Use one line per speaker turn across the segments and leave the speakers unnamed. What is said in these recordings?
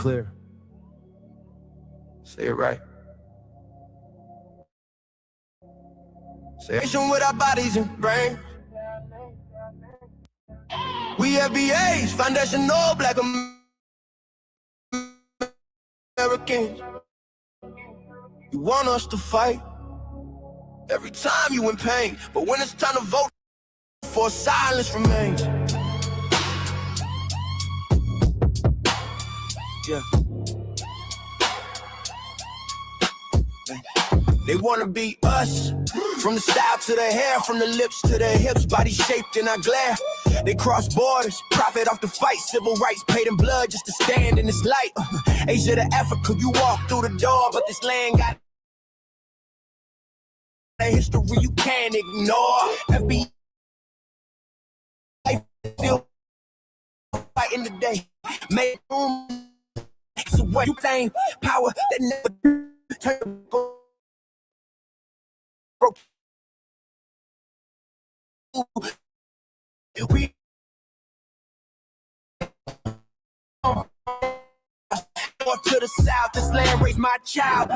clear. Say it right. Say it with our bodies and brains. We FBAs, foundational Black Americans. You want us to fight every time you in pain, but when it's time to vote for, silence remains. Yeah. They wanna be us, from the style to the hair, from the lips to the hips, body shaped in our glare. They cross borders, profit off the fight, civil rights paid in blood just to stand in this light. Asia to Africa, you walk through the door, but this land got a history you can't ignore. FBI still fighting today, make room. So what you claim, power that never turn broke. We north to the south, this land raised my child.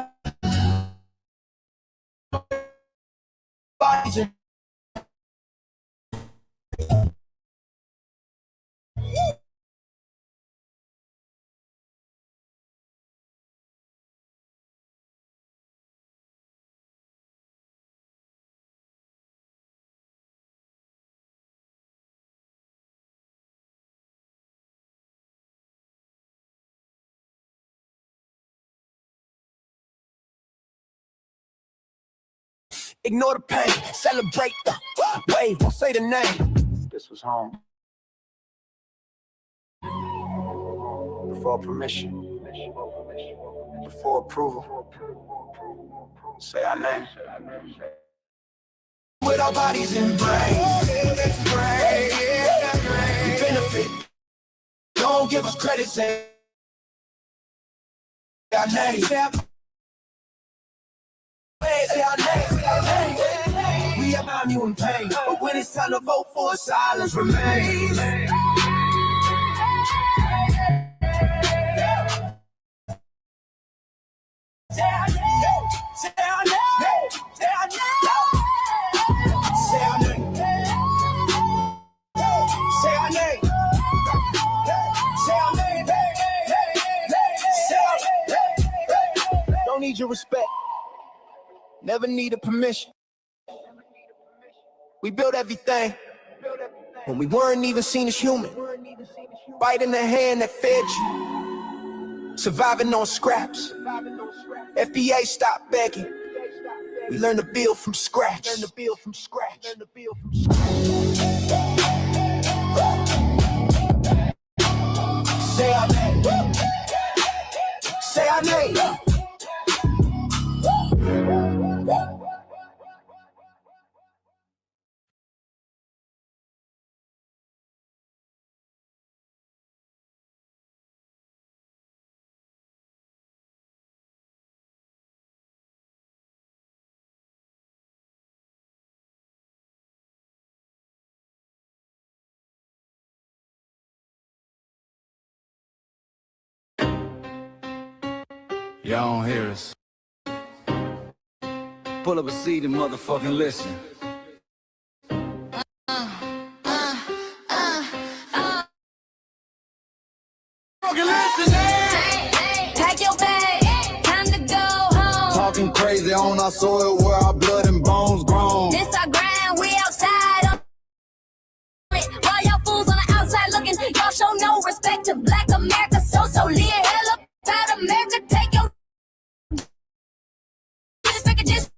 Bodies and ignore the pain, celebrate the wave, won't say the name. This was home. Before permission, before approval, say our name. With our bodies and brains, we benefit. Don't give us credit, say our name. Say our name. We have you in pain, but when it's time to vote for, silence remains. Don't need your respect, never needed permission. We built everything when we weren't even seen as human. Biting the hand that fed you, surviving on scraps. FBA stopped begging. We learned to build from scratch. Say our name. Say our name.
Y'all don't hear us. Pull up a seat and motherfucking listen.
Pack your bag, time to go home.
Talking crazy on our soil where our blood and bones grown.
This our grind, we outside on it. While y'all fools on the outside looking, y'all show no respect to Black America. So leave hell up out America, take your just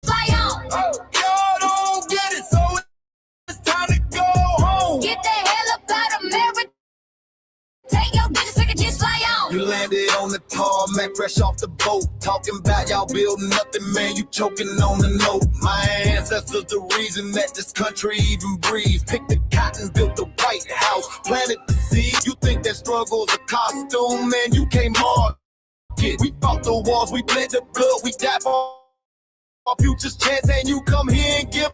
fly on.
Y'all don't get it, so it's time to go home.
Get the hell up out America, take your just fly on.
You landed on the tarmac, fresh off the boat. Talking about y'all building nothing, man, you choking on the note. My ancestors the reason that this country even breathes. Picked the cotton, built the White House, planted the seed. You think that struggle's a costume, man, you came hard. We fought the wars, we bled the blood, we died for our future's chance, and you come here and give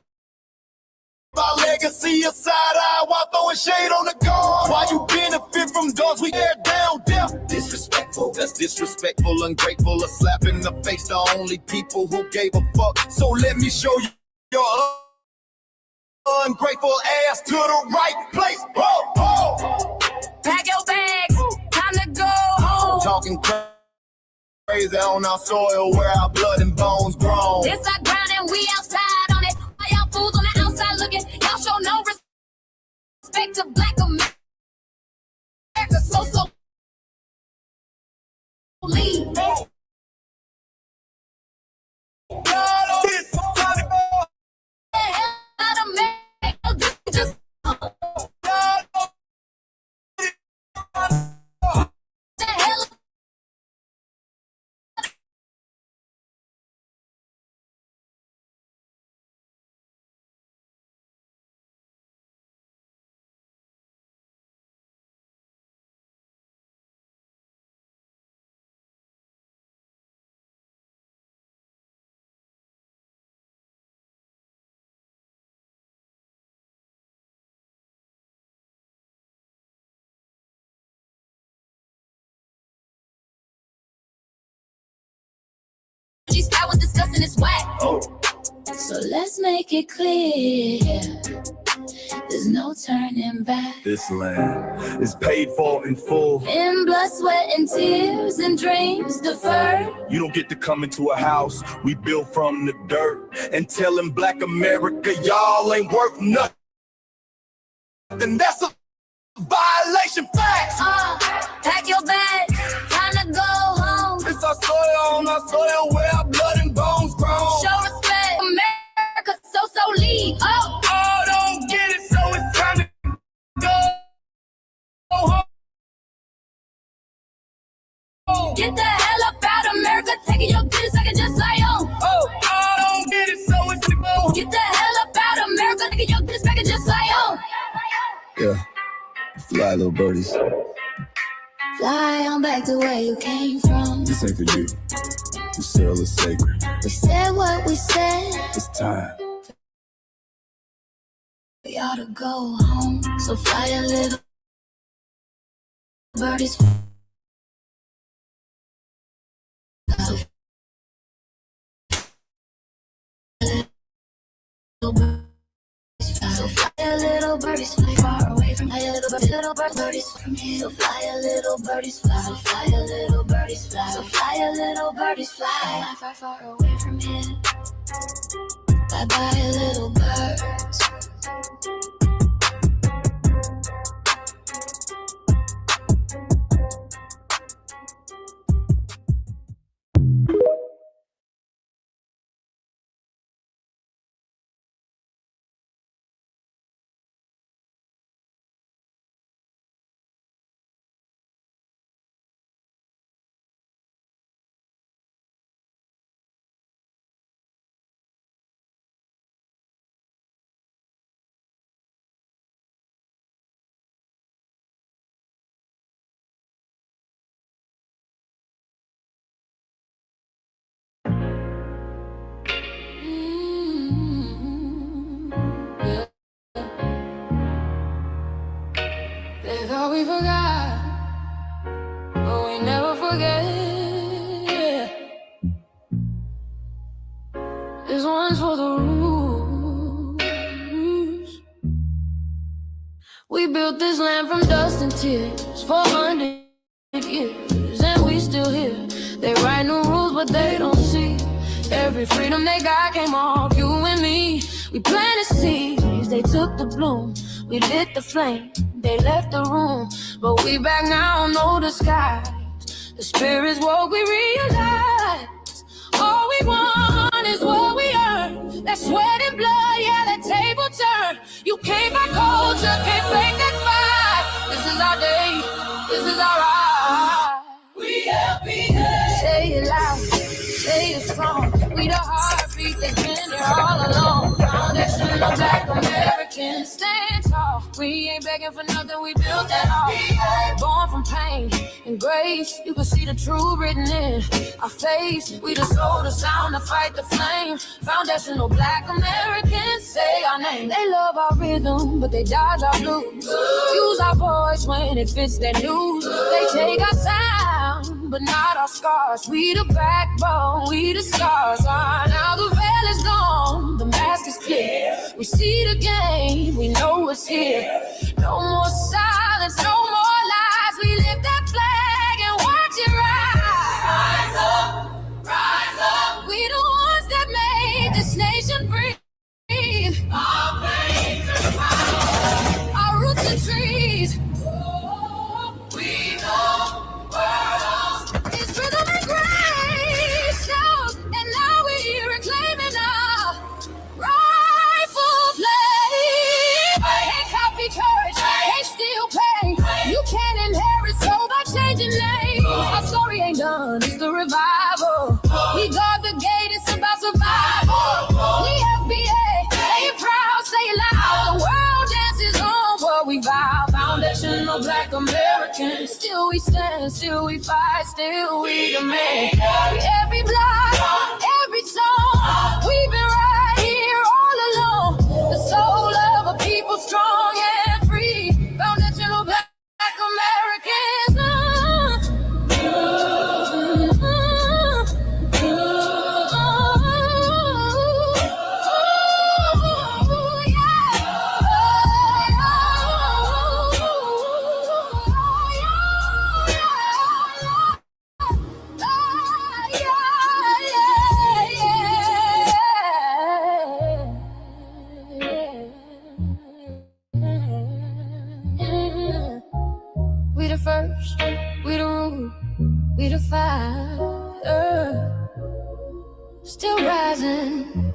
our legacy a side eye while throwing shade on the guard. Why you benefit from dogs we tear down deaf? Disrespectful, that's disrespectful, ungrateful, a slap in the face to only people who gave a fuck. So let me show you your ungrateful ass to the right place. Oh, oh.
Pack your bags, time to go home.
Talking crazy on our soil where our blood and bones grown.
This our ground and we outside on it. Why y'all fools on the outside looking? Y'all show no respect to Black America. So leave.
Oh.
Just the hell. I was discussing this whack.
Oh.
So let's make it clear. There's no turning back.
This land is paid for in full.
In blood, sweat, and tears, and dreams deferred.
You don't get to come into a house we built from the dirt and telling Black America y'all ain't worth nothing. Then that's a violation. Facts.
Pack your bags, time to go home.
It's our soil on our soil where our blood and bones grown.
Show respect, America, so leave. Oh,
Don't get it, so it's time to go home.
get the hell up out, America. Taking your business, I can just lie on.
Don't get it, so it's to go.
Get the hell up out, America. Taking your business, I can just lie on.
Yeah, fly little birdies.
Fly on back to where you came from.
This ain't for you. The soil is sacred.
We said what we said.
It's time.
We ought to go home. So fly a little birdies. So fly a little birdies, fly far away from here. Little birdies from here. So fly a little birdies, fly. So fly a little birdies, fly. So fly a little birdies, fly. Far, far away from here. Bye bye, little birds.
They thought we forgot, but we never forget. This one's for the rules. We built this land from dust and tears, 400 years, and we still here. They write new rules, but they don't see every freedom they got came off you and me. We planted seeds, they took the bloom. We lit the flame, they left the room. But we back now, no disguise. The spirit's woke, we realize all we want is what we earn. That sweat and blood, yeah, that table turn. You can't buy culture, can't fake that fight. This is our day, this is our ride. We happiness. Say it loud, say it strong. We the heartbeat that's been here all along. Foundation of Black Americans, stand tall. We ain't begging for nothing, we built that all. Born from pain and grace, you can see the truth written in our face. We the soul, the sound, to fight the flame. Foundational Black Americans, say our name. They love our rhythm, but they dodge our blues. Use our voice when it fits their news. They take our sound, but not our scars. We the backbone, we the scars. Now the veil is gone, the mask is clear. We see the game, we know it's here. No more silence, no more lies. We lift that flag and watch it rise. Rise up, rise up. We the ones that made this nation breathe. Our veins are power, our roots are trees. We know worlds. It's rhythm and grace now, and now we're reclaiming our rightful place. Can't copy courage, can't steal pain. You can't inherit soul by changing names. Our story ain't done, it's the revival. We guard the gate, it's about survival. We FBA, say it proud, say it loud. The world dances on what we vow. Foundational Black Americans. Still we stand, still we fight, still we demand. Every block, every song, we've been right here all along. The soul of a people strong and free. Foundational Black Americans. We the first, we the root, we the fire. Still rising,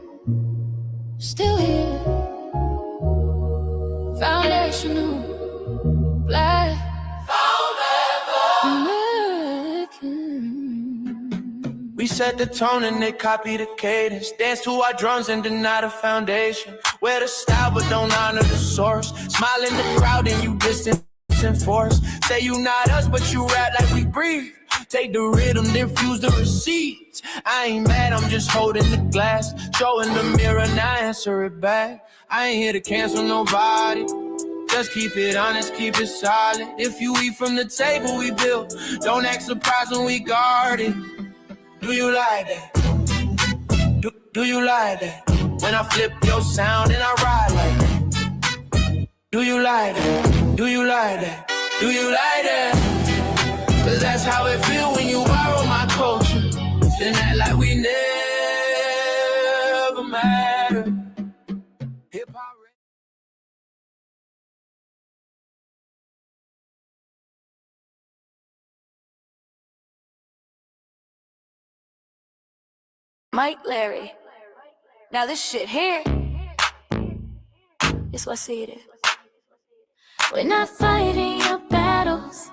still here. Foundational Black American.
We set the tone and they copy the cadence. Dance to our drums and deny the foundation. Wear the style but don't honor the source. Smile in the crowd and you distant and force. Say you not us but you rap like we breathe. Take the rhythm, then fuse the receipts. I ain't mad, I'm just holding the glass. Showing the mirror, now answer it back. I ain't here to cancel nobody. Just keep it honest, keep it solid. If you eat from the table we built, don't act surprised when we guard it. Do you like that? Do you like that? When I flip your sound and I ride like that. Do you like that? Do you like that? Do you like that? Cause that's how it feel when you borrow my culture. Then act like we never mattered. Hip-hop.
Mike Larry. Now this shit here, it's what see it is. We're not fighting your battles.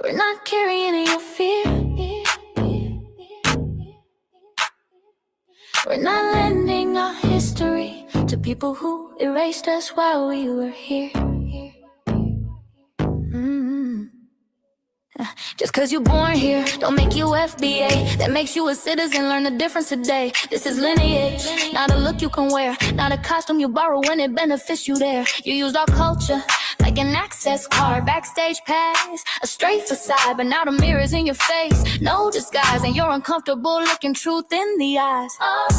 We're not carrying your fear. We're not lending our history to people who erased us while we were here. Just cause you're born here, don't make you FBA. That makes you a citizen, learn the difference today. This is lineage, not a look you can wear. Not a costume you borrow when it benefits you there. You used our culture like an access card, backstage pass, a straight facade. But now the mirror's in your face, no disguise. And you're uncomfortable looking truth in the eyes.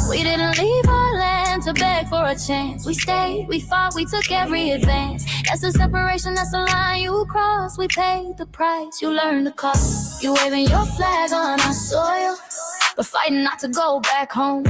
We didn't leave our land to beg for a chance. We stayed, we fought, we took every advance. That's the separation, that's the line you cross. We paid the price, you learned the cost. You waving your flag on our soil, but fighting not to go back home.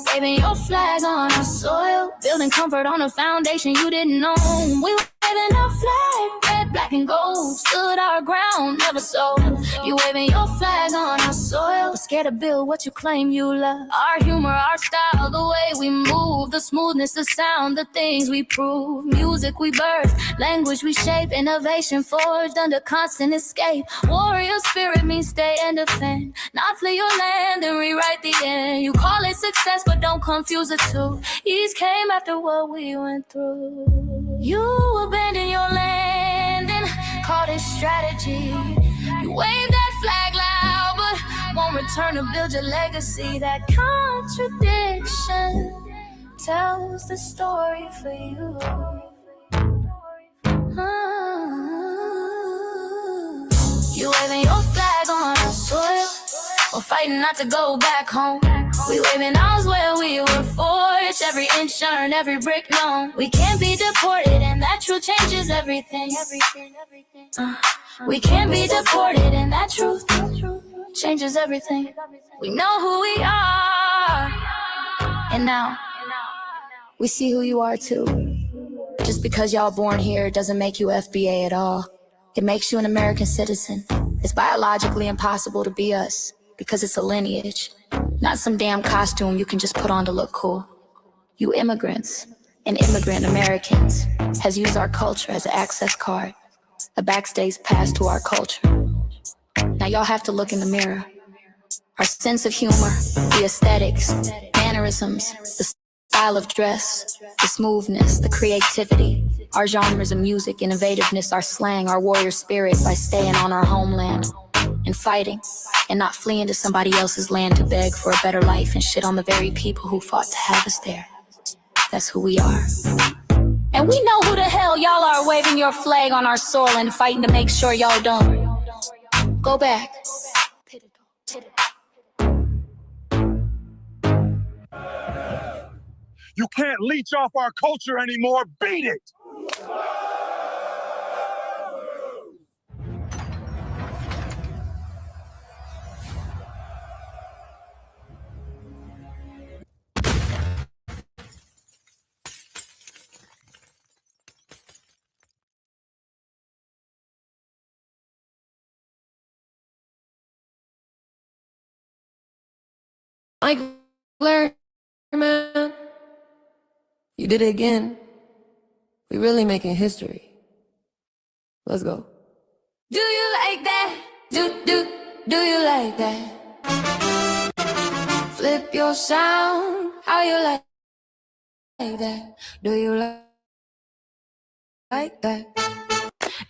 Waving your flag on our soil, building comfort on a foundation you didn't own. We waving our flag, red, black, and gold. Stood our ground, never sold. You waving your flag on our soil, but scared to build what you claim you love. Our humor, our style, the way we move, the smoothness, the sound, the things we prove. Music we birth, language we shape, innovation forged under constant escape. Warrior spirit means stay and defend, not flee your land and rewrite the end. You call it success, but don't confuse the two. East came after what we went through. You abandoned your land and called it strategy. You waved that flag loud, but won't return to build your legacy. That contradiction
tells the story for you. You waving your flag on our soil, we're fighting not to go back home. We waving ours where we were forged, every inch earned, every brick known. We can't be deported, and that truth changes everything. We can't be deported, and that truth changes everything. We know who we are, and now we see who you are too. Just because y'all born here doesn't make you FBA at all. It makes you an American citizen. It's biologically impossible to be us because it's a lineage, not some damn costume you can just put on to look cool. You immigrants and immigrant Americans has used our culture as an access card, a backstage pass to our culture. Now y'all have to look in the mirror. Our sense of humor, the aesthetics, mannerisms, the style of dress, the smoothness, the creativity, our genres of music, innovativeness, our slang, our warrior spirit by staying on our homeland and fighting and not fleeing to somebody else's land to beg for a better life and shit on the very people who fought to have us there. That's who we are. And we know who the hell y'all are waving your flag on our soil and fighting to make sure y'all don't go back.
You can't leech off our culture anymore. Beat it!
Like Larry, man, you did it again. We really making history. Let's go. Do you like that? Do you like that? Flip your sound. How you like that? Do you like that?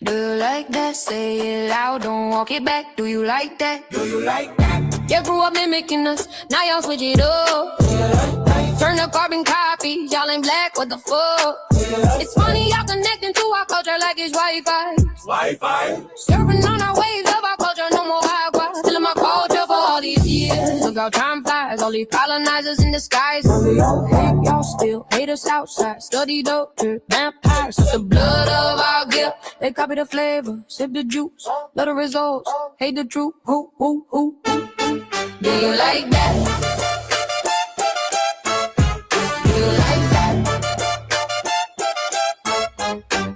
Do you like that? Say it loud, don't walk it back. Do you like that?
Do you like that?
You grew up mimicking us, now y'all switch it up. Turn the carbon copy, y'all ain't black, what the fuck? It's funny y'all connecting to our culture like it's Wi-Fi. Surfing on our waves of our culture, no more agua. Still in my culture for all these years. Look how time flies, all these colonizers in disguise. Hey, y'all still hate us outside. Study doctor, vampires, the blood of our guilt. They copy the flavor, sip the juice, love the results, hate the truth. Who? Do you like that? Do you like that?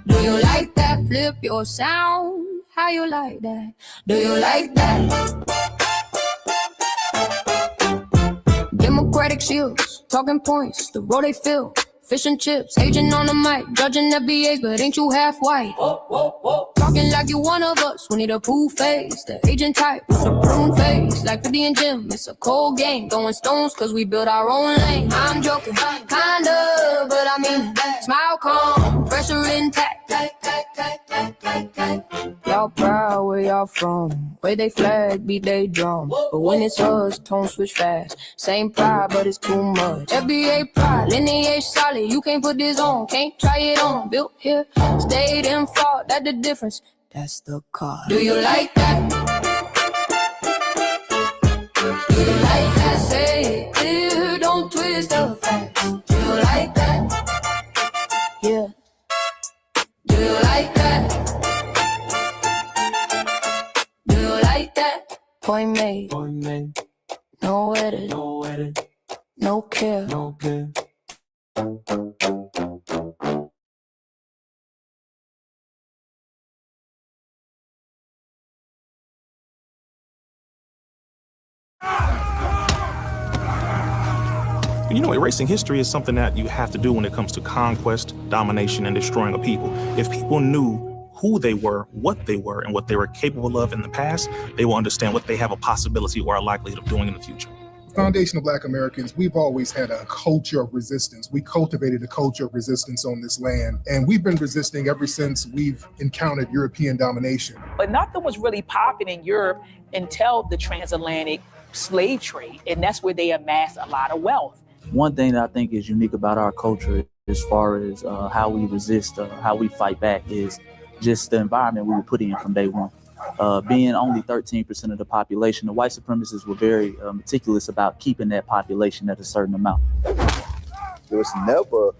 Do you like that? Flip your sound. How you like that? Do you like that? Democratic shields, talking points, the road they fill. Fish and chips, agent on the mic, judging FBAs, but ain't you half white? Talking like you one of us, we need a proof face. The agent type with a prune face, like 50 and Jim, it's a cold game. Throwing stones cause we build our own lane. I'm joking, kinda, but I mean smile calm, pressure intact. Y'all proud where y'all from, where they flag, beat they drum. But when it's us, tone switch fast. Same pride, but it's too much. FBA pride, lineage solid, you can't put this on, can't try it on. Built here, stayed and fought, that's the difference. That's the card. Do you like that? Do you like that? Say it clear, don't twist the facts. Do you like that? Yeah. Do you like that? Do you like that? Point made. No edit. No care.
You know, erasing history is something that you have to do when it comes to conquest, domination, and destroying a people. If people knew who they were, and what they were capable of in the past, they will understand what they have a possibility or a likelihood of doing in the future.
Foundation of Black Americans, we've always had a culture of resistance. We cultivated a culture of resistance on this land, and we've been resisting ever since we've encountered European domination.
But nothing was really popping in Europe until the transatlantic slave trade, and that's where they amassed a lot of wealth.
One thing that I think is unique about our culture as far as how we resist, how we fight back, is just the environment we were put in from day one. Being only 13% of the population, the white supremacists were very meticulous about keeping that population at a certain amount.
There was never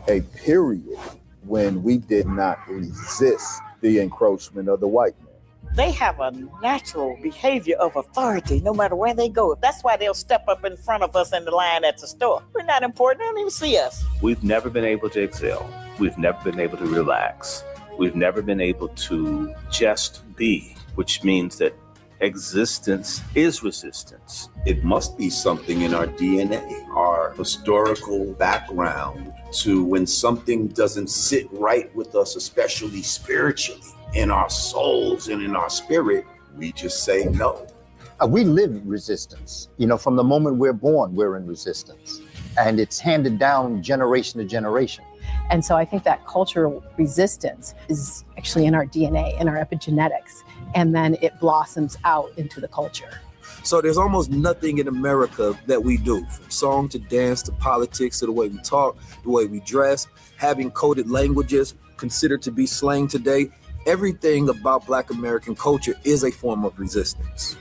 a period when we did not resist the encroachment of the white man.
They have a natural behavior of authority no matter where they go. That's why they'll step up in front of us in the line at the store. We're not important. They don't even see us.
We've never been able to excel. We've never been able to relax. We've never been able to just be, which means that existence is resistance.
It must be something in our DNA, our historical background, to when something doesn't sit right with us, especially spiritually, in our souls and in our spirit, we just say no.
We live resistance. You know, from the moment we're born, we're in resistance. And it's handed down generation to generation.
And so I think that cultural resistance is actually in our DNA, in our epigenetics, and then it blossoms out into the culture.
So there's almost nothing in America that we do, from song to dance to politics to the way we talk, the way we dress, having coded languages considered to be slang today. Everything about Black American culture is a form of resistance.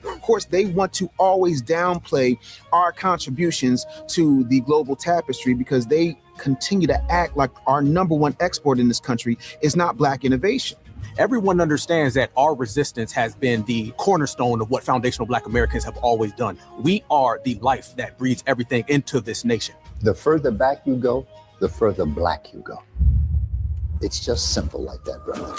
Of course, they want to always downplay our contributions to the global tapestry because they continue to act like our number one export in this country is not Black innovation.
Everyone understands that our resistance has been the cornerstone of what foundational Black Americans have always done. We are the life that breathes everything into this nation.
The further back you go, the further Black you go. It's just simple like that, brother.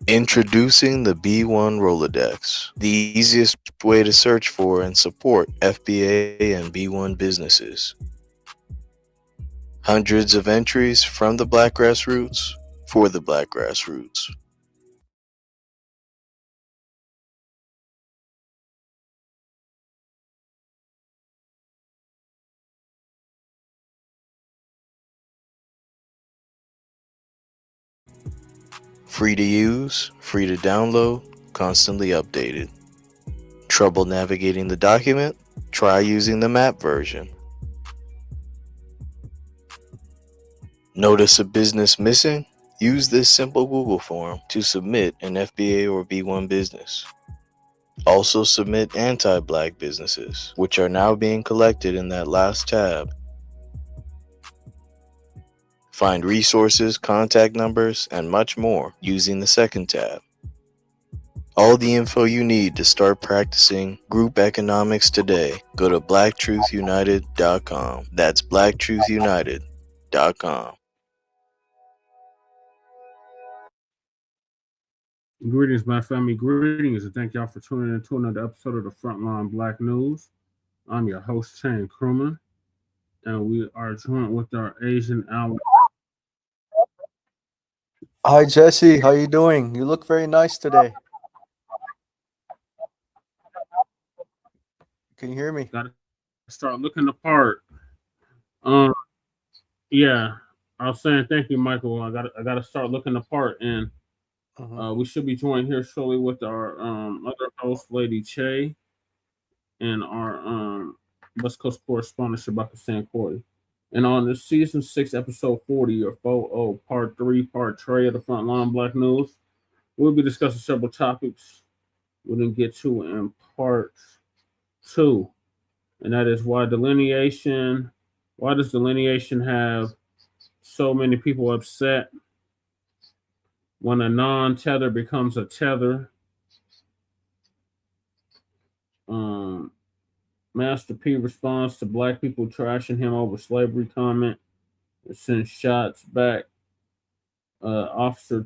Introducing the B1 Rolodex, the easiest way to search for and support FBA and B1 businesses. Hundreds of entries from the Black grassroots for the Black grassroots. Free to use, free to download, constantly updated. Trouble navigating the document? Try using the map version. Notice a business missing? Use this simple Google form to submit an FBA or B1 business. Also submit anti-Black businesses, which are now being collected in that last tab. Find resources, contact numbers, and much more using the second tab. All the info you need to start practicing group economics today. Go to blacktruthunited.com. That's blacktruthunited.com.
Greetings, my family. Greetings, and thank y'all for tuning in to another episode of the Front Line Blacc News. I'm your host, Shane Crewman, and we are joined with our Asian ally.
Hi, Jesse. How you doing? You look very nice today. Can you hear me?
Gotta start looking the part. Yeah, I was saying thank you, Michael. I gotta start looking the part, and we should be joined here shortly with our other host, Lady Che, and our West Coast correspondent, Shabaka Sankoy. And on this season 6, episode 40, or 40, part 3, part 3 of the Front Line Blacc News, we'll be discussing several topics we didn't get to in part 2, and that is why does delineation have so many people upset when a non-tether becomes a tether? Master P responds to Black people trashing him over slavery comment and sends shots back. Officer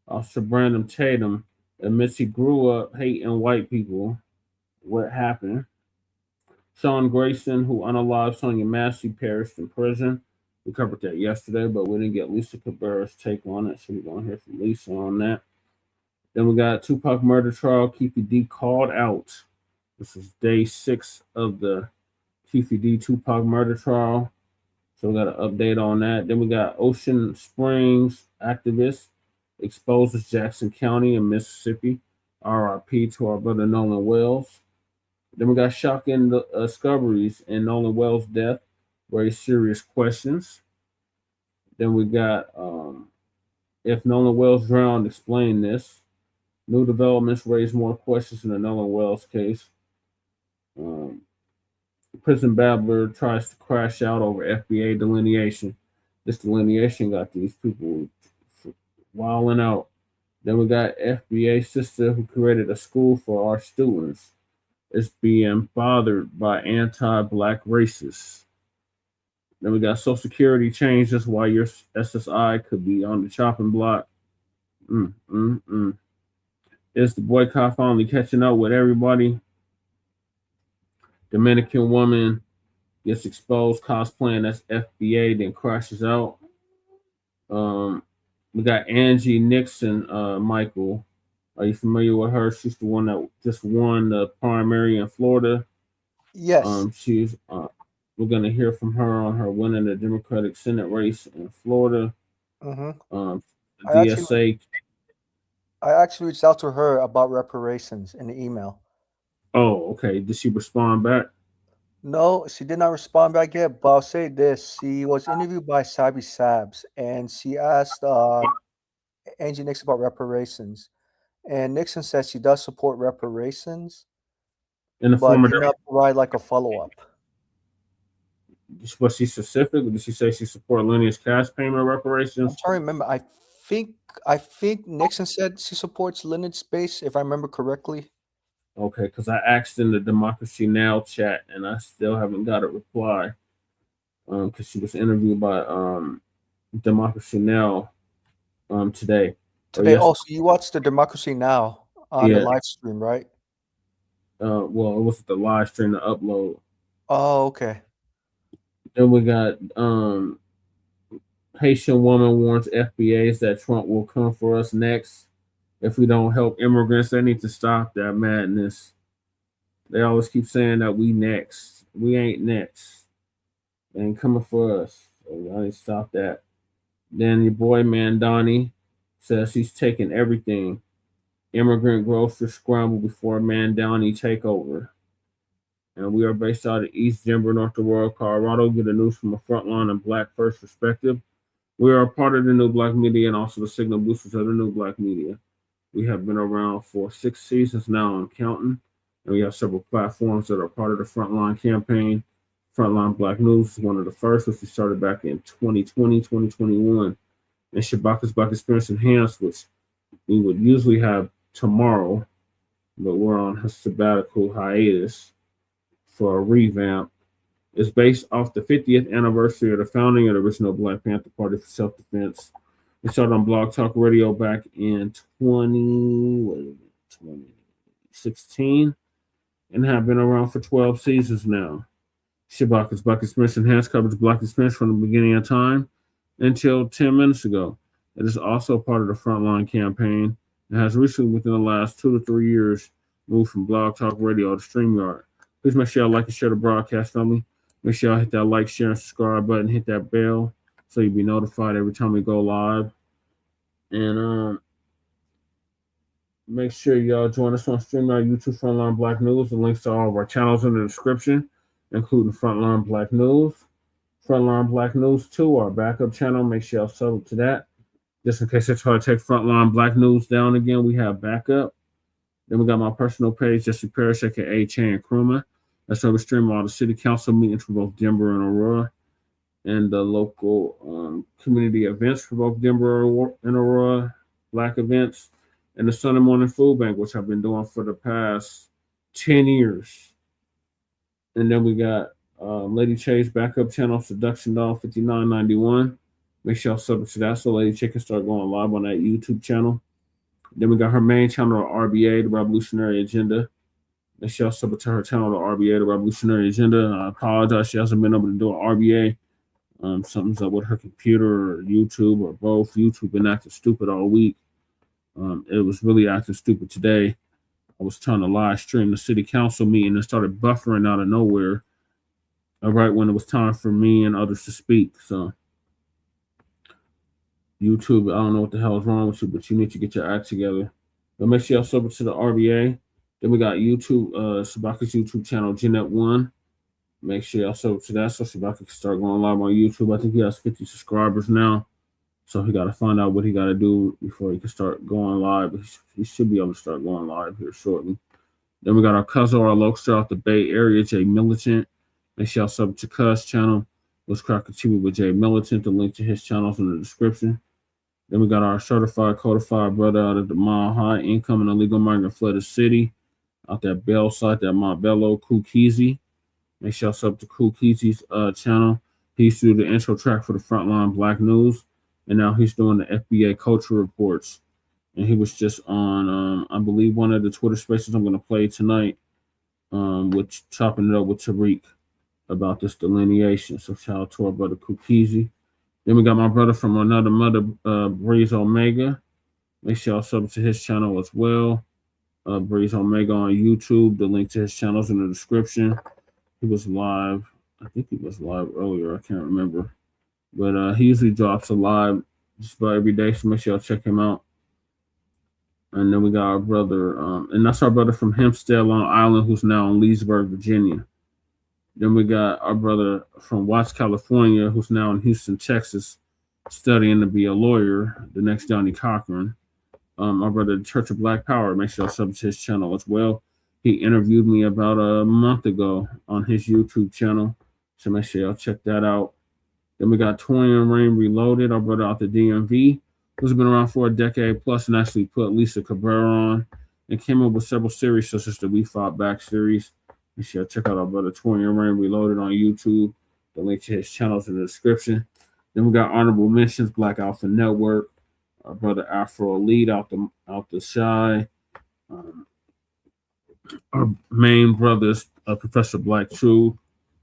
Officer Brandon Tatum admits he grew up hating white people. What happened? Sean Grayson, who unalived Sonia Massey, perished in prison. We covered that yesterday, but we didn't get Lisa Cabrera's take on it, so we're going to hear from Lisa on that. Then we got Tupac murder trial. Keefe D called out. This is day 6 of the Keefe D Tupac murder trial. So we got an update on that. Then we got Ocean Springs activist exposes Jackson County in Mississippi. RIP to our brother Nolan Wells. Then we got shocking discoveries in Nolan Wells' death, raise serious questions. Then we got if Nolan Wells drowned, explain this. New developments raise more questions in the Nolan Wells case. Prison babbler tries to crash out over FBA delineation. This delineation got these people wilding out. Then we got FBA sister who created a school for our students is being bothered by anti-Black racists. Then we got Social Security changes why your SSI could be on the chopping block. Is the boycott finally catching up with everybody? Dominican woman gets exposed cosplaying as FBA, then crashes out. We got Angie Nixon, Michael. Are you familiar with her? She's the one that just won the primary in Florida.
Yes.
We're gonna hear from her on her winning the Democratic Senate race in Florida. DSA.
I actually reached out to her about reparations in the email.
Oh, okay. Did she respond back?
No, she did not respond back yet, but I'll say this. She was interviewed by Sabi Sabs, and she asked Angie Nixon about reparations. And Nixon said she does support reparations, but did not provide like a follow-up.
Was she specific? Did she say she support lineage cash payment reparations?
I'm trying to remember. I think Nixon said she supports lineage space, if I remember correctly.
Okay, because I asked in the Democracy Now! Chat and I still haven't got a reply. Because she was interviewed by Democracy Now! Today.
Today, also, you watched the Democracy Now! On the live stream, right?
Well, it was the live stream, the upload.
Oh, okay.
Then we got Haitian woman warns FBAs that Trump will come for us next. If we don't help immigrants, they need to stop that madness. They always keep saying that we next. We ain't next. They ain't coming for us. So I need to stop that. Then your boy Mandani says he's taking everything. Immigrant grocers scramble before Mandani takeover. And we are based out of East Denver, North Aurora, Colorado. Get the news from a Front Line and Black First perspective. We are a part of the New Black Media and also the signal boosters of the New Black Media. We have been around for 6 seasons now and counting. And we have several platforms that are part of the Frontline campaign. Frontline Black News is one of the first, which we started back in 2020, 2021. And Shabaka's Black Experience Enhanced, which we would usually have tomorrow, but we're on a sabbatical hiatus for a revamp. It's based off the 50th anniversary of the founding of the original Black Panther Party for Self-Defense. We started on Blog Talk Radio back in 2016 and have been around for 12 seasons now. Shabaka's Black Experience Enhanced covers Black experience from the beginning of time until 10 minutes ago. It is also part of the Frontline campaign and has recently, within the last 2 to 3 years, moved from Blog Talk Radio to StreamYard. Please make sure y'all like and share the broadcast, family. Make sure y'all hit that like, share, and subscribe button. Hit that bell so you'll be notified every time we go live. And make sure y'all join us on StreamYard, YouTube, Frontline Black News. The links to all of our channels in the description, including Frontline Black News. Frontline Black News 2, our backup channel. Make sure y'all sub to that. Just in case I try to take Frontline Black News down again, we have backup. Then we got my personal page, Jesse Parrish, aka Chan Kruma. That's where we stream all the city council meetings for both Denver and Aurora, and the local community events for both Denver and Aurora, Black events, and the Sunday morning food bank, which I've been doing for the past 10 years. And then we got Lady Che's backup channel, Seduction Doll 5991. Make sure y'all sub to that so Lady Che can start going live on that YouTube channel. Then we got her main channel, RBA, the Revolutionary Agenda. Make sure y'all sub to her channel, the RBA, the Revolutionary Agenda. I apologize, she hasn't been able to do an RBA. Something's up with her computer or YouTube or both. YouTube been acting stupid all week. It was really acting stupid today. I was trying to live stream the city council meeting and started buffering out of nowhere right when it was time for me and others to speak. So YouTube, I don't know what the hell is wrong with you, but you need to get your act together. But make sure y'all sub to the RBA. Then we got YouTube, Sabaka's YouTube channel, Jeanette1. Make sure y'all sub to that so Sabaka can start going live on YouTube. I think he has 50 subscribers now. So he got to find out what he got to do before he can start going live. He should be able to start going live here shortly. Then we got our cousin, our local out the Bay Area, Jay Militant. Make sure y'all sub to Cuz channel. Let's Crack a TV with Jay Militant. The link to his channels in the description. Then we got our certified, codified brother out of the Mile High, incoming illegal migrant flooded city. Out that Bell site, that Montbello, Kukizi. Make sure y'all sub to Kukizi's channel. He used to do the intro track for the Front Line Blacc News. And now he's doing the FBA culture reports. And he was just on, I believe, one of the Twitter spaces I'm going to play tonight, with chopping it up with Tariq about this delineation. So shout out to our brother Kukizi. Then we got my brother from another mother, Breeze Omega. Make sure y'all sub to his channel as well. Breeze Omega on YouTube. The link to his channel is in the description. He was live. I think he was live earlier. I can't remember. But he usually drops a live just about every day, so make sure y'all check him out. And then we got our brother, and that's our brother from Hempstead, Long Island, who's now in Leesburg, Virginia. Then we got our brother from Watts, California, who's now in Houston, Texas, studying to be a lawyer, the next Johnny Cochran. Our brother, the Church of Black Power, make sure y'all sub to his channel as well. He interviewed me about a month ago on his YouTube channel, so make sure y'all check that out. Then we got TAUREAN Rain Reloaded, our brother out the DMV, who's been around for a decade plus and actually put Lisa Cabrera on and came up with several series such as the We Fought Back series. You should check out our brother TAUREAN Rain Reloaded on YouTube. The link to his channel is in the description. Then we got honorable mentions, Black Alpha Network, our brother Afro Elite out the Shy. Our main brothers, Professor Black Chud,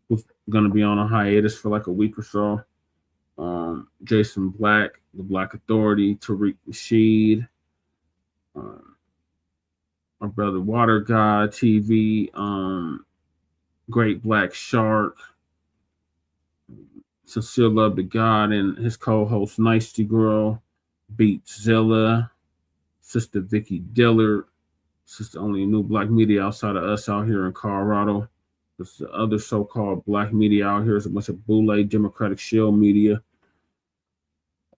who's going to be on a hiatus for like a week or so. Jason Black, the Black Authority, Tariq Rashid, our brother Water God TV, Great Black Shark, Sincere Love to God, and his co-host Nicety Girl, Beatzilla, Sister Vicky Dillard, Sister Only New Black Media outside of us out here in Colorado. There's the other so-called black media out here is a bunch of Boule Democratic Shield media.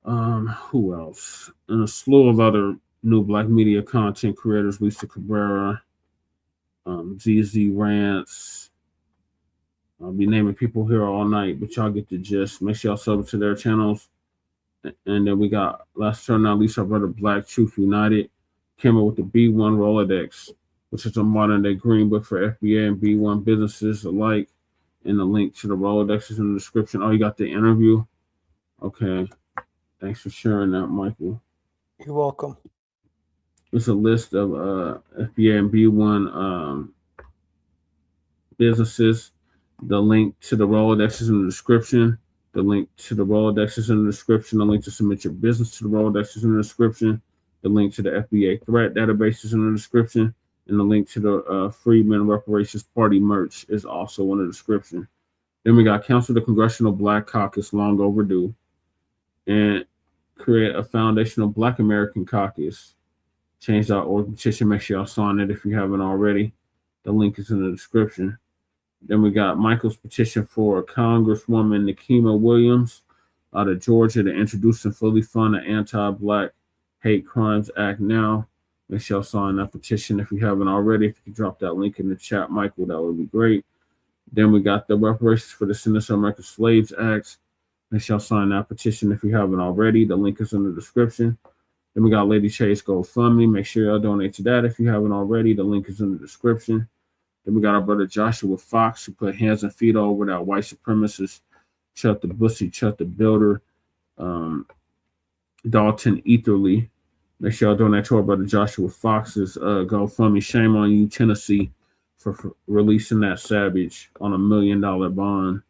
Who else? And a slew of other new black media content creators, Lisa Cabrera, ZZ Rants. I'll be naming people here all night, but y'all get the gist. Make sure y'all sub to their channels. And then we got, last turn not least, our brother Black Truth United came up with the B1 Rolodex, which is a modern day green book for FBA and B1 businesses alike. And the link to the Rolodex is in the description. Oh, you got the interview? Okay. Thanks for sharing that, Michael.
You're welcome.
It's a list of FBA and B1 businesses. The link to the Rolodex is in the description. The link to the Rolodex is in the description. The link to submit your business to the Rolodex is in the description. The link to the FBA threat database is in the description. And the link to the Freedmen Reparations Party merch is also in the description. Then we got Council of the Congressional Black Caucus, long overdue. And create a foundational Black American caucus. Change.org petition. Make sure y'all sign it if you haven't already. The link is in the description. Then we got Michael's petition for Congresswoman Nikema Williams out of Georgia to introduce and fully fund the Anti-Black Hate Crimes Act now. Make sure y'all sign that petition if you haven't already. If you could drop that link in the chat, Michael, that would be great. Then we got the Reparations for the Descendants of American Slaves Act. Make sure y'all sign that petition if you haven't already. The link is in the description. Then we got Lady Chase GoFundMe. Make sure y'all donate to that if you haven't already. The link is in the description. Then we got our brother Joshua Fox, who put hands and feet over that white supremacist, Chud the Bussy, Chud the Builder, Dalton Etherly. Make sure y'all donate to our brother Joshua Fox's GoFundMe. Shame on you, Tennessee, for releasing that savage on $1 million bond.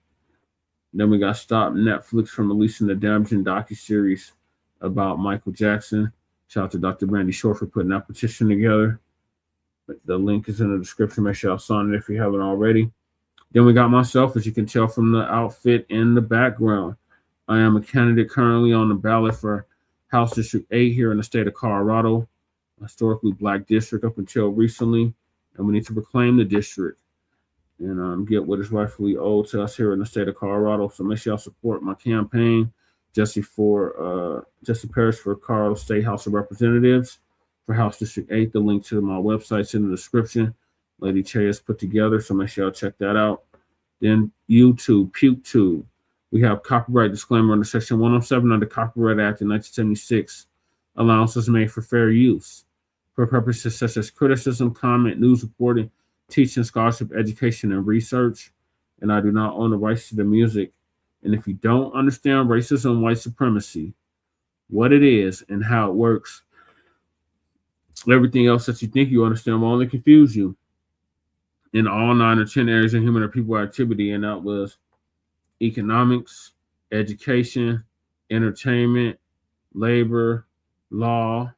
Then we got stopped Netflix from releasing the damaging docuseries about Michael Jackson. Shout out to Dr. Brandy Short for putting that petition together. The link is in the description. Make sure y'all sign it if you haven't already. Then we got myself, as you can tell from the outfit in the background. I am a candidate currently on the ballot for House District 8 here in the state of Colorado, a historically Black district up until recently, and we need to reclaim the district and get what is rightfully owed to us here in the state of Colorado. So make sure y'all support my campaign, Jesse Parrish for Colorado State House of Representatives for House District 8. The link to my website's in the description. Lady Che has put together, so make sure y'all check that out. Then YouTube, PukeTube. We have copyright disclaimer under Section 107 of the Copyright Act of 1976. Allowances made for fair use for purposes such as criticism, comment, news reporting, teaching, scholarship, education, and research. And I do not own the rights to the music. And if you don't understand racism, white supremacy, what it is and how it works, everything else that you think you understand will only confuse you in all 9 or 10 areas of human or people activity. And that was economics, education, entertainment, labor, law,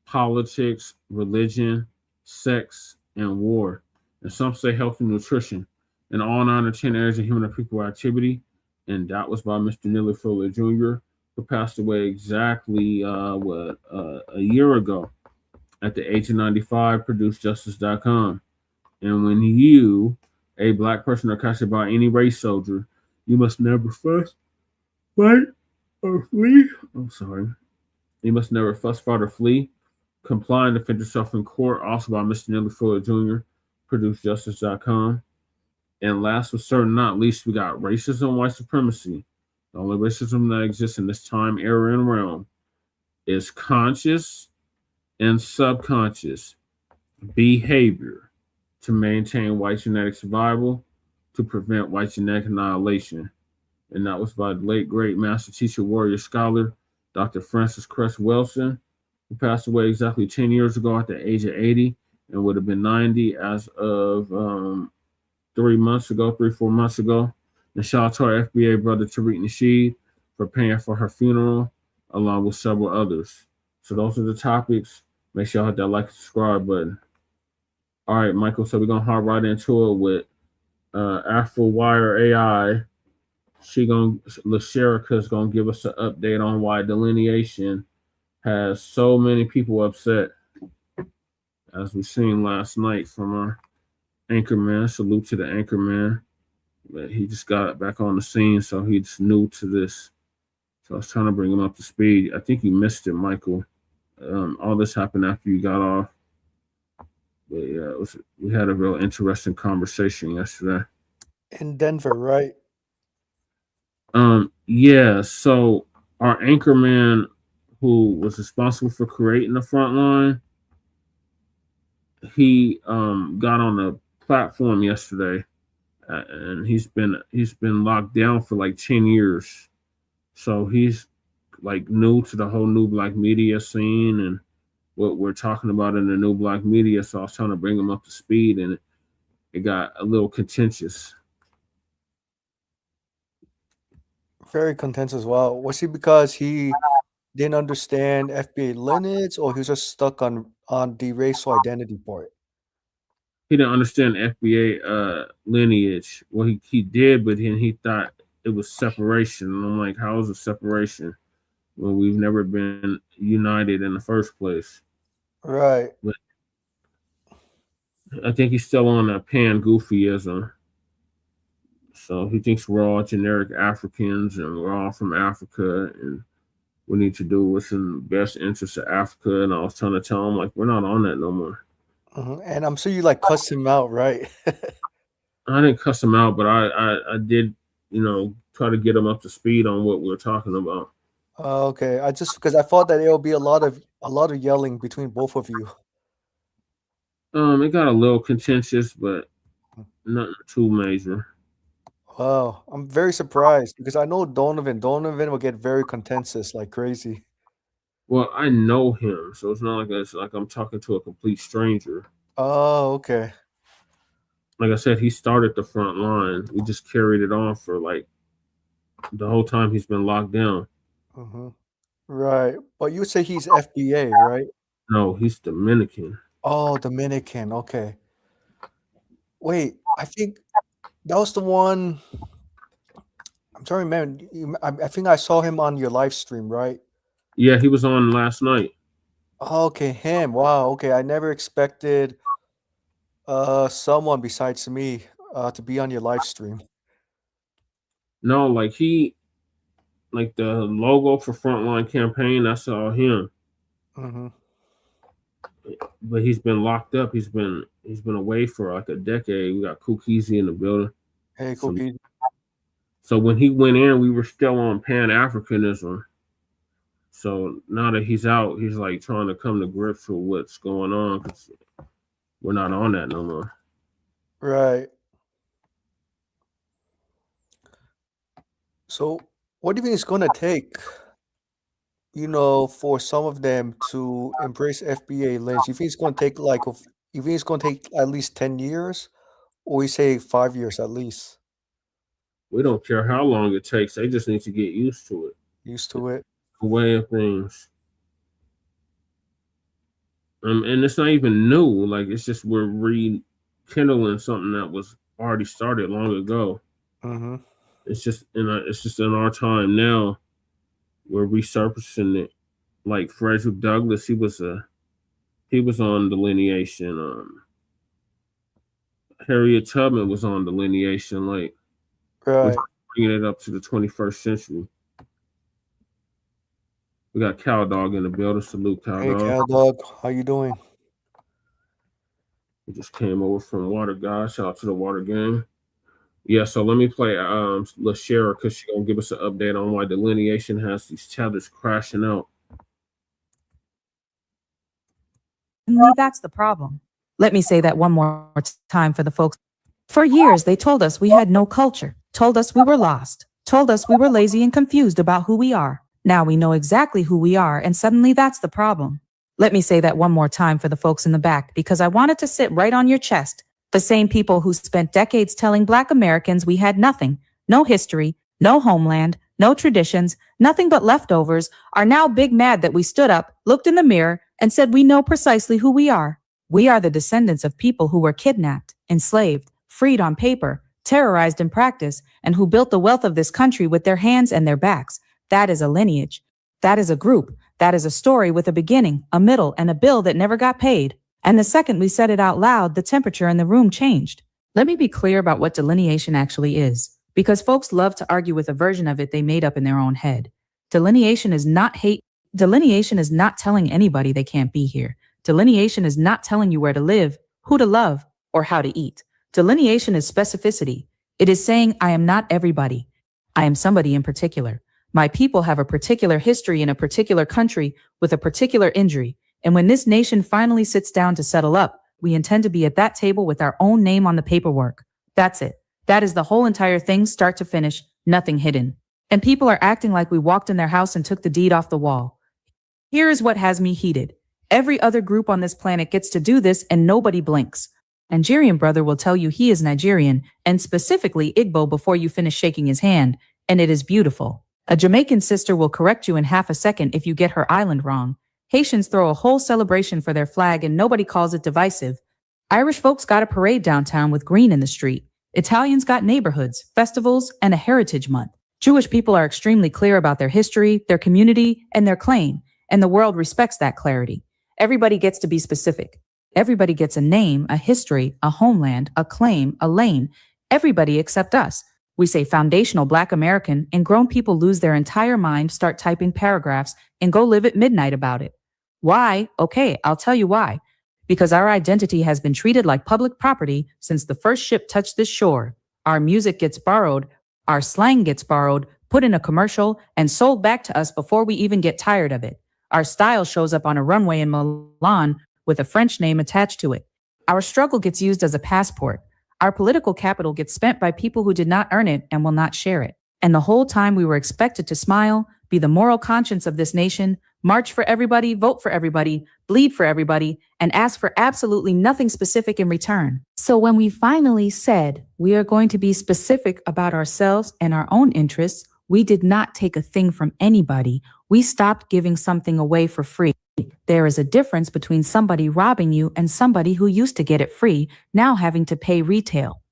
politics, religion, sex, and war. And some say health and nutrition in all 9 or 10 areas of human or people activity. And that was by Mr. Neely Fuller Jr., who passed away exactly a year ago at the age of 95, ProduceJustice.com. And when you, a Black person, are captured by any race soldier, you must never fuss, fight, or flee. I'm sorry. You must never fuss, fight, or flee. Comply and defend yourself in court. Also by Mr. Neely Fuller Jr., ProduceJustice.com. And last but certainly not least, we got racism, white supremacy. The only racism that exists in this time, era, and realm is conscious and subconscious behavior to maintain white genetic survival, to prevent white genetic annihilation. And that was by the late, great master teacher, warrior scholar, Dr. Francis Cress Wilson, who passed away exactly 10 years ago at the age of 80 and would have been 90 as of 4 months ago. And shout out to our FBA brother, Tariq Nasheed, for paying for her funeral, along with several others. So those are the topics. Make sure y'all hit that like and subscribe button. All right, Michael, so we're going to hop right into it with AfroWire AI. LaSherica's going to give us an update on why Delineation has so many people upset, as we seen last night from our anchorman. Salute to the anchorman. But he just got back on the scene, so he's new to this. So I was trying to bring him up to speed. I think you missed it, Michael. All this happened after you got off. But yeah, we had a real interesting conversation yesterday.
In Denver, right?
Yeah, so our anchorman who was responsible for creating the Front Line, he got on the platform yesterday, and he's been locked down for like 10 years. So he's like new to the whole new Black media scene and what we're talking about in the new Black media. So I was trying to bring him up to speed, and it got a little contentious.
Very contentious as well. Was he because he didn't understand FBA lineage, or he was just stuck on the racial identity part?
He didn't understand FBA lineage. Well, he did, but then he thought it was separation. And I'm like, how is it separation when we've never been united in the first place?
Right.
But I think he's still on a pan-goofyism. So he thinks we're all generic Africans and we're all from Africa and we need to do what's in the best interest of Africa. And I was trying to tell him, like, we're not on that no more.
And I'm sure you like cussed him out, right?
I didn't cuss him out, but I did, try to get him up to speed on what we're talking about.
Okay. Because I thought that it will be a lot of yelling between both of you.
It got a little contentious, but nothing too major.
Wow, I'm very surprised because I know Donovan will get very contentious like crazy.
Well, I know him, so it's not like I'm talking to a complete stranger.
Oh, okay.
like I said, he started the front line. We just carried it on for like the whole time he's been locked down.
Right. But you say he's FBA, right?
No, he's Dominican.
Oh, Dominican. Okay. Wait, I think that was the one. I'm trying to remember. I think I saw him on your live stream, right?
Yeah, he was on last night.
Okay, him. Wow. Okay, I never expected someone besides me to be on your live stream.
No, like the logo for Frontline campaign, I saw him. But he's been locked up. He's been away for like a decade. We got Kukisi in the building.
Hey, Kukisi.
So when he went in, we were still on Pan-Africanism. So now that he's out, he's like trying to come to grips with what's going on, because we're not on that no more.
Right. So what do you think it's going to take, for some of them to embrace FBA lens? You think it's going to take at least 10 years, or we say 5 years at least?
We don't care how long it takes. They just need to get used to it.
Used to it.
The way of things. And it's not even new. Like, it's just we're rekindling something that was already started long ago. It's just in our time now. We're resurfacing it. Like Frederick Douglass, he was on Delineation. Harriet Tubman was on Delineation. Like,
right.
We're bringing it up to the 21st century. We got Cow Dog in the building. Salute, Cow Dog.
Hey, Cow Dog, how you doing?
We just came over from Water God. Shout out to the Water Gang. Yeah, so let me play LaShara, because she's going to give us an update on why Delineation has these tethers crashing out.
That's the problem. Let me say that one more time for the folks. For years, they told us we had no culture, told us we were lost, told us we were lazy and confused about who we are. Now we know exactly who we are, and suddenly that's the problem. Let me say that one more time for the folks in the back, because I wanted to sit right on your chest. The same people who spent decades telling Black Americans we had nothing, no history, no homeland, no traditions, nothing but leftovers, are now big mad that we stood up, looked in the mirror, and said we know precisely who we are. We are the descendants of people who were kidnapped, enslaved, freed on paper, terrorized in practice, and who built the wealth of this country with their hands and their backs. That is a lineage. That is a group. That is a story with a beginning, a middle, and a bill that never got paid. And the second we said it out loud, the temperature in the room changed. Let me be clear about what delineation actually is, because folks love to argue with a version of it they made up in their own head. Delineation is not hate. Delineation is not telling anybody they can't be here. Delineation is not telling you where to live, who to love, or how to eat. Delineation is specificity. It is saying, I am not everybody. I am somebody in particular. My people have a particular history in a particular country with a particular injury. And when this nation finally sits down to settle up, we intend to be at that table with our own name on the paperwork. That's it. That is the whole entire thing, start to finish, nothing hidden. And people are acting like we walked in their house and took the deed off the wall. Here is what has me heated. Every other group on this planet gets to do this and nobody blinks. Nigerian brother will tell you he is Nigerian, and specifically Igbo, before you finish shaking his hand, and it is beautiful. A Jamaican sister will correct you in half a second if you get her island wrong. Haitians throw a whole celebration for their flag and nobody calls it divisive. Irish folks got a parade downtown with green in the street. Italians got neighborhoods, festivals, and a heritage month. Jewish people are extremely clear about their history, their community, and their claim, and the world respects that clarity. Everybody gets to be specific. Everybody gets a name, a history, a homeland, a claim, a lane. Everybody except us. We say foundational Black American, and grown people lose their entire mind, start typing paragraphs, and go live at midnight about it. Why? Okay, I'll tell you why. Because our identity has been treated like public property since the first ship touched this shore. Our music gets borrowed, our slang gets borrowed, put in a commercial, and sold back to us before we even get tired of it. Our style shows up on a runway in Milan with a French name attached to it. Our struggle gets used as a passport. Our political capital gets spent by people who did not earn it and will not share it. And the whole time we were expected to smile, be the moral conscience of this nation, march for everybody, vote for everybody, bleed for everybody, and ask for absolutely nothing specific in return. So when we finally said we are going to be specific about ourselves and our own interests, we did not take a thing from anybody. We stopped giving something away for free. There is a difference between somebody robbing you and somebody who used to get it free, now having to pay retail.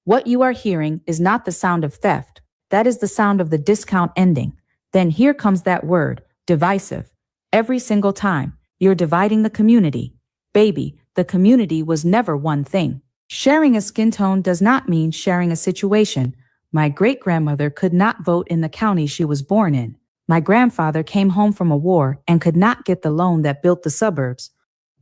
What you are hearing is not the sound of theft. That is the sound of the discount ending. Then here comes that word, divisive. Every single time, you're dividing the community. Baby, the community was never one thing. Sharing a skin tone does not mean sharing a situation. My great-grandmother could not vote in the county she was born in. My grandfather came home from a war and could not get the loan that built the suburbs.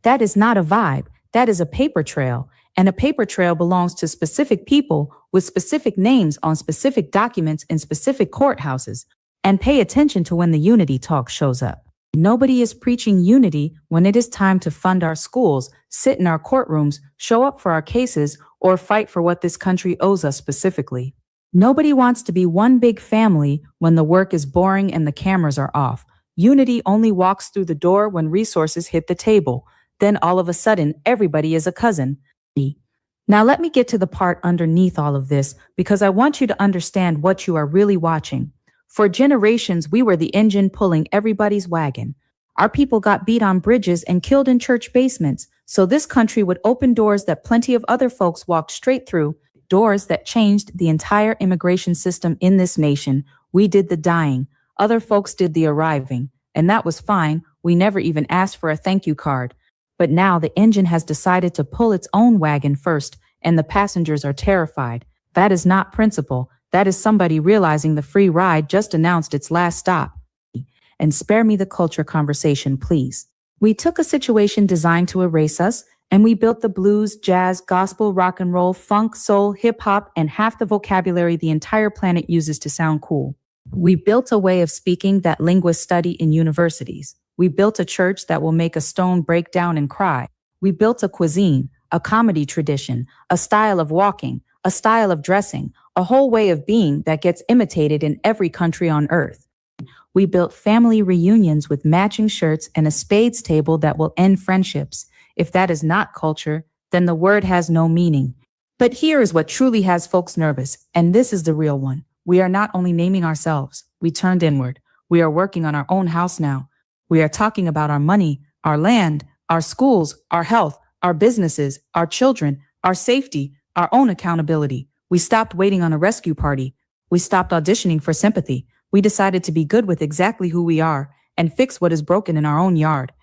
That is not a vibe. That is a paper trail. And a paper trail belongs to specific people with specific names on specific documents in specific courthouses. And pay attention to when the unity talk shows up. Nobody is preaching unity when it is time to fund our schools, sit in our courtrooms, show up for our cases, or fight for what this country owes us specifically. Nobody wants to be one big family when the work is boring and the cameras are off. Unity only walks through the door when resources hit the table. Then all of a sudden, everybody is a cousin. Now let me get to the part underneath all of this, because I want you to understand what you are really watching. For generations, we were the engine pulling everybody's wagon. Our people got beat on bridges and killed in church basements, so this country would open doors that plenty of other folks walked straight through, doors that changed the entire immigration system in this nation. We did the dying, other folks did the arriving, and that was fine. We never even asked for a thank you card. But now the engine has decided to pull its own wagon first, and the passengers are terrified. That is not principle. That is somebody realizing the free ride just announced its last stop. And spare me the culture conversation, please. We took a situation designed to erase us, and we built the blues, jazz, gospel, rock and roll, funk, soul, hip hop, and half the vocabulary the entire planet uses to sound cool. We built a way of speaking that linguists study in universities. We built a church that will make a stone break down and cry. We built a cuisine, a comedy tradition, a style of walking, a style of dressing, a whole way of being that gets imitated in every country on earth. We built family reunions with matching shirts and a spades table that will end friendships. If that is not culture, then the word has no meaning. But here is what truly has folks nervous, and this is the real one. We are not only naming ourselves, we turned inward. We are working on our own house now. We are talking about our money, our land, our schools, our health, our businesses, our children, our safety, our own accountability. We stopped waiting on a rescue party. We stopped auditioning for sympathy. We decided to be good with exactly who we are and fix what is broken in our own yard.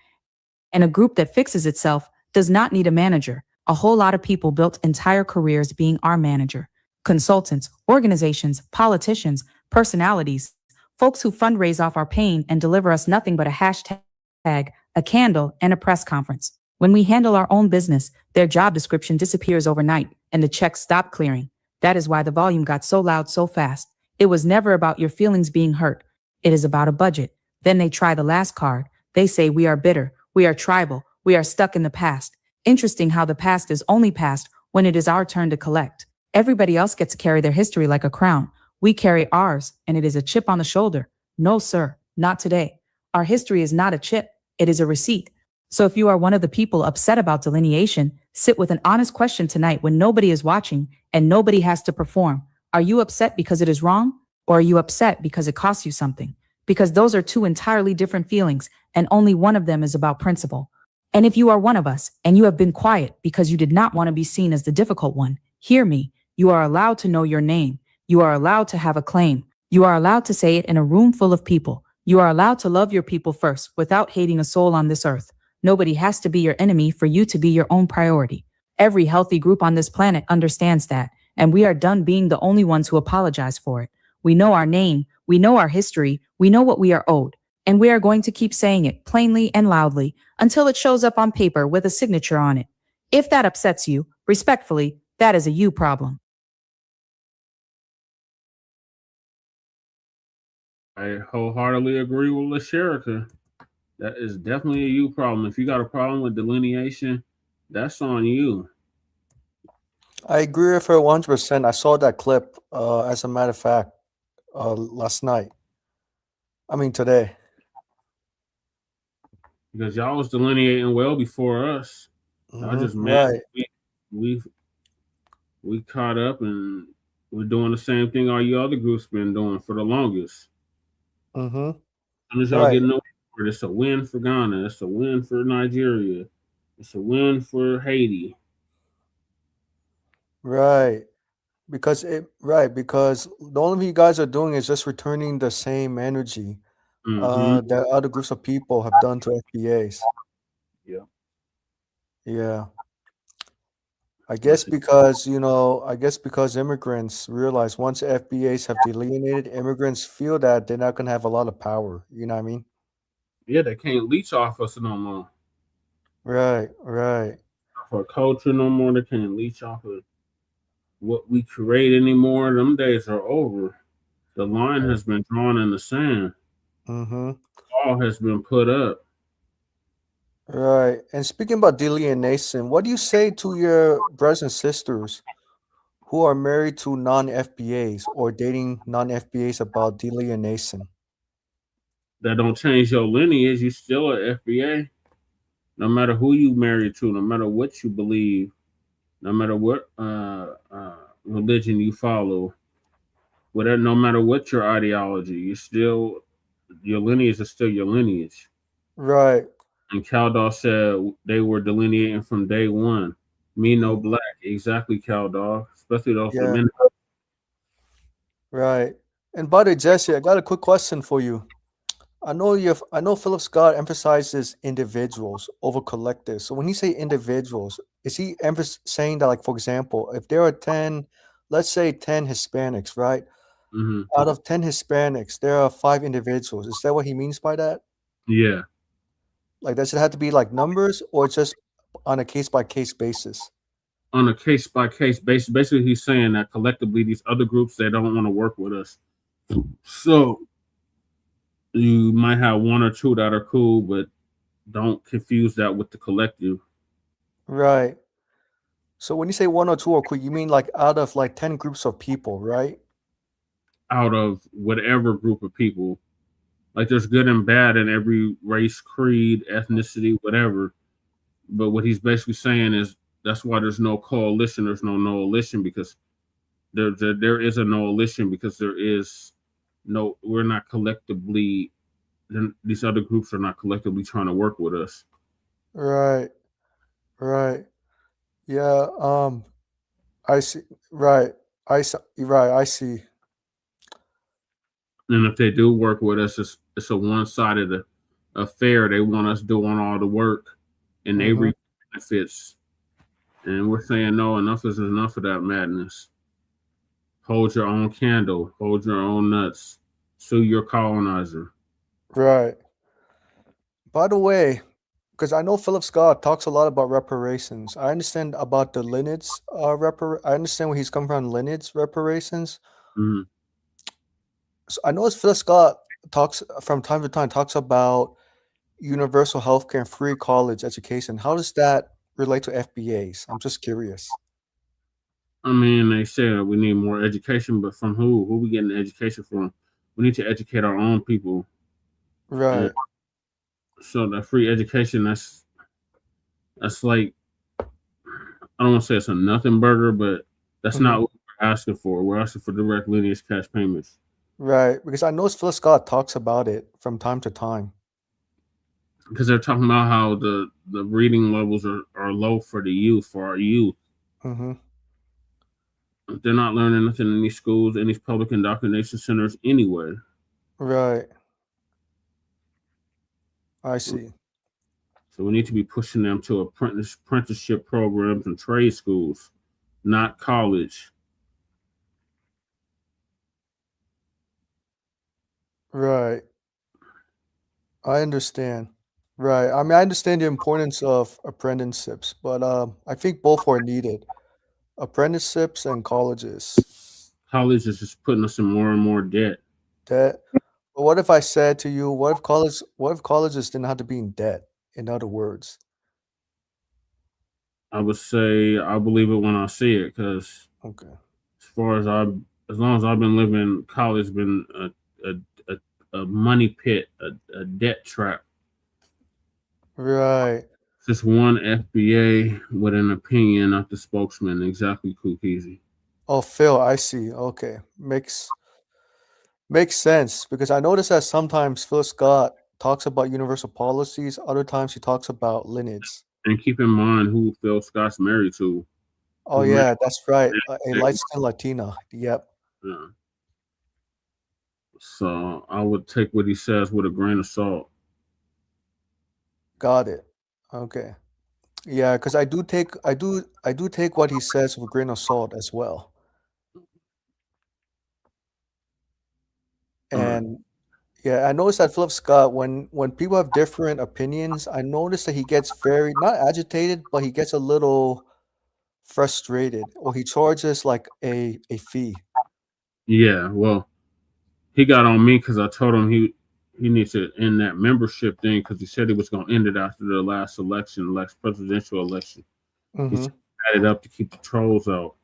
And a group that fixes itself does not need a manager. A whole lot of people built entire careers being our manager. Consultants, organizations, politicians, personalities, folks who fundraise off our pain and deliver us nothing but a hashtag, a candle, and a press conference. When we handle our own business, their job description disappears overnight and the checks stop clearing. That is why the volume got so loud so fast. It was never about your feelings being hurt. It is about a budget. Then they try the last card. They say we are bitter, we are tribal, we are stuck in the past. Interesting how the past is only past when it is our turn to collect. Everybody else gets to carry their history like a crown. We carry ours, and it is a chip on the shoulder. No, sir, not today. Our history is not a chip, it is a receipt. So if you are one of the people upset about delineation, sit with an honest question tonight when nobody is watching and nobody has to perform. Are you upset because it is wrong? Or are you upset because it costs you something? Because those are two entirely different feelings, and only one of them is about principle. And if you are one of us, and you have been quiet because you did not want to be seen as the difficult one, hear me. You are allowed to know your name. You are allowed to have a claim. You are allowed to say it in a room full of people. You are allowed to love your people first without hating a soul on this earth. Nobody has to be your enemy for you to be your own priority. Every healthy group on this planet understands that, and we are done being the only ones who apologize for it. We know our name, we know our history, we know what we are owed, and we are going to keep saying it plainly and loudly until it shows up on paper with a signature on it. If that upsets you, respectfully, that is a you problem.
I wholeheartedly agree with LaSherica. That is definitely a you problem. If you got a problem with delineation, that's on you.
I agree with her 100%. I saw that clip, as a matter of fact, last night. I mean, today.
because y'all was delineating well before us. I just
Right.
we caught up and we're doing the same thing all you other groups been doing for the longest.
Mm-hmm.
As soon as y'all
Right.
get no, it's a win for Ghana. It's a win for Nigeria. It's a win for Haiti.
Right. Because the only thing you guys are doing is just returning the same energy
Mm-hmm.
that other groups of people have done to FBAs.
Yeah.
Yeah. I guess because immigrants realize once FBAs have delineated, immigrants feel that they're not gonna have a lot of power. You know what I mean?
Yeah, they can't leech off us no more.
Right, right.
For culture no more. They can't leech off of what we create anymore. Them days are over. The line has been drawn in the sand.
Mm-hmm.
All has been put up.
Right. And speaking about delineation, what do you say to your brothers and sisters who are married to non-FBAs or dating non-FBAs about delineation?
That don't change your lineage. You still a FBA. No matter who you married to, no matter what you believe, no matter what religion you follow, whatever, no matter what your ideology, your lineage is still your lineage.
Right.
And Caldor said they were delineating from day one. Me no black, exactly, Caldor. Especially those
Yeah.
men.
Right. And by the way, Jesse, I got a quick question for you. I know Philip Scott emphasizes individuals over collectives. So when he say individuals, is he saying that, like, for example, if there are 10, let's say 10 Hispanics, right?
Mm-hmm.
Out of 10 Hispanics, there are 5 individuals. Is that what he means by that?
Yeah.
Like, does it have to be like numbers or just on a case by case basis?
On a case by case basis, basically, he's saying that collectively, these other groups, they don't want to work with us. So you might have one or two that are cool, but don't confuse that with the collective.
Right. So when you say one or two or cool, you mean like out of like 10 groups of people, right?
Out of whatever group of people, like there's good and bad in every race, creed, ethnicity, whatever. But what he's basically saying is that's why there's no coalition, there's no coalition, because there is a coalition because we're not collectively. These other groups are not collectively trying to work with us.
Right. Right. Yeah. I see. Right. I see. Right. I see.
And if they do work with us, it's a one-sided affair. They want us doing all the work, and they reap benefits. And we're saying no, enough is enough of that madness. Hold your own candle. Hold your own nuts. Sue your colonizer.
Right. By the way, because I know Philip Scott talks a lot about reparations. I understand about the lineage I understand where he's coming from, lineage reparations.
Mm-hmm.
So I know Philip Scott talks from time to time talks about universal healthcare and free college education. How does that relate to FBAs? I'm just curious.
I mean, they said we need more education, but from who? Who we getting the education from? We need to educate our own people.
Right.
So that free education, that's like, I don't want to say it's a nothing burger, but that's not what we're asking for. We're asking for direct lineage cash payments.
Right. Because I know Philip Scott talks about it from time to time.
Because they're talking about how the reading levels are low for the youth, for our youth.
Mm-hmm.
They're not learning nothing in these schools, in these public indoctrination centers anyway.
Right. I see.
So we need to be pushing them to apprenticeship programs and trade schools, not college.
Right. I understand. Right. I mean, I understand the importance of apprenticeships, but I think both are needed. Apprenticeships and colleges.
College is just putting us in more and more debt.
Debt. But what if I said to you, what if colleges didn't have to be in debt? In other words.
I would say I believe it when I see it, because
okay,
as long as I've been living, college has been a money pit, a debt trap.
Right.
Just one FBA with an opinion, not the spokesman. Exactly, Kukizi.
Oh, Phil, I see. Okay. Makes sense because I noticed that sometimes Phil Scott talks about universal policies, other times he talks about lineage.
And keep in mind who Phil Scott's married to.
Oh
He's married
yeah, that's right.
to
A light-skinned Latina. Yep.
Yeah. So I would take what he says with a grain of salt.
Got it. Okay. Yeah, because I do take what he says with a grain of salt as well. And yeah, I noticed that Philip Scott, when people have different opinions, I noticed that he gets very not agitated, but he gets a little frustrated, or he charges like a fee.
Yeah, well, he got on me because I told him he needs to end that membership thing because he said he was going to end it after the last presidential election. He
Mm-hmm.
had it up to keep the trolls out.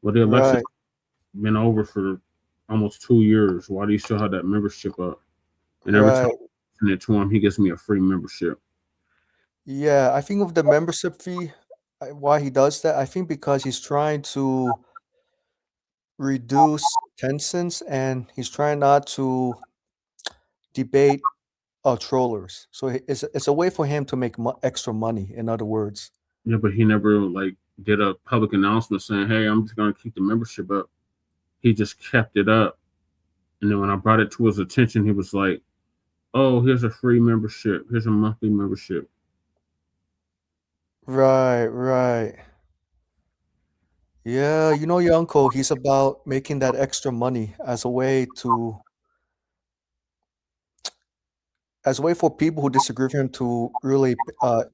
Well, the election
Right.
been over for almost 2 years. Why do you still have that membership up? And every time
Right.
I send it to him, he gives me a free membership.
Yeah, I think of the membership fee, why he does that, I think because he's trying to reduce tensions and he's trying not to debate trollers. So it's a way for him to make extra money, in other words.
Yeah, but he never like did a public announcement saying, "Hey, I'm just going to keep the membership up." He just kept it up, and then when I brought it to his attention, he was like, "Oh, here's a free membership. Here's a monthly membership."
Right, right. Yeah, you know your uncle, he's about making that extra money as a way for people who disagree with him to really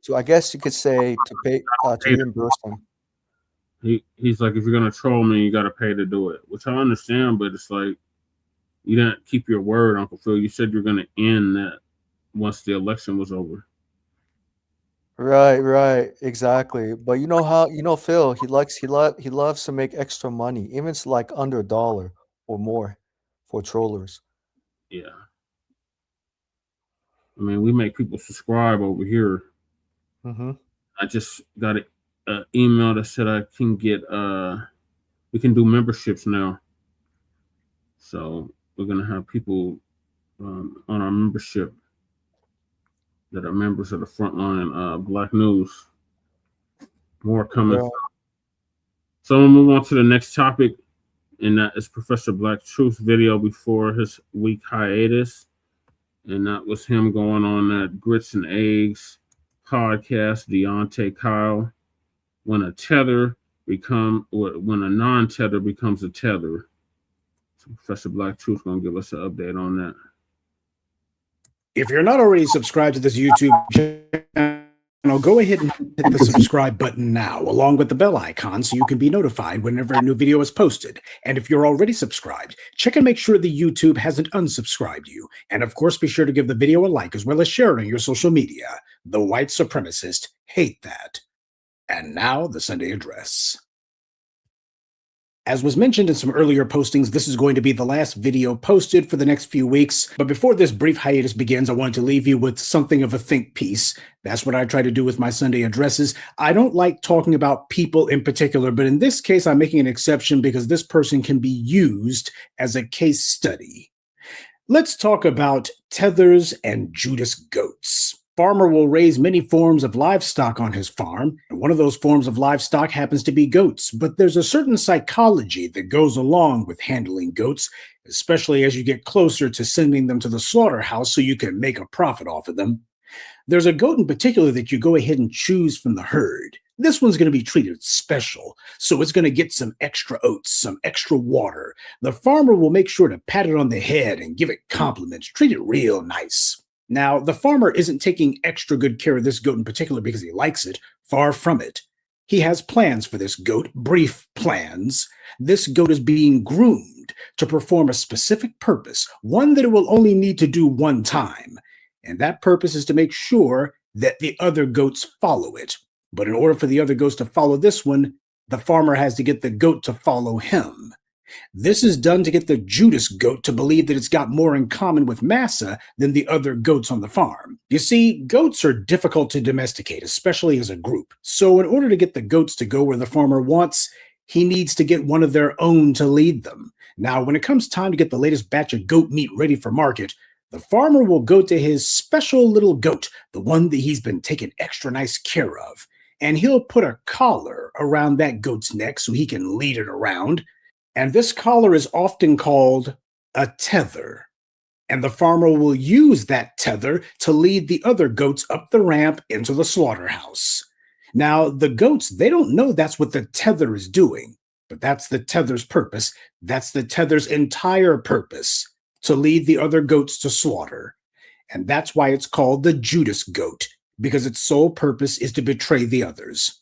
to I guess you could say to pay to reimburse him.
He's like, if you're gonna troll me, you gotta pay to do it, which I understand, but it's like you didn't keep your word, Uncle Phil. You said you're gonna end that once the election was over.
Right, right, exactly. But you know how Phil, he loves to make extra money, even if it's like under $1 or more for trollers.
Yeah. I mean, we make people subscribe over here.
Mm-hmm.
I just got an email that said I can get we can do memberships now. So we're gonna have people on our membership that are members of the Front Line Black News. More coming.
Right.
So we'll move on to the next topic, and that is Professor Black Truth's video before his week hiatus. And that was him going on that Grits and Eggs podcast, Deontay Kyle, when a non-tether becomes a tether. So Professor Black Truth gonna give us an update on that.
If you're not already subscribed to this YouTube channel, go ahead and hit the subscribe button now, along with the bell icon, so you can be notified whenever a new video is posted. And if you're already subscribed, check and make sure the YouTube hasn't unsubscribed you. And of course, be sure to give the video a like, as well as share it on your social media. The white supremacists hate that. And now, the Sunday address. As was mentioned in some earlier postings, this is going to be the last video posted for the next few weeks. But before this brief hiatus begins, I wanted to leave you with something of a think piece. That's what I try to do with my Sunday addresses. I don't like talking about people in particular, but in this case, I'm making an exception because this person can be used as a case study. Let's talk about tethers and Judas goats. Farmer will raise many forms of livestock on his farm, and one of those forms of livestock happens to be goats. But there's a certain psychology that goes along with handling goats, especially as you get closer to sending them to the slaughterhouse so you can make a profit off of them. There's a goat in particular that you go ahead and choose from the herd. This one's going to be treated special, so it's going to get some extra oats, some extra water. The farmer will make sure to pat it on the head and give it compliments, treat it real nice. Now, the farmer isn't taking extra good care of this goat in particular because he likes it. Far from it. He has plans for this goat, brief plans. This goat is being groomed to perform a specific purpose, one that it will only need to do one time. And that purpose is to make sure that the other goats follow it. But in order for the other goats to follow this one, the farmer has to get the goat to follow him. This is done to get the Judas goat to believe that it's got more in common with Massa than the other goats on the farm. You see, goats are difficult to domesticate, especially as a group. So in order to get the goats to go where the farmer wants, he needs to get one of their own to lead them. Now, when it comes time to get the latest batch of goat meat ready for market, the farmer will go to his special little goat, the one that he's been taking extra nice care of, and he'll put a collar around that goat's neck so he can lead it around. And this collar is often called a tether. And the farmer will use that tether to lead the other goats up the ramp into the slaughterhouse. Now, the goats, they don't know that's what the tether is doing, but that's the tether's purpose. That's the tether's entire purpose, to lead the other goats to slaughter. And that's why it's called the Judas goat, because its sole purpose is to betray the others.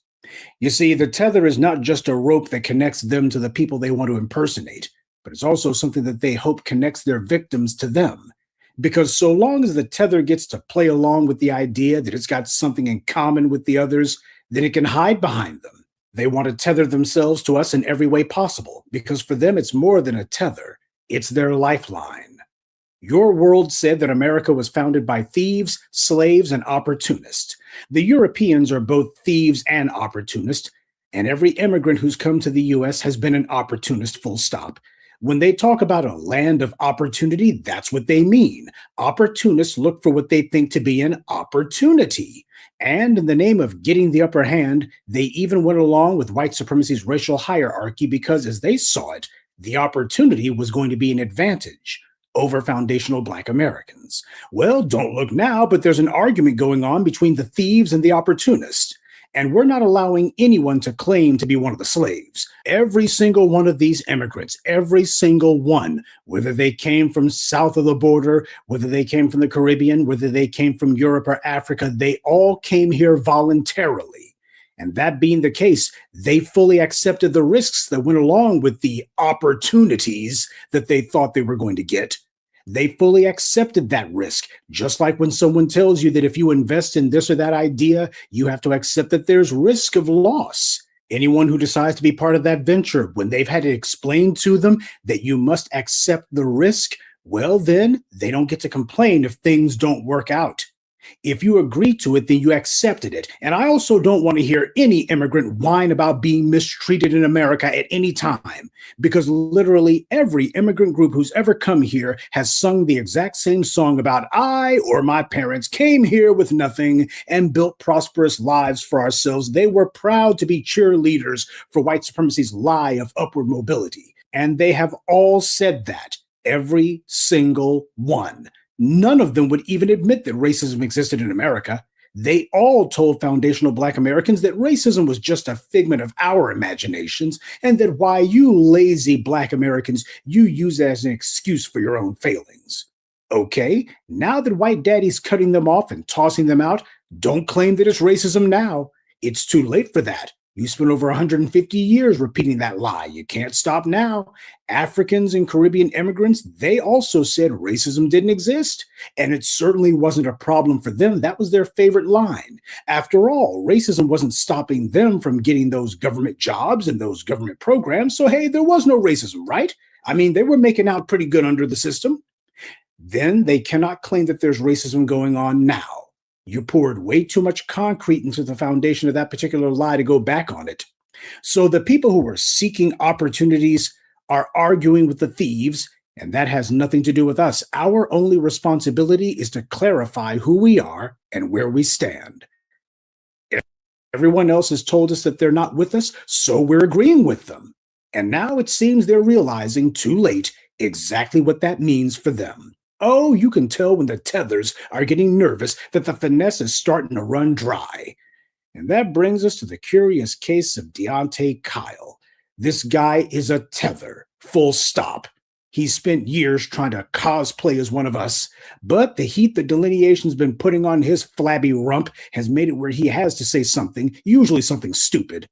You see, the tether is not just a rope that connects them to the people they want to impersonate, but it's also something that they hope connects their victims to them. Because so long as the tether gets to play along with the idea that it's got something in common with the others, then it can hide behind them. They want to tether themselves to us in every way possible, because for them it's more than a tether, it's their lifeline. Your world said that America was founded by thieves, slaves, and opportunists. The Europeans are both thieves and opportunists, and every immigrant who's come to the U.S. has been an opportunist, full stop. When they talk about a land of opportunity, that's what they mean. Opportunists look for what they think to be an opportunity. And in the name of getting the upper hand, they even went along with white supremacy's racial hierarchy because, as they saw it, the opportunity was going to be an advantage over foundational Black Americans. Well, don't look now, but there's an argument going on between the thieves and the opportunists. And we're not allowing anyone to claim to be one of the slaves. Every single one of these immigrants, every single one, whether they came from south of the border, whether they came from the Caribbean, whether they came from Europe or Africa, they all came here voluntarily. And that being the case, they fully accepted the risks that went along with the opportunities that they thought they were going to get. They fully accepted that risk, just like when someone tells you that if you invest in this or that idea, you have to accept that there's risk of loss. Anyone who decides to be part of that venture, when they've had it explained to them that you must accept the risk, well, then they don't get to complain if things don't work out. If you agree to it, then you accepted it. And I also don't want to hear any immigrant whine about being mistreated in America at any time, because literally every immigrant group who's ever come here has sung the exact same song about I or my parents came here with nothing and built prosperous lives for ourselves. They were proud to be cheerleaders for white supremacy's lie of upward mobility. And they have all said that, every single one. None of them would even admit that racism existed in America. They all told foundational Black Americans that racism was just a figment of our imaginations, and that why you lazy Black Americans, you use it as an excuse for your own failings. Okay, now that white daddy's cutting them off and tossing them out, don't claim that it's racism now. It's too late for that. You spent over 150 years repeating that lie. You can't stop now. Africans and Caribbean immigrants, they also said racism didn't exist. And it certainly wasn't a problem for them. That was their favorite line. After all, racism wasn't stopping them from getting those government jobs and those government programs. So, hey, there was no racism, right? I mean, they were making out pretty good under the system. Then they cannot claim that there's racism going on now. You poured way too much concrete into the foundation of that particular lie to go back on it. So the people who are seeking opportunities are arguing with the thieves, and that has nothing to do with us. Our only responsibility is to clarify who we are and where we stand. Everyone else has told us that they're not with us, so we're agreeing with them. And now it seems they're realizing too late exactly what that means for them. Oh, you can tell when the tethers are getting nervous that the finesse is starting to run dry. And that brings us to the curious case of Deontay Kyle. This guy is a tether, full stop. He spent years trying to cosplay as one of us, but the heat that Delineation's been putting on his flabby rump has made it where he has to say something, usually something stupid.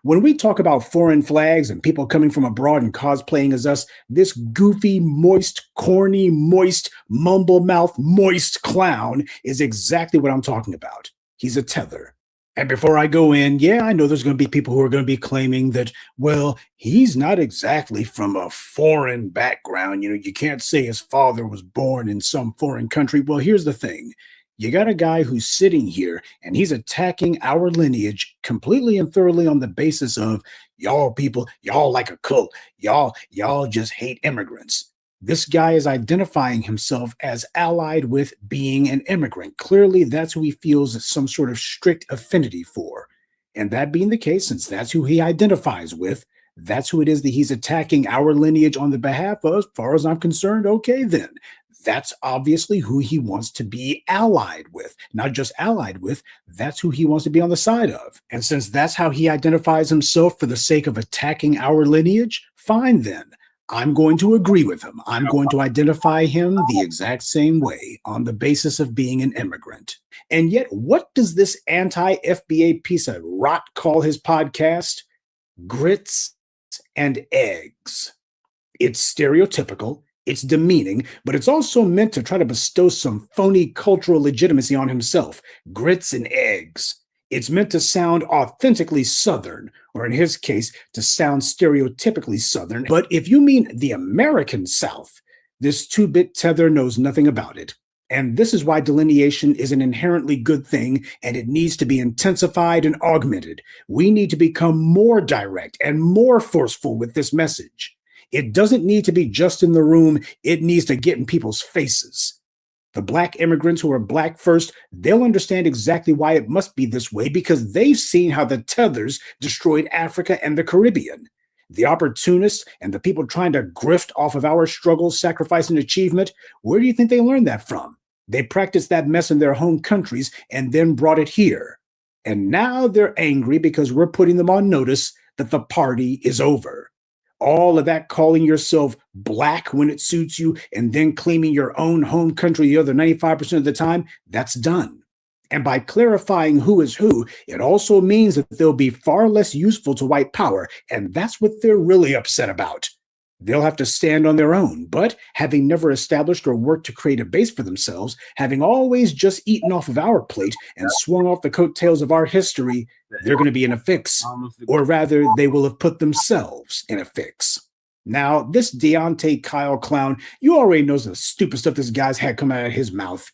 When we talk about foreign flags and people coming from abroad and cosplaying as us, this goofy, moist, corny, moist, mumble-mouth, moist clown is exactly what I'm talking about. He's a tether. And before I go in, yeah, I know there's going to be people who are going to be claiming that, well, he's not exactly from a foreign background. You know, you can't say his father was born in some foreign country. Well, here's the thing. You got a guy who's sitting here and he's attacking our lineage completely and thoroughly on the basis of y'all people, y'all like a cult. Y'all just hate immigrants. This guy is identifying himself as allied with being an immigrant. Clearly, that's who he feels some sort of strict affinity for. And that being the case, since that's who he identifies with, that's who it is that he's attacking our lineage on the behalf of, as far as I'm concerned, okay, then. That's obviously who he wants to be allied with. Not just allied with, that's who he wants to be on the side of. And since that's how he identifies himself for the sake of attacking our lineage, fine then. I'm going to agree with him. I'm going to identify him the exact same way on the basis of being an immigrant. And yet, what does this anti-FBA piece of rot call his podcast? Grits and Eggs. It's stereotypical, it's demeaning, but it's also meant to try to bestow some phony cultural legitimacy on himself. Grits and Eggs. It's meant to sound authentically Southern, or in his case, to sound stereotypically Southern. But if you mean the American South, this two-bit tether knows nothing about it. And this is why delineation is an inherently good thing, and it needs to be intensified and augmented. We need to become more direct and more forceful with this message. It doesn't need to be just in the room, it needs to get in people's faces. The Black immigrants who are Black first, they'll understand exactly why it must be this way because they've seen how the tethers destroyed Africa and the Caribbean. The opportunists and the people trying to grift off of our struggles, sacrifice, and achievement, where do you think they learned that from? They practiced that mess in their home countries and then brought it here. And now they're angry because we're putting them on notice that the party is over. All of that calling yourself Black when it suits you and then claiming your own home country the other 95% of the time, that's done. And by clarifying who is who, it also means that they'll be far less useful to white power, and that's what they're really upset about. They'll have to stand on their own, but having never established or worked to create a base for themselves, having always just eaten off of our plate and swung off the coattails of our history, they're going to be in a fix. Or rather, they will have put themselves in a fix. Now, this Deontay Kyle clown, you already know the stupid stuff this guy's had come out of his mouth.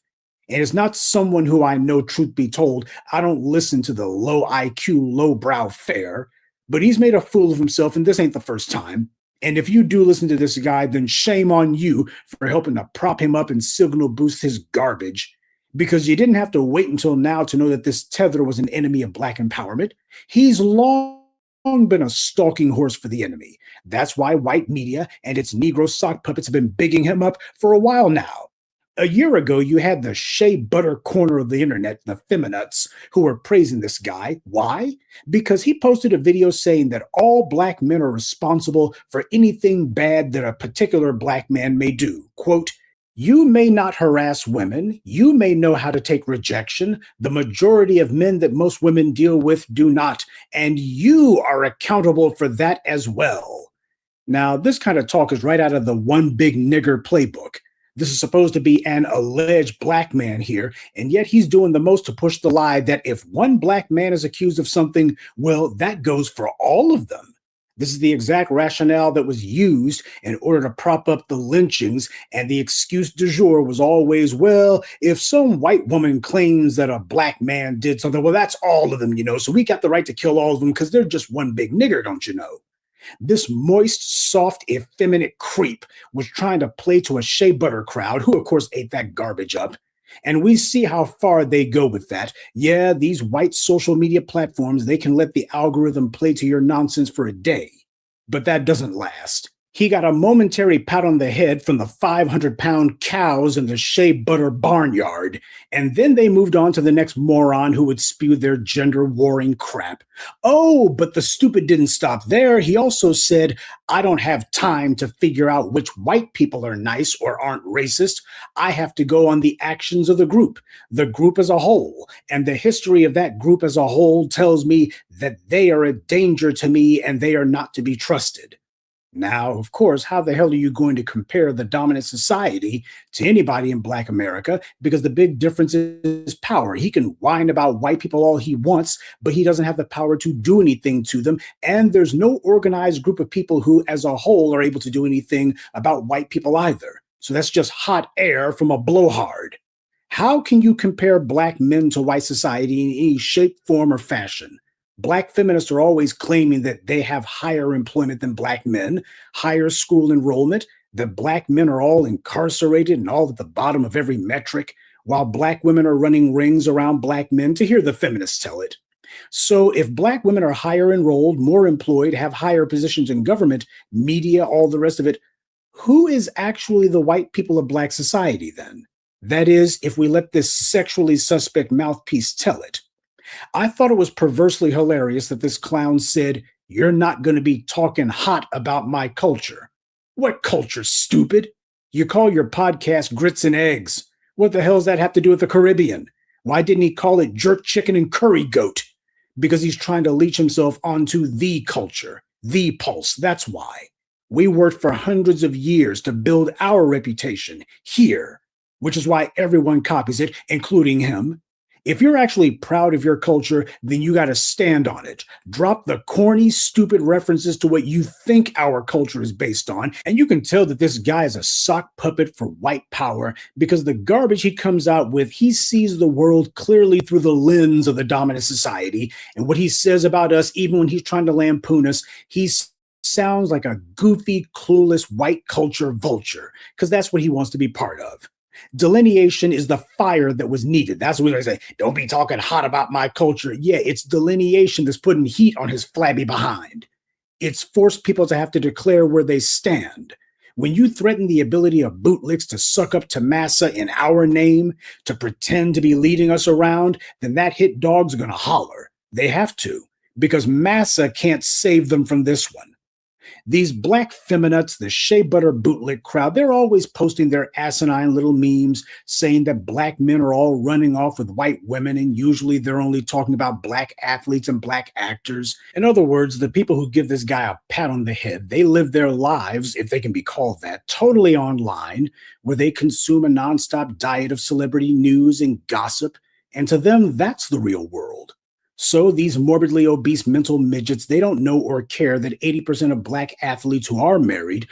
And it's not someone who I know, truth be told, I don't listen to the low IQ, lowbrow fare, but he's made a fool of himself, and this ain't the first time. And if you do listen to this guy, then shame on you for helping to prop him up and signal boost his garbage. Because you didn't have to wait until now to know that this tether was an enemy of Black empowerment. He's long been a stalking horse for the enemy. That's why white media and its Negro sock puppets have been bigging him up for a while now. A year ago, you had the shea butter corner of the internet, the feminists, who were praising this guy. Why? Because he posted a video saying that all Black men are responsible for anything bad that a particular Black man may do. Quote, "You may not harass women. You may know how to take rejection. The majority of men that most women deal with do not. And you are accountable for that as well." Now, this kind of talk is right out of the One Big Nigger playbook. This is supposed to be an alleged Black man here, and yet he's doing the most to push the lie that if one Black man is accused of something, well, that goes for all of them. This is the exact rationale that was used in order to prop up the lynchings, and the excuse du jour was always, well, if some white woman claims that a Black man did something, well, that's all of them, so we got the right to kill all of them because they're just one big nigger, don't you know? This moist, soft, effeminate creep was trying to play to a shea butter crowd, who of course ate that garbage up. And we see how far they go with that. Yeah, these white social media platforms, they can let the algorithm play to your nonsense for a day. But that doesn't last. He got a momentary pat on the head from the 500-pound cows in the shea butter barnyard, and then they moved on to the next moron who would spew their gender-warring crap. Oh, but the stupid didn't stop there. He also said, "I don't have time to figure out which white people are nice or aren't racist. I have to go on the actions of the group as a whole, and the history of that group as a whole tells me that they are a danger to me and they are not to be trusted." Now, of course, how the hell are you going to compare the dominant society to anybody in Black America? Because the big difference is power. He can whine about white people all he wants, but he doesn't have the power to do anything to them. And there's no organized group of people who, as a whole, are able to do anything about white people either. So that's just hot air from a blowhard. How can you compare Black men to white society in any shape, form, or fashion? Black feminists are always claiming that they have higher employment than Black men, higher school enrollment, that Black men are all incarcerated and all at the bottom of every metric, while Black women are running rings around Black men, to hear the feminists tell it. So if Black women are higher enrolled, more employed, have higher positions in government, media, all the rest of it, who is actually the white people of Black society then? That is, if we let this sexually suspect mouthpiece tell it. I thought it was perversely hilarious that this clown said, "You're not going to be talking hot about my culture." What culture, stupid? You call your podcast Grits and Eggs. What the hell does that have to do with the Caribbean? Why didn't he call it Jerk Chicken and Curry Goat? Because he's trying to leech himself onto the culture, the pulse. That's why. We worked for hundreds of years to build our reputation here, which is why everyone copies it, including him. If you're actually proud of your culture, then you got to stand on it. Drop the corny, stupid references to what you think our culture is based on. And you can tell that this guy is a sock puppet for white power because the garbage he comes out with, he sees the world clearly through the lens of the dominant society. And what he says about us, even when he's trying to lampoon us, he sounds like a goofy, clueless white culture vulture because that's what he wants to be part of. Delineation is the fire that was needed. That's what I say. Don't be talking hot about my culture. Yeah, it's delineation that's putting heat on his flabby behind. It's forced people to have to declare where they stand. When you threaten the ability of bootlicks to suck up to massa in our name, to pretend to be leading us around, then that hit dog's gonna holler. They have to, because massa can't save them from this one. These Black feminists, the shea butter bootlick crowd, they're always posting their asinine little memes saying that Black men are all running off with white women, and usually they're only talking about Black athletes and Black actors. In other words, the people who give this guy a pat on the head, they live their lives, if they can be called that, totally online, where they consume a nonstop diet of celebrity news and gossip, and to them, that's the real world. So these morbidly obese mental midgets, they don't know or care that 80% of Black athletes who are married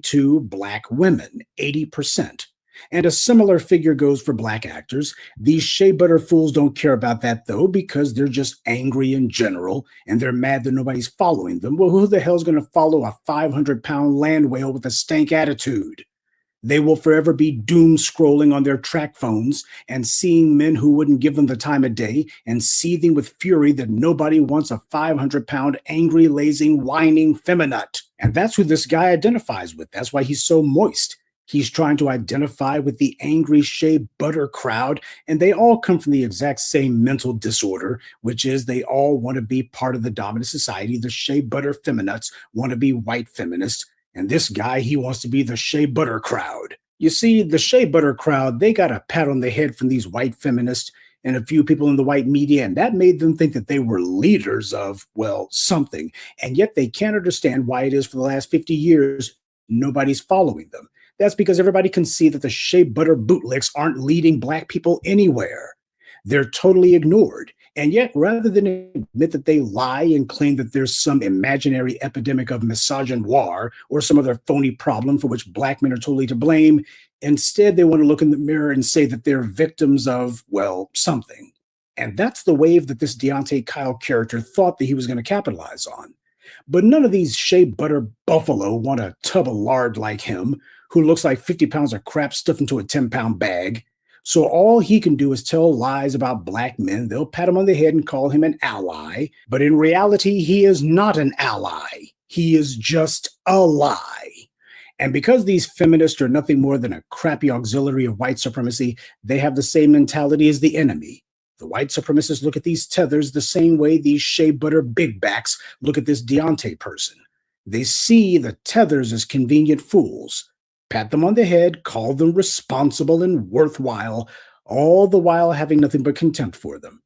to Black women, 80%. And a similar figure goes for Black actors. These shea butter fools don't care about that though, because they're just angry in general, and they're mad that nobody's following them. Well, who the hell's going to follow a 500-pound land whale with a stank attitude? They will forever be doom scrolling on their track phones and seeing men who wouldn't give them the time of day and seething with fury that nobody wants a 500-pound angry, lazy, whining feminut. And that's who this guy identifies with. That's why he's so moist. He's trying to identify with the angry shea butter crowd, and they all come from the exact same mental disorder, which is they all want to be part of the dominant society. The shea butter feminists want to be white feminists. And this guy, he wants to be the shea butter crowd. You see, the shea butter crowd, they got a pat on the head from these white feminists and a few people in the white media, and that made them think that they were leaders of, well, something. And yet they can't understand why it is for the last 50 years, nobody's following them. That's because everybody can see that the shea butter bootlicks aren't leading Black people anywhere. They're totally ignored. And yet, rather than admit that they lie and claim that there's some imaginary epidemic of misogynoir or some other phony problem for which Black men are totally to blame, instead they want to look in the mirror and say that they're victims of, well, something. And that's the wave that this Deontay Kyle character thought that he was going to capitalize on. But none of these shea butter buffalo want a tub of lard like him, who looks like 50 pounds of crap stuffed into a 10-pound bag. So all he can do is tell lies about Black men. They'll pat him on the head and call him an ally. But in reality, he is not an ally. He is just a lie. And because these feminists are nothing more than a crappy auxiliary of white supremacy, they have the same mentality as the enemy. The white supremacists look at these tethers the same way these shea butter big backs look at this Deontay person. They see the tethers as convenient fools. Pat them on the head, call them responsible and worthwhile, all the while having nothing but contempt for them.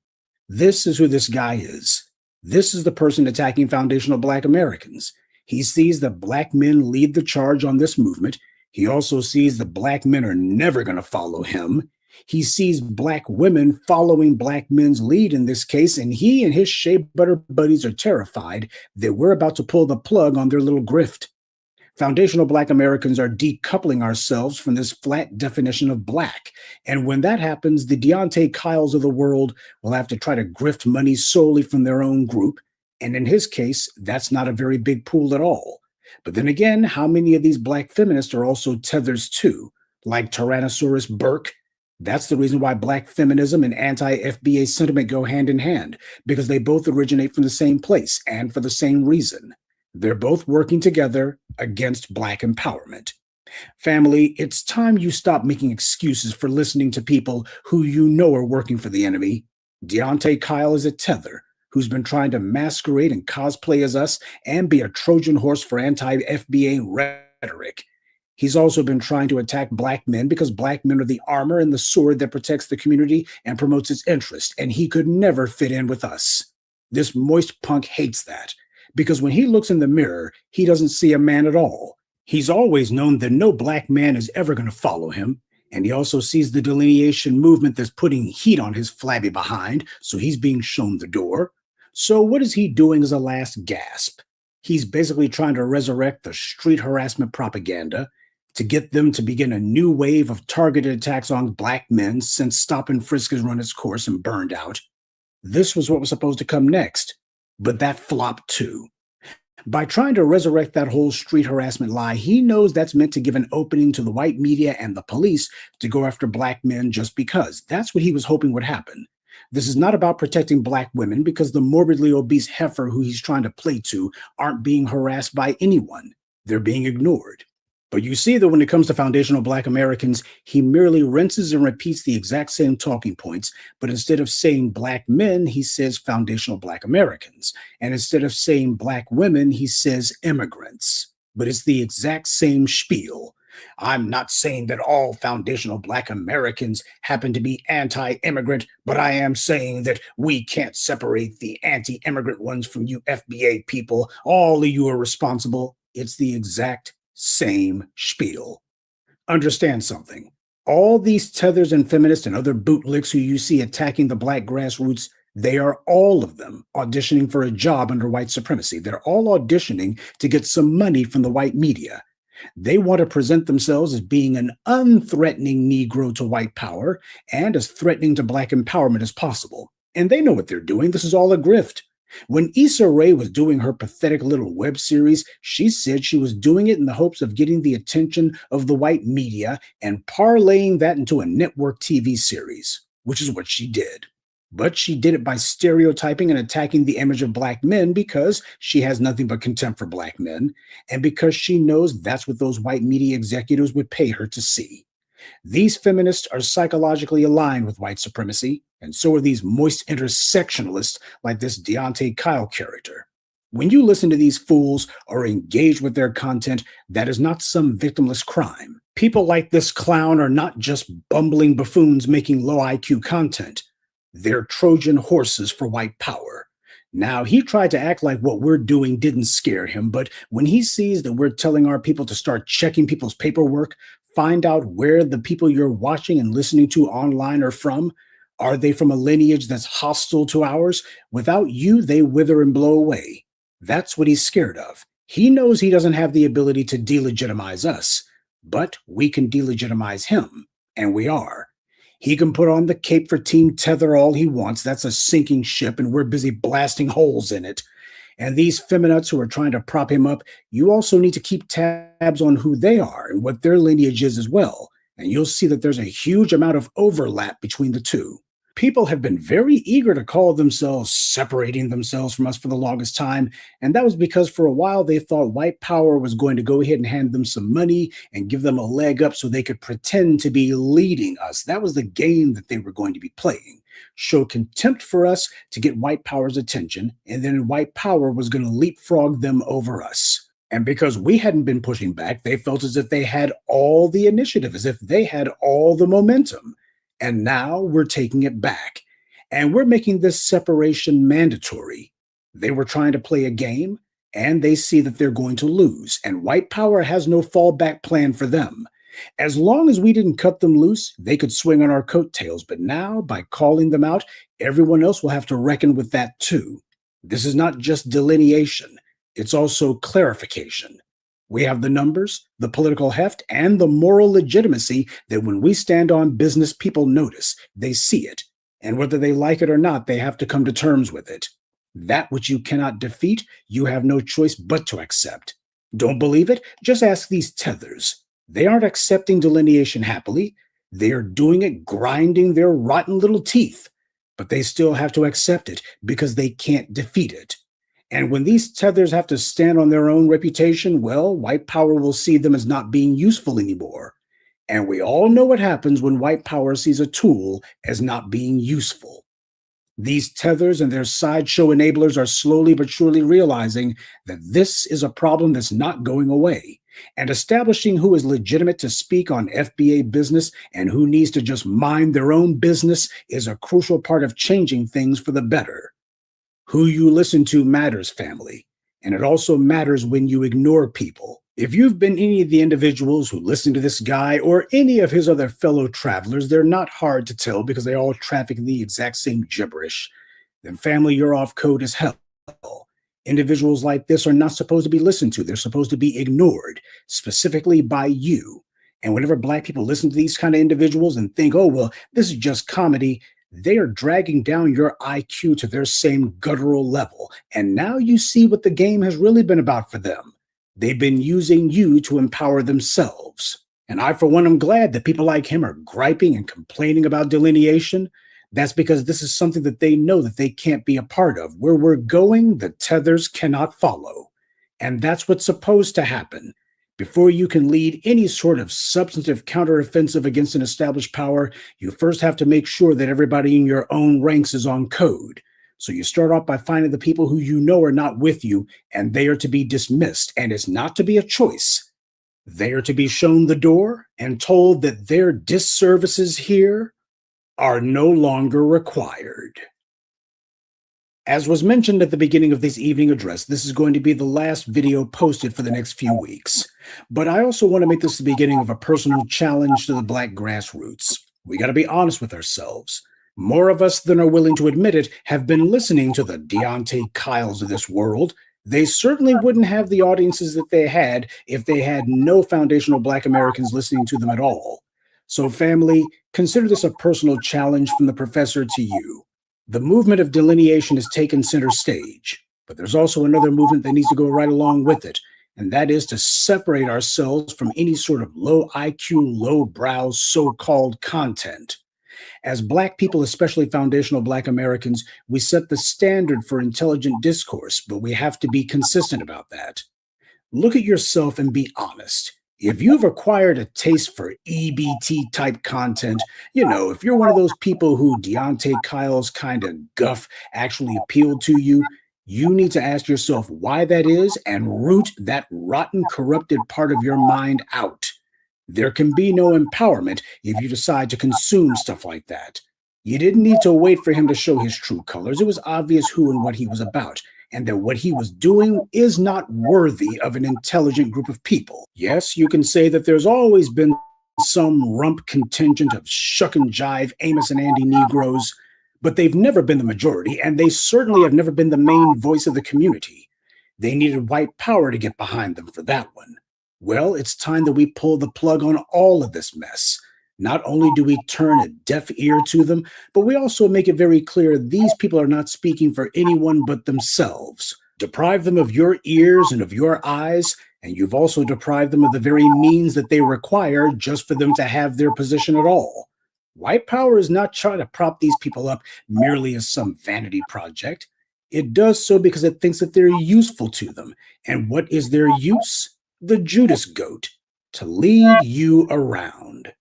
This is who this guy is. This is the person attacking foundational Black Americans. He sees that black men lead the charge on this movement. He also sees that black men are never going to follow him. He sees black women following black men's lead in this case, and he and his shea butter buddies are terrified that we're about to pull the plug on their little grift. Foundational Black Americans are decoupling ourselves from this flat definition of black. And when that happens, the Deontay Kyles of the world will have to try to grift money solely from their own group. And in his case, that's not a very big pool at all. But then again, how many of these black feminists are also tethers too, like Tyrannosaurus Burke? That's the reason why black feminism and anti-FBA sentiment go hand in hand, because they both originate from the same place and for the same reason. They're both working together against black empowerment. Family, it's time you stop making excuses for listening to people who you know are working for the enemy. Deontay Kyle is a tether who's been trying to masquerade and cosplay as us and be a Trojan horse for anti-FBA rhetoric. He's also been trying to attack black men because black men are the armor and the sword that protects the community and promotes its interest, and he could never fit in with us. This moist punk hates that, because when he looks in the mirror, he doesn't see a man at all. He's always known that no black man is ever going to follow him, and he also sees the delineation movement that's putting heat on his flabby behind, so he's being shown the door. So what is he doing as a last gasp? He's basically trying to resurrect the street harassment propaganda to get them to begin a new wave of targeted attacks on black men since Stop and Frisk has run its course and burned out. This was what was supposed to come next, but that flopped too. By trying to resurrect that whole street harassment lie, he knows that's meant to give an opening to the white media and the police to go after black men just because. That's what he was hoping would happen. This is not about protecting black women because the morbidly obese heifer who he's trying to play to aren't being harassed by anyone. They're being ignored. But you see that when it comes to foundational Black Americans, he merely rinses and repeats the exact same talking points, but instead of saying black men, he says foundational Black Americans. And instead of saying black women, he says immigrants. But it's the exact same spiel. I'm not saying that all foundational Black Americans happen to be anti-immigrant, but I am saying that we can't separate the anti-immigrant ones from you FBA people. All of you are responsible. It's the exact same spiel. Understand something. All these tethers and feminists and other bootlicks who you see attacking the black grassroots, they are all of them auditioning for a job under white supremacy. They're all auditioning to get some money from the white media. They want to present themselves as being an unthreatening Negro to white power and as threatening to black empowerment as possible. And they know what they're doing. This is all a grift. When Issa Rae was doing her pathetic little web series, she said she was doing it in the hopes of getting the attention of the white media and parlaying that into a network TV series, which is what she did. But she did it by stereotyping and attacking the image of black men because she has nothing but contempt for black men, and because she knows that's what those white media executives would pay her to see. These feminists are psychologically aligned with white supremacy, and so are these moist intersectionalists like this Deontay Kyle character. When you listen to these fools or engage with their content, that is not some victimless crime. People like this clown are not just bumbling buffoons making low IQ content. They're Trojan horses for white power. Now, he tried to act like what we're doing didn't scare him, but when he sees that we're telling our people to start checking people's paperwork, find out where the people you're watching and listening to online are from. Are they from a lineage that's hostile to ours? Without you, they wither and blow away. That's what he's scared of. He knows he doesn't have the ability to delegitimize us, but we can delegitimize him, and we are. He can put on the cape for Team Tether all he wants. That's a sinking ship, and we're busy blasting holes in it. And these feminists who are trying to prop him up, you also need to keep tabs on who they are and what their lineage is as well. And you'll see that there's a huge amount of overlap between the two. People have been very eager to call themselves separating themselves from us for the longest time, and that was because for a while they thought white power was going to go ahead and hand them some money and give them a leg up so they could pretend to be leading us. That was the game that they were going to be playing. Show contempt for us to get white power's attention, and then white power was going to leapfrog them over us. And because we hadn't been pushing back, they felt as if they had all the initiative, as if they had all the momentum. And now we're taking it back. And we're making this separation mandatory. They were trying to play a game, and they see that they're going to lose, and white power has no fallback plan for them. As long as we didn't cut them loose, they could swing on our coattails, but now, by calling them out, everyone else will have to reckon with that too. This is not just delineation, it's also clarification. We have the numbers, the political heft, and the moral legitimacy that when we stand on business, people notice, they see it, and whether they like it or not, they have to come to terms with it. That which you cannot defeat, you have no choice but to accept. Don't believe it? Just ask these tethers. They aren't accepting delineation happily. They are doing it grinding their rotten little teeth. But they still have to accept it because they can't defeat it. And when these tethers have to stand on their own reputation, well, white power will see them as not being useful anymore. And we all know what happens when white power sees a tool as not being useful. These tethers and their sideshow enablers are slowly but surely realizing that this is a problem that's not going away. And establishing who is legitimate to speak on FBA business and who needs to just mind their own business is a crucial part of changing things for the better. Who you listen to matters, family, and it also matters when you ignore people. If you've been any of the individuals who listen to this guy or any of his other fellow travelers, they're not hard to tell because they all traffic in the exact same gibberish. Then family, you're off code as hell. Individuals like this are not supposed to be listened to. They're supposed to be ignored, specifically by you. And whenever black people listen to these kind of individuals and think, oh, well, this is just comedy, they are dragging down your IQ to their same guttural level. And now you see what the game has really been about for them. They've been using you to empower themselves. And I, for one, am glad that people like him are griping and complaining about delineation. That's because this is something that they know that they can't be a part of. Where we're going, the tethers cannot follow. And that's what's supposed to happen. Before you can lead any sort of substantive counteroffensive against an established power, you first have to make sure that everybody in your own ranks is on code. So you start off by finding the people who you know are not with you, and they are to be dismissed, and it's not to be a choice. They are to be shown the door and told that their disservices here are no longer required. As was mentioned at the beginning of this evening address, this is going to be the last video posted for the next few weeks. But I also want to make this the beginning of a personal challenge to the black grassroots. We got to be honest with ourselves. More of us than are willing to admit it have been listening to the Deontay Kyles of this world. They certainly wouldn't have the audiences that they had if they had no foundational black Americans listening to them at all. So family, consider this a personal challenge from the professor to you. The movement of delineation has taken center stage, but there's also another movement that needs to go right along with it, and that is to separate ourselves from any sort of low IQ, low brow, so-called content. As black people, especially foundational black Americans, we set the standard for intelligent discourse, but we have to be consistent about that. Look at yourself and be honest. If you've acquired a taste for EBT type content, if you're one of those people who Deontay Kyle's kind of guff actually appealed to you, you need to ask yourself why that is and root that rotten, corrupted part of your mind out. There can be no empowerment if you decide to consume stuff like that. You didn't need to wait for him to show his true colors. It was obvious who and what he was about, and that what he was doing is not worthy of an intelligent group of people. Yes, you can say that there's always been some rump contingent of shuck and jive Amos and Andy Negroes, but they've never been the majority, and they certainly have never been the main voice of the community. They needed white power to get behind them for that one. Well, it's time that we pull the plug on all of this mess. Not only do we turn a deaf ear to them, but we also make it very clear these people are not speaking for anyone but themselves. Deprive them of your ears and of your eyes, and you've also deprived them of the very means that they require just for them to have their position at all. White power is not trying to prop these people up merely as some vanity project. It does so because it thinks that they're useful to them. And what is their use? The Judas goat, to lead you around.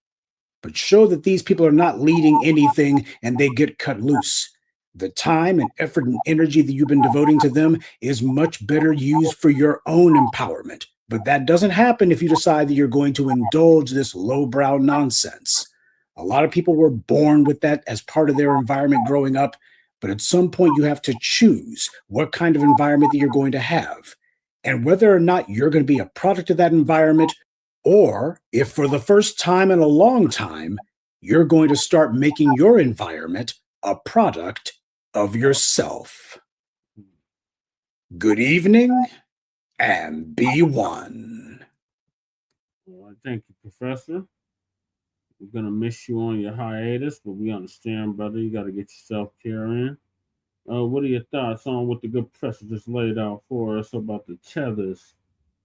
But show that these people are not leading anything and they get cut loose. The time and effort and energy that you've been devoting to them is much better used for your own empowerment. But that doesn't happen if you decide that you're going to indulge this lowbrow nonsense. A lot of people were born with that as part of their environment growing up, but at some point you have to choose what kind of environment that you're going to have. and whether or not you're going to be a product of that environment, or if for the first time in a long time, you're going to start making your environment a product of yourself. Good evening, and be one.
Well, thank you, Professor. We're going to miss you on your hiatus, but we understand, brother. You got to get your self-care in. What are your thoughts on what the good professor just laid out for us about the tethers,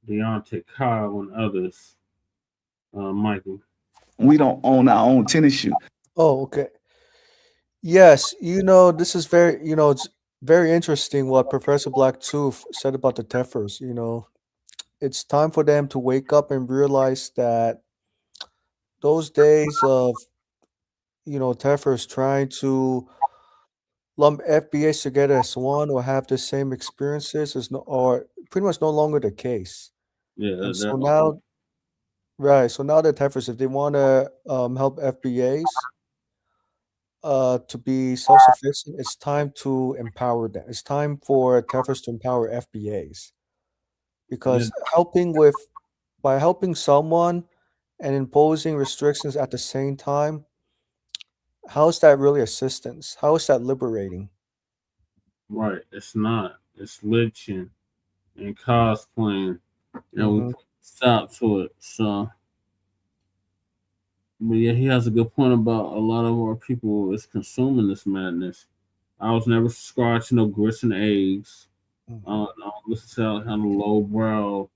Deontay, Kyle, and others? Michael.
We don't own our own tennis shoe.
Oh, okay. Yes, this is very, it's very interesting what Professor Blacktooth said about the Tethers. It's time for them to wake up and realize that those days of, Tethers trying to lump FBAs together as one or have the same experiences are pretty much no longer the case.
Yeah,
And so now, right, so now the Tethers, if they want to help FBAs to be self-sufficient, it's time to empower them. It's time for Tethers to empower FBAs, because by helping someone and imposing restrictions at the same time, how is that really assistance? How is that liberating?
Right, it's not. It's lynching and cosplaying, and we put a stop to it. So, but yeah, he has a good point about a lot of our people is consuming this madness. I was never subscribed to no grits and eggs. I don't listen to kind of lowbrow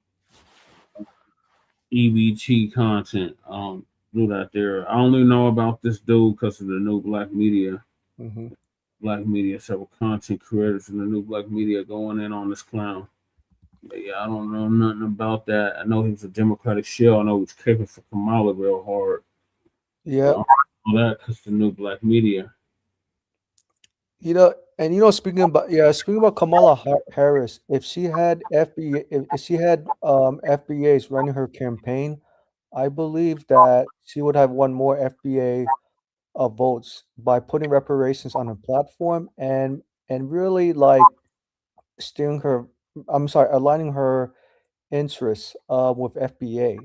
EBT content. I don't do that there. I only know about this dude because of the new black media. Black media, several content creators in the new black media going in on this clown. But yeah, I don't know nothing about that. I know he was a Democratic shill. I know he was caping for Kamala real hard.
Yeah.
All that because the new black media.
Speaking about Kamala Harris, if she had FBAs running her campaign, I believe that she would have won more FBA votes by putting reparations on her platform and really like steering her. I'm sorry, aligning her interests with FBAs.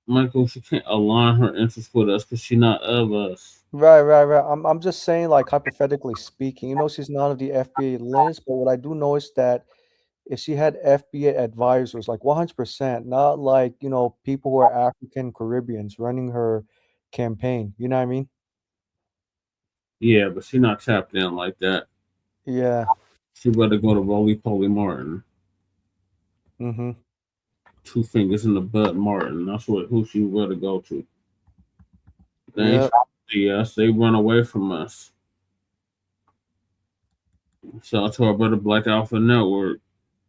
Michael, she can't align her interests with us because she's not of us.
Right. I'm just saying, like, hypothetically speaking, she's not of the FBA list, but what I do know is that if she had FBA advisors, like 100%, not like, people who are African Caribbeans running her campaign, you know what I mean?
Yeah, but she's not tapped in like that.
Yeah.
She better go to Roly Poly Martin.
Mm-hmm.
Two fingers in the butt Martin. That's who she better go to. They ain't
Yep.
trying to see us. They run away from us. Shout out to our brother Black Alpha Network,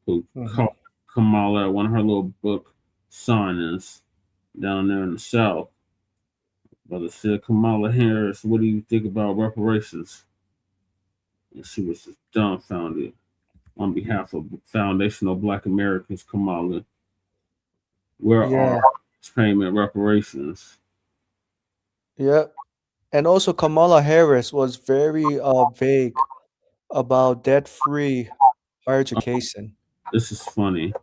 who called Kamala at one of her little book signings down there in the South. Brother said, Kamala Harris, what do you think about reparations? And she was just dumbfounded. On behalf of foundational Black Americans, Kamala, where are payment reparations?
Yep. And also Kamala Harris was very vague about debt-free higher education.
This is funny.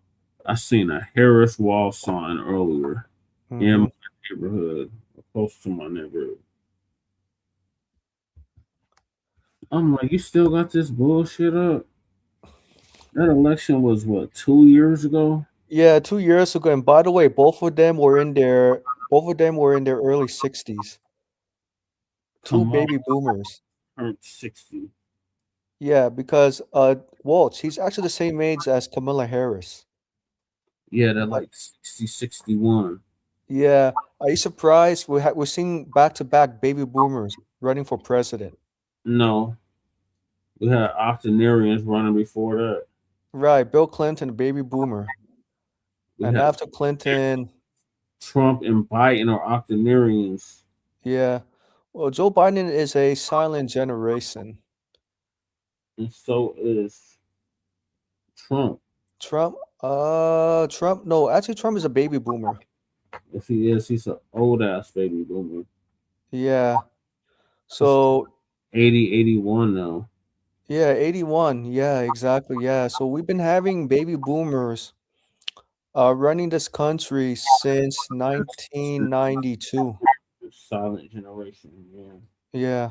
I seen a Harris wall sign earlier in my neighborhood, close to my neighborhood. I'm like, you still got this bullshit up? That election was what, 2 years ago?
Yeah, 2 years ago. And by the way, both of them were in their early 60s. Two baby boomers.
Turned 60.
Yeah, because Waltz, he's actually the same age as Kamala Harris.
Yeah, they're like 60, 61.
Yeah. Are you surprised we're seeing back-to-back baby boomers running for president?
No. We had octogenarians running before that.
Right, Bill Clinton, baby boomer. And after Clinton,
Trump and Biden are octogenarians.
Yeah. Well, Joe Biden is a silent generation.
And so is Trump.
Trump? Trump? No, actually, Trump is a baby boomer.
If he is, he's an old ass baby boomer.
Yeah. So
80, 81 now.
Yeah, 81. Yeah, exactly. Yeah. So we've been having baby boomers running this country since 1992.
Silent generation. Yeah.
Yeah.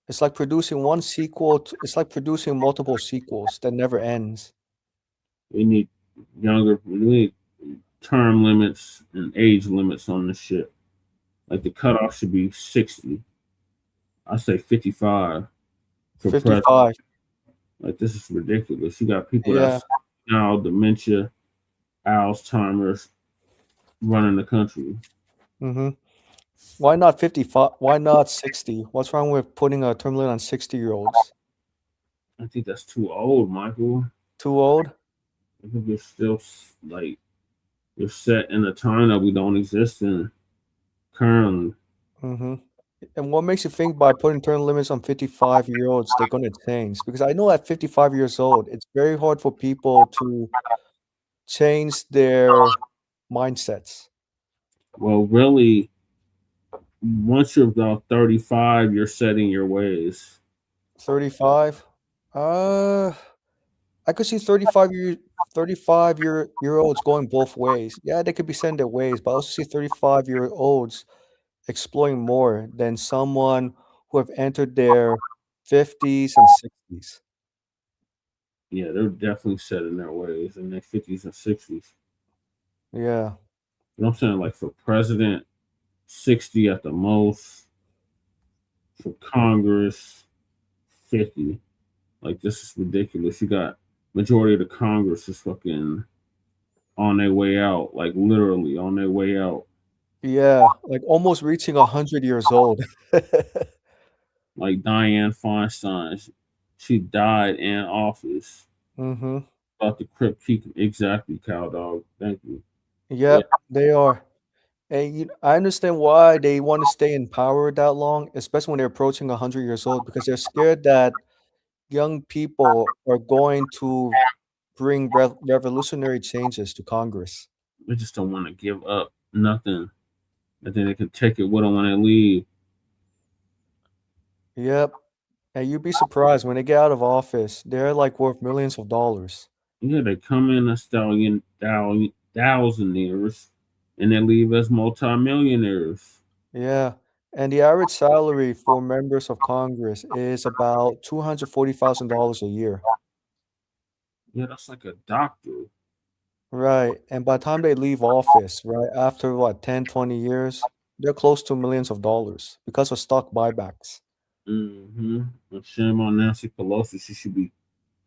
It's like producing one sequel. It's like producing multiple sequels that never ends.
We need we need term limits and age limits on this shit. Like the cutoff should be 60. I say 55 for president.
55.
Like this is ridiculous. You got people
Yeah.
that's now dementia, Alzheimer's running the country.
Mm-hmm. Why not 55? Why not 60? What's wrong with putting a term limit on 60-year-olds?
I think that's too old, Michael.
Too old?
I think you're still like you're set in a time that we don't exist in currently.
Mm-hmm. And what makes you think by putting term limits on 55-year-olds they're going to change? Because I know at 55 years old, it's very hard for people to change their mindsets.
Well, really, once you're about 35, you're setting your ways.
35? I could see 35-year-olds going both ways. Yeah, they could be setting their ways, but I also see 35-year-olds exploring more than someone who have entered their 50s and 60s.
Yeah, they're definitely set in their ways in their 50s and 60s.
Yeah.
You know what I'm saying? Like for president, 60 at the most. For Congress, 50. Like this is ridiculous. You got majority of the Congress is fucking on their way out, like literally on their way out.
Yeah, like almost reaching 100 years old.
Like Dianne Feinstein, she died in office.
Mm-hmm.
About the Crip Keep. Exactly, cow dog. Thank you.
Yep, they are. And I understand why they want to stay in power that long, especially when they're approaching 100 years old, because they're scared that young people are going to bring revolutionary changes to Congress.
They just don't want to give up nothing. And then they can take it with them when they leave.
Yep. And you'd be surprised when they get out of office, they're like worth millions of dollars.
Yeah, they come in as thousandaires and they leave as multimillionaires.
Yeah. And the average salary for members of Congress is about $240,000 a year.
Yeah, that's like a doctor.
Right. And by the time they leave office, right, after what, 10, 20 years, they're close to millions of dollars because of stock buybacks.
Mm-hmm. Shame on Nancy Pelosi. She should be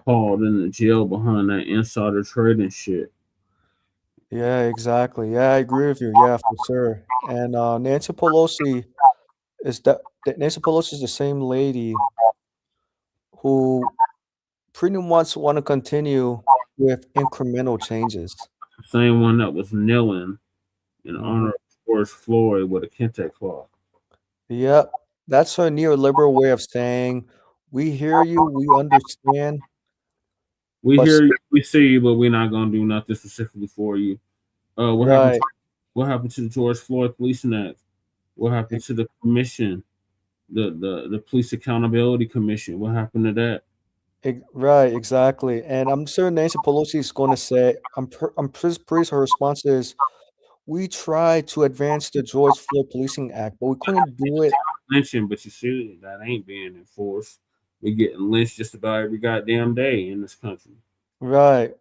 hauled into jail behind that insider trading shit.
Yeah, exactly. Yeah, I agree with you. Yeah, for sure. And Nancy Pelosi is the same lady who pretty much want to continue with incremental changes.
The same one that was kneeling in honor of George Floyd with a kente cloth.
Yep. That's her neoliberal way of saying, we hear you, we understand.
We
but
hear you, we see you, but we're not gonna do nothing specifically for you. What happened? What happened to the George Floyd Policing Act? What happened to the commission, the Police Accountability Commission? What happened to that?
Right, exactly. And I'm sure Nancy Pelosi is going to say, I'm pretty sure her response is, we tried to advance the George Floyd Policing Act, but we couldn't do it.
Lynching, but you see that ain't being enforced. We're getting lynched just about every goddamn day in this country.
Right.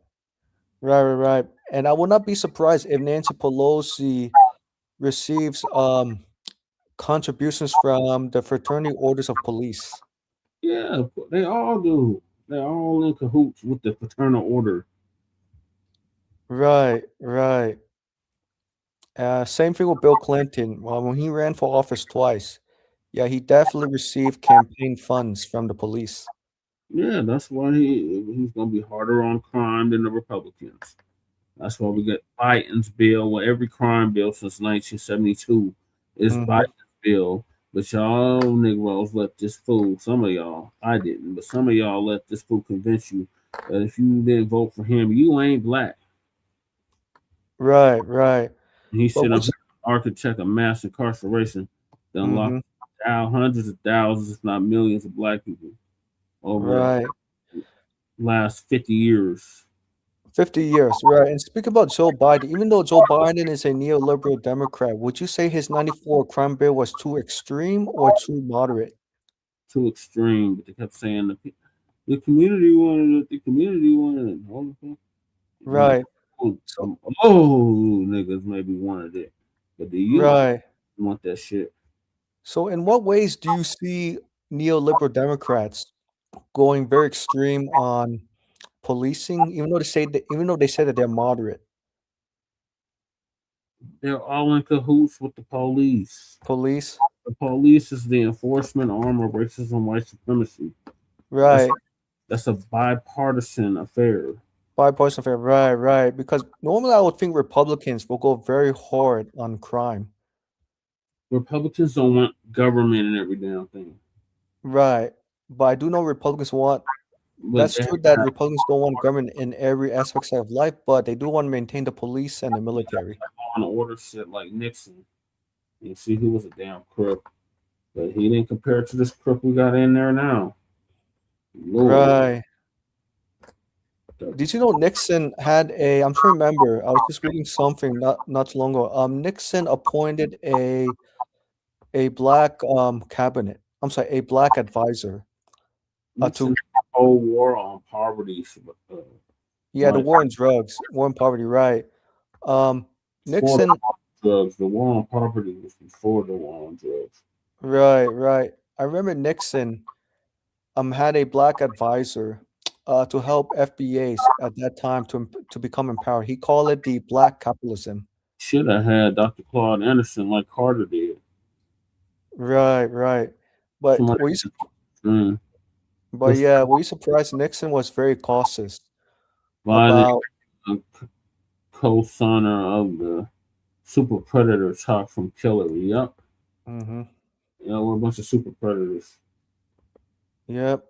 And I will not be surprised if Nancy Pelosi receives contributions from the Fraternity Orders of Police.
Yeah, they all do. They're all in cahoots with the Fraternal Order.
Right. Same thing with Bill Clinton. When he ran for office twice, yeah, he definitely received campaign funds from the police.
Yeah, that's why he's gonna be harder on crime than the Republicans. That's why we get Biden's bill. Well, every crime bill since 1972 is Biden's bill. But y'all Negroes let this fool, some of y'all, I didn't, but some of y'all let this fool convince you that if you didn't vote for him, you ain't black.
Right.
And he said, I'm architect of mass incarceration that unlocked hundreds of thousands, if not millions, of black people. over
Right.
the last 50 years.
50 years, right. And speak about Joe Biden. Even though Joe Biden is a neoliberal Democrat, would you say his 94 crime bill was too extreme or too moderate?
Too extreme, but they kept saying the community wanted it, the community wanted it. All the time.
Right.
Niggas maybe wanted it, but the youth
Right.
want that shit.
So in what ways do you see neoliberal Democrats going very extreme on policing, even though they say that they're moderate?
They're all in cahoots with the police.
Police?
The police is the enforcement arm of racism, white supremacy.
Right.
That's a bipartisan affair.
Bipartisan affair. Right, right. Because normally I would think Republicans will go very hard on crime.
Republicans don't want government and every damn thing.
Right. But I do know Republicans want. That's true that Republicans don't want government in every aspect of life, but they do want to maintain the police and the military.
Law and order shit like Nixon. You see, he was a damn crook, but he didn't compare to this crook we got in there now. Lord.
Right. Did you know Nixon had a? I'm trying to remember. I was just reading something not too long ago. Nixon appointed a black cabinet. I'm sorry, a black advisor.
To whole war on poverty.
Yeah, the war on drugs, war on poverty. Right. Nixon.
Drugs. The war on poverty was before the war on drugs.
Right, right. I remember Nixon had a black advisor to help FBAs at that time to become empowered. He called it the black capitalism.
Should have had Dr. Claude Anderson like Carter did.
Right, right. But were you surprised Nixon was very cautious about
co-signer of the super predator talk from Hillary? Yep.
Mm-hmm.
Yeah, we're a bunch of super predators.
Yep.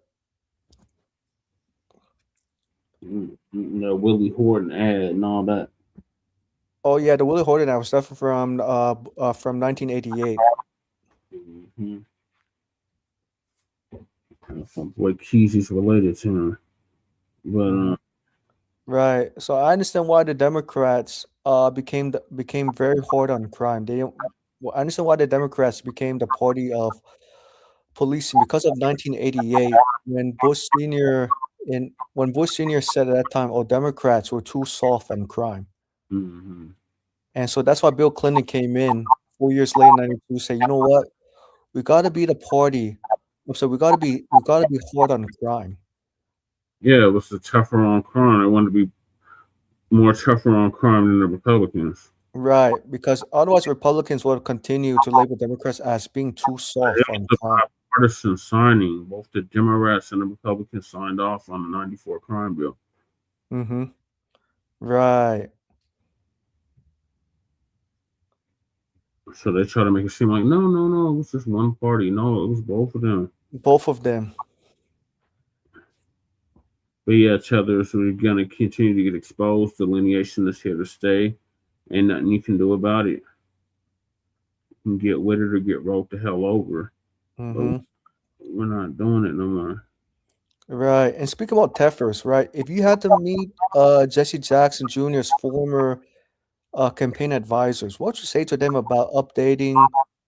The Willie Horton ad and all that.
Oh yeah, the Willie Horton ad was definitely from 1988.
Mm-hmm. Some boy Kesey's related to him, but
right. So I understand why the Democrats became very hard on crime. I understand why the Democrats became the party of policing because of 1988 when Bush Sr. said at that time, "Oh, Democrats were too soft on crime," and so that's why Bill Clinton came in 4 years later, in '92, say, "You know what? We got to be the party. So we got to be hard on crime."
Yeah, it was the tougher on crime. They wanted to be more tougher on crime than the Republicans.
Right, because otherwise Republicans will continue to label Democrats as being too soft on crime.
Partisan signing, both the Democrats and the Republicans signed off on the '94 crime bill.
Mm-hmm. Right.
So they try to make it seem like no, it was just one party. No, it was both of them.
Both of them.
But yeah, Tethers, we're gonna continue to get exposed. Delineation is here to stay. Ain't nothing you can do about it. You can get with it or get rolled the hell over.
Mm-hmm.
But we're not doing it no more.
Right. And speak about Tethers, right? If you had to meet Jesse Jackson Jr.'s former campaign advisors, what would you say to them about updating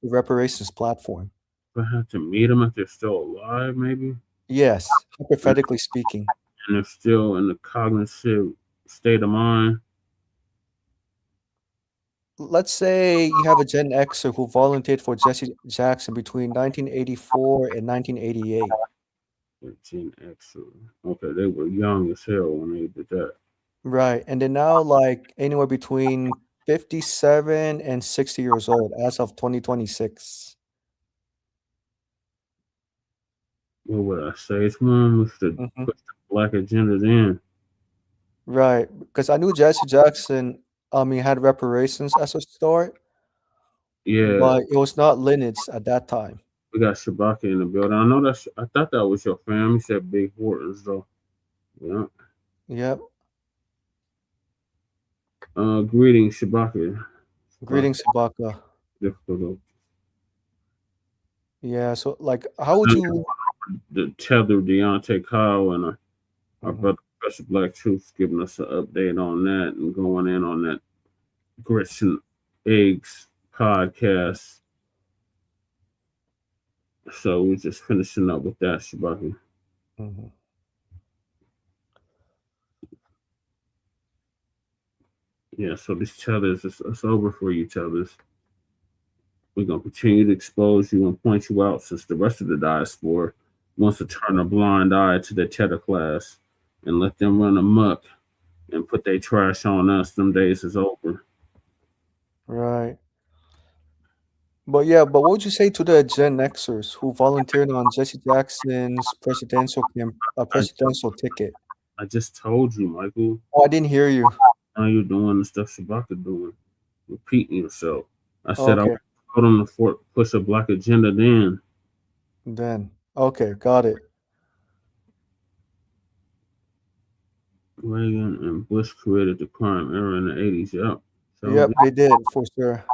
the reparations platform?
If I have to meet them if they're still alive, maybe?
Yes, hypothetically speaking.
And they're still in the cognitive state of mind.
Let's say you have a Gen Xer who volunteered for Jesse Jackson between 1984 and 1988.
Gen Xer. Okay, they were young as hell when they did that.
Right. And they're now like anywhere between 57 and 60 years old as of 2026.
What would I say? It's one with the put the black agendas in.
Right. Because I knew Jesse Jackson, he had reparations as a start.
Yeah.
But it was not lineage at that time.
We got Shabaka in the building. I thought that was your fam. You said Big Hortons though. Yeah.
Yep.
Greetings, Shabaka.
Greetings, Shabaka.
Difficult.
Yeah, so like how would you
the Tether, Deontay Kyle, and our brother Professor Black Truth giving us an update on that and going in on that Grits and Eggs podcast. So we're just finishing up with that, Shabaki. Yeah, so these tethers, it's over for you, tethers. We're going to continue to expose you and point you out, since the rest of the diaspora wants to turn a blind eye to the tether class and let them run amok and put their trash on us. Them days is over.
Right. But yeah, but what would you say to the Gen Xers who volunteered on Jesse Jackson's presidential ticket?
I just told you, Michael.
Oh, I didn't hear you.
Now you're doing the stuff Shabaka doing, repeating yourself. I said
Okay.
I told him to push a black agenda
Then, okay, got it.
Reagan and Bush created the crime era in the 80s. Yep. So
Yep, they did for sure.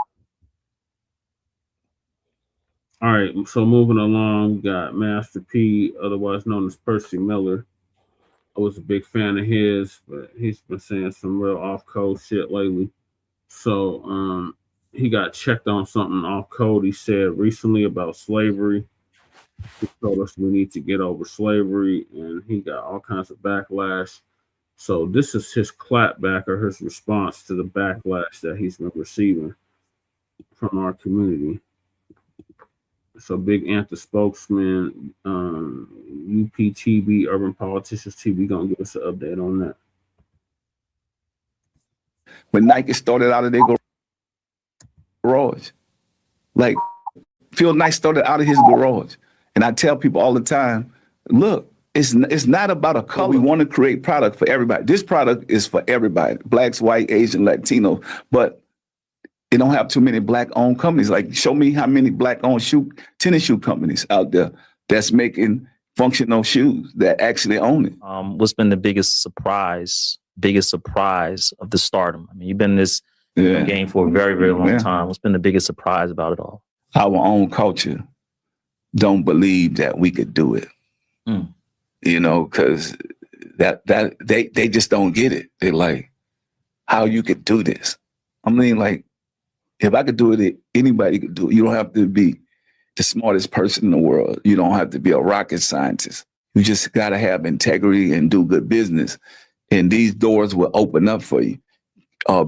All right, so moving along, we got Master P, otherwise known as Percy Miller. I was a big fan of his, but he's been saying some real off-code shit lately. So he got checked on something off-code he said recently about slavery. He told us we need to get over slavery, and he got all kinds of backlash. So this is his clapback, or his response to the backlash that he's been receiving from our community. So Big Anthem spokesman, UPTV, Urban Politicians TV, gonna give us an update on that.
When Nike started out of their garage, like Phil Knight started out of his garage, and I tell people all the time, look, it's not about a color. We want to create product for everybody. This product is for everybody, blacks, white, Asian, Latino, but they don't have too many black-owned companies. Like, show me how many black-owned tennis shoe companies out there that's making functional shoes that actually own it.
What's been the biggest surprise of the stardom? I mean, you've been in this game for a very, very long time. What's been the biggest surprise about it all?
Our own culture don't believe that we could do it. You know, because they just don't get it. They're like, how you could do this? I mean, like, if I could do it, anybody could do it. You don't have to be the smartest person in the world. You don't have to be a rocket scientist. You just got to have integrity and do good business. And these doors will open up for you,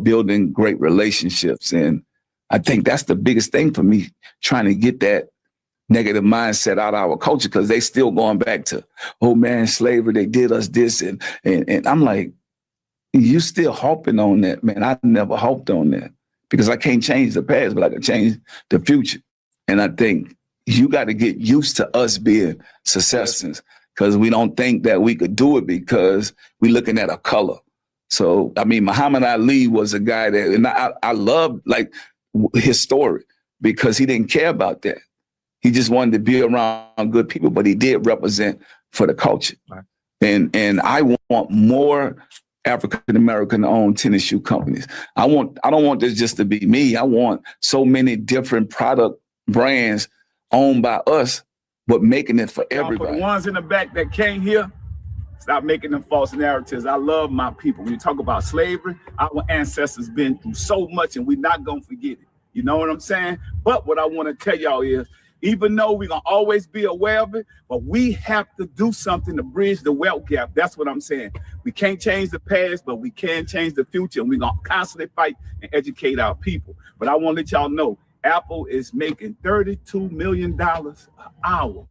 building great relationships. And I think that's the biggest thing for me, trying to get that negative mindset out of our culture, because they still going back to, oh man, slavery, they did us this. And I'm like, you still harping on that, man. I never harped on that, because I can't change the past, but I can change the future. And I think you got to get used to us being successors, because we don't think that we could do it because we're looking at a color. So, I mean, Muhammad Ali was a guy that, and I love like his story, because he didn't care about that. He just wanted to be around good people, but he did represent for the culture. Right. And I want more African-American owned tennis shoe companies. I don't want this just to be me. I want so many different product brands owned by us, but making it for everybody.
For the ones in the back that can't hear, stop making them false narratives. I love my people. When you talk about slavery, our ancestors been through so much, and we're not gonna forget it. You know what I'm saying? But what I want to tell y'all is, even though we're going to always be aware of it, but we have to do something to bridge the wealth gap. That's what I'm saying. We can't change the past, but we can change the future, and we're going to constantly fight and educate our people. But I want to let y'all know, Apple is making $32 million an hour.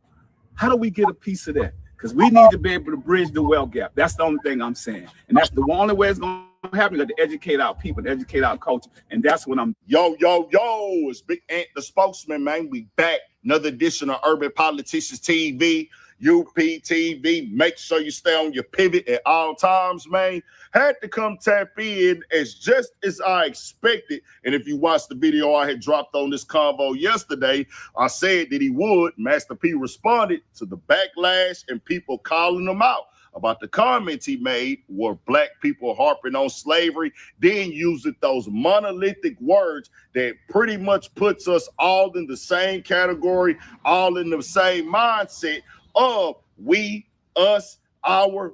How do we get a piece of that? Because we need to be able to bridge the wealth gap. That's the only thing I'm saying. And that's the only way it's going to happen, to educate our people, to educate our culture. And that's what I'm.
Yo, it's Big Ant, the spokesman, man. We back. Another edition of Urban Politicians TV, UPTV. Make sure you stay on your pivot at all times, man. Had to come tap in just as I expected. And if you watched the video I had dropped on this convo yesterday, I said that he would. Master P responded to the backlash and people calling him out about the comments he made were black people harping on slavery, then using those monolithic words that pretty much puts us all in the same category, all in the same mindset of we, us,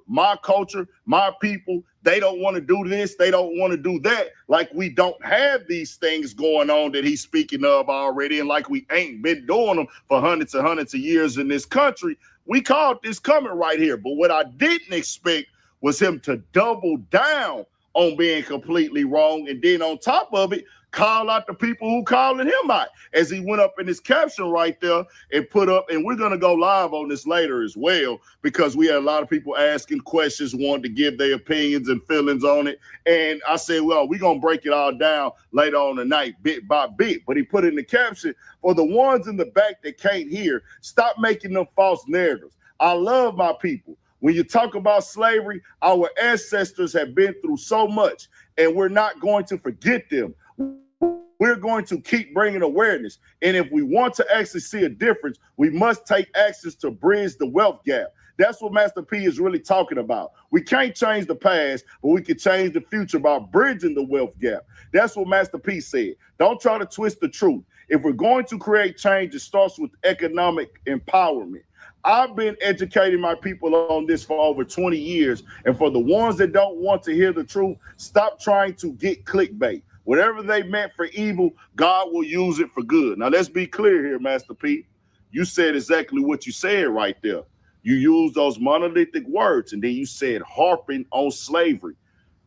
my culture, my people. They don't want to do this. They don't want to do that. Like we don't have these things going on that he's speaking of already. And like we ain't been doing them for hundreds and hundreds of years in this country. We called this coming right here. But what I didn't expect was him to double down on being completely wrong. And then on top of it, call out the people who calling him out, as he went up in his caption right there and put up, and we're going to go live on this later as well, because we had a lot of people asking questions, wanting to give their opinions and feelings on it. And I said, well, we're going to break it all down later on tonight, bit by bit. But he put in the caption, for the ones in the back that can't hear, stop making them false narratives. I love my people. When you talk about slavery, our ancestors have been through so much, and we're not going to forget them. We're going to keep bringing awareness. And if we want to actually see a difference, we must take actions to bridge the wealth gap. That's what Master P is really talking about. We can't change the past, but we can change the future by bridging the wealth gap. That's what Master P said. Don't try to twist the truth. If we're going to create change, it starts with economic empowerment. I've been educating my people on this for over 20 years. And for the ones that don't want to hear the truth, stop trying to get clickbait. Whatever they meant for evil, God will use it for good. Now, let's be clear here, Master P. You said exactly what you said right there. You used those monolithic words, and then you said harping on slavery.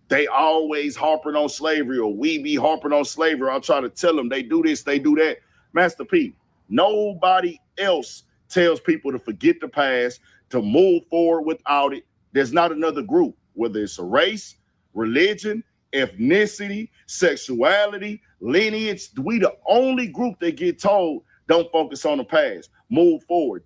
They always harping on slavery, or we be harping on slavery. I'll try to tell them they do this, they do that. Master P, nobody else tells people to forget the past, to move forward without it. There's not another group, whether it's a race, religion, ethnicity, sexuality, lineage. We the only group that get told don't focus on the past, move forward,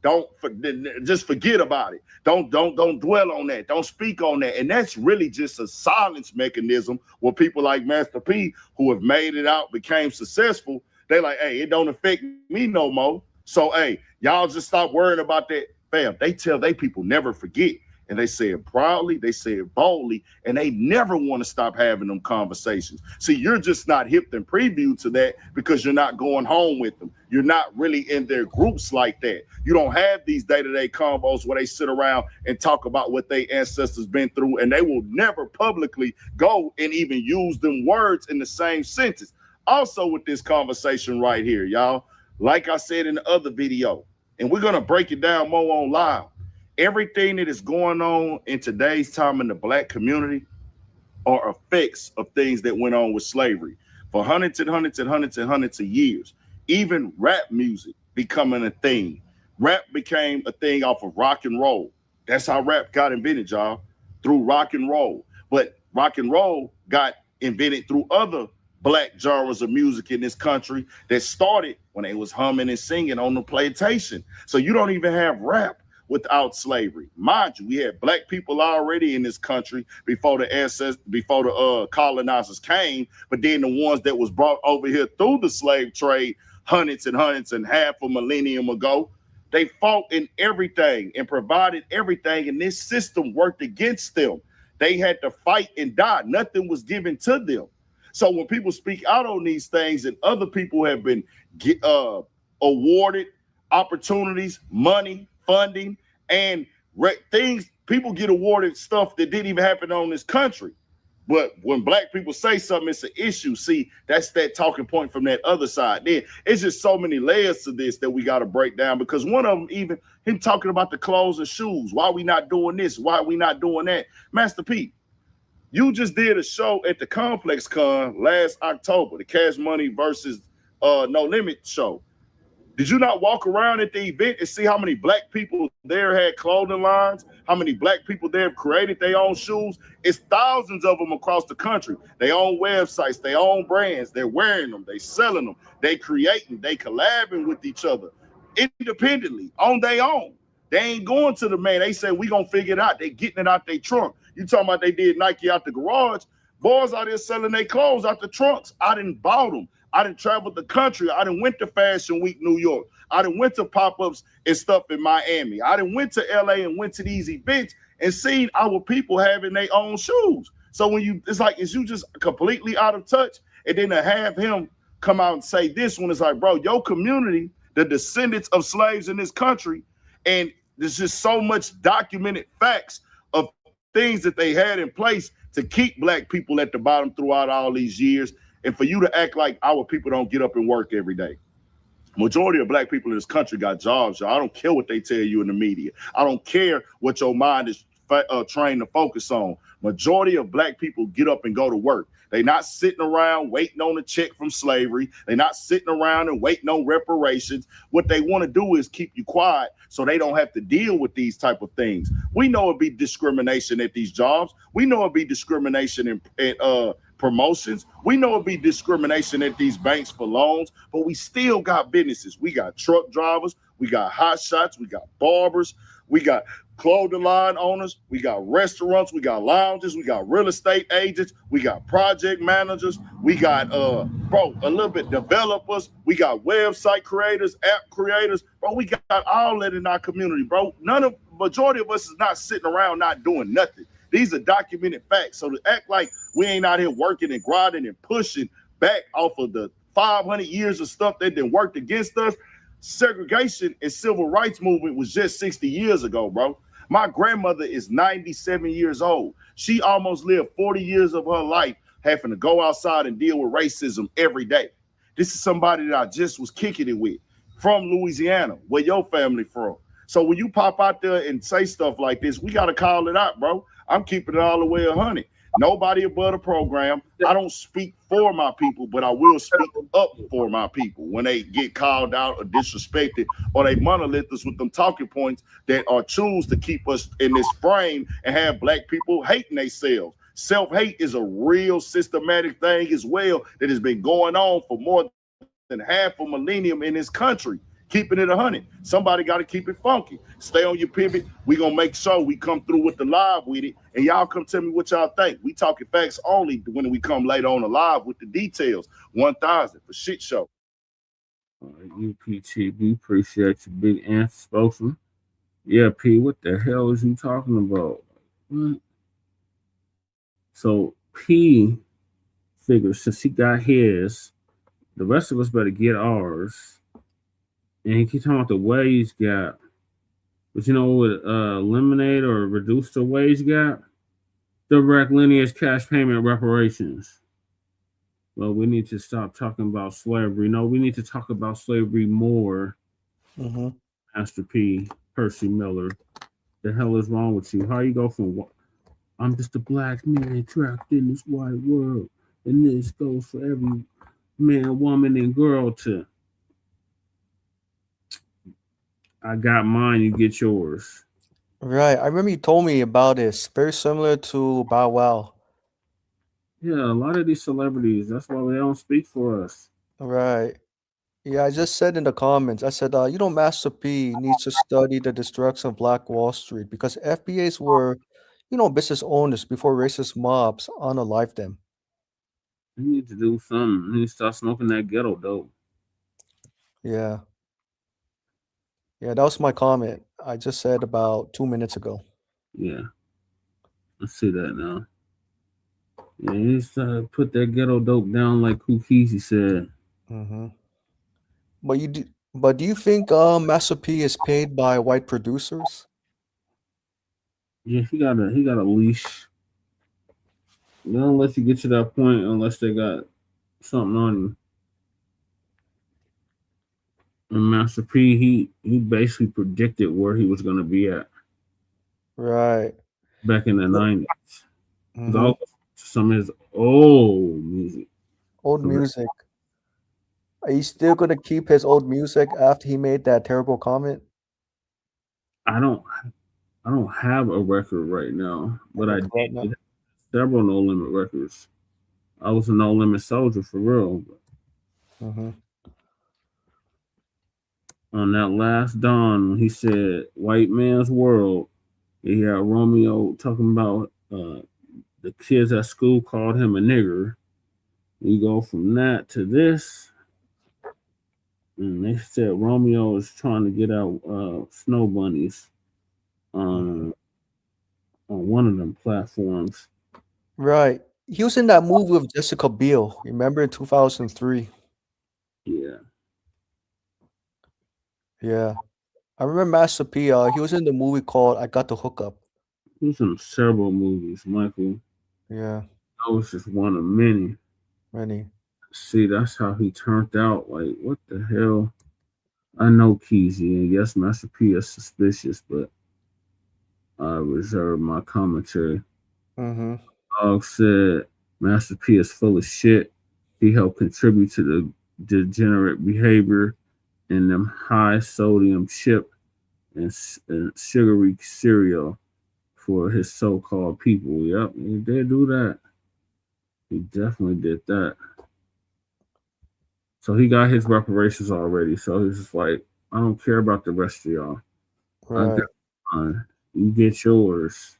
just forget about it, don't dwell on that, don't speak on that. And that's really just a silence mechanism where people like Master P, who have made it out, became successful, they're like, hey, it don't affect me no more, so hey, y'all just stop worrying about that. Fam, they tell they people never forget. And they say it proudly, they say it boldly, and they never want to stop having them conversations. See, you're just not hip and preview to that because you're not going home with them. You're not really in their groups like that. You don't have these day-to-day combos where they sit around and talk about what their ancestors been through, and they will never publicly go and even use them words in the same sentence. Also with this conversation right here, y'all, like I said in the other video, and we're going to break it down more on live, everything that is going on in today's time in the Black community are effects of things that went on with slavery for hundreds and hundreds and hundreds and hundreds of years. Even rap music becoming a thing. Rap became a thing off of rock and roll. That's how rap got invented, y'all, through rock and roll. But rock and roll got invented through other Black genres of music in this country that started when they was humming and singing on the plantation. So you don't even have rap without slavery. Mind you, we had Black people already in this country before the colonizers came, but then the ones that was brought over here through the slave trade hundreds and half a millennium ago, they fought in everything and provided everything, and this system worked against them. They had to fight and die. Nothing was given to them. So when people speak out on these things and other people have been awarded opportunities, money, funding, and things, people get awarded stuff that didn't even happen on this country. But when Black people say something, it's an issue. See, that's that talking point from that other side. Then it's just so many layers to this that we got to break down, because one of them, even him talking about the clothes and shoes. Why we not doing this? Why we not doing that? Master P, you just did a show at the Complex Con last October, the Cash Money versus No Limit show. Did you not walk around at the event and see how many Black people there had clothing lines? How many Black people there have created their own shoes? It's thousands of them across the country. They own websites, they own brands. They're wearing them, they selling them, they creating, they collabing with each other independently on their own. They ain't going to the man. They say, we gonna figure it out. They getting it out their trunk. You talking about they did Nike out the garage? Boys out there selling their clothes out the trunks. I didn't buy them. I done traveled the country. I done went to Fashion Week, New York. I done went to pop-ups and stuff in Miami. I done went to LA and went to these events and seen our people having their own shoes. So when it's like, is you just completely out of touch? And then to have him come out and say this one is like, bro, your community, the descendants of slaves in this country, and there's just so much documented facts of things that they had in place to keep black people at the bottom throughout all these years. And for you to act like our people don't get up and work every day. Majority of black people in this country got jobs, y'all. I don't care what they tell you in the media. I don't care what your mind is trained to focus on. Majority of black people get up and go to work. They're not sitting around waiting on a check from slavery. They're not sitting around and waiting on reparations. What they want to do is keep you quiet so they don't have to deal with these type of things. We know it'd be discrimination at these jobs. We know it'd be discrimination in promotions. We know it'd be discrimination at these banks for loans, but we still got businesses. We got truck drivers, we got hot shots, we got barbers, we got clothing line owners, we got restaurants, we got lounges, we got real estate agents, we got project managers, we got a little bit developers, we got website creators, app creators, bro. We got all that in our community, bro. Majority of us is not sitting around not doing nothing. These are documented facts. So to act like we ain't out here working and grinding and pushing back off of the 500 years of stuff that done worked against us, segregation and civil rights movement was just 60 years ago, bro. My grandmother is 97 years old. She almost lived 40 years of her life having to go outside and deal with racism every day. This is somebody that I just was kicking it with from Louisiana, where your family from. So when you pop out there and say stuff like this, we got to call it out, bro. I'm keeping it all the way 100. Nobody above the program. I don't speak for my people, but I will speak up for my people when they get called out or disrespected, or they monolith us with them talking points that are choose to keep us in this frame and have black people hating themselves. Self-hate is a real systematic thing as well that has been going on for more than half a millennium in this country. Keeping it 100. Somebody got to keep it funky. Stay on your pivot. We gonna make sure we come through with the live with it, and y'all come tell me what y'all think. We talking facts only when we come later on the live with the details. 1000 for shit show.
UPT, we appreciate you, big answer spokesman. Yeah, P, what the hell is you talking about? What? So P figures since he got his, the rest of us better get ours. And he keeps talking about the wage gap. But you know what eliminate or reduce the wage gap? Direct lineage cash payment reparations. Well, we need to stop talking about slavery. No, we need to talk about slavery more. Master P, Percy Miller. The hell is wrong with you? How you go from I'm just a black man trapped in this white world, and this goes for every man, woman, and girl to I got mine, you get yours.
Right. I remember you told me about this. Very similar to Bow Wow.
Yeah, a lot of these celebrities, that's why they don't speak for us.
Right. Yeah, I just said in the comments, I said, Master P needs to study the destruction of Black Wall Street because FBAs were, business owners before racist mobs unalived them.
You need to do something. You need to start smoking that ghetto dope.
Yeah. Yeah, that was my comment. I just said about 2 minutes ago.
Yeah. I see that now. Yeah, you need to put that ghetto dope down like Kukisi said.
But do you think Master P is paid by white producers?
Yeah, he got a leash. They don't let you get to that point unless they got something on you. And Master P, he basically predicted where he was going to be at.
Right.
Back in the 90s. Some of his old music.
Old music. Are you still going to keep his old music after he made that terrible comment?
I don't have a record right now, but I did several No Limit records. I was a No Limit soldier for real. On that last dawn, when he said "White Man's World," he had Romeo talking about the kids at school called him a nigger. We go from that to this, and they said Romeo is trying to get out snow bunnies on one of them platforms.
Right. He was in that movie with Jessica Biel. Remember in 2003?
Yeah.
Yeah. I remember Master P. He was in the movie called "I Got the Hookup."
He's in several movies, Michael.
Yeah,
That was just one of many.
many.
See, that's how he turned out. Like, what the hell? I know Keezy, and yes, Master P is suspicious, but I reserve my commentary.
Mm-hmm.
Dog said Master P is full of shit. He helped contribute to the degenerate behavior in them high sodium chip and sugary cereal for his so-called people. Yep, he did do that. He definitely did that. So he got his reparations already. So he's just like, I don't care about the rest of y'all. I
Right.
got mine. You get yours.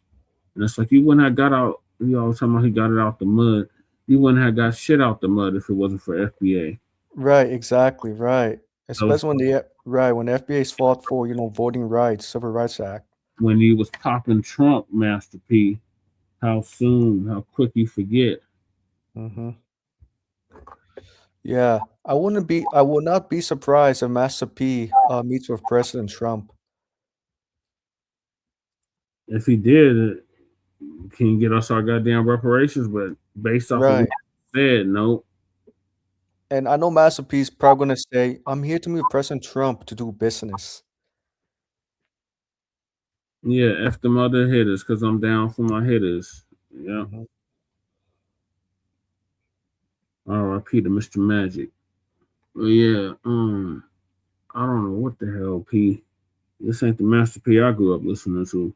And it's like you wouldn't have got out. You always talking about he got it out the mud. You wouldn't have got shit out the mud if it wasn't for FBA.
Right. Exactly. Right.
So
Especially when the FBA's fought for voting rights, Civil Rights Act.
when he was popping Trump, Master P, how quick you forget.
Mm-hmm. Yeah, I would not be surprised if Master P meets with President Trump.
If he did, can you get us our goddamn reparations? But based off of what
Right.
he said, no.
And I know Master P is probably gonna say, "I'm here to meet President Trump to do business."
Yeah, F them other hitters, because I'm down for my hitters. Yeah.
Mhm.
R.I.P. to Mr. Magic. But yeah, I don't know what the hell, P. This ain't the Master P I grew up listening to.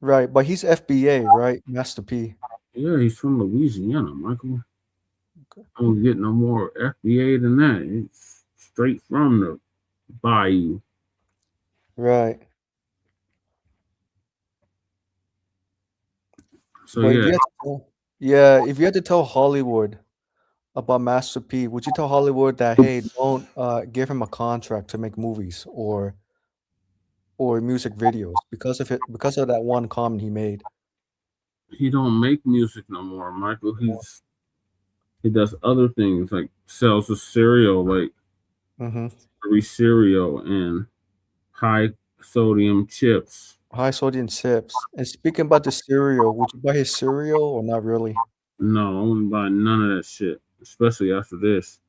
Right, but he's FBA, right, Master P?
Yeah, he's from Louisiana, Michael. I don't get no more FBA than that. It's straight from the bayou.
Right.
So
But
yeah,
if you had to tell Hollywood about Master P, would you tell Hollywood that, hey, don't give him a contract to make movies or music videos because of that one comment he made?
he don't make music no more, Michael. He does other things like sells a cereal, like
Mm-hmm.
cereal and high sodium chips.
High sodium chips. And speaking about the cereal, would you buy his cereal or not really?
No, I wouldn't buy none of that shit, especially after this.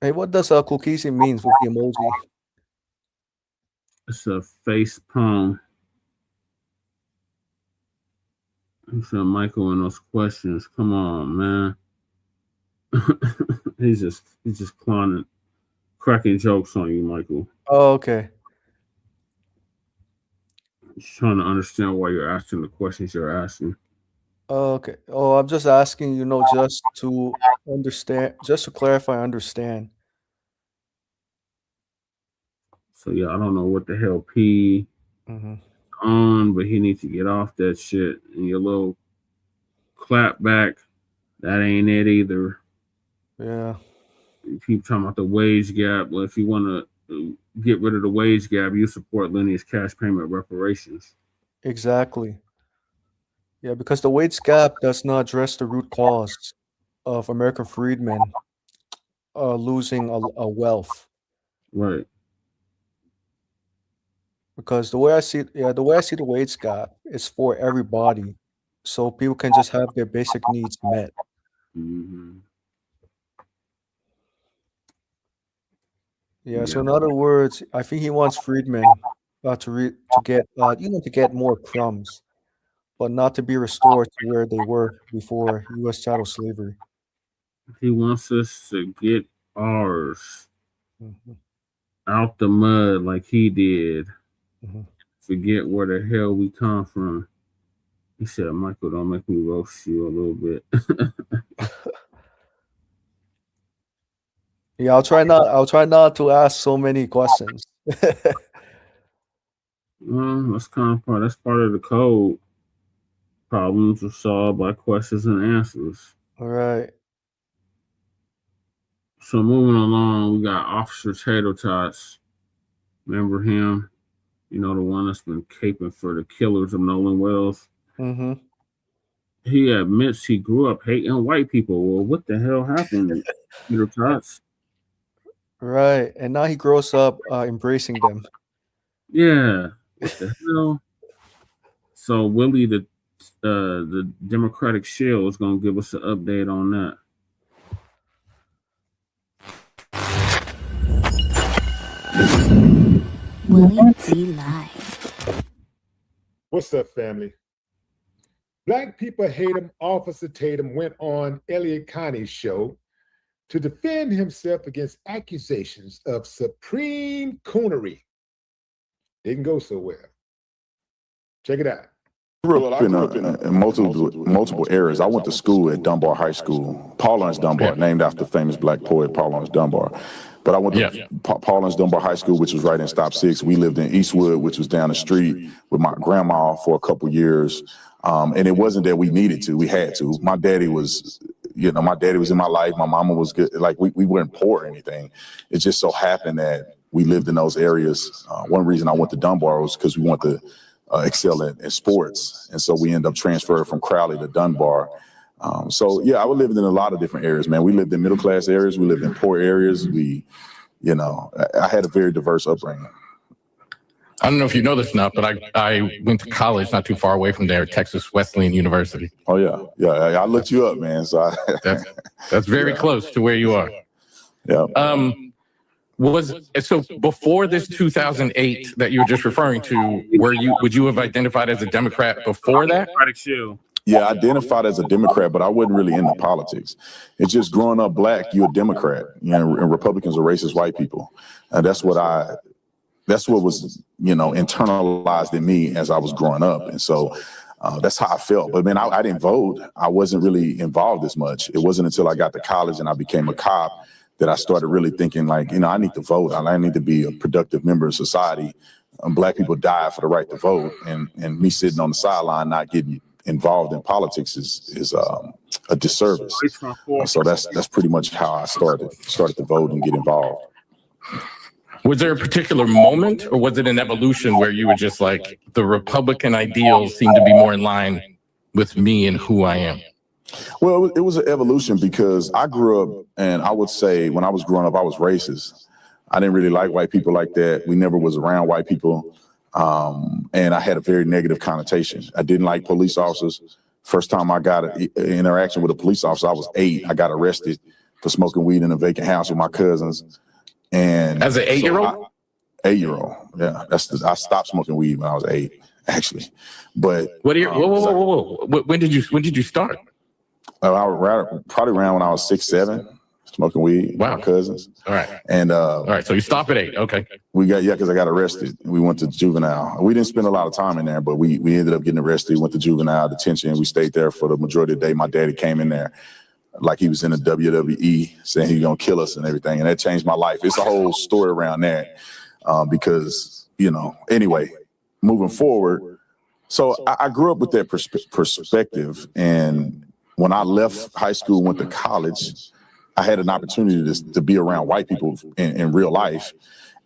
Hey, what does Kukisi means with the emoji?
It's a face palm. He said Michael and those questions. Come on, man. he's just cracking jokes on you, Michael.
Oh, okay.
He's trying to understand why you're asking the questions you're asking.
Oh, okay. Oh, I'm just asking, just to understand, just to clarify, understand.
So yeah, I don't know what the hell P
Mm-hmm.
on, but he needs to get off that shit. And your little clap back, that ain't it either.
Yeah.
You keep talking about the wage gap. Well, if you want to get rid of the wage gap, you support lineage cash payment reparations.
Exactly. Yeah, because the wage gap does not address the root cause of American freedmen losing a wealth.
Right.
Because the way I see the wage gap is for everybody, so people can just have their basic needs met.
Mm-hmm.
Yeah. So in other words, I think he wants freedmen to get more crumbs, but not to be restored to where they were before U.S. chattel slavery.
He wants us to get ours
Mhm.
out the mud like he did.
Mhm.
Forget where the hell we come from. He said, Michael, don't make me roast you a little bit.
Yeah, I'll try not to ask so many questions.
Well, that's part of the code. Problems are solved by questions and answers.
All right.
So moving along, we got Officer Tater Tots. Remember him? You know, the one that's been caping for the killers of Nolan Wells.
Mm-hmm.
He admits he grew up hating white people. Well, what the hell happened, Peter Tots?
Right, and now he grows up embracing them.
Yeah, what the hell? So Willie, the Democratic shield, is gonna give us an update on that.
Willie T Live.
What's up, family? Black People Hate Him. Officer Tatum went on Elliott Connie's show to defend himself against accusations of supreme coonery. Didn't go so well. Check it out.
I grew up in multiple areas. I went to school at Dunbar High School, Paul Laurence Dunbar, named after the famous black poet Paul Laurence Dunbar. But I went to Paul Laurence Dunbar High School, which was right in Stop 6. We lived in Eastwood, which was down the street with my grandma for a couple years. And it wasn't that we needed to, we had to. My daddy was, my daddy was in my life. My mama was good. Like we weren't poor or anything. It just so happened that we lived in those areas. One reason I went to Dunbar was because we wanted to excel in sports. And so we ended up transferring from Crowley to Dunbar. So yeah, I was living in a lot of different areas, man. We lived in middle class areas. We lived in poor areas. I had a very diverse upbringing.
I don't know if you know this or not, but I went to college not too far away from there, Texas Wesleyan University.
Oh yeah. I looked you up, man. So
that's very close to where you are.
Yeah.
So before this 2008 that you were just referring to, would you have identified as a Democrat before that?
Yeah, I identified as a Democrat, but I wasn't really into politics. It's just growing up black, you're a Democrat. And Republicans are racist white people. And that's what was, internalized in me as I was growing up. And so that's how I felt. But man, I didn't vote. I wasn't really involved as much. It wasn't until I got to college and I became a cop that I started really thinking like, I need to vote. I need to be a productive member of society. Black people die for the right to vote. And me sitting on the sideline, not getting involved in politics is a disservice. So that's pretty much how I started to vote and get involved.
Was there a particular moment, or was it an evolution where you were just like, the Republican ideals seem to be more in line with me and who I am?
Well, it was an evolution because I grew up, and I would say when I was growing up, I was racist. I didn't really like white people like that. We never was around white people. And I had a very negative connotation. I didn't like police officers. First time I got an interaction with a police officer, I was 8. I got arrested for smoking weed in a vacant house with my cousins. And
as an 8-year-old?
8-year-old, yeah. I stopped smoking weed when I was 8, actually. But
whoa. When did you start?
Probably around when I was 6, 7. Smoking weed with my cousins.
All right.
And
all right, so you stop at 8. Okay.
Because I got arrested. We went to juvenile. We didn't spend a lot of time in there, but we ended up getting arrested. Went to juvenile detention. We stayed there for the majority of the day. My daddy came in there like he was in the WWE, saying he was gonna kill us and everything. And that changed my life. It's a whole story around that. Because, anyway, moving forward. So I grew up with that perspective. And when I left high school, went to college, I had an opportunity to be around white people in real life.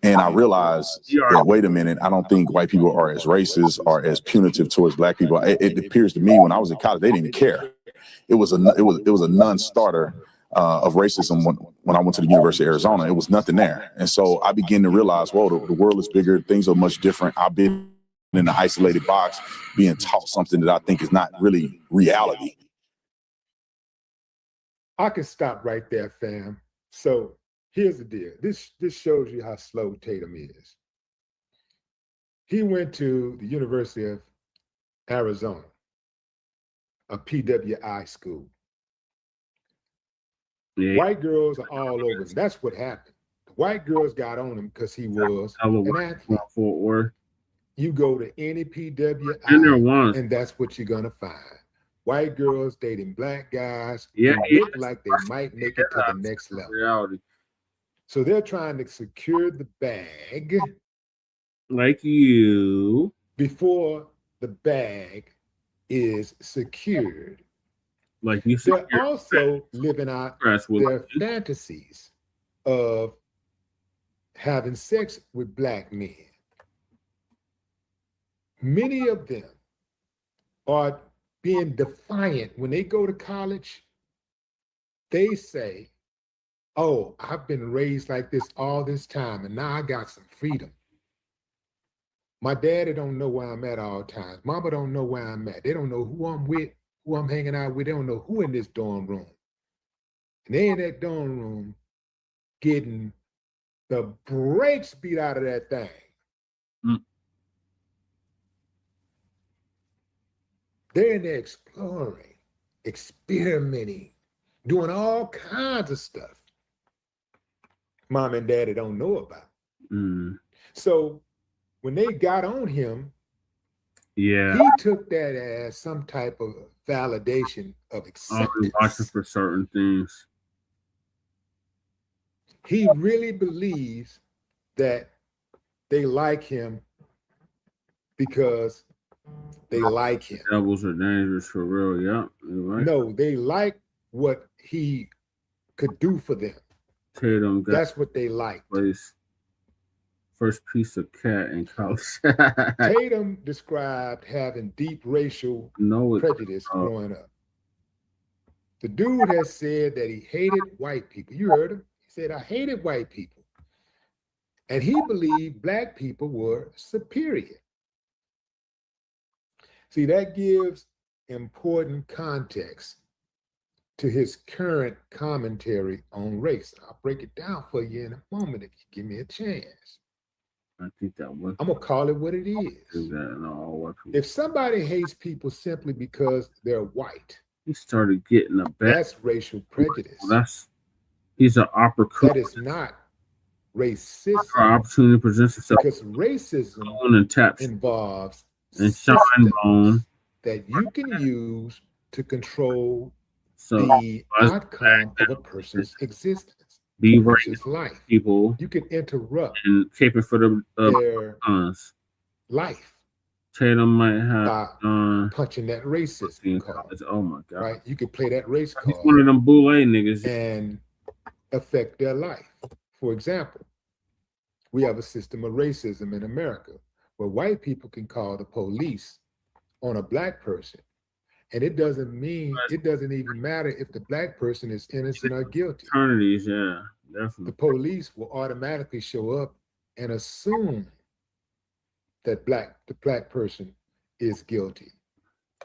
And I realized that, wait a minute, I don't think white people are as racist or as punitive towards black people. It appears to me when I was in college, they didn't even care. It was a non-starter of racism when I went to the University of Arizona. It was nothing there. And so I began to realize, whoa, the world is bigger. Things are much different. I've been in an isolated box being taught something that I think is not really reality.
I can stop right there, fam. So here's the deal. This shows you how slow Tatum is. He went to the University of Arizona, a PWI school. Yeah. White girls are all over him. That's what happened. The white girls got on him because he was an athlete. You go to any PWI, and that's what you're gonna find. White girls dating black guys who look like they might make it to the next level. Reality. So they're trying to secure the bag.
Like you.
Before the bag is secured.
Like you.
They're also living out their fantasies of having sex with black men. Many of them are being defiant. When they go to college, they say, oh, I've been raised like this all this time, and now I got some freedom. My daddy don't know where I'm at all times. Mama don't know where I'm at. They don't know who I'm with, who I'm hanging out with. They don't know who in this dorm room. And they in that dorm room getting the brakes beat out of that thing. They're in there exploring, experimenting, doing all kinds of stuff mom and daddy don't know about. So when they got on him,
he
took that as some type of validation of acceptance.
Watching for certain things.
He really believes that they like him because they like him.
Devils are dangerous for real, yeah. Right.
No, they like what he could do for them.
Tatum got
That's what they like.
First piece of cat in college.
Tatum described having deep racial prejudice growing up. The dude has said that he hated white people. You heard him. He said, I hated white people. And he believed black people were superior. See, that gives important context to his current commentary on race. I'll break it down for you in a moment if you give me a chance.
I think that was.
I'm gonna call it what it is. If somebody hates people simply because they're white,
he started getting a bet.
That's racial prejudice.
He's an opportunity.
That is not racism.
Opportunity presents itself
because racism involves
and shine bone
that you can use to control the outcome of a person's existence.
Be right,
life.
People.
You can interrupt
and caping for
their life.
Tatum might have
punching that racism card.
Oh my God!
Right, you can play that race card.
He's one of them boule niggas
and affect their life. For example, we have a system of racism in America where white people can call the police on a black person. And it doesn't even matter if the black person is innocent or guilty.
Fraternities, yeah, definitely.
The police will automatically show up and assume that the black person is guilty.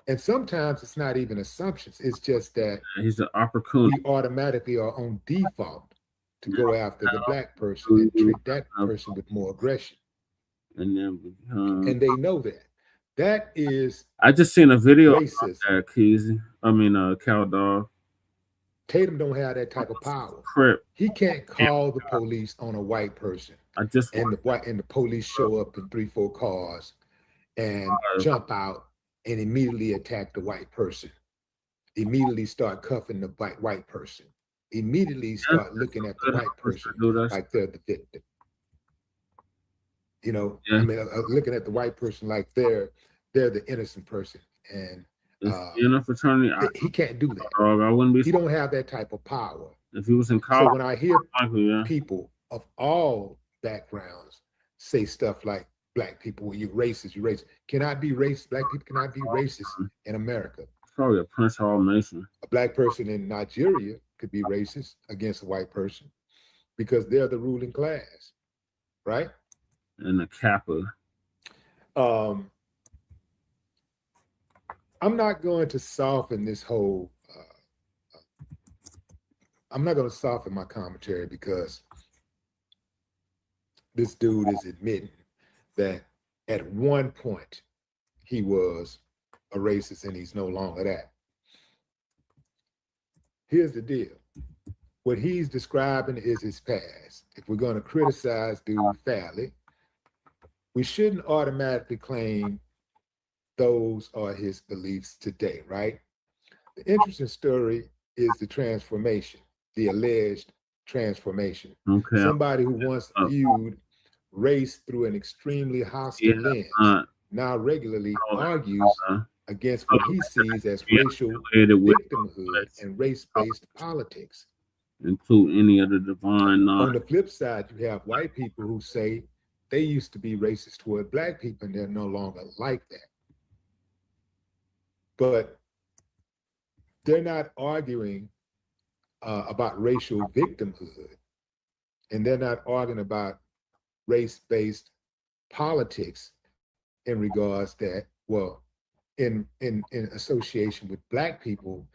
And sometimes it's not even assumptions. It's just that
he's an opportunity.
We automatically are on default to go after the black person and treat that person with more aggression.
And then
and they know that. That is
I just seen a video
racism.
Of that, Keezy. Cow Dog.
Tatum don't have that type of power.
Crip.
He can't call the police on a white person. And the police show up in 3-4 cars and jump out and immediately attack the white person. Immediately start cuffing the white person. Immediately start looking at the white person like they're the victim. Looking at the white person like they're the innocent person, and
in a fraternity,
he can't do that.
I wouldn't be.
He don't have that type of power.
If he was in college,
so when I hear people of all backgrounds say stuff like "black people, well, you're racist," cannot be racist. Black people cannot be racist in America.
Probably a Prince Hall Mason.
A black person in Nigeria could be racist against a white person because they're the ruling class, right?
And the Kappa.
I'm not going to soften this whole. I'm not going to soften my commentary because this dude is admitting that at one point he was a racist and he's no longer that. Here's the deal. What he's describing is his past. If we're going to criticize dude fairly, we shouldn't automatically claim those are his beliefs today, right? The interesting story is the transformation, the alleged transformation.
Okay.
Somebody who once viewed race through an extremely hostile lens now regularly argues against what he sees as racial victimhood and race-based politics.
Include any other divine.
On the flip side, you have white people who say they used to be racist toward black people and they're no longer like that. But they're not arguing about racial victimhood, and they're not arguing about race-based politics in regards that, well, in association with Black people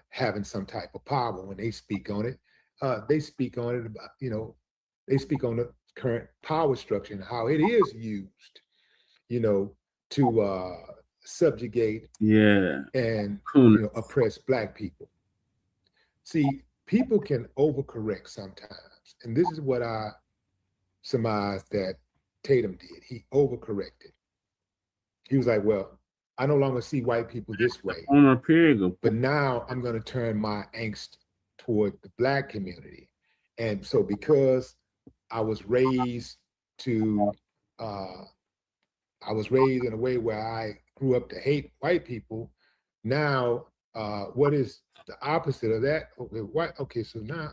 having some type of power. When they speak on it, they speak on it about, you know, they speak on the current power structure and how it is used, you know, to subjugate and oppress Black people. See, people can overcorrect sometimes, and this is what I surmised that Tatum did. He overcorrected. He was like, well, I no longer see white people this way, but now I'm going to turn my angst toward the Black community. And so because I was raised in a way where I grew up to hate white people, now what is the opposite of that? Okay, so now,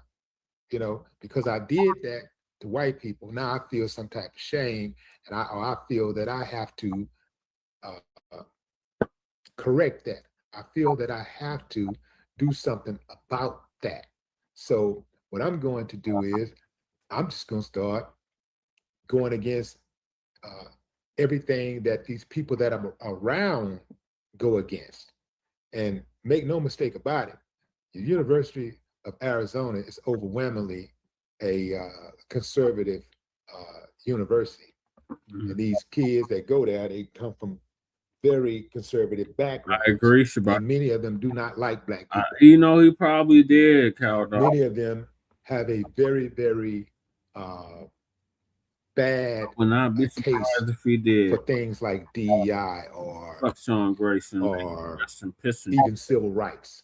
you know, because I did that to white people, now I feel some type of shame, and I feel that I have to correct that. I feel that I have to do something about that. So what I'm going to do is I'm just going to start going against everything that these people that I'm around go against. And make no mistake about it, the University of Arizona is overwhelmingly a conservative university. And these kids that go there, they come from very conservative backgrounds.
I agree, Shabbat.
And many of them do not like Black people.
You know, he probably did, Cal.
Many of them have a very, very bad taste
if he did
for things like DEI or even civil rights.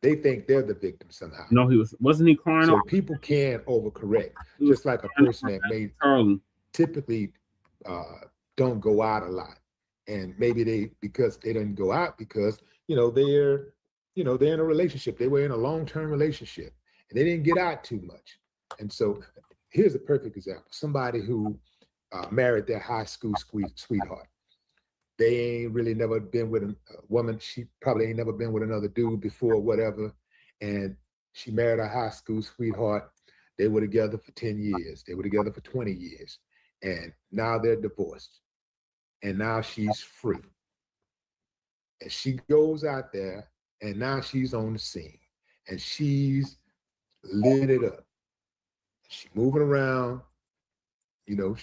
They think they're the victim somehow.
No, wasn't he crying?
So people can overcorrect, just like a person that may typically don't go out a lot, and maybe because they didn't go out because they're in a relationship. They were in a long-term relationship and they didn't get out too much. And so here's a perfect example: somebody who married their high school sweetheart. They ain't really never been with a woman. She probably ain't never been with another dude before, whatever. And she married her high school sweetheart. They were together for 10 years. They were together for 20 years. And now they're divorced. And now she's free. And she goes out there and now she's on the scene. And she's lit it up. She's moving around. Y'all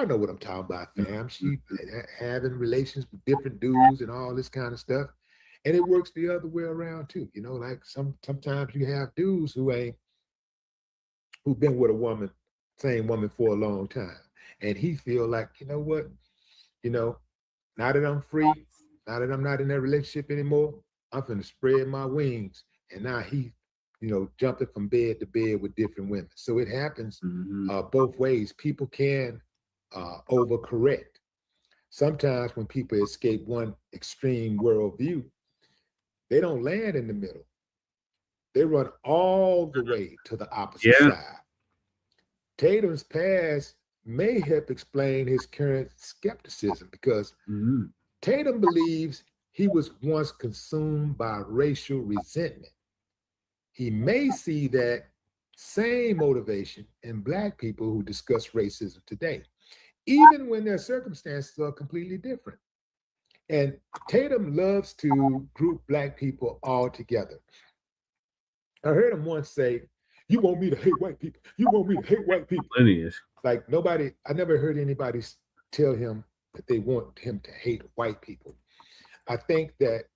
know what I'm talking about, fam. She having relations with different dudes and all this kind of stuff. And it works the other way around too. Like sometimes you have dudes who've been with same woman for a long time. And he feel like, you know what? Now that I'm free, now that I'm not in that relationship anymore, I'm finna spread my wings. And now he jumping from bed to bed with different women. So it happens both ways. People can overcorrect. Sometimes when people escape one extreme worldview, they don't land in the middle. They run all the way to the opposite side. Tatum's past may help explain his current skepticism because Tatum believes he was once consumed by racial resentment. He may see that same motivation in Black people who discuss racism today, even when their circumstances are completely different. And Tatum loves to group Black people all together. I heard him once say, "You want me to hate white people? You want me to hate white people?" Like I never heard anybody tell him that they want him to hate white people. I think that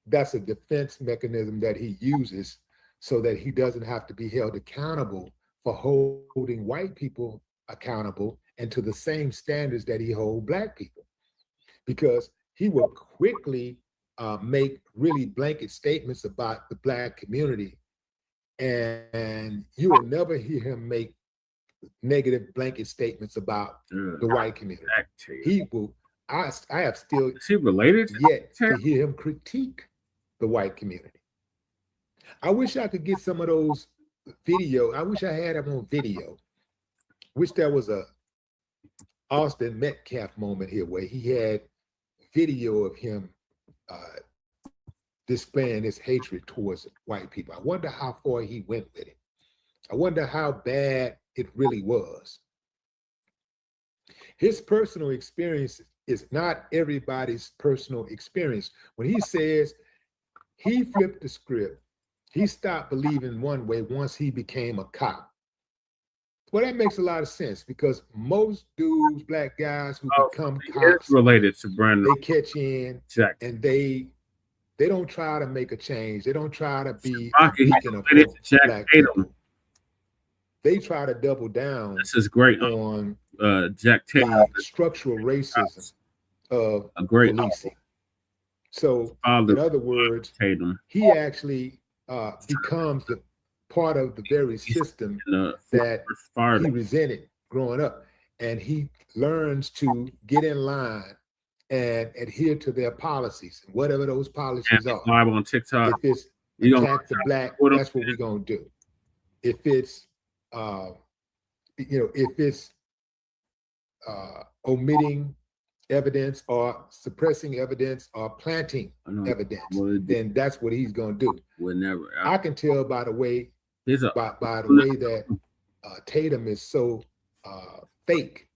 that's a defense mechanism that he uses so that he doesn't have to be held accountable for holding white people accountable and to the same standards that he holds Black people. Because he will quickly make really blanket statements about the Black community, and you will never hear him make negative blanket statements about the white community. He will. I have still yet to hear him critique the white community. I wish I could get some of those video. I wish I had him on video. Wish there was a Austin Metcalf moment here where he had video of him displaying his hatred towards white people. I wonder how far he went with it. I wonder how bad it really was. His personal experience is not everybody's personal experience. When he says he flipped the script, he stopped believing one way once he became a cop. Well, that makes a lot of sense because most dudes, black guys who become cops,
related to Brandon,
they catch in and they don't try to make a change. They don't try to be a beacon of black people. They try to double down.
This is great
on
Jack
the structural racism of policing. So, in other words, he actually becomes the part of the very system that he resented growing up, and he learns to get in line and adhere to their policies, whatever those policies are.
Live on TikTok.
If it's attack the black, that's what we're gonna do. If it's if it's omitting evidence or suppressing evidence or planting evidence, then that's what he's gonna do. I can tell by the way by the way that Tatum is so fake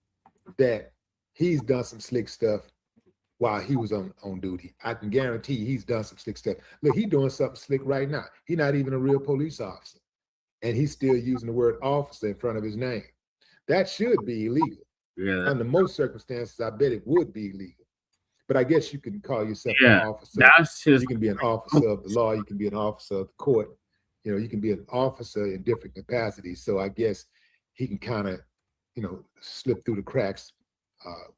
that he's done some slick stuff while he was on duty. I can guarantee he's done some slick stuff. Look, he's doing something slick right now. He's not even a real police officer, and he's still using the word officer in front of his name. That should be illegal.
Yeah.
Under most circumstances, I bet it would be illegal. But I guess you can call yourself an officer. You can be an officer of the law. You can be an officer of the court. You know, you can be an officer in different capacities. So I guess he can kind of, slip through the cracks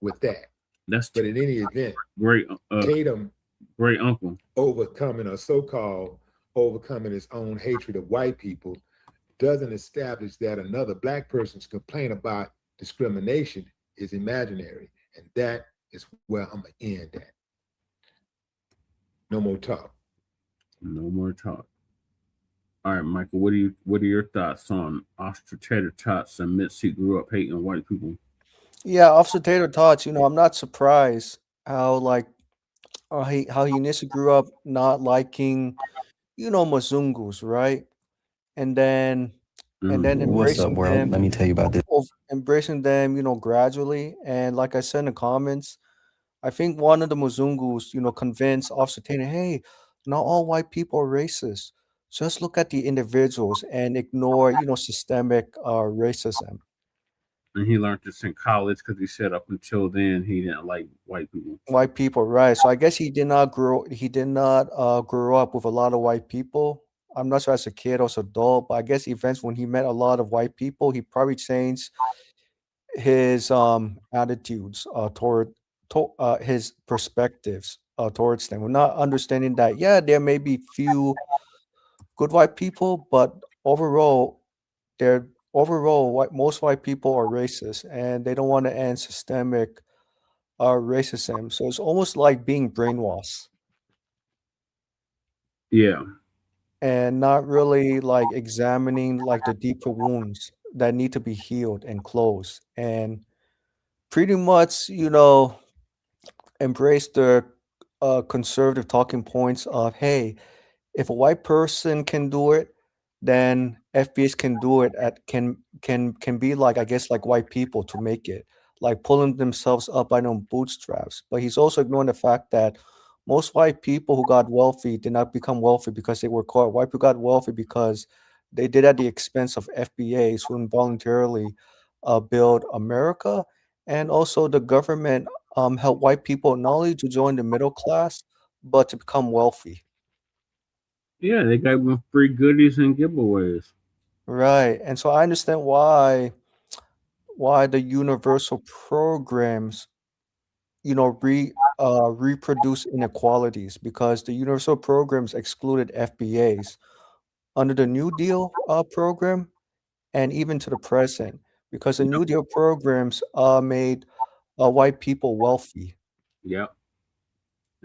with that. But in any event, Tatum,
great uncle,
overcoming or so-called overcoming his own hatred of white people doesn't establish that another black person's complaint about discrimination is imaginary. And that is where I'm gonna end at. No more talk.
No more talk. All right, Michael, what are your thoughts on Officer Tater Tots admits he grew up hating white people?
Yeah, Officer Tater Tots, I'm not surprised how he initially grew up not liking, Mzungus, right? And then
What's up,
embracing
world?
them,
Let me tell you about this.
embracing them, gradually. And like I said in the comments, I think one of the Mzungus, convinced Officer Tater, hey, not all white people are racist. Just look at the individuals and ignore, systemic racism.
And he learned this in college because he said up until then he didn't like white people.
White people, right? So I guess he did not grow up with a lot of white people. I'm not sure as a kid or as an adult, but I guess eventually when he met a lot of white people, he probably changed his attitudes toward his perspectives towards them. We're not understanding that, there may be few good white people, but overall, most white people are racist, and they don't want to end systemic racism. So it's almost like being brainwashed.
Yeah.
And not really examining the deeper wounds that need to be healed and closed, and pretty much embrace the conservative talking points of, hey, if a white person can do it, then FBS can do it. Can be I guess white people to make it, pulling themselves up by their own bootstraps. But he's also ignoring the fact that most white people who got wealthy did not become wealthy because they were caught. White people got wealthy because they did at the expense of FBAs who involuntarily build America, and also the government helped white people not only to join the middle class but to become wealthy.
Yeah, they gave them free goodies and giveaways.
Right. And so I understand why the universal programs, reproduce inequalities, because the universal programs excluded FBAs under the New Deal program and even to the present, because the New Deal programs made white people wealthy.
Yep.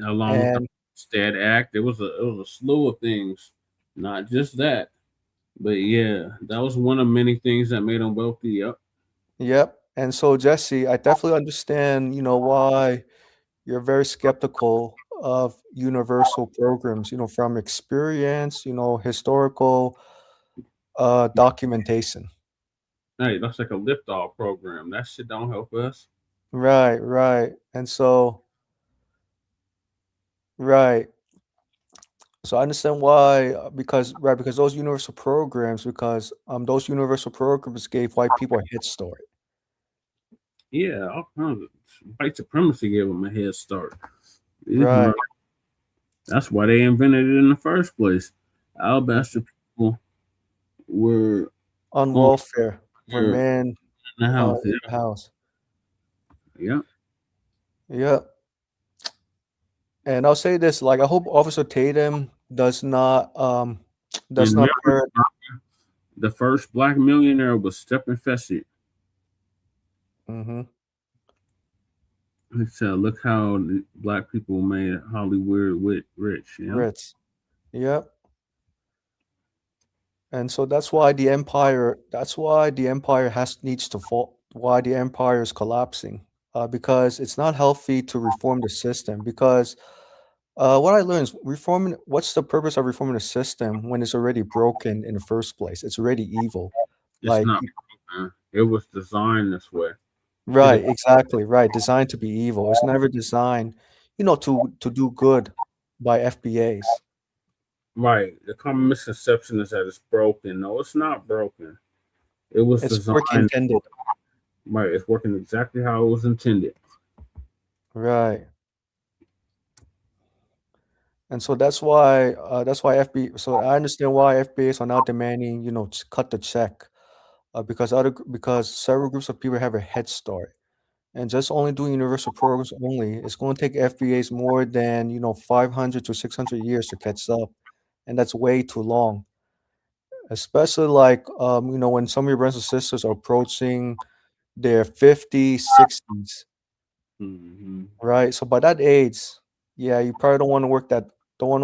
Along with the STED Act, it was a slew of things, not just that, but yeah, that was one of many things that made them wealthy.
Yep. And so, Jesse, I definitely understand, why you're very skeptical of universal programs, from experience, historical documentation.
Hey, that's like a liftoff program. That shit don't help us.
Right, right. And so, right. So I understand why, because those universal programs, those universal programs gave white people a head start.
Yeah, all kinds of white supremacy gave them a head start.
Right.
That's why they invented it in the first place. Alabaster people were
On welfare for men
in the house.
in the house.
Yeah.
Yep. And I'll say this, I hope Officer Tatum does not parrot.
The first black millionaire was Stephen Fessy.
Mm-hmm.
He said, "Look how the black people made Hollywood rich."
Rich. Yep. And so that's why the empire needs to fall, why the empire is collapsing, because it's not healthy to reform the system. Because what I learned is what's the purpose of reforming the system when it's already broken in the first place? It's already evil.
It's not broken. It was designed this way.
Right, exactly, right. Designed to be evil. It's never designed, to do good by FBAs.
Right. The common misconception is that it's broken. No, it's not broken. It was designed.
Intended.
Right. It's working exactly how it was intended.
Right. And so that's why FBA. So I understand why FBAs are now demanding, to cut the check, because several groups of people have a head start, and just only doing universal programs only, it's going to take FBAs more than 500 to 600 years to catch up, and that's way too long. Especially when some of your brothers and sisters are approaching their 50s, 60s.
Mm-hmm.
Right. So by that age, yeah, you probably don't want to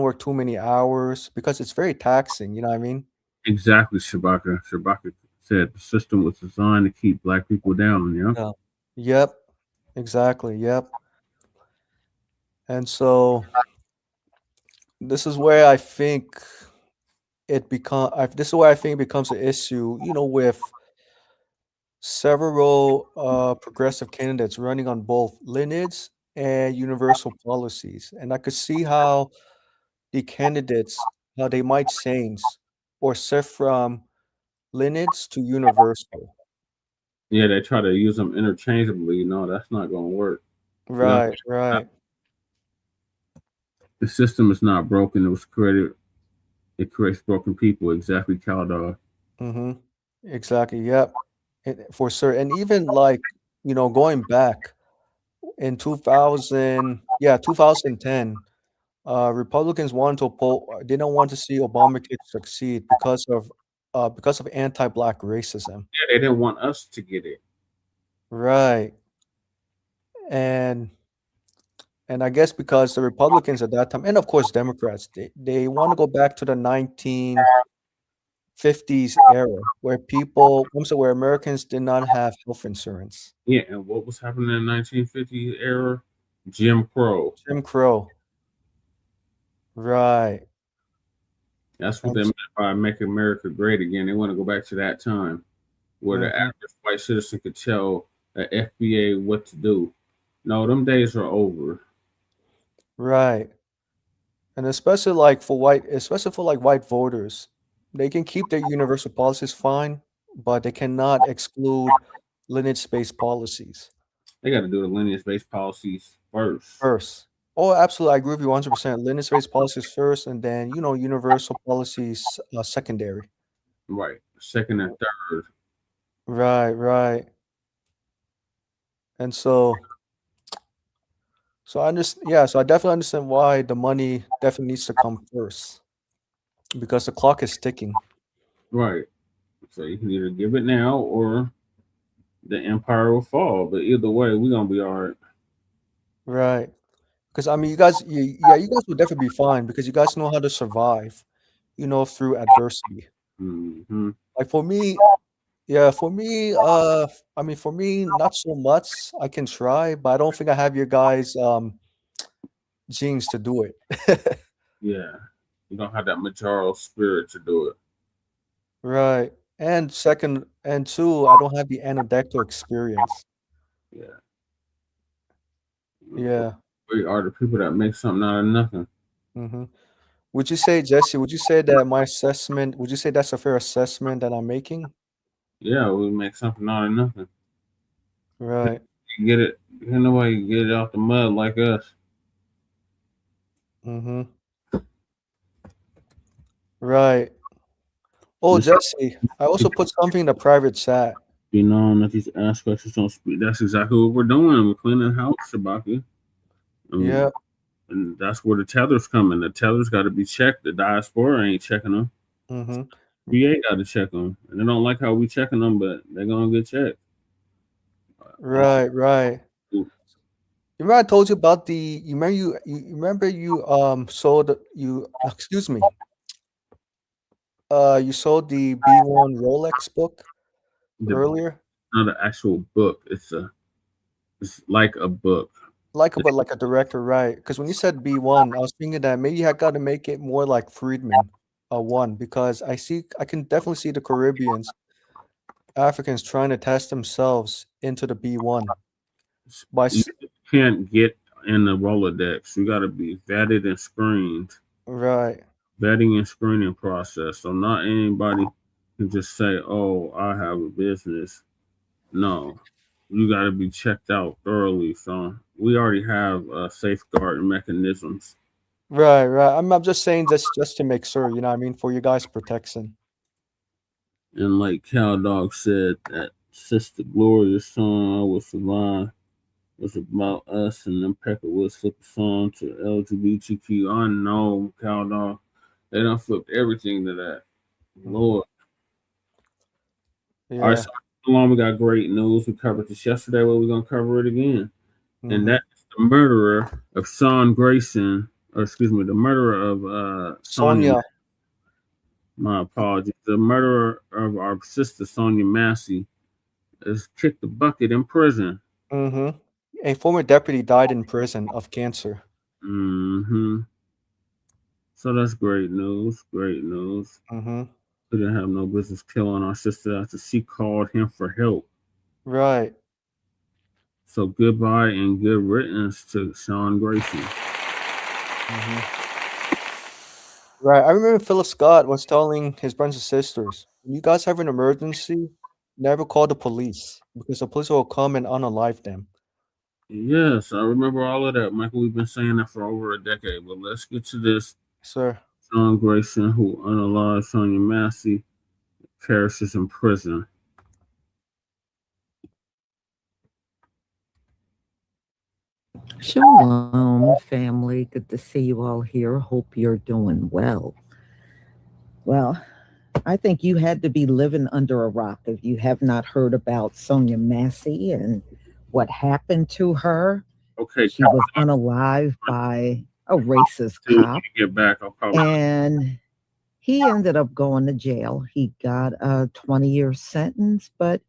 work too many hours because it's very taxing. You know what I mean?
Exactly, Shabaka. Shabaka said the system was designed to keep black people down. Yeah.
Yep. Exactly. Yep. And so this is where I think this is where I think it becomes an issue, with several progressive candidates running on both lineage and universal policies. And I could see how the candidates, how they might change or shift from lineage to universal.
Yeah, they try to use them interchangeably. No, that's not going to work.
Right, right.
The system is not broken. It was created. It creates broken people. Exactly, Caldor.
Mm-hmm. Exactly. Yep. For sure. And even going back in 2010, Republicans didn't want to see Obamacare succeed because of anti-Black racism.
Yeah, they didn't want us to get it.
Right. And I guess because the Republicans at that time, and of course Democrats, they want to go back to the 1950s era where Americans did not have health insurance.
Yeah, and what was happening in the 1950s era? Jim Crow.
Jim Crow. Right.
That's what they meant by make America great again. They want to go back to that time where the average white citizen could tell the FBA what to do. No, them days are over.
Right. And especially for white voters, they can keep their universal policies fine, but they cannot exclude lineage-based policies.
They got to do the lineage-based policies first.
Oh, absolutely. I agree with you 100%. Lineage-based policies first, and then, universal policies secondary.
Right. Second and third.
Right, right. And so I understand. Yeah, so I definitely understand why the money definitely needs to come first, because the clock is ticking.
Right. So you can either give it now or the empire will fall. But either way, we're gonna be all right.
Right. Because you guys will definitely be fine because you guys know how to survive, through adversity.
Mm-hmm.
Like for me, for me, not so much. I can try, but I don't think I have your guys' genes to do it.
Yeah, you don't have that majority spirit to do it.
Right. And second, and two, I don't have the anodactyl experience.
Yeah.
Yeah.
We are the people that make something out of nothing.
Mm-hmm. Would you say, Jesse, would you say that my assessment, would you say that's a fair assessment that I'm making?
Yeah, we make something out of nothing.
Right.
You get it. Ain't nobody get it out the mud like us.
Mm-hmm. Right. Oh, Jesse, I also put something in the private chat.
Be known that these aspects don't speak. That's exactly what we're doing. We're cleaning the house, Shabaki.
Yeah.
And that's where the tethers come in. The tethers got to be checked. The diaspora ain't checking them.
Mm-hmm.
VA got to check them. And they don't like how we checking them, but they're going to get checked.
Right, right. You remember I told you about the, you remember you sold, you, excuse me, you sold the B1 Rolex book earlier?
Not an actual book. It's like a book.
Like a director, right? Because when you said B1, I was thinking that maybe I got to make it more like Friedman, one, because I can definitely see the Caribbeans, Africans trying to test themselves into the B1.
You can't get in the Rolodex. You got to be vetted and screened.
Right.
Vetting and screening process. So not anybody can just say, "Oh, I have a business." No, you got to be checked out thoroughly. So we already have safeguard mechanisms.
Right, right. I'm just saying just to make sure, you know what I mean, for you guys' protection.
And like Cow Dog said, that Sister Gloria's song, I Will Survive, was about us, and then Pekka would flip the song to LGBTQ. I know, Cow Dog. They done flipped everything to that. Lord.
Yeah.
All right, so long, we got great news. We covered this yesterday, but we're going to cover it again. And that is the murderer of Sean Grayson, or excuse me, the murderer of Sonia. My apologies. The murderer of our sister, Sonia Massey, has kicked the bucket in prison.
Mm-hmm. A former deputy died in prison of cancer.
Mm-hmm. So that's great news. Great news.
Mm-hmm.
We didn't have no business killing our sister after she called him for help.
Right.
So goodbye and good riddance to Sean Grayson.
Mm-hmm. Right. I remember Philip Scott was telling his brothers and sisters, when you guys have an emergency, never call the police because the police will come and unalive them.
Yes, I remember all of that, Michael. We've been saying that for over a decade, but let's get to this.
Sir.
Sean Grayson, who unalived Sonia Massey, perishes in prison.
Shalom, family. Good to see you all here. Hope you're doing well. Well, I think you had to be living under a rock if you have not heard about Sonia Massey and what happened to her.
Okay,
she was unalived by a racist cop.
Get back,
and he ended up going to jail. He got a 20-year sentence, but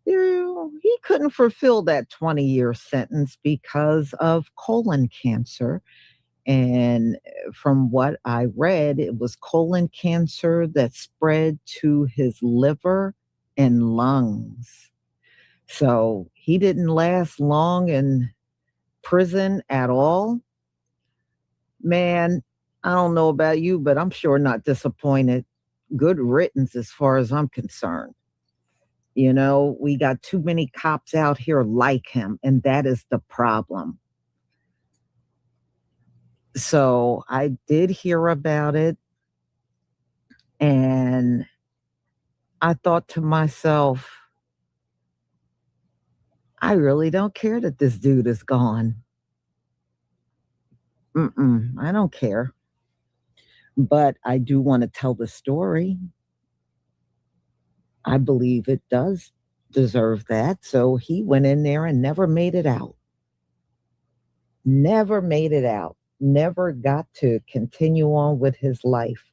he couldn't fulfill that 20-year sentence because of colon cancer. And from what I read, it was colon cancer that spread to his liver and lungs. So he didn't last long in prison at all. Man, I don't know about you, but I'm sure not disappointed. Good riddance as far as I'm concerned. You know, we got too many cops out here like him, and that is the problem. So I did hear about it, and I thought to myself, I really don't care that this dude is gone. I don't care. But I do want to tell the story. I believe it does deserve that. So he went in there and never made it out. Never made it out. Never got to continue on with his life.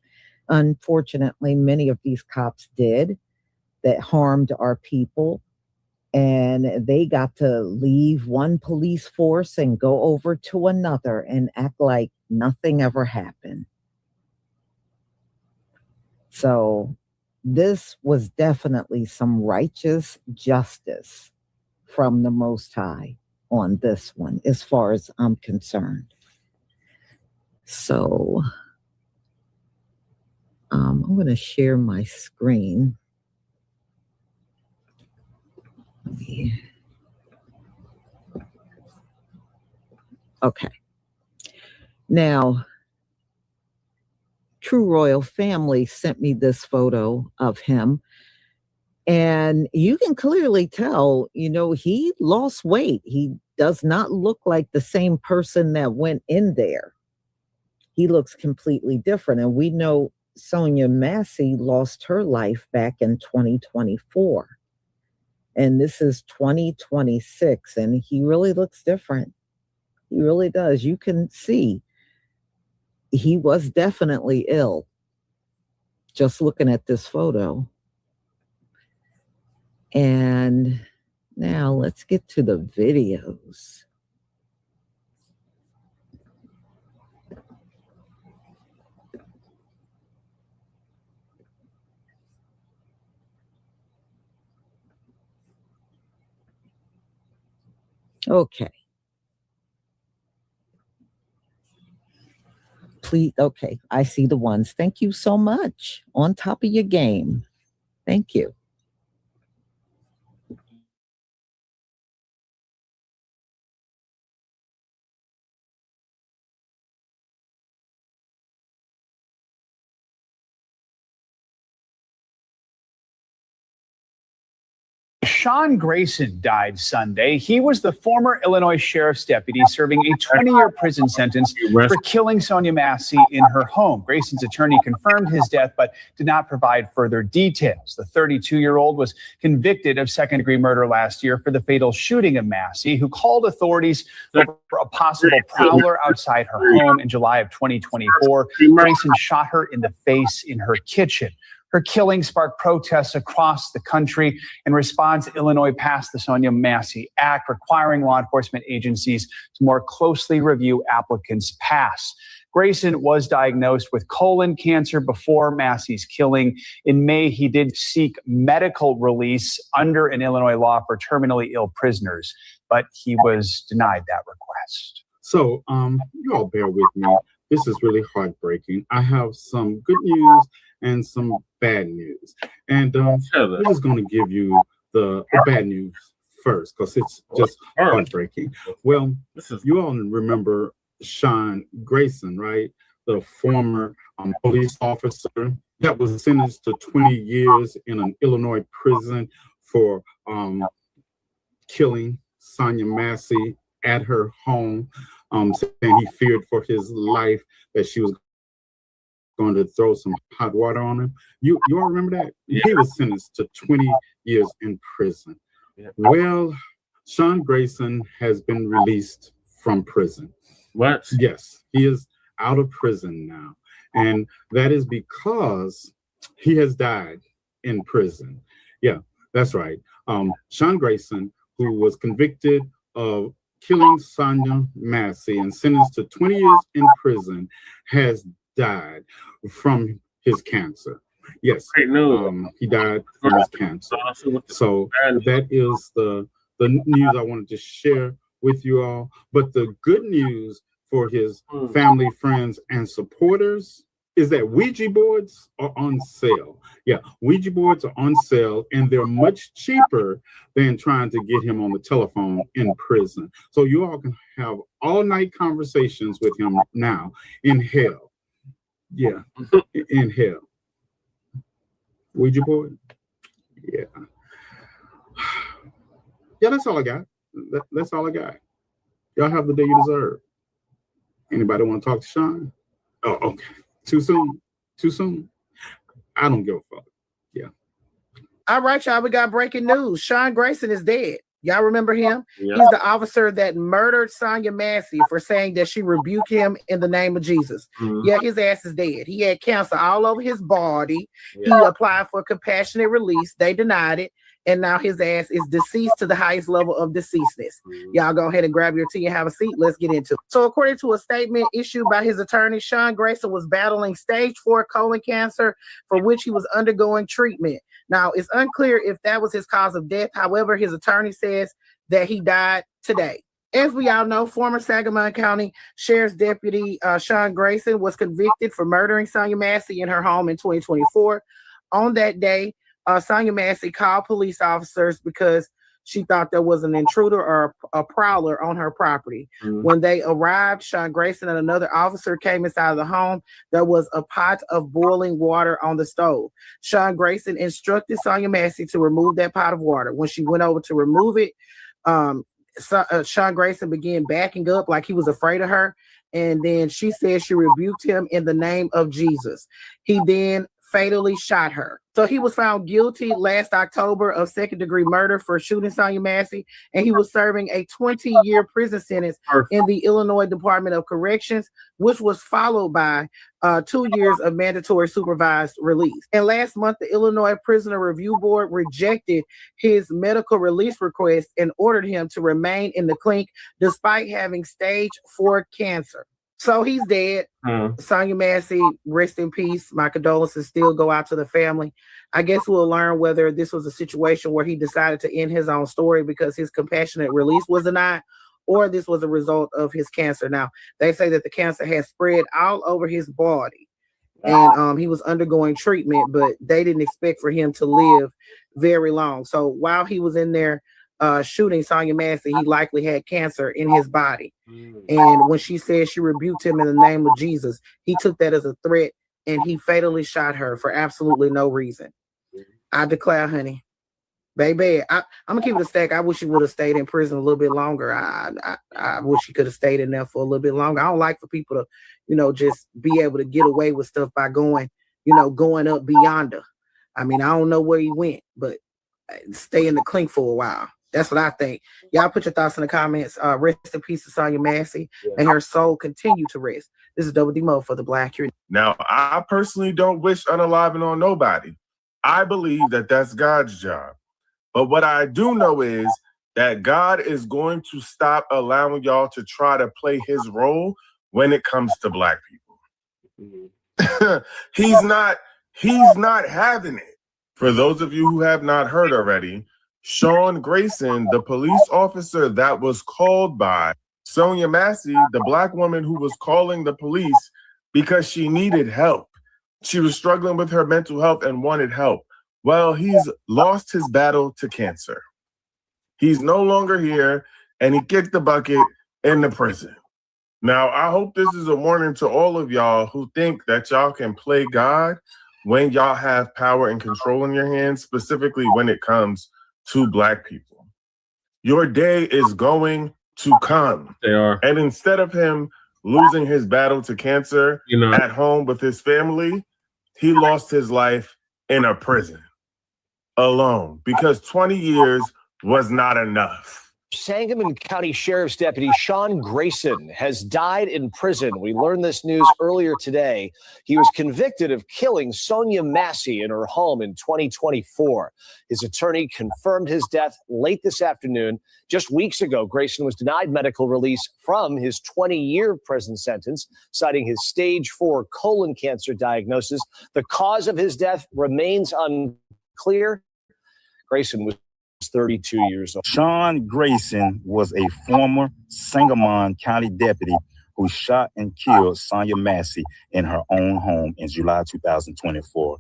Unfortunately, many of these cops did that harmed our people. And they got to leave one police force and go over to another and act like nothing ever happened. So this was definitely some righteous justice from the Most High on this one, as far as I'm concerned. So I'm going to share my screen. Okay. Now, True Royal Family sent me this photo of him. And you can clearly tell, he lost weight. He does not look like the same person that went in there. He looks completely different. And we know Sonia Massey lost her life back in 2024. And this is 2026. And he really looks different. He really does. You can see he was definitely ill. Just looking at this photo. And now let's get to the videos. Okay. Please, okay, I see the ones. Thank you so much. On top of your game. Thank you.
Sean Grayson died Sunday. He was the former Illinois sheriff's deputy serving a 20-year prison sentence for killing Sonia Massey in her home. Grayson's attorney confirmed his death, but did not provide further details. The 32-year-old was convicted of second-degree murder last year for the fatal shooting of Massey, who called authorities over a possible prowler outside her home in July of 2024. Grayson shot her in the face in her kitchen. Her killing sparked protests across the country. In response, Illinois passed the Sonia Massey Act, requiring law enforcement agencies to more closely review applicants' pasts. Grayson was diagnosed with colon cancer before Massey's killing. In May, he did seek medical release under an Illinois law for terminally ill prisoners, but he was denied that request.
So, you all bear with me. This is really heartbreaking. I have some good news and some bad news. And I'm just going to give you the bad news first, because it's just heartbreaking. Well, you all remember Sean Grayson, right? The former police officer that was sentenced to 20 years in an Illinois prison for killing Sonia Massey at her home, saying he feared for his life, that she was going to throw some hot water on him. You all remember that? Yeah. He was sentenced to 20 years in prison. Yeah. Well, Sean Grayson has been released from prison.
What?
Yes, he is out of prison now. And that is because he has died in prison. Yeah, that's right. Sean Grayson, who was convicted of killing Sonia Massey and sentenced to 20 years in prison, has died from his cancer. Yes, he died from his cancer. So that is the news I wanted to share with you all. But the good news for his family, friends, and supporters is that Ouija boards are on sale. Yeah, Ouija boards are on sale, and they're much cheaper than trying to get him on the telephone in prison. So you all can have all-night conversations with him now in hell. Yeah, in hell. Ouija board? Yeah. Yeah, that's all I got. That's all I got. Y'all have the day you deserve. Anybody want to talk to Sean? Oh, okay. Too soon? Too soon? I don't give a fuck. Yeah.
All right, y'all. We got breaking news. Sean Grayson is dead. Y'all remember him?
Yeah.
He's the officer that murdered Sonia Massey for saying that she rebuked him in the name of Jesus. Yeah, his ass is dead. He had cancer all over his body. Yeah. He applied for compassionate release. They denied it. and now his ass is deceased to the highest level of deceasedness. Y'all go ahead and grab your tea and have a seat. Let's get into it. So according to a statement issued by his attorney, Sean Grayson was battling stage 4 colon cancer, for which he was undergoing treatment. Now, it's unclear if that was his cause of death. However, his attorney says that he died today. As we all know, former Sangamon County Sheriff's Deputy Sean Grayson was convicted for murdering Sonya Massey in her home in 2024. On that day, Sonya Massey called police officers because she thought there was an intruder or a prowler on her property. When they arrived, Sean Grayson and another officer came inside of the home. There was a pot of boiling water on the stove. Sean Grayson instructed Sonya Massey to remove that pot of water. When she went over to remove it, Sean Grayson began backing up like he was afraid of her. And then she said she rebuked him in the name of Jesus. He then fatally shot her. So he was found guilty last October of second-degree murder for shooting Sonya Massey, and he was serving a 20-year prison sentence in the Illinois Department of Corrections, which was followed by 2 years of mandatory supervised release. And last month, the Illinois Prisoner Review Board rejected his medical release request and ordered him to remain in the clink despite having stage 4 cancer. So he's dead. Sonya Massey, rest in peace. My condolences still go out to the family. I guess we'll learn whether this was a situation where he decided to end his own story because his compassionate release was denied, or this was a result of his cancer. Now, they say that the cancer has spread all over his body, and he was undergoing treatment, but they didn't expect for him to live very long. So while he was in there shooting Sonya Massey, he likely had cancer in his body. And when she said she rebuked him in the name of Jesus, he took that as a threat, and he fatally shot her for absolutely no reason. I declare, honey, baby, I'm gonna keep it a stack. I wish he would have stayed in prison a little bit longer. I wish he could have stayed in there for a little bit longer. I don't like for people to, just be able to get away with stuff by going up beyond her. I mean, I don't know where he went, but stay in the clink for a while. That's what I think. Y'all put your thoughts in the comments. Rest in peace to Sonya Massey, and her soul continue to rest. This is Double D Mo for the Black Community.
Now, I personally don't wish unaliving on nobody. I believe that that's God's job. But what I do know is that God is going to stop allowing y'all to try to play his role when it comes to Black people. He's not having it. For those of you who have not heard already, Sean Grayson, the police officer that was called by Sonya Massey, the Black woman who was calling the police because she needed help. She was struggling with her mental health and wanted help. Well, he's lost his battle to cancer. He's no longer here, and he kicked the bucket in the prison. Now, I hope this is a warning to all of y'all who think that y'all can play God when y'all have power and control in your hands, specifically when it comes to Black people. Your day is going to come.
They are.
And instead of him losing his battle to cancer at home with his family, he lost his life in a prison alone because 20 years was not enough.
Sangamon County Sheriff's Deputy Sean Grayson has died in prison. We learned this news earlier today. He was convicted of killing Sonya Massey in her home in 2024. His attorney confirmed his death late this afternoon. Just weeks ago, Grayson was denied medical release from his 20-year prison sentence, citing his stage 4 colon cancer diagnosis. The cause of his death remains unclear. Grayson was 32 years old.
Sean Grayson was a former Sangamon County deputy who shot and killed Sonya Massey in her own home in July 2024.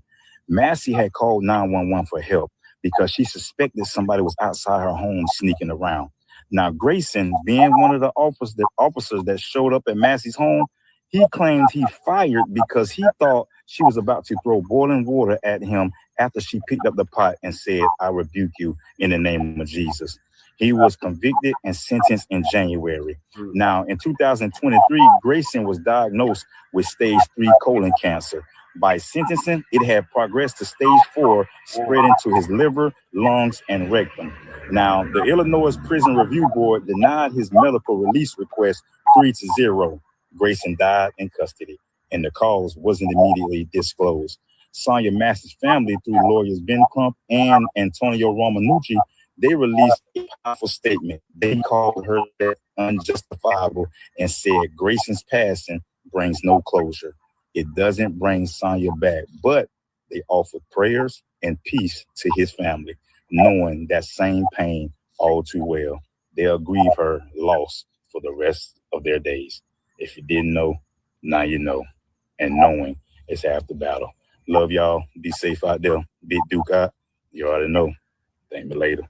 Massey had called 911 for help because she suspected somebody was outside her home sneaking around. Now, Grayson, being one of the officers that showed up at Massey's home, he claimed he fired because he thought she was about to throw boiling water at him after she picked up the pot and said, "I rebuke you in the name of Jesus." He was convicted and sentenced in January. Now, in 2023, Grayson was diagnosed with stage 3 colon cancer. By sentencing, it had progressed to stage 4, spreading to his liver, lungs, and rectum. Now, the Illinois Prison Review Board denied his medical release request 3-0. Grayson died in custody, and the cause wasn't immediately disclosed. Sonya Massey's family, through lawyers Ben Crump and Antonio Romanucci, they released a powerful statement. They called her death unjustifiable and said Grayson's passing brings no closure. It doesn't bring Sonya back, but they offered prayers and peace to his family, knowing that same pain all too well. They'll grieve her loss for the rest of their days. If you didn't know, now you know. And knowing is half the battle. Love y'all. Be safe out there. Big Duke out. You already know. Thank me later.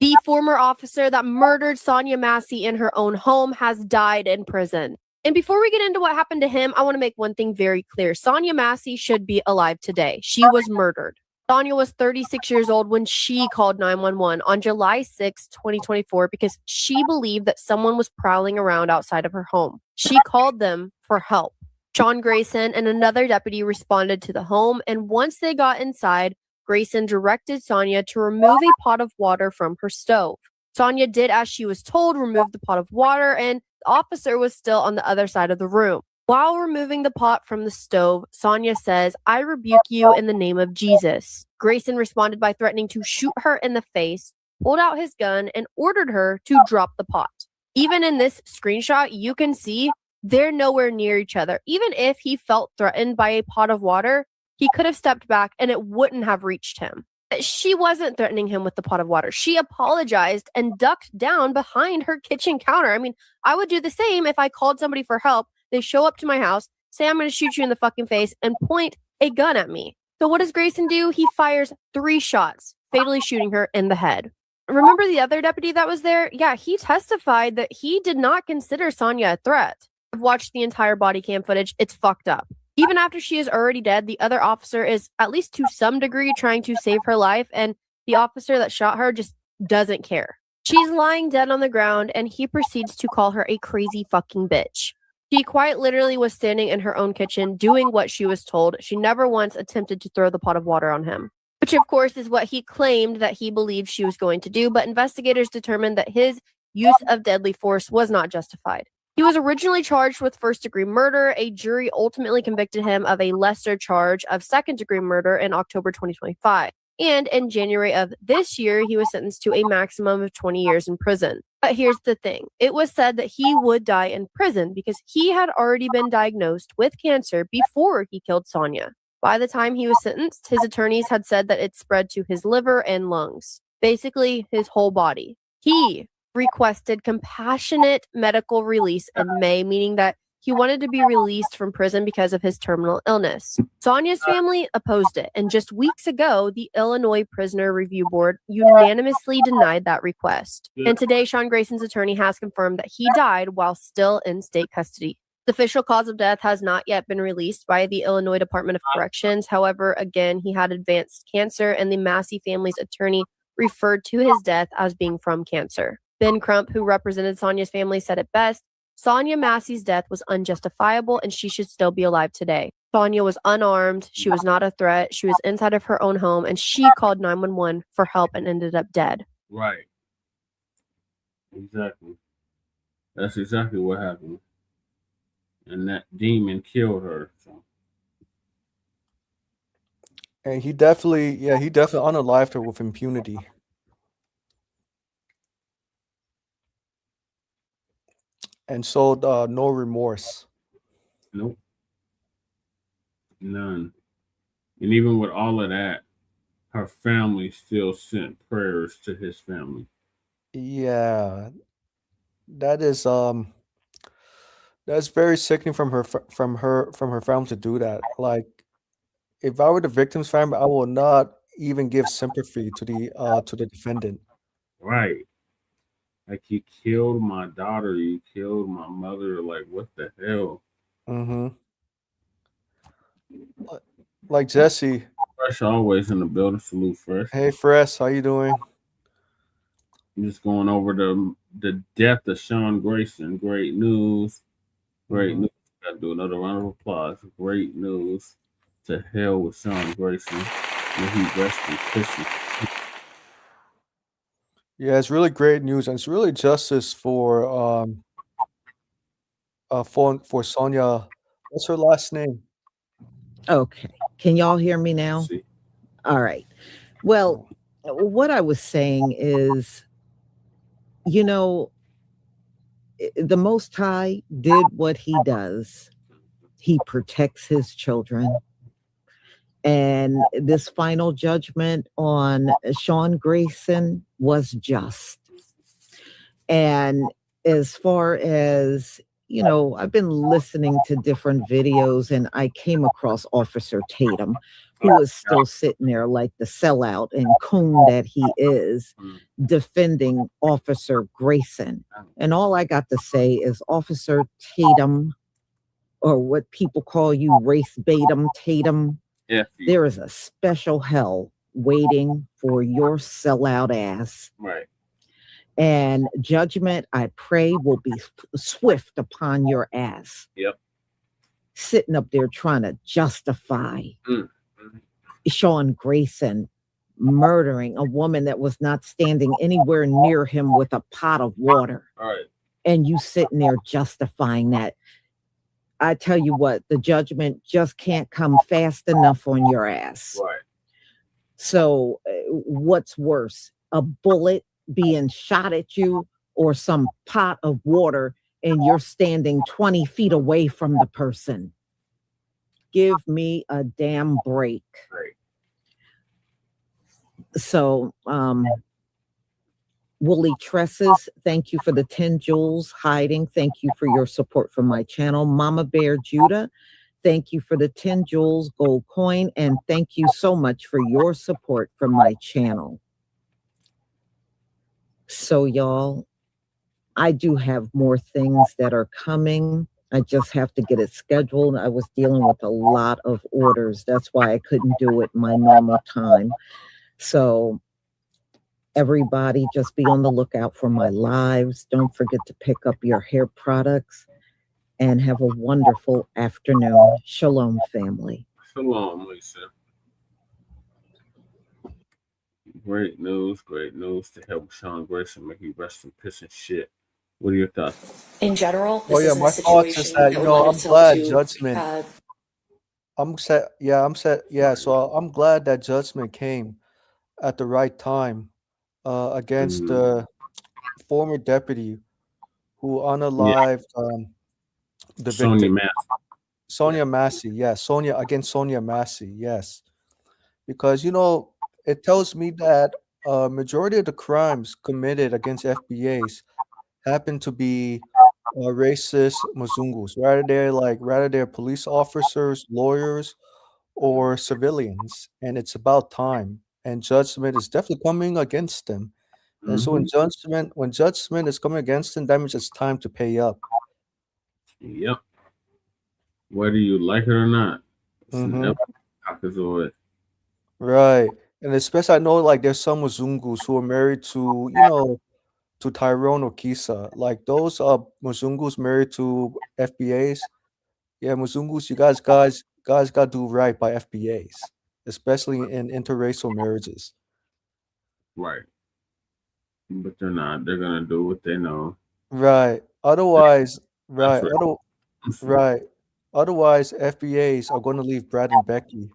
The former officer that murdered Sonya Massey in her own home has died in prison. And before we get into what happened to him, I want to make one thing very clear. Sonya Massey should be alive today. She was murdered. Sonya was 36 years old when she called 911 on July 6, 2024, because she believed that someone was prowling around outside of her home. She called them for help. Sean Grayson and another deputy responded to the home, and once they got inside, Grayson directed Sonya to remove a pot of water from her stove. Sonya did as she was told, remove the pot of water, and the officer was still on the other side of the room. While removing the pot from the stove, Sonya says, "I rebuke you in the name of Jesus." Grayson responded by threatening to shoot her in the face, pulled out his gun, and ordered her to drop the pot. Even in this screenshot, you can see they're nowhere near each other. Even if he felt threatened by a pot of water, he could have stepped back and it wouldn't have reached him. She wasn't threatening him with the pot of water. She apologized and ducked down behind her kitchen counter. I mean, I would do the same if I called somebody for help. They show up to my house, say I'm going to shoot you in the fucking face, and point a gun at me. So what does Grayson do? He fires 3 shots, fatally shooting her in the head. Remember the other deputy that was there? Yeah, he testified that he did not consider Sonya a threat. I've watched the entire body cam footage. It's fucked up. Even after she is already dead, the other officer is, at least to some degree, trying to save her life, and the officer that shot her just doesn't care. She's lying dead on the ground, and he proceeds to call her a crazy fucking bitch. She quite literally was standing in her own kitchen doing what she was told. She never once attempted to throw the pot of water on him, which of course is what he claimed that he believed she was going to do, but investigators determined that his use of deadly force was not justified. He was originally charged with first-degree murder. A jury ultimately convicted him of a lesser charge of second-degree murder in October 2025. And in January of this year, he was sentenced to a maximum of 20 years in prison. But here's the thing. It was said that he would die in prison because he had already been diagnosed with cancer before he killed Sonya. By the time he was sentenced, his attorneys had said that it spread to his liver and lungs, basically his whole body. He requested compassionate medical release in May, meaning that he wanted to be released from prison because of his terminal illness. Sonya's family opposed it, and just weeks ago, the Illinois Prisoner Review Board unanimously denied that request. And today, Sean Grayson's attorney has confirmed that he died while still in state custody. The official cause of death has not yet been released by the Illinois Department of Corrections. However, again, he had advanced cancer, and the Massey family's attorney referred to his death as being from cancer. Ben Crump, who represented Sonya's family, said it best: Sonya Massey's death was unjustifiable and she should still be alive today. Sonya was unarmed. She was not a threat. She was inside of her own home, and she called 911 for help and ended up dead.
Right. Exactly. That's exactly what happened. And that demon killed her. So.
And he definitely unalived her with impunity. And showed no remorse.
Nope. None. And even with all of that, her family still sent prayers to his family.
Yeah, that is that's very sickening from her family to do that. Like, if I were the victim's family, I will not even give sympathy to the defendant.
Right. Like, you killed my daughter, you killed my mother. Like, what the hell?
Mm-hmm. Like Jesse.
Fresh always in the building. Salute, Fresh.
Hey, Fresh, how you doing?
I'm just going over the death of Sean Grayson. Great news. Great news. Got to do another round of applause. Great news. To hell with Sean Grayson. May he rest in peace.
Yeah, it's really great news, and it's really justice for Sonya. What's her last name?
Okay. Can y'all hear me now? All right. Well, what I was saying is, you know, the Most High did what he does. He protects his children. And this final judgment on Sean Grayson was just. And as far as, you know, I've been listening to different videos and I came across Officer Tatum, who is still sitting there like the sellout and coon that he is, defending Officer Grayson. And all I got to say is Officer Tatum, or what people call you, race Batum Tatum, there is a special hell waiting for your sellout ass.
Right.
And judgment, I pray, will be swift upon your ass.
Yep.
Sitting up there trying to justify Sean Grayson murdering a woman that was not standing anywhere near him with a pot of water.
All right.
And you sitting there justifying that. I tell you what, the judgment just can't come fast enough on your ass.
Right.
So what's worse, a bullet being shot at you or some pot of water and you're standing 20 feet away from the person? Give me a damn break.
Right.
So, Woolly Tresses, thank you for the 10 jewels. Hiding, thank you for your support for my channel. Mama Bear Judah, thank you for the 10 jewels gold coin. And thank you so much for your support for my channel. So, y'all, I do have more things that are coming. I just have to get it scheduled. I was dealing with a lot of orders. That's why I couldn't do it my normal time. So everybody just be on the lookout for my lives. Don't forget to pick up your hair products and have a wonderful afternoon. Shalom, family.
Shalom, Lisa. Great news to help Sean Grayson make you rest in piss and shit. What are your thoughts?
In general,
Oh
this
yeah,
isn't
my
a
thoughts is
situation
that,
that
you
would
know,
lend
I'm
itself
glad
to
judgment. So I'm glad that judgment came at the right time against the former deputy who unalived the
Sonia
victim.
Massey.
Sonia Massey, yes. Against Sonia Massey, yes. Because, you know, it tells me that majority of the crimes committed against FBAs happen to be racist Mzungus, rather they're police officers, lawyers, or civilians, and it's about time. And judgment is definitely coming against them. And so when judgment is coming against them, that means it's time to pay up.
Yep. Whether you like it or not, it's
Mhm.
inevitable.
Right. And especially I know like there's some Mzungus who are married to, you know, to Tyrone or Kisa. Like those Mzungus married to FBAs. Yeah, Mzungus, you guys gotta do right by FBAs, especially in interracial marriages.
Right. But they're not. They're gonna do what they know.
Right. Otherwise,
That's
right. Otherwise, FBAs are going to leave Brad and Becky.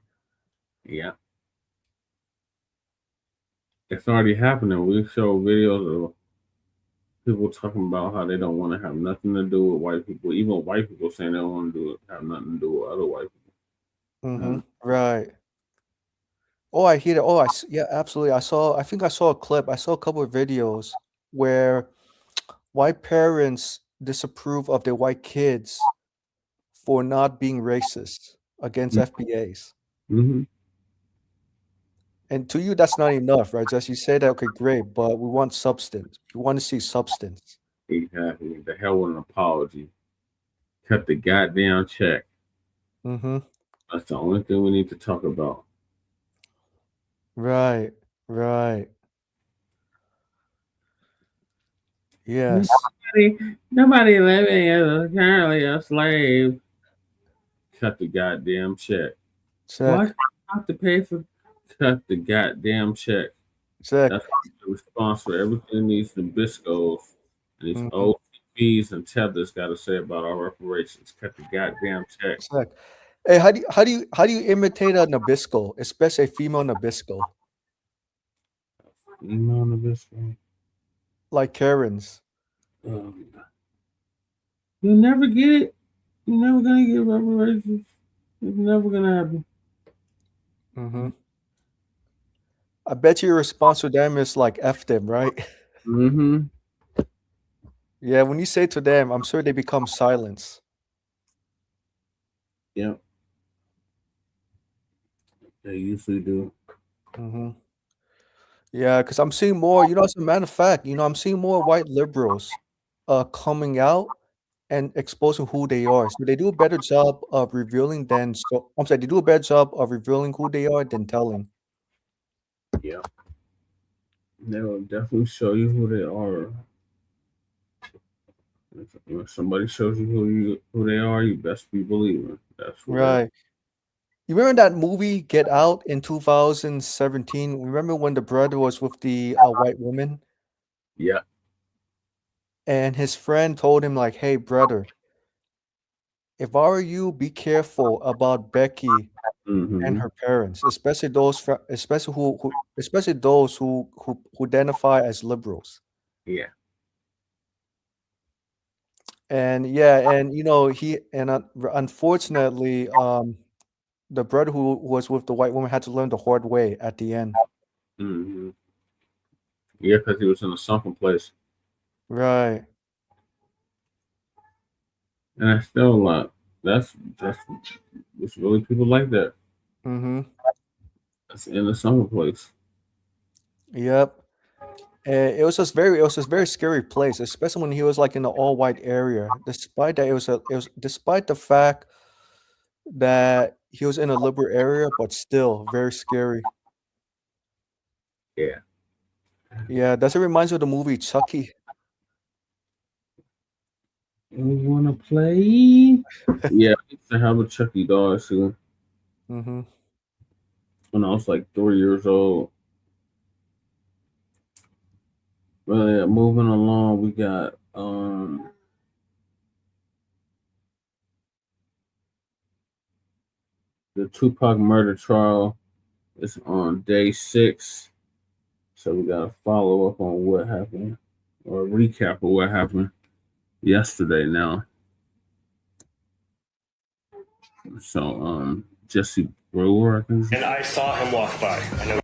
Yeah. It's already happening. We show videos of people talking about how they don't want to have nothing to do with white people. Even white people saying they don't want to have nothing to do with other white people.
Right. Oh, I hear it. Oh, yeah, absolutely. I think I saw a clip. I saw a couple of videos where white parents disapprove of their white kids for not being racist against FBAs.
Mm-hmm.
And to you, that's not enough, right? Just you say that, okay, great, but we want substance. We want to see substance.
Exactly. The hell with an apology. Cut the goddamn check.
Mm-hmm.
That's the only thing we need to talk about.
Right. Yes.
Nobody living is currently a slave. Cut the goddamn check. Why should I have to pay for? Cut the goddamn check. That's the response for everything these Nabiscos and these OTPs and tethers got to say about our reparations. Cut the goddamn check.
Hey, how do you imitate a Nabisco, especially a female Nabisco,
Email Nabisco.
like Karen's?
You'll never get it. You're never gonna get reparations. It's never gonna happen.
Mm-hmm. I bet your response to them is like F them, right?
Mm-hmm.
Yeah, when you say to them, I'm sure they become silence.
Yep. They usually do.
Mm-hmm. Yeah, because I'm seeing more, as a matter of fact, I'm seeing more white liberals coming out and exposing who they are. So they do a better job of revealing they do a better job of revealing who they are than telling.
Yeah. They will definitely show you who they are. If somebody shows you who they are, you best be believing. That's who they are.
Right. You remember that movie Get Out in 2017? Remember when the brother was with the white woman
Yeah.
and his friend told him like, "Hey, brother, if I were you, be careful about Becky and her parents, especially especially those who identify as liberals."
Yeah.
And unfortunately, the brother who was with the white woman had to learn the hard way at the end.
Mm-hmm. Yeah, because he was in a sunken place.
Right.
And that's still a lot. That's it's really people like that.
Mm-hmm.
That's in a sunken place.
Yep. And it was just very scary place, especially when he was like in the all white area. Despite that, it was despite the fact that he was in a liberal area, but still very scary.
Yeah.
Yeah, that's what reminds me of the movie Chucky.
You wanna play? Yeah, I used to have a Chucky doll too.
Mm-hmm.
When I was like 3 years old. Well, yeah, moving along, we got the Tupac murder trial is on day 6. So we gotta follow up on what happened or recap of what happened yesterday now. So Jesse Brewer, I think.
And I saw him walk by. I know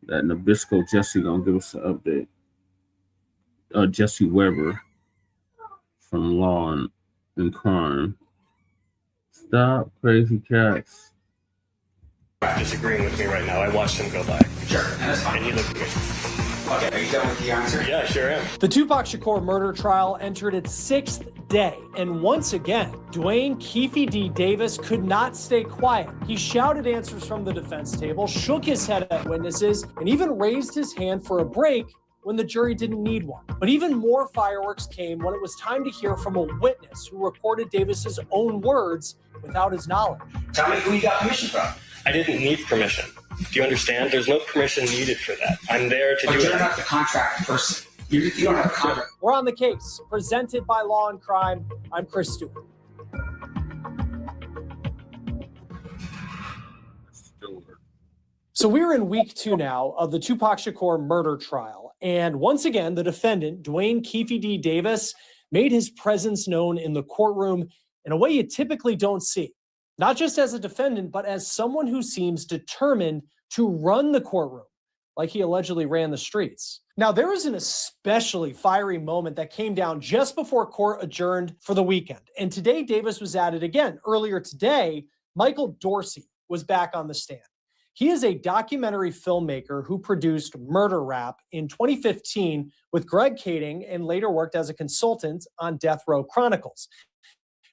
That Nabisco Jesse gonna give us an update. Jesse Weber from Law and Crime. Stop, crazy cats.
disagreeing with me right now. I watched him go by.
Sure, and that's fine.
And he looked good.
Okay, are you done with the answer?
Yeah, I sure am.
The Tupac Shakur murder trial entered its 6th day, and once again, Dwayne Keefe D. Davis could not stay quiet. He shouted answers from the defense table, shook his head at witnesses, and even raised his hand for a break when the jury didn't need one. But even more fireworks came when it was time to hear from a witness who recorded Davis's own words without his knowledge.
Tell me who you got permission from.
I didn't need permission. Do you understand? There's no permission needed for that. I'm there to do it.
But you're not the contract person. You don't have a contract.
We're on the case, presented by Law and Crime. I'm Chris Stewart. So we're in week 2 now of the Tupac Shakur murder trial. And once again, the defendant, Dwayne Keefe D. Davis, made his presence known in the courtroom in a way you typically don't see. Not just as a defendant, but as someone who seems determined to run the courtroom, like he allegedly ran the streets. Now, there was an especially fiery moment that came down just before court adjourned for the weekend. And today, Davis was at it again. Earlier today, Michael Dorsey was back on the stand. He is a documentary filmmaker who produced Murder Rap in 2015 with Greg Kading and later worked as a consultant on Death Row Chronicles.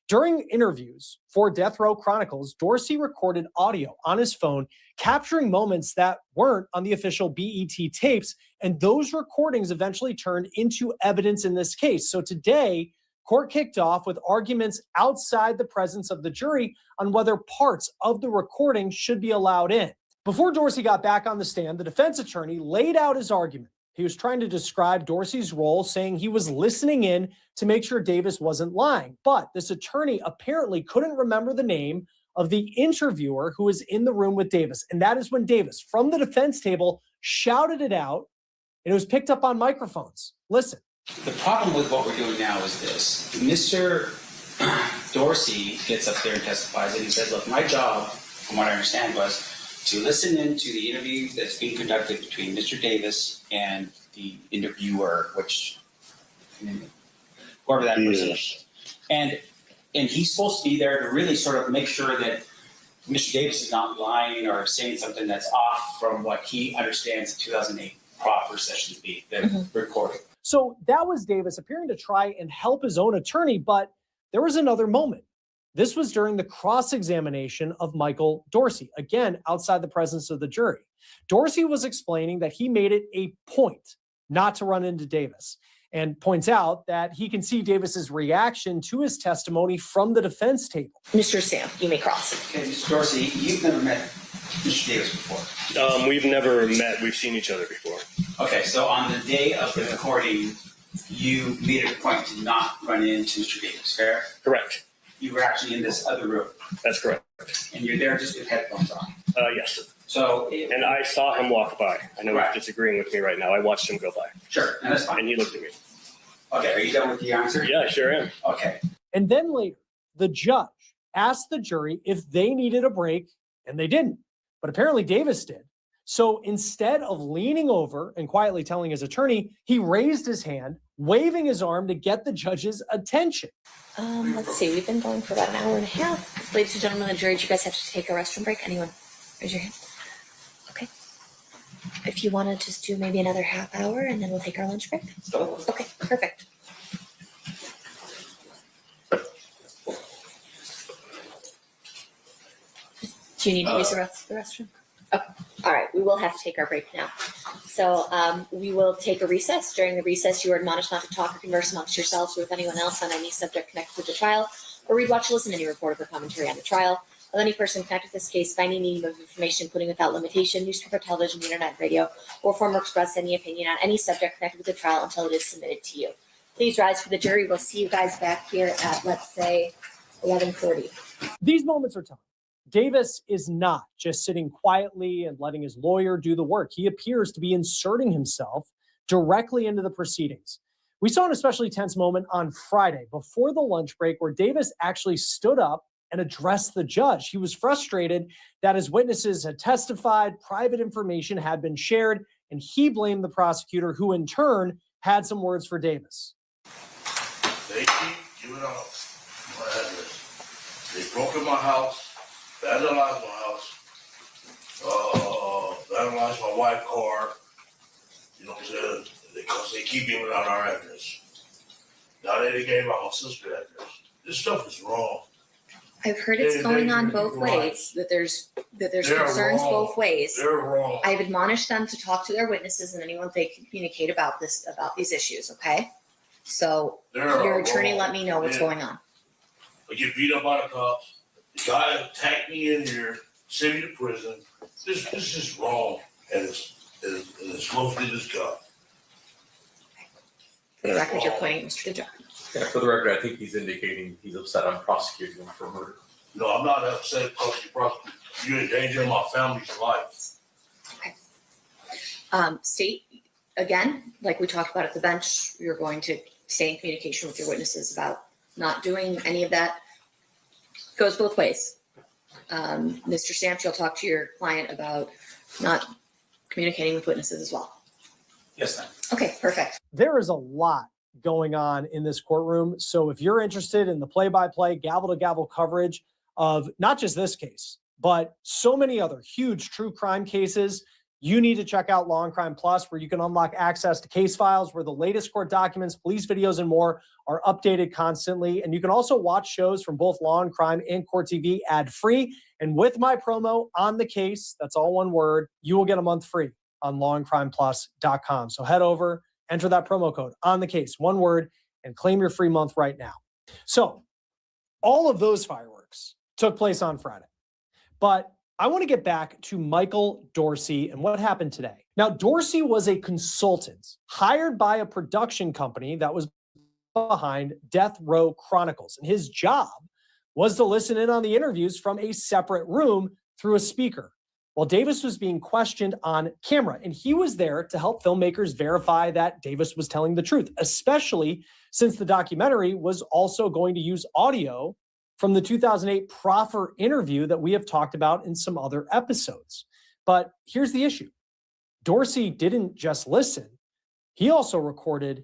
During interviews for Death Row Chronicles, Dorsey recorded audio on his phone, capturing moments that weren't on the official BET tapes, and those recordings eventually turned into evidence in this case. So today, court kicked off with arguments outside the presence of the jury on whether parts of the recording should be allowed in. Before Dorsey got back on the stand, the defense attorney laid out his argument. He was trying to describe Dorsey's role, saying he was listening in to make sure Davis wasn't lying. But this attorney apparently couldn't remember the name of the interviewer who was in the room with Davis. And that is when Davis, from the defense table, shouted it out, and it was picked up on microphones. Listen.
The problem with what we're doing now is this. Mr. Dorsey gets up there and testifies, and he says, look, my job, from what I understand, was to listen in to the interview that's being conducted between Mr. Davis and the interviewer, which, whoever that person is. And he's supposed to be there to really sort of make sure that Mr. Davis is not lying or saying something that's off from what he understands the 2008 proper session to be, the recording.
So that was Davis appearing to try and help his own attorney, but there was another moment. This was during the cross-examination of Michael Dorsey, again, outside the presence of the jury. Dorsey was explaining that he made it a point not to run into Davis, and points out that he can see Davis's reaction to his testimony from the defense table.
Mr. Sam, you may cross.
Okay, Mr. Dorsey, you've never met Mr. Davis before.
We've never met. We've seen each other before.
Okay, so on the day of the recording, you made it a point to not run into Mr. Davis, fair?
Correct.
You were actually in this other room.
That's correct.
And you're there just with headphones on.
Yes.
So,
and I saw him walk by. I know he's disagreeing with me right now. I watched him go by.
Sure, and that's fine.
And he looked at me.
Okay, are you done with the answer?
Yeah, I sure am.
Okay.
And then later, the judge asked the jury if they needed a break, and they didn't. But apparently Davis did. So instead of leaning over and quietly telling his attorney, he raised his hand, waving his arm to get the judge's attention.
Let's see. We've been going for about an hour and a half. Ladies and gentlemen of the jury, do you guys have to take a restroom break? Anyone? Raise your hand. Okay. If you want to just do maybe another half hour, and then we'll take our lunch break. Okay, perfect. Do you need to use the restroom? Okay. All right, we will have to take our break now. So we will take a recess. During the recess, you are admonished not to talk or converse amongst yourselves or with anyone else on any subject connected with the trial, or read, watch, or listen to any report or commentary on the trial of any person connected to this case by any medium of information, including without limitation, newspaper, television, internet, radio, or form or express any opinion on any subject connected with the trial until it is submitted to you. Please rise for the jury. We'll see you guys back here at, let's say, 11:40.
These moments are tough. Davis is not just sitting quietly and letting his lawyer do the work. He appears to be inserting himself directly into the proceedings. We saw an especially tense moment on Friday before the lunch break where Davis actually stood up and addressed the judge. He was frustrated that his witnesses had testified, private information had been shared, and he blamed the prosecutor, who in turn had some words for Davis.
They keep giving out my address. They broke in my house. Vandalized my house, vandalized my wife's car, you know what I'm saying? Because they keep giving out our address. Now they gave out my sister's address. This stuff is wrong.
I've heard it's going on both ways, that there's concerns both ways.
They're wrong.
I've admonished them to talk to their witnesses and anyone they can communicate about these issues, okay? So your attorney let me know what's going on.
I get beat up by the cops. The guy attacked me in here, sent me to prison. This is wrong, and it's mostly this guy.
For the record, you're pointing at Mr. DeJohn.
Yeah, for the record, I think he's indicating he's upset I'm prosecuting him for murder.
No, I'm not upset because you're endangering my family's life.
Okay. State, again, like we talked about at the bench, you're going to stay in communication with your witnesses about not doing any of that. Goes both ways. Mr. Stamps, you'll talk to your client about not communicating with witnesses as well.
Yes, ma'am.
Okay, perfect.
There is a lot going on in this courtroom. So if you're interested in the play-by-play, gavel-to-gavel coverage of not just this case, but so many other huge true crime cases, you need to check out Law and Crime Plus, where you can unlock access to case files, where the latest court documents, police videos, and more are updated constantly. And you can also watch shows from both Law and Crime and Court TV ad-free. And with my promo On the Case, that's all one word, you will get a month free on lawandcrimeplus.com. So head over, enter that promo code On the Case, one word, and claim your free month right now. So all of those fireworks took place on Friday. But I want to get back to Michael Dorsey and what happened today. Now, Dorsey was a consultant hired by a production company that was behind Death Row Chronicles. And his job was to listen in on the interviews from a separate room through a speaker while Davis was being questioned on camera. And he was there to help filmmakers verify that Davis was telling the truth, especially since the documentary was also going to use audio from the 2008 proffer interview that we have talked about in some other episodes. But here's the issue. Dorsey didn't just listen. He also recorded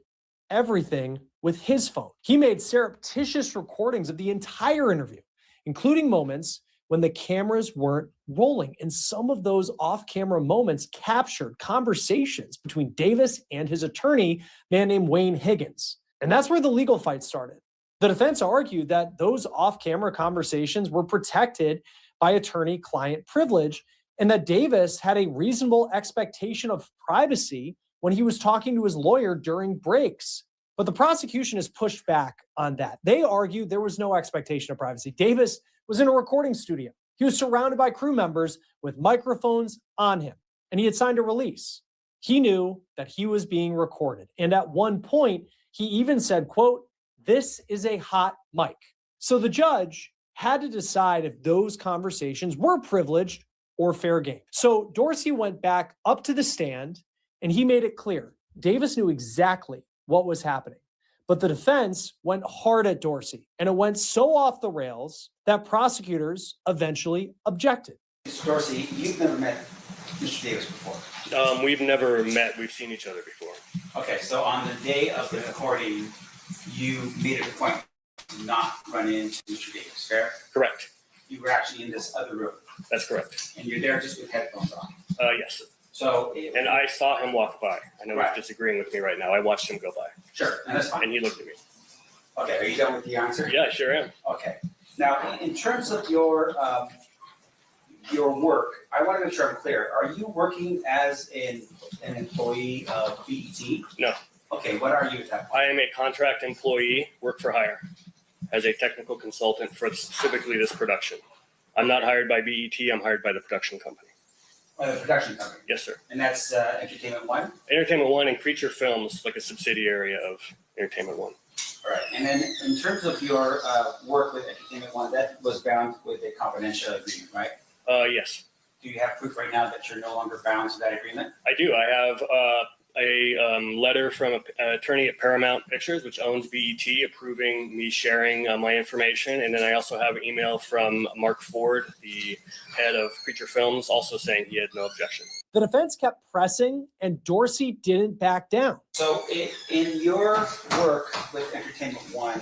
everything with his phone. He made surreptitious recordings of the entire interview, including moments when the cameras weren't rolling. And some of those off-camera moments captured conversations between Davis and his attorney, a man named Wayne Higgins. And that's where the legal fight started. The defense argued that those off-camera conversations were protected by attorney-client privilege and that Davis had a reasonable expectation of privacy when he was talking to his lawyer during breaks. But the prosecution has pushed back on that. They argued there was no expectation of privacy. Davis was in a recording studio. He was surrounded by crew members with microphones on him, and he had signed a release. He knew that he was being recorded. And at one point, he even said, quote, "This is a hot mic." So the judge had to decide if those conversations were privileged or fair game. So Dorsey went back up to the stand and he made it clear Davis knew exactly what was happening. But the defense went hard at Dorsey, and it went so off the rails that prosecutors eventually objected.
Mr. Dorsey, you've never met Mr. Davis before.
We've never met. We've seen each other before.
Okay, so on the day of the recording, you made it a point to not run into Mr. Davis, fair?
Correct.
You were actually in this other room.
That's correct.
And you're there just with headphones on.
Yes.
So,
and I saw him walk by. I know
Right.
he's disagreeing with me right now. I watched him go by.
Sure, and that's fine.
And he looked at me.
Okay, are you done with the answer?
Yeah, I sure am.
Okay. Now, in terms of your work, I want to make sure I'm clear. Are you working as an employee of BET?
No.
Okay, what are you at that point?
I am a contract employee, work for hire, as a technical consultant for specifically this production. I'm not hired by BET. I'm hired by the production company.
The production company?
Yes, sir.
And that's Entertainment One?
Entertainment One and Creature Films, like a subsidiary of Entertainment One.
All right, and then in terms of your work with Entertainment One, that was bound with a confidential agreement, right?
Yes.
Do you have proof right now that you're no longer bound to that agreement?
I do. I have a letter from an attorney at Paramount Pictures, which owns BET, approving me sharing my information. And then I also have an email from Mark Ford, the head of Creature Films, also saying he had no objection.
The defense kept pressing and Dorsey didn't back down.
So in your work with Entertainment One,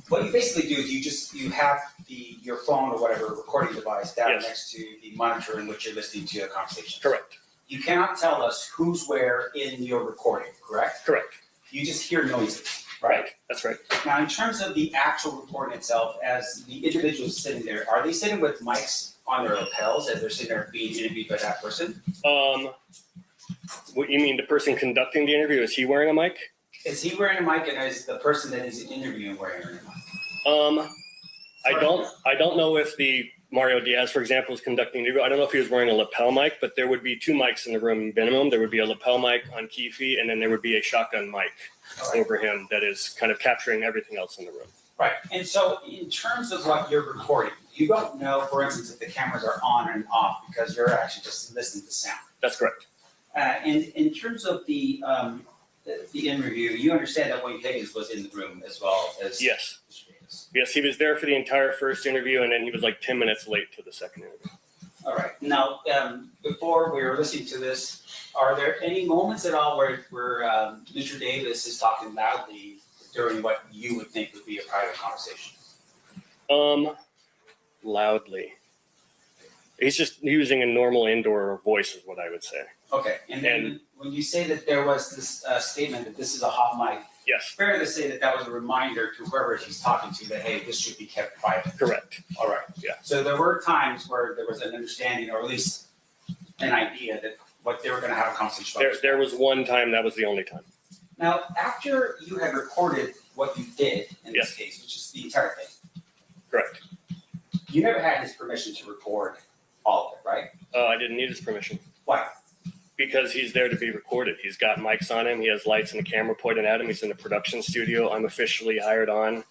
what you basically do is you have your phone or whatever recording device down
Yes.
next to the monitor in which you're listening to a conversation.
Correct.
You cannot tell us who's where in your recording, correct?
Correct.
You just hear noises, right?
That's right.
Now, in terms of the actual recording itself, as the individuals sitting there, are they sitting with mics on their lapels as they're sitting there being interviewed by that person?
What you mean, the person conducting the interview, is he wearing a mic?
Is he wearing a mic, and is the person that is interviewing wearing a mic?
I don't know if the Mario Diaz, for example, is conducting the interview. I don't know if he was wearing a lapel mic, but there would be two mics in the room minimum. There would be a lapel mic on Keefe, and then there would be a shotgun mic over him that is kind of capturing everything else in the room.
Right, and so in terms of what you're recording, you don't know, for instance, if the cameras are on and off because you're actually just listening to sound.
That's correct.
And in terms of the interview, you understand that Wayne Higgins was in the room as well as
Yes. Yes, he was there for the entire first interview, and then he was like 10 minutes late to the second interview.
All right. Now, before we were listening to this, are there any moments at all where Mr. Davis is talking loudly during what you would think would be a private conversation?
Loudly. He's just using a normal indoor voice is what I would say.
Okay. And then when you say that there was this statement that this is a hot mic,
yes,
fair to say that that was a reminder to whoever he's talking to that, hey, this should be kept private.
Correct.
All right.
Yeah.
So there were times where there was an understanding, or at least an idea that what they were going to have a conversation about.
There was one time, that was the only time.
Now, after you had recorded what you did in this case, which is the entire thing.
Correct.
You never had his permission to record all of it, right?
I didn't need his permission.
Why?
Because he's there to be recorded. He's got mics on him. He has lights and a camera pointed at him. He's in the production studio. I'm officially hired on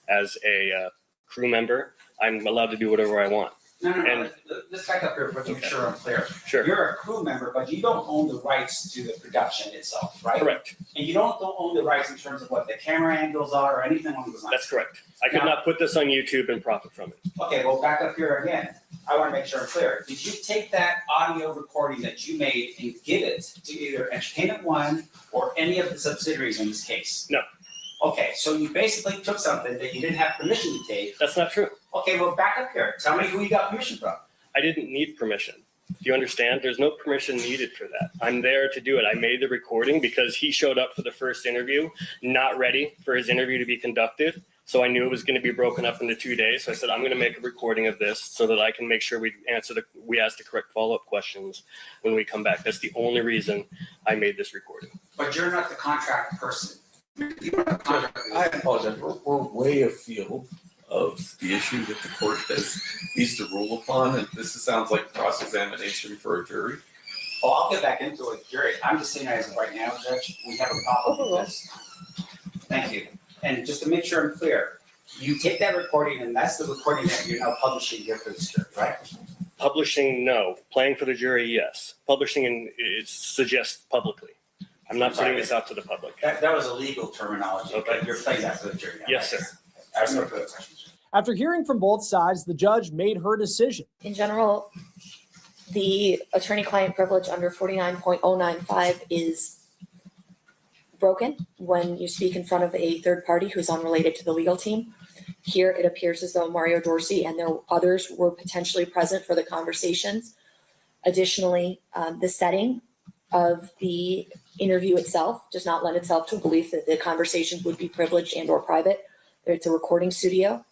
as a crew member, I'm allowed to do whatever I want.
No. Let's back up here to make sure I'm clear.
Sure.
You're a crew member, but you don't own the rights to the production itself, right?
Correct.
And you don't own the rights in terms of what the camera angles are or anything along those lines.
That's correct. I could not put this on YouTube and profit from it.
Okay, well, back up here again. I want to make sure I'm clear. Did you take that audio recording that you made and give it to either Entertainment One or any of the subsidiaries in this case?
No.
Okay, so you basically took something that you didn't have permission to take.
That's not true.
Okay, well, back up here. Tell me who you got permission from.
I didn't need permission. Do you understand? There's no permission needed for that. I'm there to do it. I made the recording because he showed up for the first interview, not ready for his interview to be conducted. So I knew it was going to be broken up into 2 days. So I said, I'm going to make a recording of this so that I can make sure we ask the correct follow-up questions when we come back. That's the only reason I made this recording.
But you're not the contract person.
I apologize. We're way afield of the issue that the court needs to rule upon, and this sounds like cross-examination for a jury.
Well, I'll get back into it, jury. I'm just saying as of right now, Judge, we have a problem with this. Thank you. And just to make sure I'm clear, you take that recording and that's the recording that you're now publishing here for the jury, right?
Publishing, no. Playing for the jury, yes. Publishing it suggests publicly. I'm not putting this out to the public.
That was a legal terminology,
Okay.
but you're playing that for the jury now.
Yes,
right?
sir.
I have no further questions.
After hearing from both sides, the judge made her decision.
In general, the attorney-client privilege under 49.095 is broken when you speak in front of a third party who's unrelated to the legal team. Here, it appears as though Mario Dorsey and others were potentially present for the conversations. Additionally, the setting of the interview itself does not lend itself to a belief that the conversations would be privileged and or private. It's a recording studio.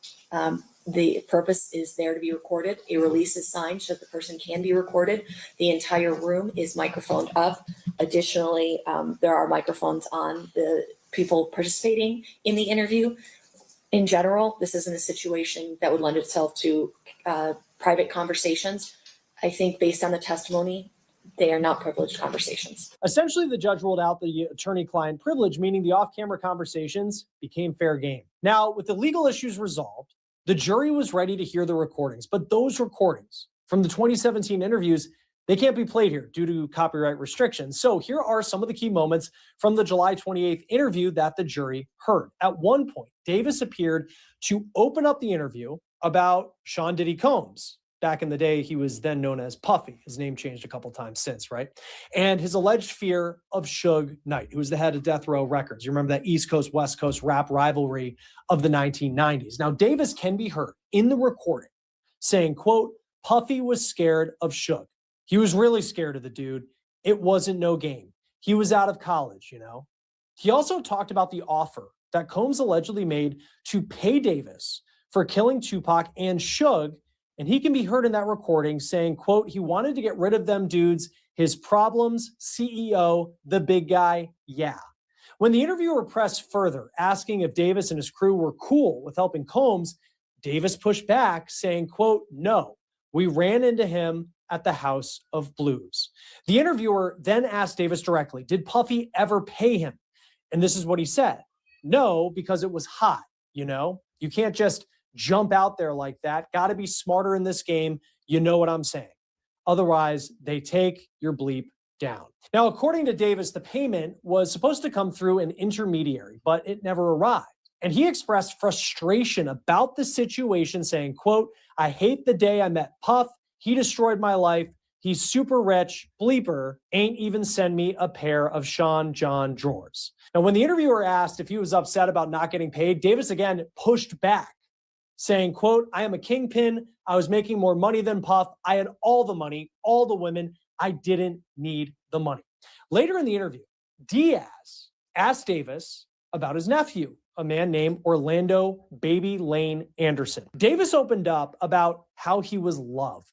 The purpose is there to be recorded. A release is signed so that the person can be recorded. The entire room is microphoned up. Additionally, there are microphones on the people participating in the interview. In general, this isn't a situation that would lend itself to private conversations. I think based on the testimony, they are not privileged conversations.
Essentially, the judge ruled out the attorney-client privilege, meaning the off-camera conversations became fair game. Now, with the legal issues resolved, the jury was ready to hear the recordings, but those recordings from the 2017 interviews, they can't be played here due to copyright restrictions. So here are some of the key moments from the July 28th interview that the jury heard. At one point, Davis appeared to open up the interview about Sean Diddy Combs. Back in the day, he was then known as Puffy. His name changed a couple times since, right? And his alleged fear of Suge Knight, who was the head of Death Row Records. You remember that East Coast, West Coast rap rivalry of the 1990s. Now, Davis can be heard in the recording saying, quote, Puffy was scared of Suge. He was really scared of the dude. It wasn't no game. He was out of college, you know? He also talked about the offer that Combs allegedly made to pay Davis for killing Tupac and Suge. And he can be heard in that recording saying, quote, he wanted to get rid of them dudes, his problems, CEO, the big guy, yeah. When the interviewer pressed further, asking if Davis and his crew were cool with helping Combs, Davis pushed back saying, quote, no, we ran into him at the House of Blues. The interviewer then asked Davis directly, did Puffy ever pay him? And this is what he said. No, because it was hot, you know? You can't just jump out there like that. Got to be smarter in this game. You know what I'm saying. Otherwise, they take your bleep down. Now, according to Davis, the payment was supposed to come through an intermediary, but it never arrived. And he expressed frustration about the situation, saying, quote, I hate the day I met Puff. He destroyed my life. He's super rich. Bleeper ain't even send me a pair of Sean John drawers. Now, when the interviewer asked if he was upset about not getting paid, Davis again pushed back, saying, quote, I am a kingpin. I was making more money than Puff. I had all the money, all the women. I didn't need the money. Later in the interview, Diaz asked Davis about his nephew, a man named Orlando Baby Lane Anderson. Davis opened up about how he was loved.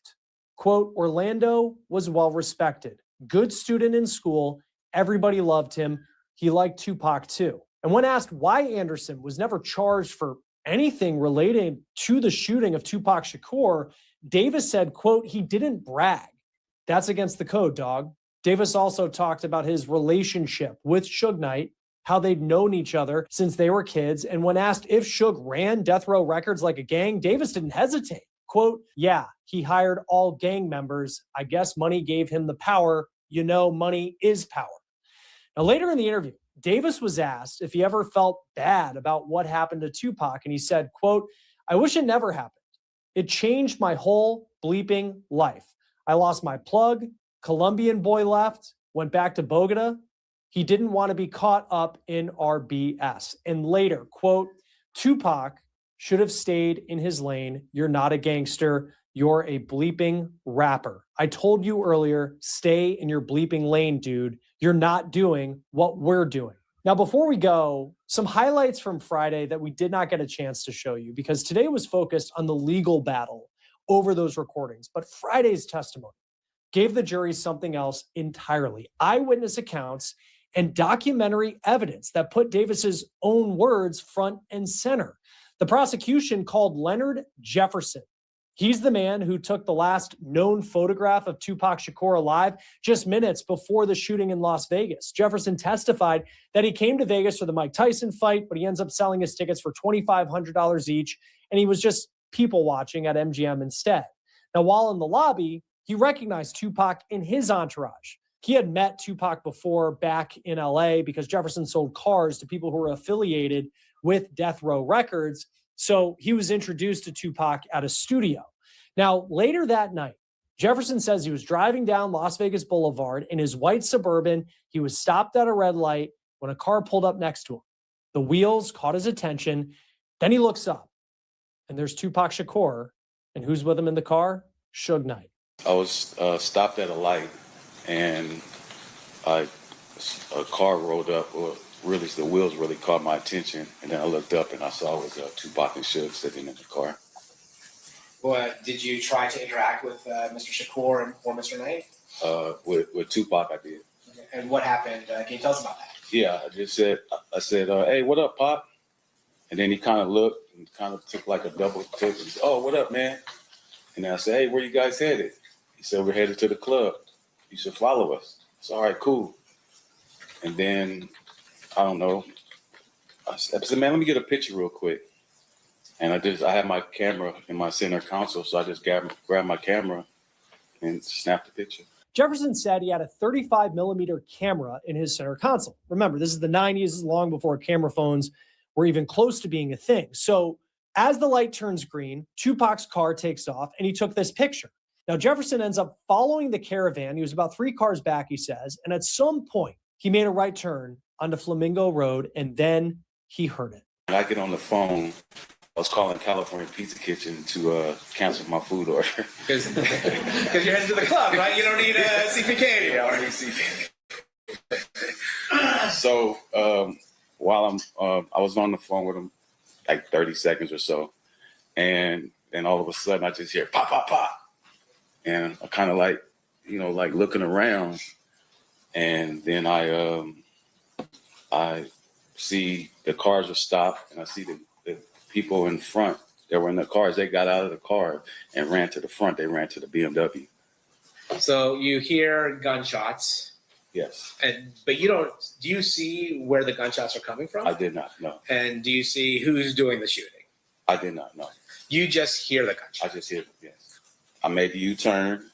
Quote, Orlando was well respected, good student in school. Everybody loved him. He liked Tupac too. And when asked why Anderson was never charged for anything related to the shooting of Tupac Shakur, Davis said, quote, he didn't brag. That's against the code, dog. Davis also talked about his relationship with Suge Knight, how they'd known each other since they were kids. And when asked if Suge ran Death Row Records like a gang, Davis didn't hesitate. Quote, yeah, he hired all gang members. I guess money gave him the power. You know, money is power. Now, later in the interview, Davis was asked if he ever felt bad about what happened to Tupac. And he said, quote, I wish it never happened. It changed my whole bleeping life. I lost my plug. Colombian boy left, went back to Bogota. He didn't want to be caught up in our BS. And later, quote, Tupac should have stayed in his lane. You're not a gangster. You're a bleeping rapper. I told you earlier, stay in your bleeping lane, dude. You're not doing what we're doing. Now, before we go, some highlights from Friday that we did not get a chance to show you because today was focused on the legal battle over those recordings. But Friday's testimony gave the jury something else entirely. Eyewitness accounts and documentary evidence that put Davis's own words front and center. The prosecution called Leonard Jefferson. He's the man who took the last known photograph of Tupac Shakur alive just minutes before the shooting in Las Vegas. Jefferson testified that he came to Vegas for the Mike Tyson fight, but he ends up selling his tickets for $2,500 each, and he was just people watching at MGM instead. Now, while in the lobby, he recognized Tupac in his entourage. He had met Tupac before back in LA because Jefferson sold cars to people who were affiliated with Death Row Records. So he was introduced to Tupac at a studio. Now, later that night, Jefferson says he was driving down Las Vegas Boulevard in his white Suburban. He was stopped at a red light when a car pulled up next to him. The wheels caught his attention. Then he looks up, and there's Tupac Shakur. And who's with him in the car? Suge Knight.
I was stopped at a light, and a car rolled up. Or really, the wheels really caught my attention, and then I looked up and I saw it was Tupac and Suge sitting in the car.
Well, did you try to interact with Mr. Shakur or Mr. Knight?
With Tupac, I did.
Okay. And what happened? Can you tell us about that?
Yeah, I said, hey, what up, Pop? And then he kind of looked and kind of took like a double take. He said, oh, what up, man? And then I said, hey, where you guys headed? He said, we're headed to the club. You should follow us. It's all right, cool. And then, I don't know. I said, man, let me get a picture real quick. And I had my camera in my center console, so I just grabbed my camera and snapped the picture.
Jefferson said he had a 35 millimeter camera in his center console. Remember, this is the 90s, this is long before camera phones were even close to being a thing. So as the light turns green, Tupac's car takes off and he took this picture. Now, Jefferson ends up following the caravan. He was about 3 cars back, he says. And at some point, he made a right turn onto Flamingo Road, and then he heard it.
When I get on the phone, I was calling California Pizza Kitchen to cancel my food order.
Because you're headed to the club, right? You don't need CPK anymore.
Yeah, I don't need CPK. So while I was on the phone with him, like 30 seconds or so, and then all of a sudden I just hear pop, pop, pop. And I kind of like, like looking around, and then I see the cars are stopped, and I see the people in front that were in the cars. They got out of the car and ran to the front. They ran to the BMW.
So you hear gunshots.
Yes.
But do you see where the gunshots are coming from?
I did not know.
And do you see who's doing the shooting?
I did not know.
You just hear the gunshots?
I just hear them, yes. I made the U-turn.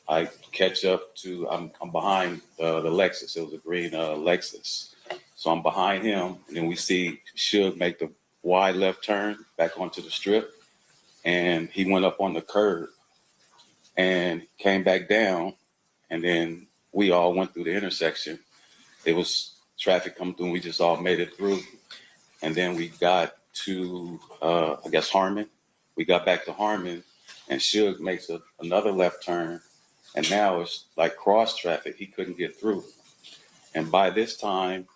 I catch up to, I'm behind the Lexus. It was a green Lexus. So I'm behind him, and then we see Suge make the wide left turn back onto the strip, and he went up on the curb and came back down, and then we all went through the intersection. It was traffic coming through, and we just all made it through. And then we got to, I guess, Harmon. We got back to Harmon, and Suge makes another left turn, and now it's like cross traffic. He couldn't get through. And by this time,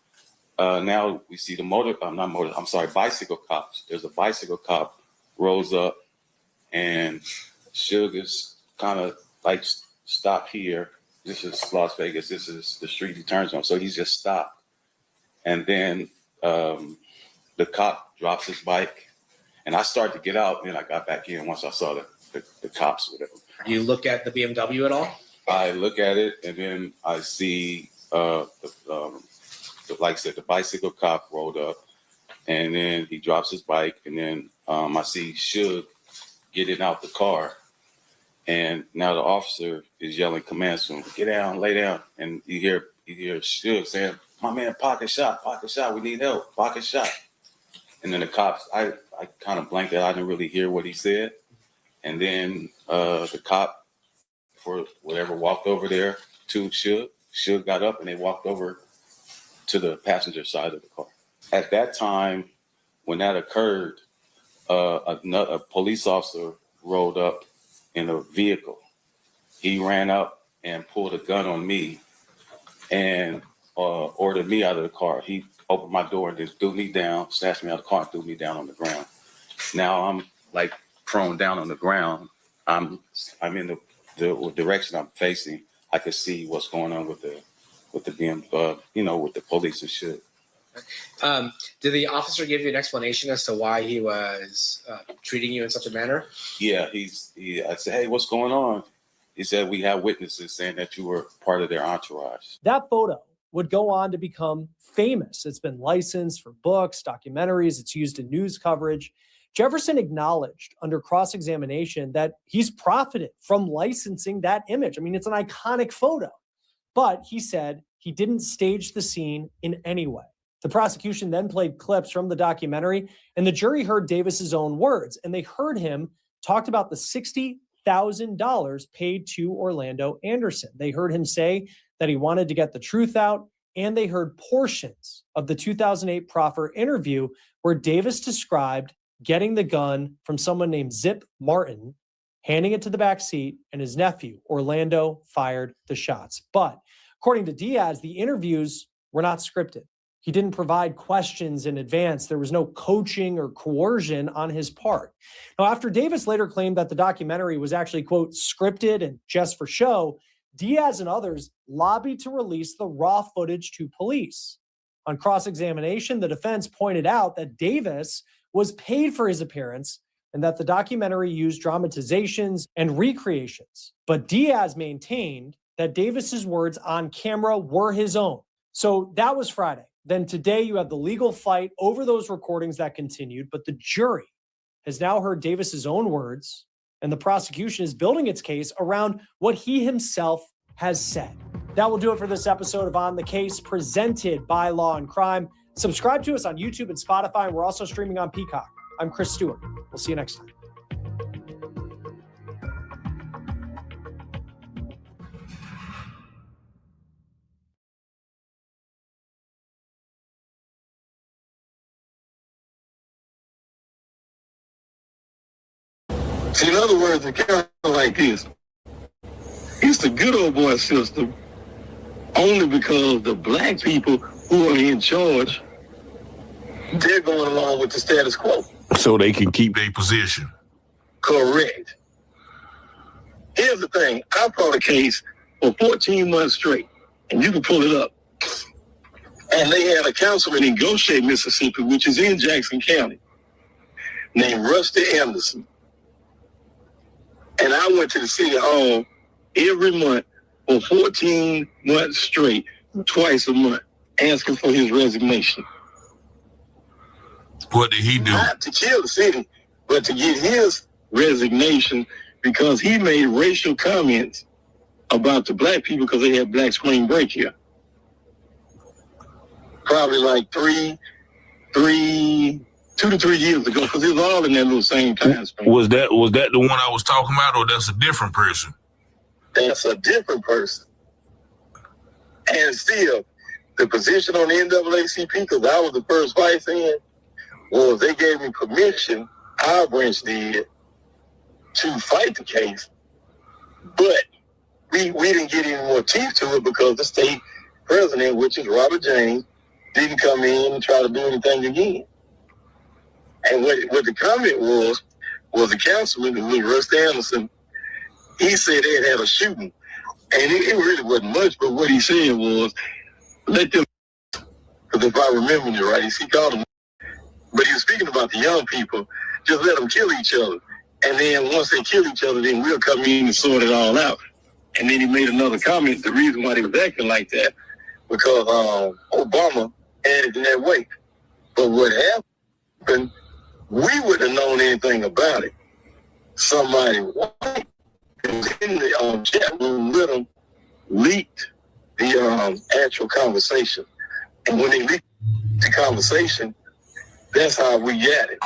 now we see the bicycle cops. There's a bicycle cop rolls up, and Suge is kind of like, stop here. This is Las Vegas. This is the street he turns on. So he's just stopped. And then the cop drops his bike, and I started to get out, and I got back in once I saw the cops with him.
You look at the BMW at all?
I look at it, and then I see the like I said, the bicycle cop rolled up, and then he drops his bike, and then I see Chud getting out the car, and now the officer is yelling commands to him, "Get down, lay down," and you hear Chud saying, "My man, pocket shot, we need help, pocket shot." And then the cops, I kind of blanked out. I didn't really hear what he said. And then the cop, for whatever, walked over there to Chud. Chud got up and they walked over to the passenger side of the car. At that time, when that occurred, a police officer rolled up in a vehicle. He ran up and pulled a gun on me and ordered me out of the car. He opened my door and then threw me down, snatched me out of the car and threw me down on the ground. Now I'm like prone down on the ground. I'm in the direction I'm facing. I could see what's going on with the with the police and shit.
Did the officer give you an explanation as to why he was treating you in such a manner?
Yeah, I said, "Hey, what's going on?" He said, "We have witnesses saying that you were part of their entourage."
That photo would go on to become famous. It's been licensed for books, documentaries, it's used in news coverage. Jefferson acknowledged under cross-examination that he's profited from licensing that image. I mean, it's an iconic photo, but he said he didn't stage the scene in any way. The prosecution then played clips from the documentary, and the jury heard Davis's own words, and they heard him talked about the $60,000 paid to Orlando Anderson. They heard him say that he wanted to get the truth out, and they heard portions of the 2008 proffer interview where Davis described getting the gun from someone named Zip Martin, handing it to the back seat, and his nephew, Orlando, fired the shots. But according to Diaz, the interviews were not scripted. He didn't provide questions in advance. There was no coaching or coercion on his part. Now, after Davis later claimed that the documentary was actually, quote, scripted and just for show, Diaz and others lobbied to release the raw footage to police. On cross-examination, the defense pointed out that Davis was paid for his appearance and that the documentary used dramatizations and recreations. But Diaz maintained that Davis's words on camera were his own. So that was Friday. Then today you have the legal fight over those recordings that continued, but the jury has now heard Davis's own words, and the prosecution is building its case around what he himself has said. That will do it for this episode of On the Case, presented by Law and Crime. Subscribe to us on YouTube and Spotify, and we're also streaming on Peacock. I'm Chris Stewart. We'll see you next time.
In other words, it's kind of like this. It's the good old boy system only because the black people who are in charge, they're going along with the status quo.
So they can keep their position.
Correct. Here's the thing. I fought a case for 14 months straight, and you can pull it up. And they had a councilman in Goshen, Mississippi, which is in Jackson County, named Rusty Anderson. And I went to the city hall every month for 14 months straight, twice a month, asking for his resignation.
What did he do?
Not to kill the city, but to get his resignation because he made racial comments about the black people because they had black spring break here. Probably like 2 to 3 years ago, because it was all in that little same time span.
Was that the one I was talking about, or that's a different person?
That's a different person. And still, the position on the NAACP, because I was the first vice in, was they gave me permission, our branch did, to fight the case. But we didn't get any more teeth to it because the state president, which is Robert James, didn't come in and try to do anything again. And what the comment was a councilman who was Rusty Anderson. He said they had a shooting. And it really wasn't much, but what he said was, let them, because if I remember it right, he called them, but he was speaking about the young people, just let them kill each other. And then once they kill each other, then we'll come in and sort it all out. And then he made another comment, the reason why they was acting like that, because Obama added that way. But what happened, we wouldn't have known anything about it. Somebody white who was in the chat room with them leaked the actual conversation. And when they leaked the conversation, that's how we got it.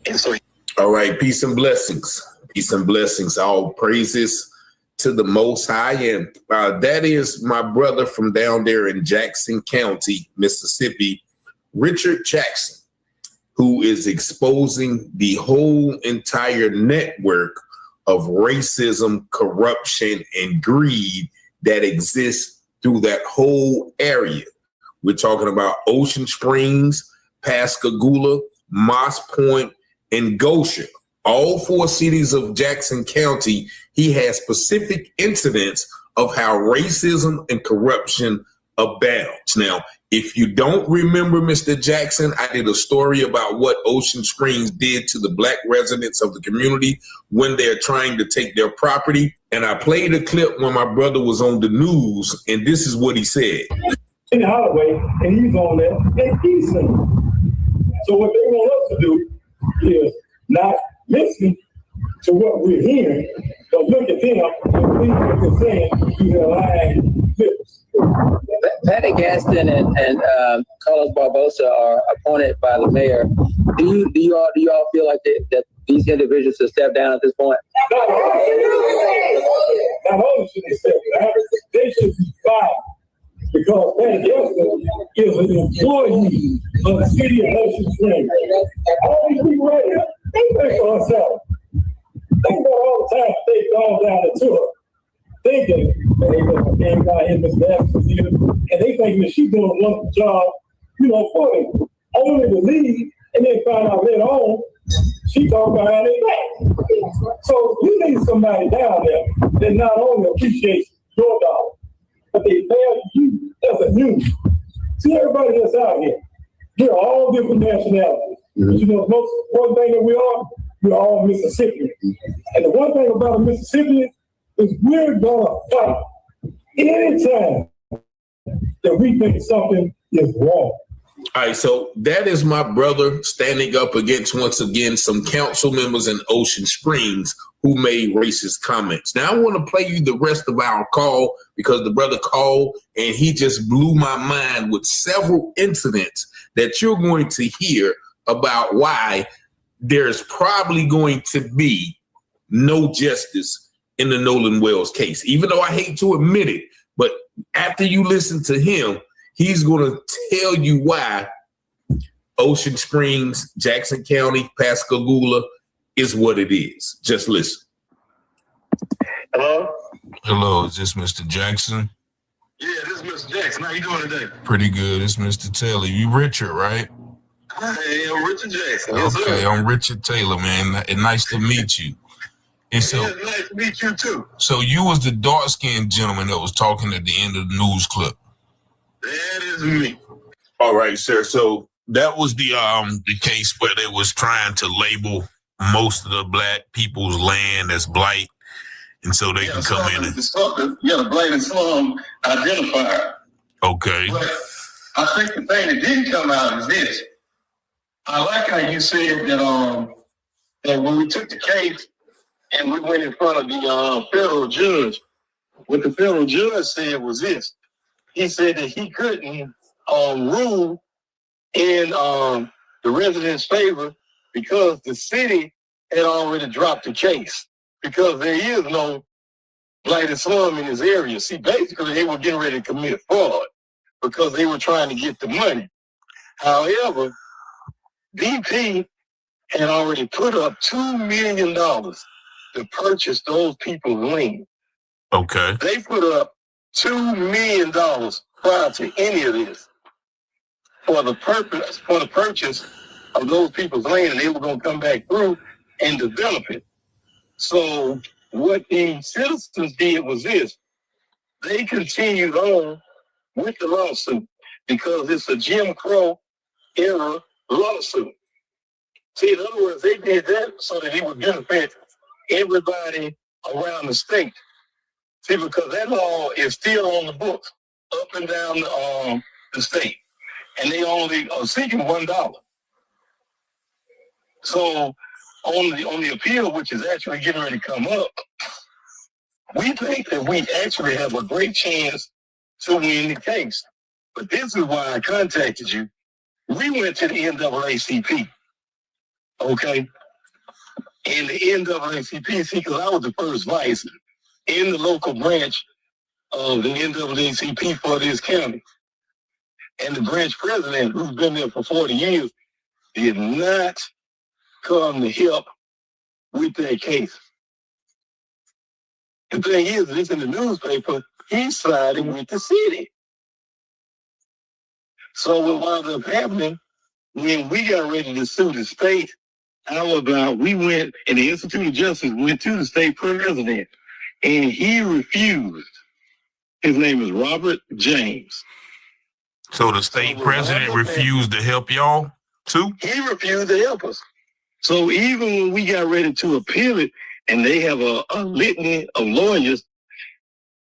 And so,
all right, peace and blessings. Peace and blessings. All praises to the Most High. And that is my brother from down there in Jackson County, Mississippi, Richard Jackson, who is exposing the whole entire network of racism, corruption, and greed that exists through that whole area. We're talking about Ocean Springs, Pascagoula, Moss Point, and Goshen. All 4 cities of Jackson County, he has specific incidents of how racism and corruption abounds. Now, if you don't remember, Mr. Jackson, I did a story about what Ocean Springs did to the Black residents of the community when they're trying to take their property. And I played a clip when my brother was on the news, and this is what he said.
In the highway, and he's on there, and he's singing. So what they want us to do is not listen to what we're hearing, but look at them and believe what they're saying through their lying lips.
Patty Gaston and Carlos Barbosa are appointed by the mayor. Do you all feel like that these individuals should step down at this point?
Not only should they step down, they should be fired. Because Patty Gaston is an employee of the city of Ocean Springs. All these people right here, they think for themselves. Think about all the time they've gone down the tour, thinking, hey, came down here, Miss Gaston's here, and they think that she's doing a wonderful job, for them. Only to leave, and then find out later on, she talking behind their back. So you need somebody down there that not only appreciates your dollar, but they value you as a human. See everybody that's out here, they're all different nationalities. But the most important thing that we're all Mississippians. And the one thing about a Mississippian is we're gonna fight anytime that we think something is wrong.
All right, so that is my brother standing up against, once again, some council members in Ocean Springs who made racist comments. Now, I want to play you the rest of our call because the brother called and he just blew my mind with several incidents that you're going to hear about why there's probably going to be no justice in the Nolan Wells case, even though I hate to admit it. But after you listen to him, he's going to tell you why Ocean Springs, Jackson County, Pascagoula is what it is. Just listen.
Hello?
Hello, is this Mr. Jackson?
Yeah, this is Mr. Jackson. How you doing today?
Pretty good. It's Mr. Taylor. You Richard, right?
Hey, I'm Richard Jackson.
Okay,
Yes, sir.
I'm Richard Taylor, man. And nice to meet you. And so,
Yeah, nice to meet you too.
so you was the dark-skinned gentleman that was talking at the end of the news clip.
That is me.
All right, sir. So that was the case where they was trying to label most of the Black people's land as blight, and so they can come in and.
The blight and slum identifier.
Okay.
But I think the thing that didn't come out is this. I like how you said that that when we took the case and we went in front of the federal judge, what the federal judge said was this. He said that he couldn't rule in the residents' favor because the city had already dropped the case because there is no blighted slum in this area. See, basically they were getting ready to commit fraud because they were trying to get the money. However, BP had already put up $2 million to purchase those people's land.
Okay.
They put up $2 million prior to any of this for the purchase of those people's land, and they were going to come back through and develop it. So what the citizens did was this. They continued on with the lawsuit because it's a Jim Crow era lawsuit. See, in other words, they did that so that it would benefit everybody around the state. See, because that law is still on the books up and down the state. and they only are seeking $1. So on the appeal, which is actually getting ready to come up, we think that we actually have a great chance to win the case. But this is why I contacted you. We went to the NAACP, okay? And the NAACP, see, because I was the first vice in the local branch of the NAACP for this county. And the branch president, who's been there for 40 years, did not come to help with that case. The thing is, it's in the newspaper, he's siding with the city. So what wound up happening, when we got ready to sue the state, we went, and the Institute of Justice went to the state president, and he refused. His name is Robert James.
So the state president refused to help y'all too?
He refused to help us. So even when we got ready to appeal it, and they have a litany of lawyers,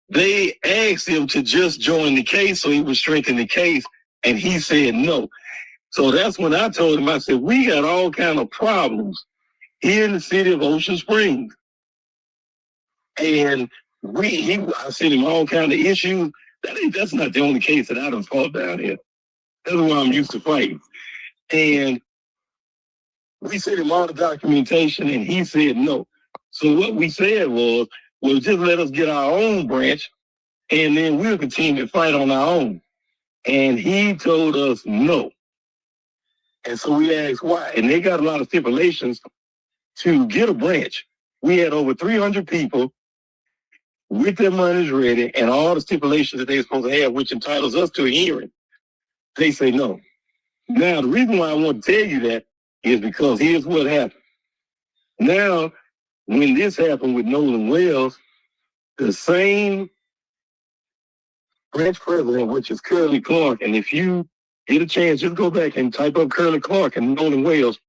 they asked him to just join the case so he would strengthen the case, and he said no. So that's when I told him, I said, we got all kind of problems here in the city of Ocean Springs. And I sent him all kind of issues. That's not the only case that I done fought down here. That's why I'm used to fighting. And we sent him all the documentation, and he said no. So what we said was, well, just let us get our own branch, and then we'll continue to fight on our own. And he told us no. And so we asked why. And they got a lot of stipulations to get a branch. We had over 300 people with their monies ready and all the stipulations that they were supposed to have, which entitles us to a hearing. They say no. Now, the reason why I want to tell you that is because here's what happened. Now, when this happened with Nolan Wells, the same branch president, which is Curly Clark, and if you get a chance, just go back and type up Curly Clark and Nolan Wells.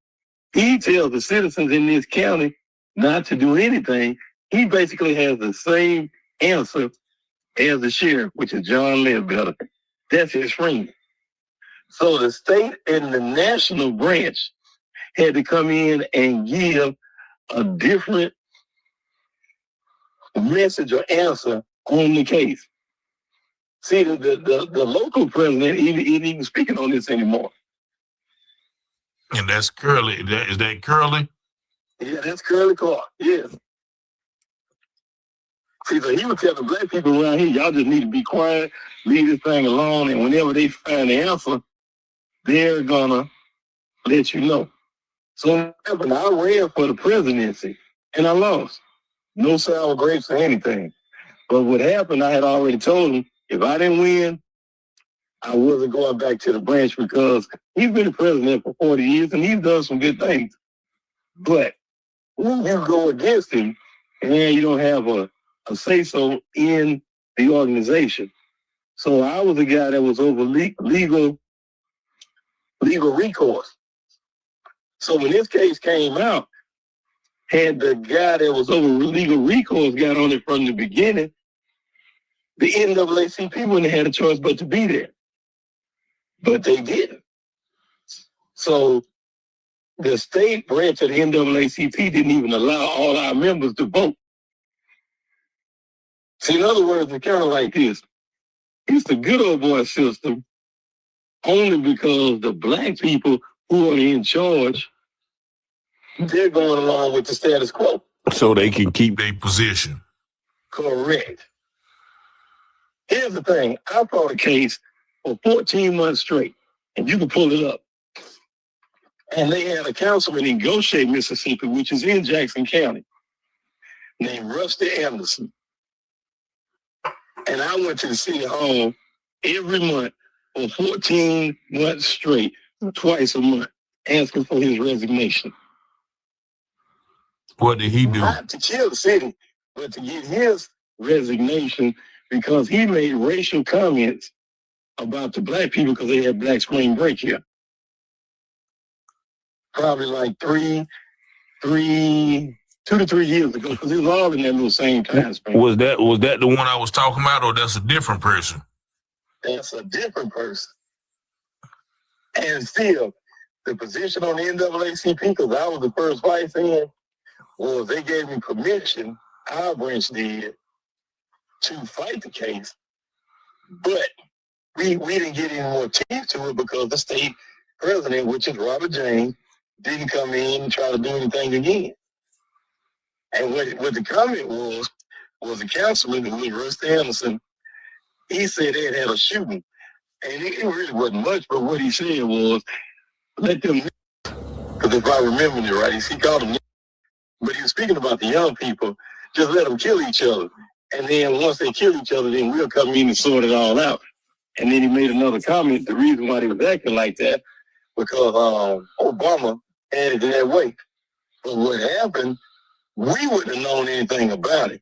He tells the citizens in this county not to do anything. He basically has the same answer as the sheriff, which is John Ledbetter. That's his friend. So the state and the national branch had to come in and give a different message or answer on the case. See, the local president isn't even speaking on this anymore.
And that's Curly. Is that Curly?
Yeah, that's Curly Clark. Yes. See, so he was telling black people around here, y'all just need to be quiet, leave this thing alone, and whenever they find the answer, they're gonna let you know. So I ran for the presidency, and I lost. No sour grapes or anything. But what happened, I had already told him, if I didn't win, I wasn't going back to the branch because he's been the president for 40 years and he's done some good things. But when you go against him and you don't have a say-so in the organization. So I was the guy that was over legal recourse. So when this case came out, had the guy that was over legal recourse got on it from the beginning, the NAACP wouldn't have had a choice but to be there. But they didn't. So the state branch of the NAACP didn't even allow all our members to vote. See, in other words, it's kind of like this. It's the good old boy system only because the black people who are in charge, they're going along with the status quo.
So they can keep their position.
Correct. Here's the thing. I fought a case for 14 months straight, and you can pull it up. And they had a councilman in Goshen, Mississippi, which is in Jackson County, named Rusty Anderson. And I went to the city hall every month for 14 months straight, twice a month, asking for his resignation.
What did he do?
Not to kill the city, but to get his resignation because he made racial comments about the black people because they had black spring break here. Probably like 2 to 3 years ago, because it was all in that little same time span.
Was that the one I was talking about, or that's a different person?
That's a different person. And still, the position on the NAACP, because I was the first vice in, was they gave me permission, our branch did, to fight the case, but we didn't get any more teeth to it because the state president, which is Robert James, didn't come in and try to do anything again. And what the comment was the councilman, who was Russ Anderson. He said they had a shooting, and it really wasn't much, but what he said was, let them, because if I remember it right, he called them, but he was speaking about the young people, just let them kill each other. And then once they kill each other, then we'll come in and sort it all out. And then he made another comment, the reason why they was acting like that, because Obama had it that way. But what happened, we wouldn't have known anything about it.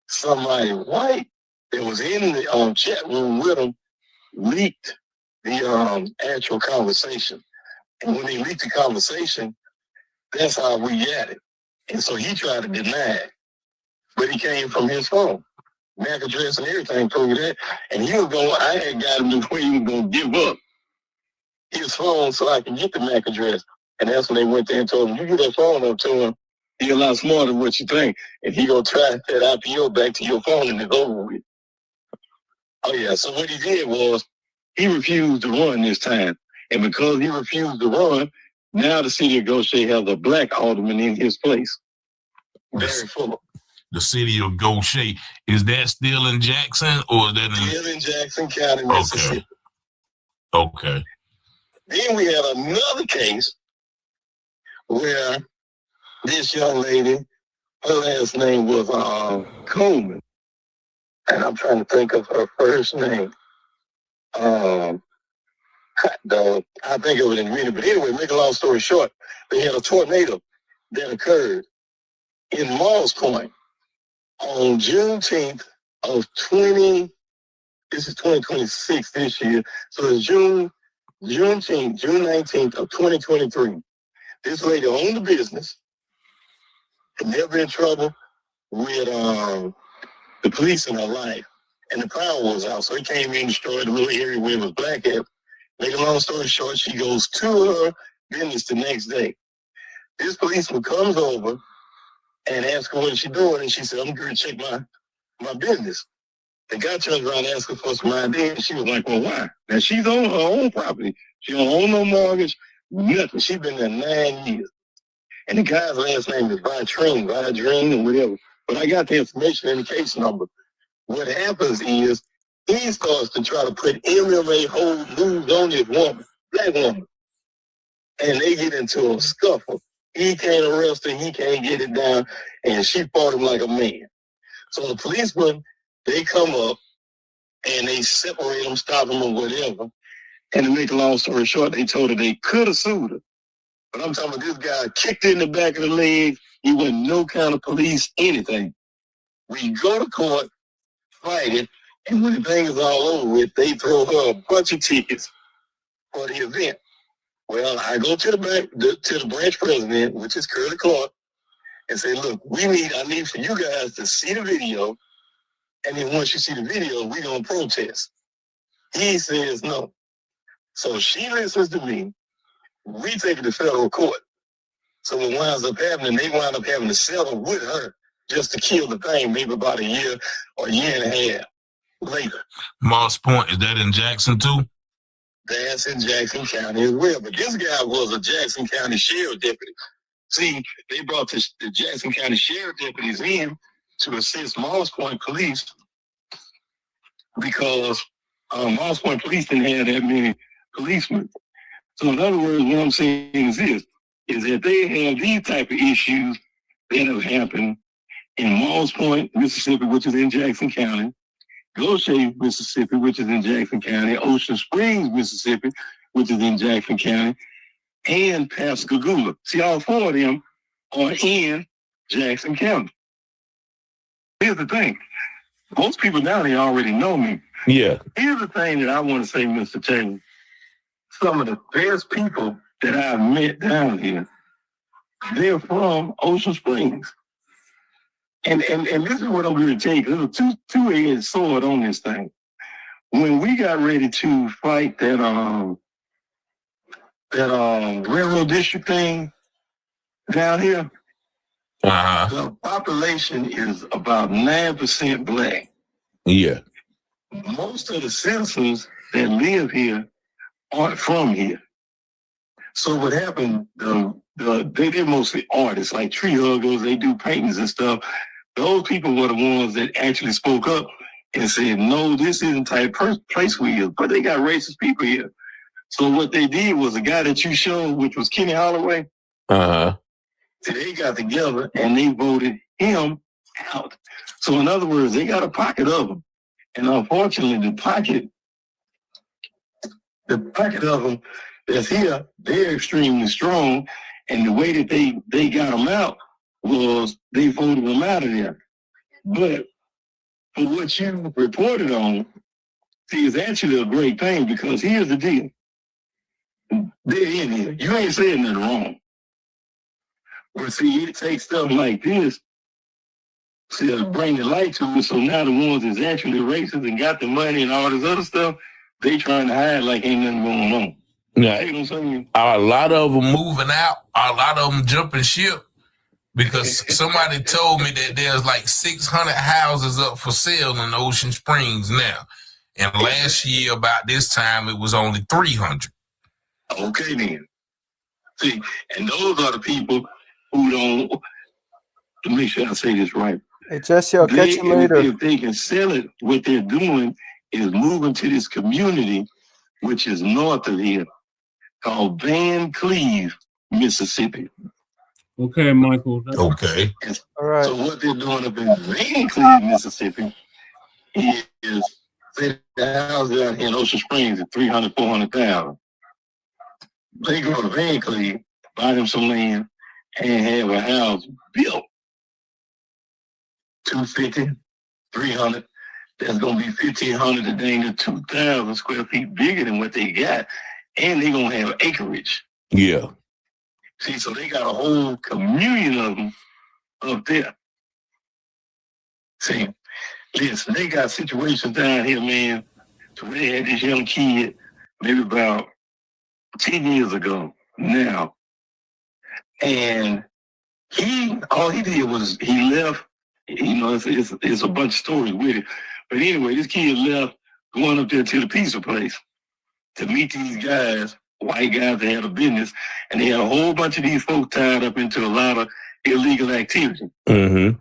Somebody white that was in the chat room with him leaked the actual conversation. And when they leaked the conversation, that's how we got it. And so he tried to deny it, but he came from his phone. MAC address and everything proved that. And he was going, I had got him to where he was going to give up his phone so I could get the MAC address. And that's when they went there and told him, you get that phone up to him, he's a lot smarter than what you think. And he going to try that IPO back to your phone and it's over with. Oh, yeah. So what he did was he refused to run this time. And because he refused to run, now the city of Goshen has a black alderman in his place. Very full.
The city of Goshen, is that still in Jackson or is that
Still in Jackson County, Mississippi.
Okay.
Then we had another case where this young lady, her last name was Coleman. And I'm trying to think of her first name. I'll think of it in a minute. But anyway, make a long story short, they had a tornado that occurred in Morris Point on Juneteenth of 2026 this year. So it's June 19th of 2023. This lady owned the business, had never been in trouble with the police in her life. And the power was out. So he came in and destroyed the little area where it was black at. Make a long story short, she goes to her business the next day. This policeman comes over and asks her what she's doing, and she said, I'm going to check my business. The guy turns around and asks her for some ID, and she was like, well, why? Now, she's on her own property. She don't own no mortgage, nothing. She's been there 9 years. And the guy's last name is Vidrine or whatever. But I got the information and the case number. What happens is he starts to try to put MMA hold moves on this woman, black woman. And they get into a scuffle. He can't arrest her, he can't get it down, and she fought him like a man. So the policemen, they come up and they separate them, stop them or whatever. And to make a long story short, they told her they could have sued her. But I'm talking about this guy kicked in the back of the leg. He wasn't no kind of police, anything. We go to court, fight it, and when the thing is all over with, they throw her a bunch of tickets for the event. Well, I go to the branch president, which is Curly Clark, and say, look, I need for you guys to see the video, and then once you see the video, we're going to protest. He says no. So she listens to me. We take it to federal court. So what winds up happening, they wind up having to settle with her just to kill the thing, maybe about a year or a year and a half later.
Moss Point, is that in Jackson too?
That's in Jackson County as well. But this guy was a Jackson County Sheriff deputy. See, they brought the Jackson County Sheriff deputies in to assist Moss Point Police because Moss Point Police didn't have that many policemen. So in other words, what I'm saying is this, is that they have these type of issues that have happened in Moss Point, Mississippi, which is in Jackson County, Goshen, Mississippi, which is in Jackson County, Ocean Springs, Mississippi, which is in Jackson County, and Pascagoula. See, all four of them are in Jackson County. Here's the thing. Most people down here already know me.
Yeah.
Here's the thing that I want to say, Mr. Taylor. Some of the best people that I've met down here, they're from Ocean Springs. And this is what I'm going to take. There's a two-edged sword on this thing. When we got ready to fight that that railroad district thing down here, the population is about 9% black.
Yeah.
Most of the citizens that live here aren't from here. So what happened, they're mostly artists, like tree huggers, they do paintings and stuff. Those people were the ones that actually spoke up and said, no, this isn't the type of place we is, but they got racist people here. So what they did was the guy that you showed, which was Kenny Holloway, they got together and they voted him out. So in other words, they got a pocket of them. And unfortunately, the pocket of them that's here, they're extremely strong. And the way that they got them out was they voted them out of there. But for what you reported on, see, it's actually a great thing because here's the deal. They're in here. You ain't saying nothing wrong. But see, it takes stuff like this to bring the light to it. So now the ones that's actually racist and got the money and all this other stuff, they trying to hide like ain't nothing going on.
Yeah.
You know what I'm saying?
A lot of them moving out. A lot of them jumping ship because somebody told me that there's like 600 houses up for sale in Ocean Springs now. And last year, about this time, it was only 300.
Okay, then. See, and those are the people who don't, to make sure I say this right.
Hey, Jesse, I'll catch you later.
If they can sell it, what they're doing is moving to this community, which is north of here, called Van Cleve, Mississippi.
Okay, Michael.
Okay.
All right.
So what they're doing up in Van Cleve, Mississippi, is say the house down here in Ocean Springs at 300, 400,000. They go to Van Cleve, buy them some land, and have a house built. 250, 300. That's gonna be 1,500 to dang near 2,000 square feet bigger than what they got, and they're gonna have acreage.
Yeah.
See, so they got a whole communion of them up there. See, listen, they got situations down here, man, to where they had this young kid, maybe about 10 years ago now, and all he did was he left. You know, it's a bunch of stories with it. But anyway, this kid left going up there to the pizza place to meet these guys, white guys that had a business, and they had a whole bunch of these folks tied up into a lot of illegal activity.
Mm-hmm.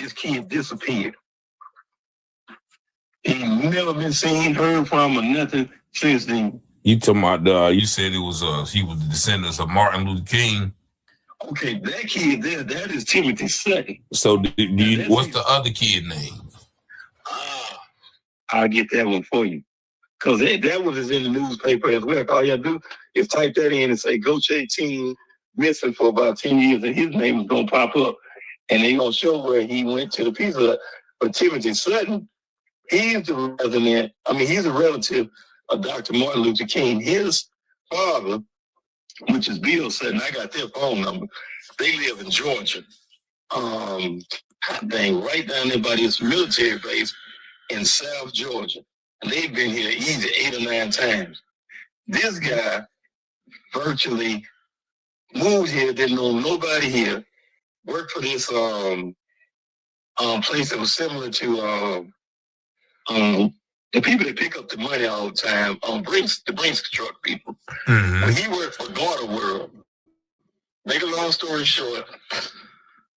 This kid disappeared. He never been seen, heard from, or nothing since then.
You talking about you said he was the descendants of Martin Luther King.
Okay, that kid there, that is Timothy Sutton.
So what's the other kid name?
I'll get that one for you. Because that one is in the newspaper as well. All you have to do is type that in and say, Go Chud Team missing for about 10 years, and his name is going to pop up. And they're going to show where he went to the pizza Hut. But Timothy Sutton, he's he's a relative of Dr. Martin Luther King. His father, which is Bill Sutton, I got their phone number. They live in Georgia. Right down there by this military base in South Georgia. And they've been here easy 8 or 9 times. This guy virtually moved here, didn't know nobody here, worked for this place that was similar to the people that pick up the money all the time, the Brinks truck people.
Mm-hmm.
When he worked for Garter World, make a long story short,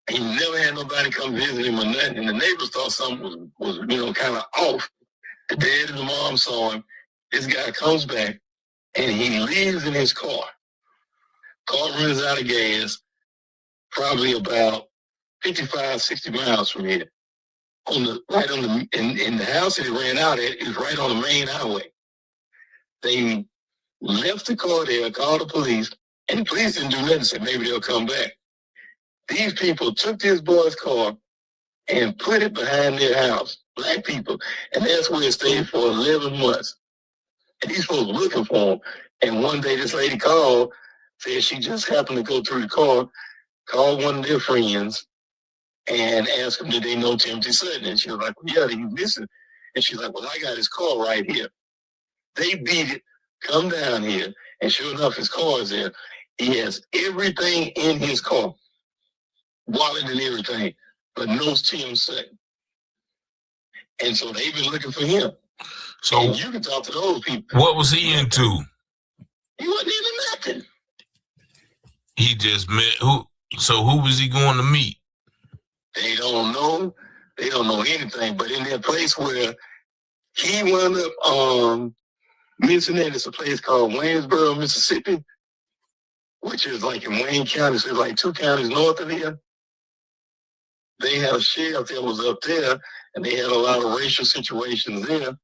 he never had nobody come visit him or nothing, and the neighbors thought something was kind of off. The dad and the mom saw him. This guy comes back, and he leaves in his car. Car runs out of gas, probably about 55, 60 miles from here. In the house that he ran out at is right on the main highway. They left the car there, called the police, and the police didn't do nothing, said maybe they'll come back. These people took this boy's car and put it behind their house, black people, and that's where it stayed for 11 months. And these folks looking for him. And one day this lady called, said she just happened to go through the car, called one of their friends, and asked them, did they know Timothy Sutton? And she was like, well, yeah, he's missing. And she's like, well, I got his car right here. They beat it, come down here, And sure enough, his car is there. He has everything in his car, wallet and everything, but no Tim Sutton. And so they've been looking for him.
So
and you can talk to those people.
what was he into?
He wasn't into nothing.
He just met who? So who was he going to meet?
They don't know. They don't know anything. But in that place where he wound up mentioning, it's a place called Waynesboro, Mississippi, which is like in Wayne County. So it's like 2 counties north of here. They had a sheriff that was up there, and they had a lot of racial situations there.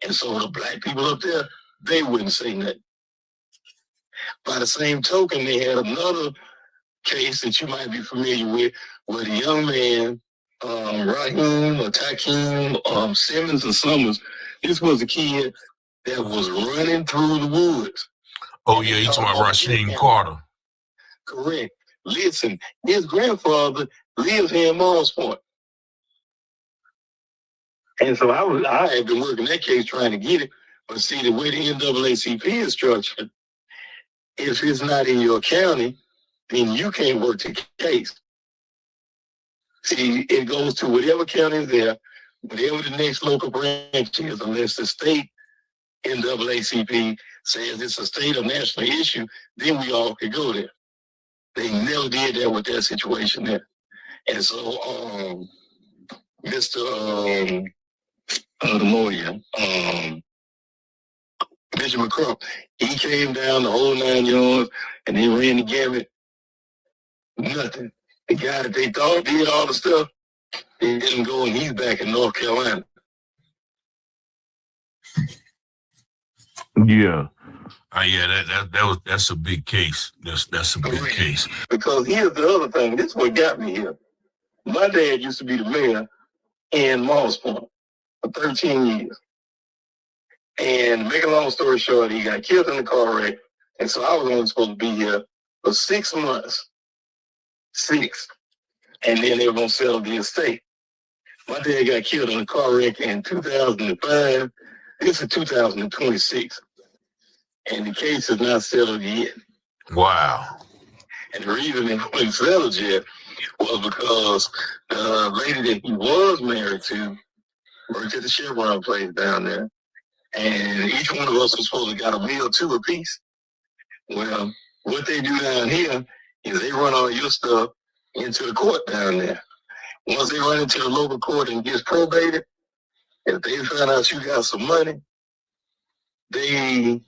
And so the black people up there, they wouldn't say nothing. By the same token, they had another case that you might be familiar with, where the young man, Raheem or Takeem Simmons or Summers, this was a kid that was running through the woods.
Oh, yeah, you talking about Rasheem Carter.
Correct. Listen, his grandfather lives here in Morris Point. And so I had been working that case trying to get it, but see, the way the NAACP is structured, if it's not in your county, then you can't work the case. See, it goes to whatever county is there, whatever the next local branch is, unless the state NAACP says it's a state or national issue, then we all could go there. They never did that with that situation there. And so, Mr. The lawyer, Benjamin Crump, he came down the whole 9 yards and they ran the gamut. Nothing. The guy that they thought did all the stuff, they didn't go, and he's back in North Carolina.
Yeah. That's a big case. That's a big case.
Because here's the other thing. This is what got me here. My dad used to be the mayor in Morris Point for 13 years. And make a long story short, he got killed in a car wreck. And so I was only supposed to be here for 6 months. 6. And then they were going to settle the estate. My dad got killed in a car wreck in 2005. This is 2026. And the case is not settled yet.
Wow.
And the reason it wasn't settled yet was because the lady that he was married to worked at the Chevron place down there. And each one of us was supposed to got a meal too apiece. Well, what they do down here is they run all your stuff into the court down there. Once they run into the local court and gets probated, if they find out you got some money, they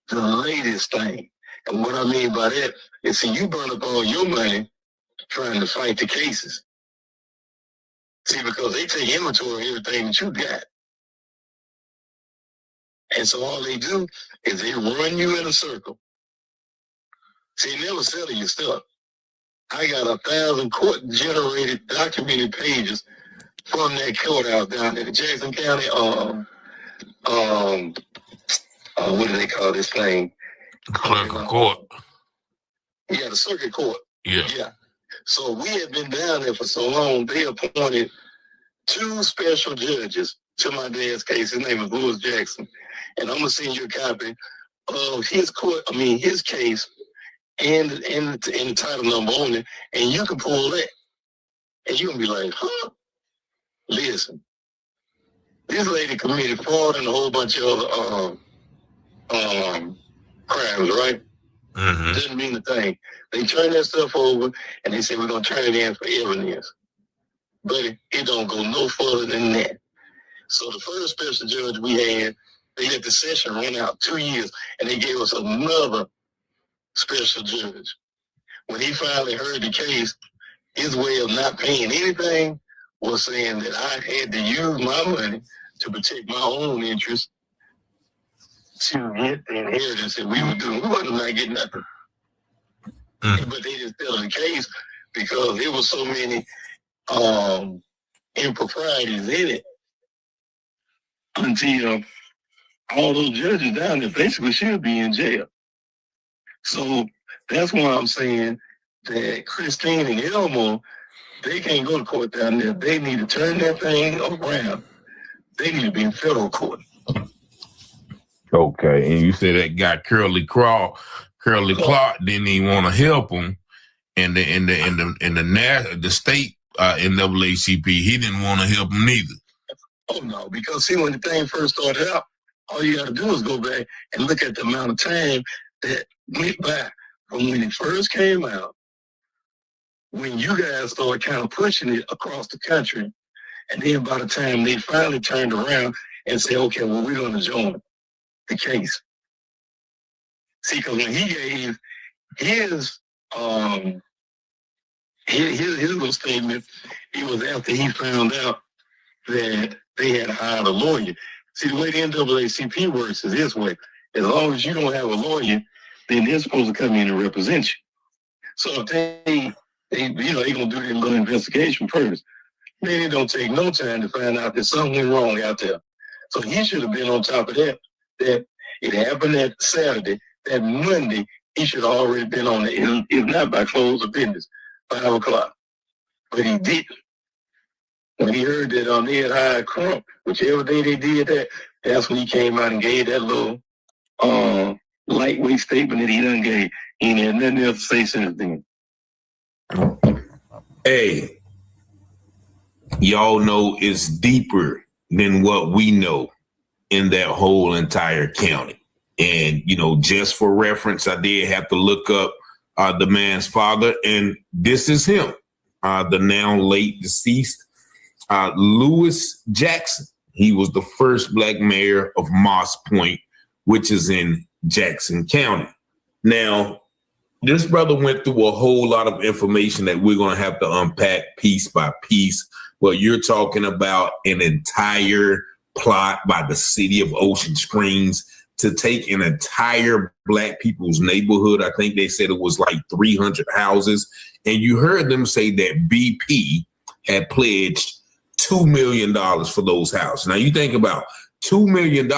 delay this thing. And what I mean by that is, see, you burn up all your money trying to fight the cases. See, because they take inventory of everything that you got. And so all they do is they run you in a circle. See, they never sell your stuff. I got 1,000 court-generated documented pages from that courthouse down there in Jackson County. What do they call this thing?
Clerk of court.
Yeah, the circuit court.
Yeah.
Yeah. So we had been down there for so long, they appointed 2 special judges to my dad's case. His name is Lewis Jackson. And I'm going to send you a copy of his case and the title number on it. And you can pull that. And you're going to be like, huh? Listen, this lady committed fraud and a whole bunch of other crimes, right?
Mm-hmm.
Doesn't mean a thing. They turn that stuff over and they say, we're going to turn it in for evidence. But it don't go no further than that. So the first special judge we had, they let the session run out 2 years, and they gave us another special judge. When he finally heard the case, his way of not paying anything was saying that I had to use my money to protect my own interests to get the inheritance that we were doing. We wasn't not getting nothing. But they just settled the case because there was so many improprieties in it until all those judges down there basically should be in jail. So that's why I'm saying that Christine and Elmo, they can't go to court down there. They need to turn that thing around. They need to be in federal court.
Okay, and you said that guy Curly Clark didn't even want to help him, and the state NAACP, he didn't want to help him neither.
Oh no, because see, when the thing first started out, all you got to do is go back and look at the amount of time that went by from when it first came out, when you guys started kind of pushing it across the country, and then by the time they finally turned around and said, okay, well, we're going to join the case. See, because when he gave his little statement, it was after he found out that they had hired a lawyer. See, the way the NAACP works is this way. As long as you don't have a lawyer, then they're supposed to come in and represent you. So if they going to do their little investigation first, man, it don't take no time to find out that something went wrong out there. So he should have been on top of that it happened that Saturday, that Monday, he should have already been on it, if not by close of business, 5 o'clock. But he didn't. When he heard that they had hired Crump, whichever day they did that, that's when he came out and gave that little lightweight statement that he done gave. He ain't had nothing else to say since then.
Hey, y'all know it's deeper than what we know in that whole entire county. And, just for reference, I did have to look up the man's father, and this is him, the now late deceased Lewis Jackson. He was the first Black mayor of Moss Point, which is in Jackson County. Now, this brother went through a whole lot of information that we're going to have to unpack piece by piece. Well, you're talking about an entire plot by the city of Ocean Springs to take an entire Black people's neighborhood. I think they said it was like 300 houses. And you heard them say that BP had pledged $2 million for those houses. Now you think about $2 million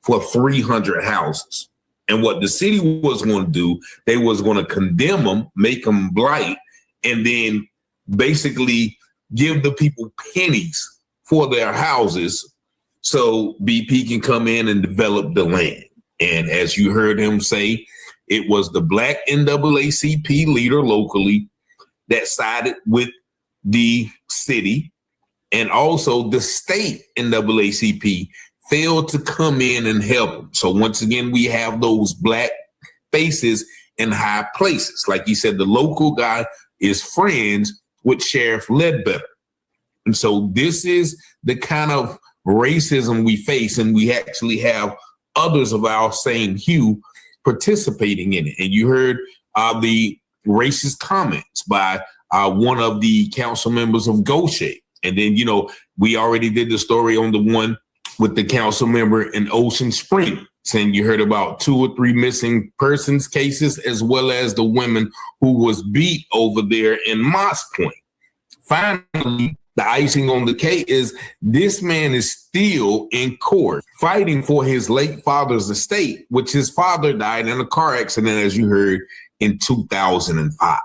for 300 houses. And what the city was going to do, they was going to condemn them, make them blight, and then basically give the people pennies for their houses so BP can come in and develop the land. And as you heard him say, it was the Black NAACP leader locally that sided with the city, and also the state NAACP failed to come in and help them. So once again, we have those Black faces in high places. Like he said, the local guy is friends with Sheriff Ledbetter. And so this is the kind of racism we face, and we actually have others of our same hue participating in it. And you heard the racist comments by one of the council members of Goshen. And then, we already did the story on the one with the council member in Ocean Springs. And you heard about 2 or 3 missing persons cases, as well as the women who was beat over there in Moss Point. Finally, the icing on the cake is this man is still in court fighting for his late father's estate, which his father died in a car accident, as you heard, in 2005.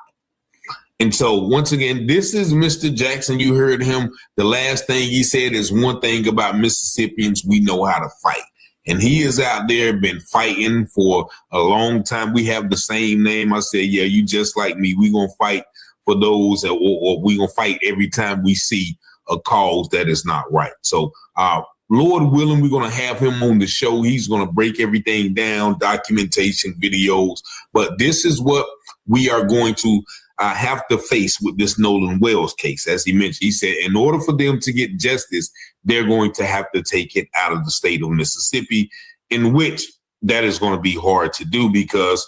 And so once again, this is Mr. Jackson. You heard him. The last thing he said is one thing about Mississippians, we know how to fight. And he is out there, been fighting for a long time. We have the same name. I said, yeah, you just like me. We going to fight for those, or we going to fight every time we see a cause that is not right. So Lord willing, we're going to have him on the show. He's going to break everything down, documentation, videos. But this is what we are going to have to face with this Nolan Wells case. As he mentioned, he said, in order for them to get justice, they're going to have to take it out of the state of Mississippi, in which that is going to be hard to do because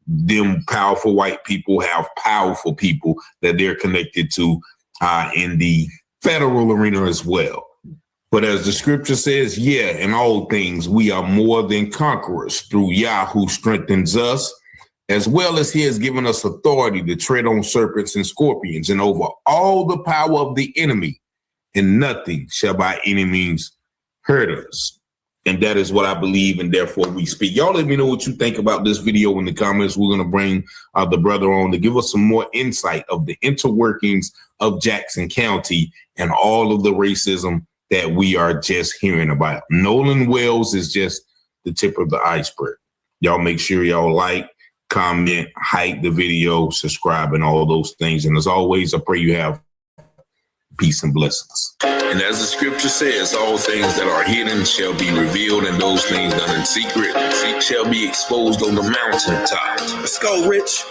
them powerful white people have powerful people that they're connected to in the federal arena as well. But as the scripture says, yeah, in all things, we are more than conquerors through Yah who strengthens us, as well as he has given us authority to tread on serpents and scorpions and over all the power of the enemy, and nothing shall by any means hurt us. And that is what I believe, and therefore we speak. Y'all let me know what you think about this video in the comments. We're going to bring the brother on to give us some more insight of the interworkings of Jackson County and all of the racism that we are just hearing about. Nolan Wells is just the tip of the iceberg. Y'all make sure y'all like, comment, hype the video, subscribe, and all those things. And as always, I pray you have peace and blessings. And as the scripture says, all things that are hidden shall be revealed, and those things done in secret shall be exposed on the mountaintop.
Let's go, Rich.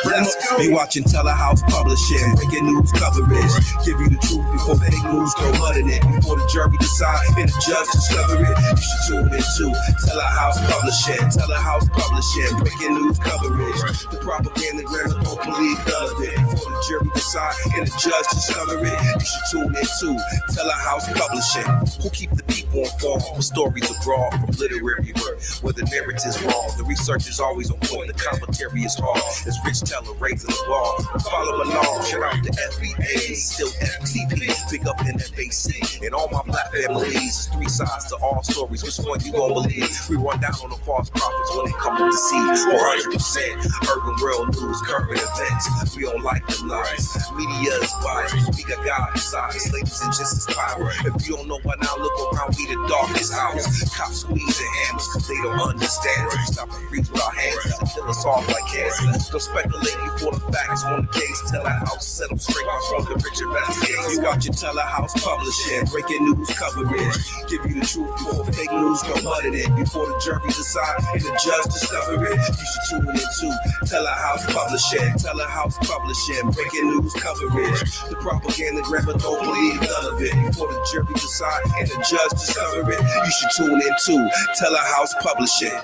Let's go. Be watching Telehouse Publishing, breaking news coverage. Give you the truth before fake news throw mud in it. Before the jury decide and the judge discover it, you should tune in to Telehouse Publishing. Telehouse Publishing, breaking news coverage. The propaganda grammar don't believe none of it. Before the jury decide and the judge discover it, you should tune in to Telehouse Publishing. Who keep the people informed with stories abroad from literary work where the narrative's wrong. The research is always on point. The commentary is hard. It's Rich Teller raising the bar. Follow along. Shout out to FBA, still FTP. Big up in FAC and all my black families. It's three sides to all stories. Which one you gon' believe? We run down on the false prophets when it comes to disease. 100% urban world news, current events. We don't like the lies. Media is biased. We got God besides. Ladies and gents is power. If you don't know by now, look around. We the darkest house. Cops squeezing hammers because they don't understand. We stop and freeze with our hands and kill us off like cancer. Don't speculate before the facts on the case. Telehouse set them straight from the Richard Vasquez. You got your Telehouse Publishing, breaking news coverage. Give you the truth before fake news go mud in it. Before the jury decide and the judge discover it, you should tune in to Telehouse Publishing. Telehouse Publishing, breaking news coverage. The propaganda grammar don't believe none of it. Before the jury decide and the judge discover it, you should tune in to Telehouse Publishing.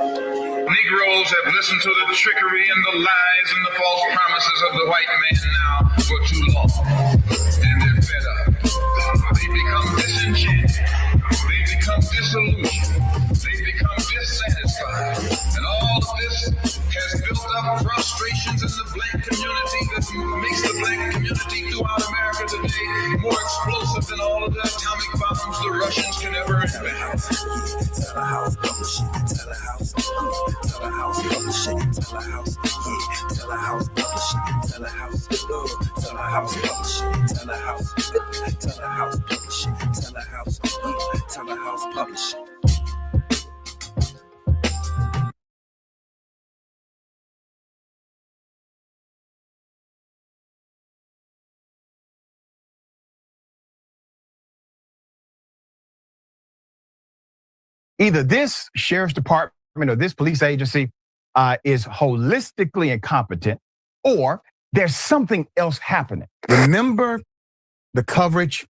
Negroes have listened to the trickery and the lies and the false promises of the white man now for too long. And they're fed up. They become disenchanted. They become disillusioned. They become dissatisfied. And all of this has built up frustrations in the black community that makes the black community throughout America today more explosive than all of the atomic bombs the Russians can ever invent.
Telehouse Publishing, Telehouse, Telehouse Publishing, Telehouse, Telehouse Publishing, Telehouse, Telehouse Publishing, Telehouse, Telehouse Publishing, Telehouse, Telehouse Publishing.
Either this sheriff's department or this police agency is holistically incompetent, or there's something else happening. Remember the coverage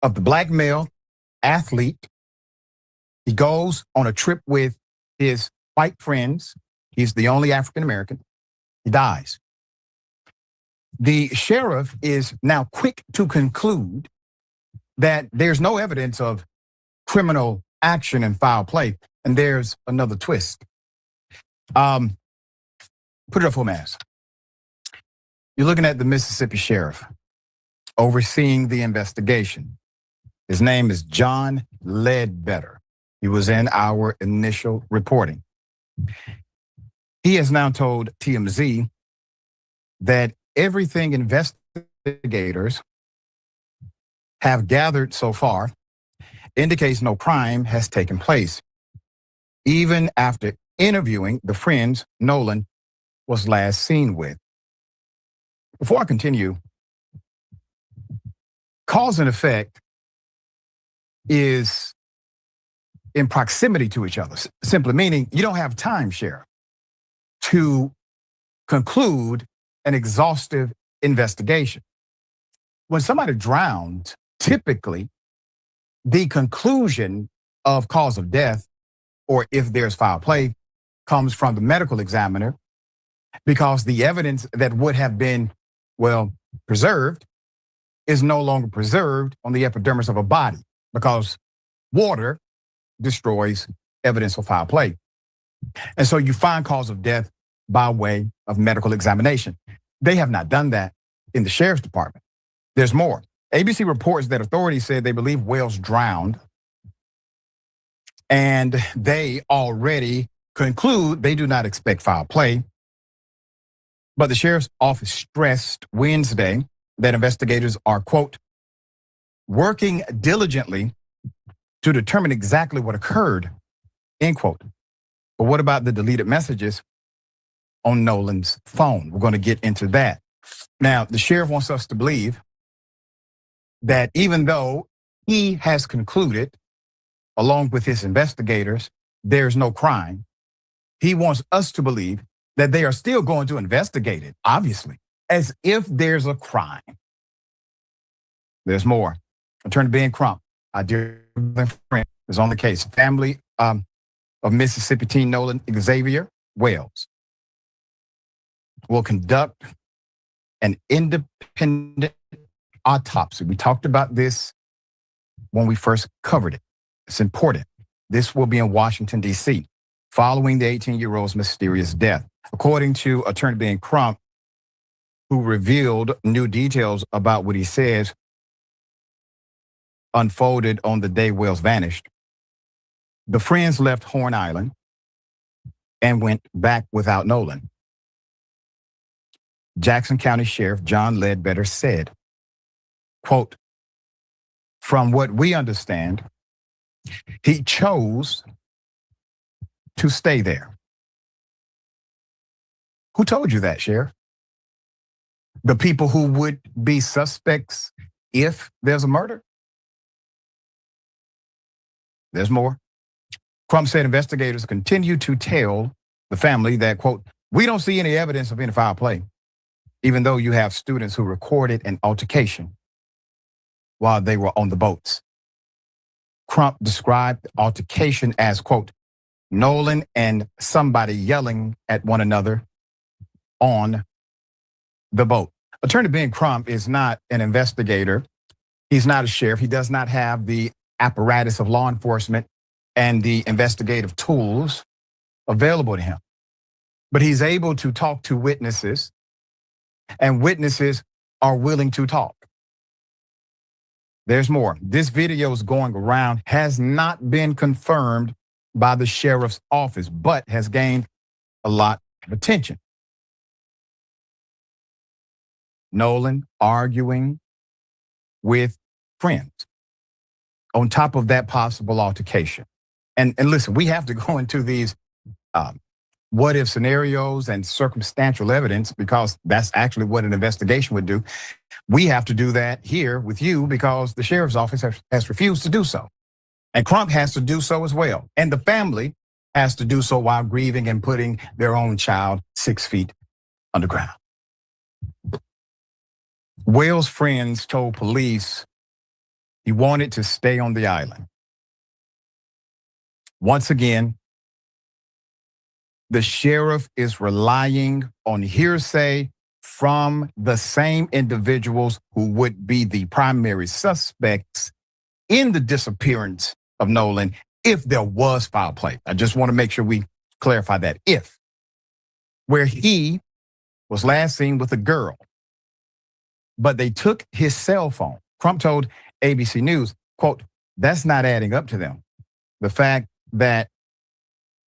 of the black male athlete. He goes on a trip with his white friends. He's the only African American. He dies. The sheriff is now quick to conclude that there's no evidence of criminal action and foul play. And there's another twist. Put it up for mass. You're looking at the Mississippi sheriff overseeing the investigation. His name is John Ledbetter. He was in our initial reporting. He has now told TMZ that everything investigators have gathered so far indicates no crime has taken place, even after interviewing the friends Nolan was last seen with. Before I continue, cause and effect is in proximity to each other, simply meaning you don't have time, Sheriff, to conclude an exhaustive investigation. When somebody drowns, typically the conclusion of cause of death, or if there's foul play, comes from the medical examiner, because the evidence that would have been, preserved is no longer preserved on the epidermis of a body, because water destroys evidence of foul play. And so you find cause of death by way of medical examination. They have not done that in the sheriff's department. There's more. ABC reports that authorities said they believe Wells drowned, and they already conclude they do not expect foul play. But the sheriff's office stressed Wednesday that investigators are, quote, working diligently to determine exactly what occurred, end quote. But what about the deleted messages on Nolan's phone? We're going to get into that. Now, the sheriff wants us to believe that even though he has concluded, along with his investigators, there's no crime, he wants us to believe that they are still going to investigate it, obviously, as if there's a crime. There's more. Attorney Ben Crump, our dear friend, is on the case. Family of Mississippi teen Nolan Xavier Wells will conduct an independent autopsy. We talked about this when we first covered it. It's important. This will be in Washington, D.C., following the 18-year-old's mysterious death. According to Attorney Ben Crump, who revealed new details about what he says unfolded on the day Wells vanished, the friends left Horn Island and went back without Nolan. Jackson County Sheriff John Ledbetter said, quote, "From what we understand, he chose to stay there." Who told you that, Sheriff? The people who would be suspects if there's a murder? There's more. Crump said investigators continue to tell the family that, quote, "We don't see any evidence of any foul play, even though you have students who recorded an altercation while they were on the boats." Crump described the altercation as, quote, "Nolan and somebody yelling at one another on the boat." Attorney Ben Crump is not an investigator. He's not a sheriff. He does not have the apparatus of law enforcement and the investigative tools available to him. But he's able to talk to witnesses, and witnesses are willing to talk. There's more. This video is going around, has not been confirmed by the sheriff's office, but has gained a lot of attention. Nolan arguing with friends on top of that possible altercation. And listen, we have to go into these what if scenarios and circumstantial evidence, because that's actually what an investigation would do. We have to do that here with you because the sheriff's office has refused to do so. And Crump has to do so as well. And the family has to do so while grieving and putting their own child 6 feet underground. Wells' friends told police he wanted to stay on the island. Once again, the sheriff is relying on hearsay from the same individuals who would be the primary suspects in the disappearance of Nolan if there was foul play. I just want to make sure we clarify that. If, where he was last seen with a girl, but they took his cell phone. Crump told ABC News, quote, "That's not adding up to them. The fact that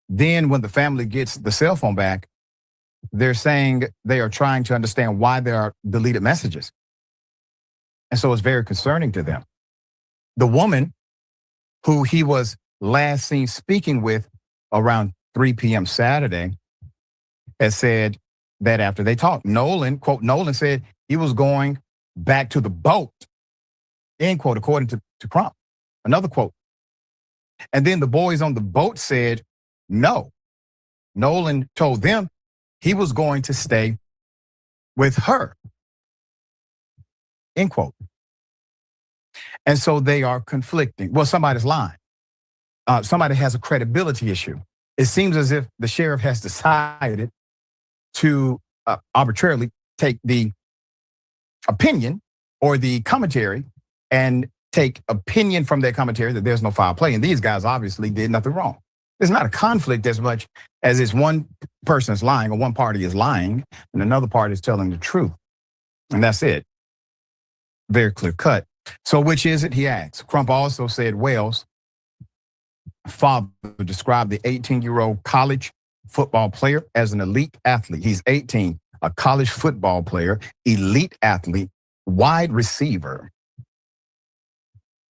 then when the family gets the cell phone back, they're saying they are trying to understand why there are deleted messages. And so it's very concerning to them." The woman who he was last seen speaking with around 3 p.m. Saturday has said that after they talked, Nolan, quote, Nolan said he was going back to the boat, end quote, according to Crump. Another quote. And then the boys on the boat said, no. Nolan told them he was going to stay with her, end quote. And so they are conflicting. Well, somebody's lying. Somebody has a credibility issue. It seems as if the sheriff has decided to arbitrarily take the opinion or the commentary and take opinion from their commentary that there's no foul play. And these guys obviously did nothing wrong. There's not a conflict as much as it's one person is lying or one party is lying and another party is telling the truth. And that's it. Very clear cut. So which is it, he asks. Crump also said Wells' father described the 18-year-old college football player as an elite athlete. He's 18, a college football player, elite athlete, wide receiver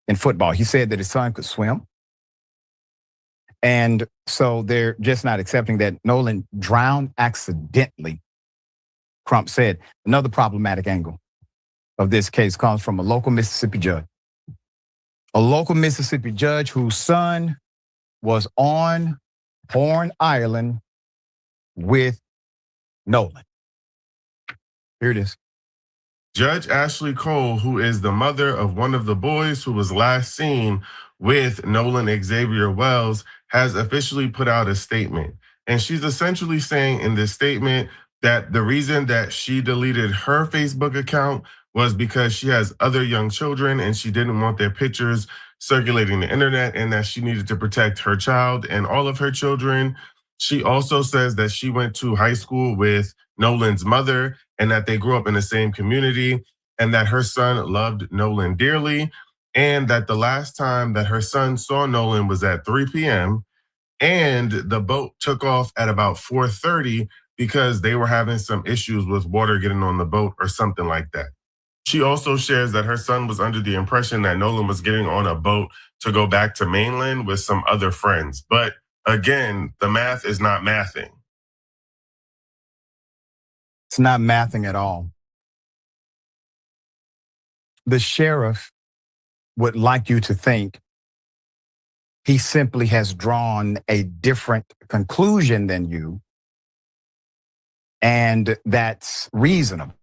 in football. He said that his son could swim And so they're just not accepting that Nolan drowned accidentally. Crump said. Another problematic angle of this case comes from a local Mississippi judge. A local Mississippi judge whose son was on Horn Island with Nolan. Here it is.
Judge Ashley Cole, who is the mother of one of the boys who was last seen with Nolan Xavier Wells, has officially put out a statement. And she's essentially saying in this statement that the reason that she deleted her Facebook account was because she has other young children and she didn't want their pictures circulating the internet, and that she needed to protect her child and all of her children. She also says that she went to high school with Nolan's mother and that they grew up in the same community, and that her son loved Nolan dearly, and that the last time that her son saw Nolan was at 3 p.m. and the boat took off at about 4:30 because they were having some issues with water getting on the boat or something like that. She also shares that her son was under the impression that Nolan was getting on a boat to go back to mainland with some other friends. But again, the math is not mathing.
It's not mathing at all. The sheriff would like you to think he simply has drawn a different conclusion than you, and that's reasonable.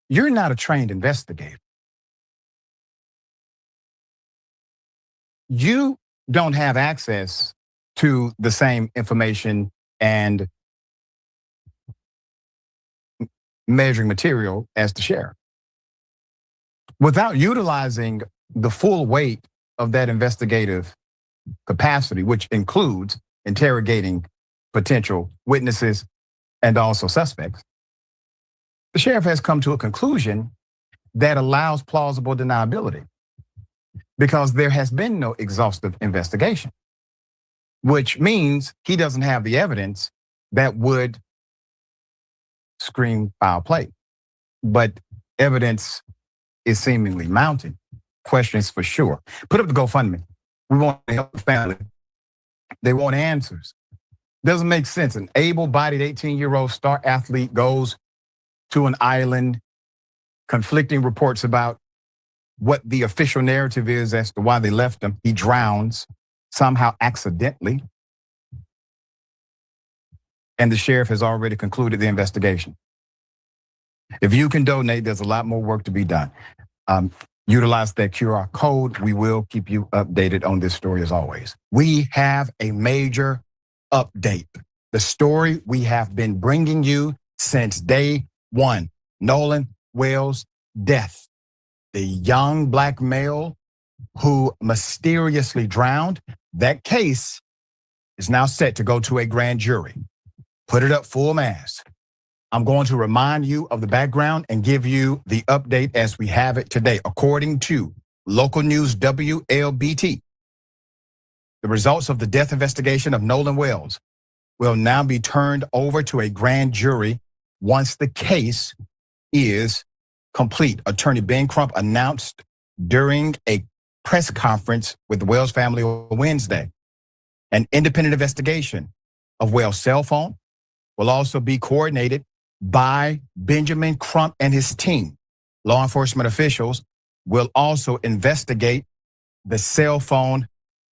You're not a trained investigator. You don't have access to the same information and measuring material as the sheriff. Without utilizing the full weight of that investigative capacity, which includes interrogating potential witnesses and also suspects, the sheriff has come to a conclusion that allows plausible deniability because there has been no exhaustive investigation, which means he doesn't have the evidence that would scream foul play. But evidence is seemingly mounting. Questions for sure. Put up the GoFundMe. We want to help the family. They want answers. Doesn't make sense. An able-bodied 18-year-old star athlete goes to an island, conflicting reports about what the official narrative is as to why they left him. He drowns somehow accidentally. And the sheriff has already concluded the investigation. If you can donate, there's a lot more work to be done. Utilize that QR code. We will keep you updated on this story as always. We have a major update. The story we have been bringing you since day one. Nolan Wells' death. The young black male who mysteriously drowned. That case is now set to go to a grand jury. Put it up full mass. I'm going to remind you of the background and give you the update as we have it today. According to local news WLBT, the results of the death investigation of Nolan Wells will now be turned over to a grand jury once the case is complete. Attorney Ben Crump announced during a press conference with the Wells family on Wednesday. An independent investigation of Wells' cell phone will also be coordinated by Benjamin Crump and his team. Law enforcement officials will also investigate the cell phone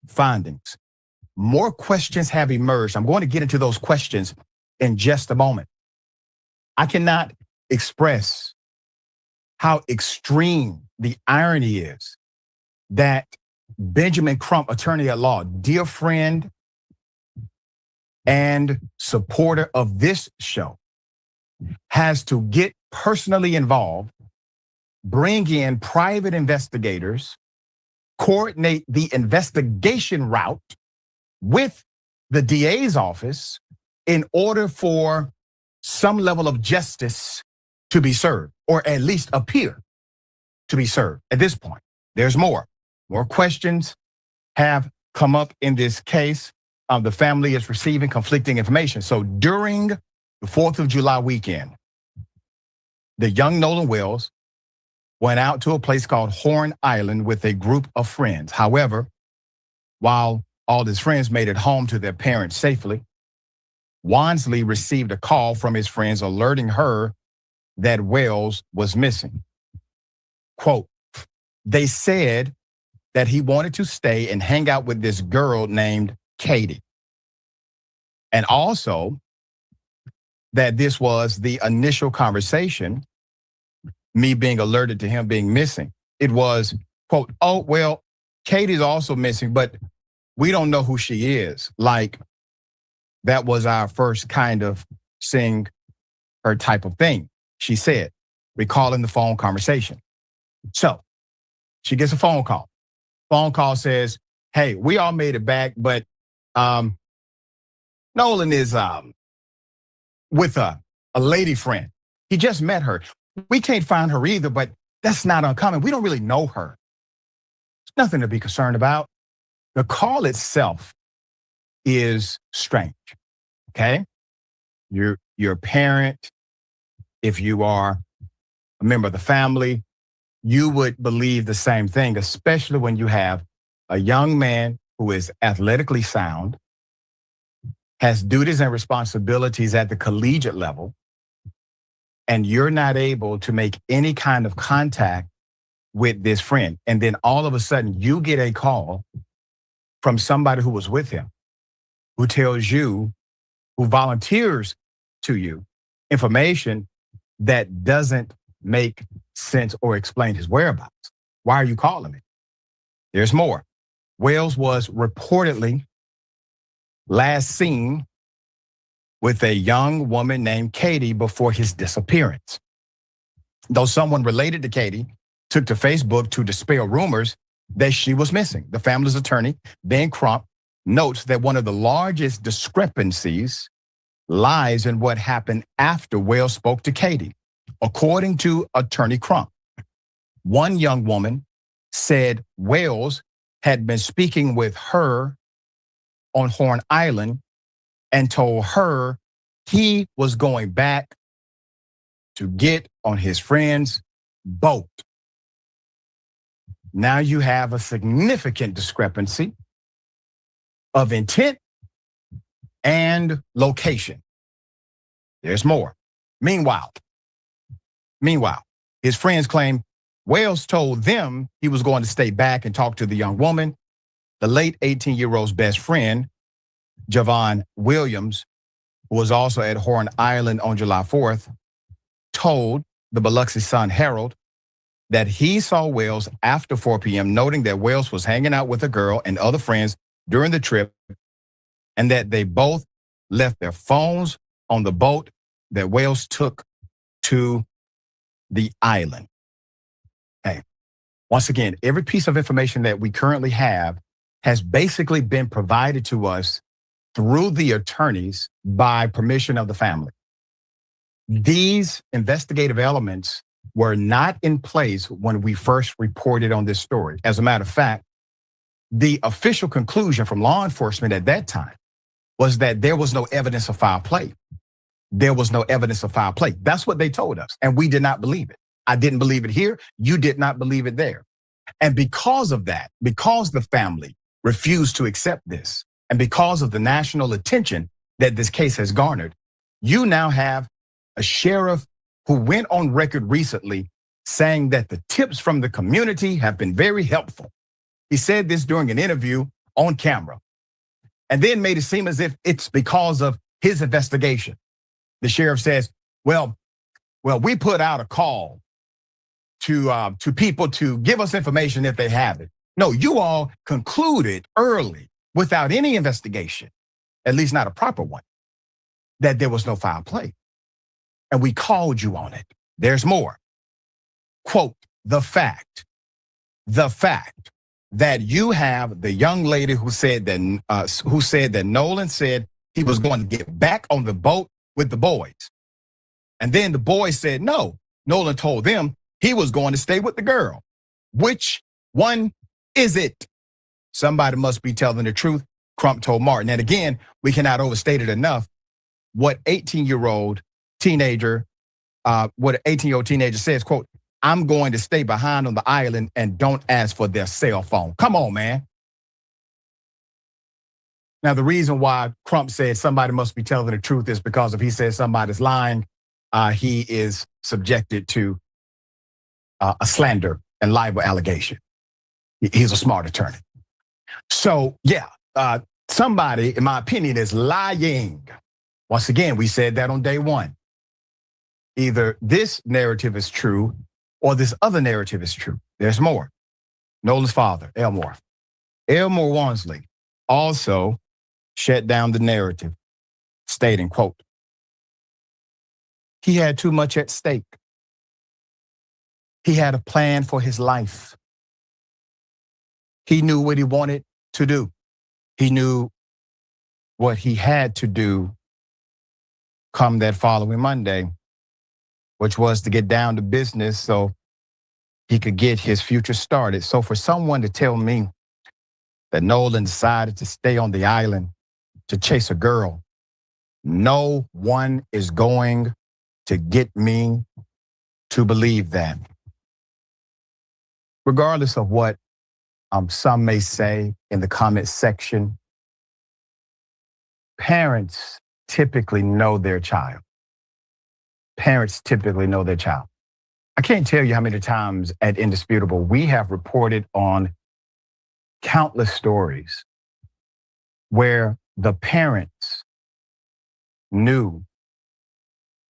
findings. More questions have emerged. I'm going to get into those questions in just a moment. I cannot express how extreme the irony is that Benjamin Crump, attorney at law, dear friend and supporter of this show, has to get personally involved, bring in private investigators, coordinate the investigation route with the DA's office in order for some level of justice to be served, or at least appear to be served. At this point, there's more. More questions have come up in this case. The family is receiving conflicting information. So during the 4th of July weekend, the young Nolan Wells went out to a place called Horn Island with a group of friends. However, While all his friends made it home to their parents safely, Wansley received a call from his friends alerting her that Wells was missing. Quote, they said that he wanted to stay and hang out with this girl named Katie. And also that this was the initial conversation, me being alerted to him being missing. It was, quote, oh, well, Katie's also missing, but we don't know who she is. Like, that was our first kind of seeing her type of thing, she said, recalling the phone conversation. So she gets a phone call. Phone call says, hey, we all made it back, but Nolan is with a lady friend. He just met her. We can't find her either, but that's not uncommon. We don't really know her. It's nothing to be concerned about. The call itself is strange, okay? You're a parent. If you are a member of the family, you would believe the same thing, especially when you have a young man who is athletically sound, has duties and responsibilities at the collegiate level, and you're not able to make any kind of contact with this friend. And then all of a sudden you get a call from somebody who was with him, who tells you, who volunteers to you information that doesn't make sense or explain his whereabouts. Why are you calling me? There's more. Wells was reportedly last seen with a young woman named Katie before his disappearance. Though someone related to Katie took to Facebook to dispel rumors that she was missing. The family's attorney, Ben Crump, notes that one of the largest discrepancies lies in what happened after Wells spoke to Katie. According to attorney Crump, one young woman said Wells had been speaking with her on Horn Island and told her he was going back to get on his friend's boat. Now you have a significant discrepancy of intent and location. There's more. Meanwhile, his friends claim Wells told them he was going to stay back and talk to the young woman. The late 18-year-old's best friend, Javon Williams, who was also at Horn Island on July 4th, told the Biloxi Sun-Herald that he saw Wells after 4 p.m., noting that Wells was hanging out with a girl and other friends during the trip, and that they both left their phones on the boat that Wells took to the island. Okay. Once again, every piece of information that we currently have has basically been provided to us through the attorneys by permission of the family. These investigative elements were not in place when we first reported on this story. As a matter of fact, the official conclusion from law enforcement at that time was that there was no evidence of foul play. There was no evidence of foul play. That's what they told us, and we did not believe it. I didn't believe it here. You did not believe it there. And because of that, because the family refused to accept this, and because of the national attention that this case has garnered, you now have a sheriff who went on record recently saying that the tips from the community have been very helpful. He said this during an interview on camera, and then made it seem as if it's because of his investigation. The sheriff says, well, we put out a call to people to give us information if they have it. No, you all concluded early, without any investigation, at least not a proper one, that there was no foul play. And we called you on it. There's more. Quote, the fact that you have the young lady who said that Nolan said he was going to get back on the boat with the boys. And then the boys said, no, Nolan told them he was going to stay with the girl. Which one is it? Somebody must be telling the truth, Crump told Martin. And again, we cannot overstate it enough. What 18-year-old teenager says, quote, I'm going to stay behind on the island and don't ask for their cell phone. Come on, man. Now, the reason why Crump said somebody must be telling the truth is because if he says somebody's lying, he is subjected to a slander and libel allegation. He's a smart attorney. So, yeah, somebody, in my opinion, is lying. Once again, we said that on day one. Either this narrative is true or this other narrative is true. There's more. Nolan's father, Elmore Wansley, also shut down the narrative, stating, quote, he had too much at stake. He had a plan for his life. He knew what he wanted to do. He knew what he had to do come that following Monday, which was to get down to business so he could get his future started. So for someone to tell me that Nolan decided to stay on the island to chase a girl, no one is going to get me to believe that. Regardless of what some may say in the comment section, parents typically know their child. Parents typically know their child. I can't tell you how many times at Indisputable we have reported on countless stories where the parents knew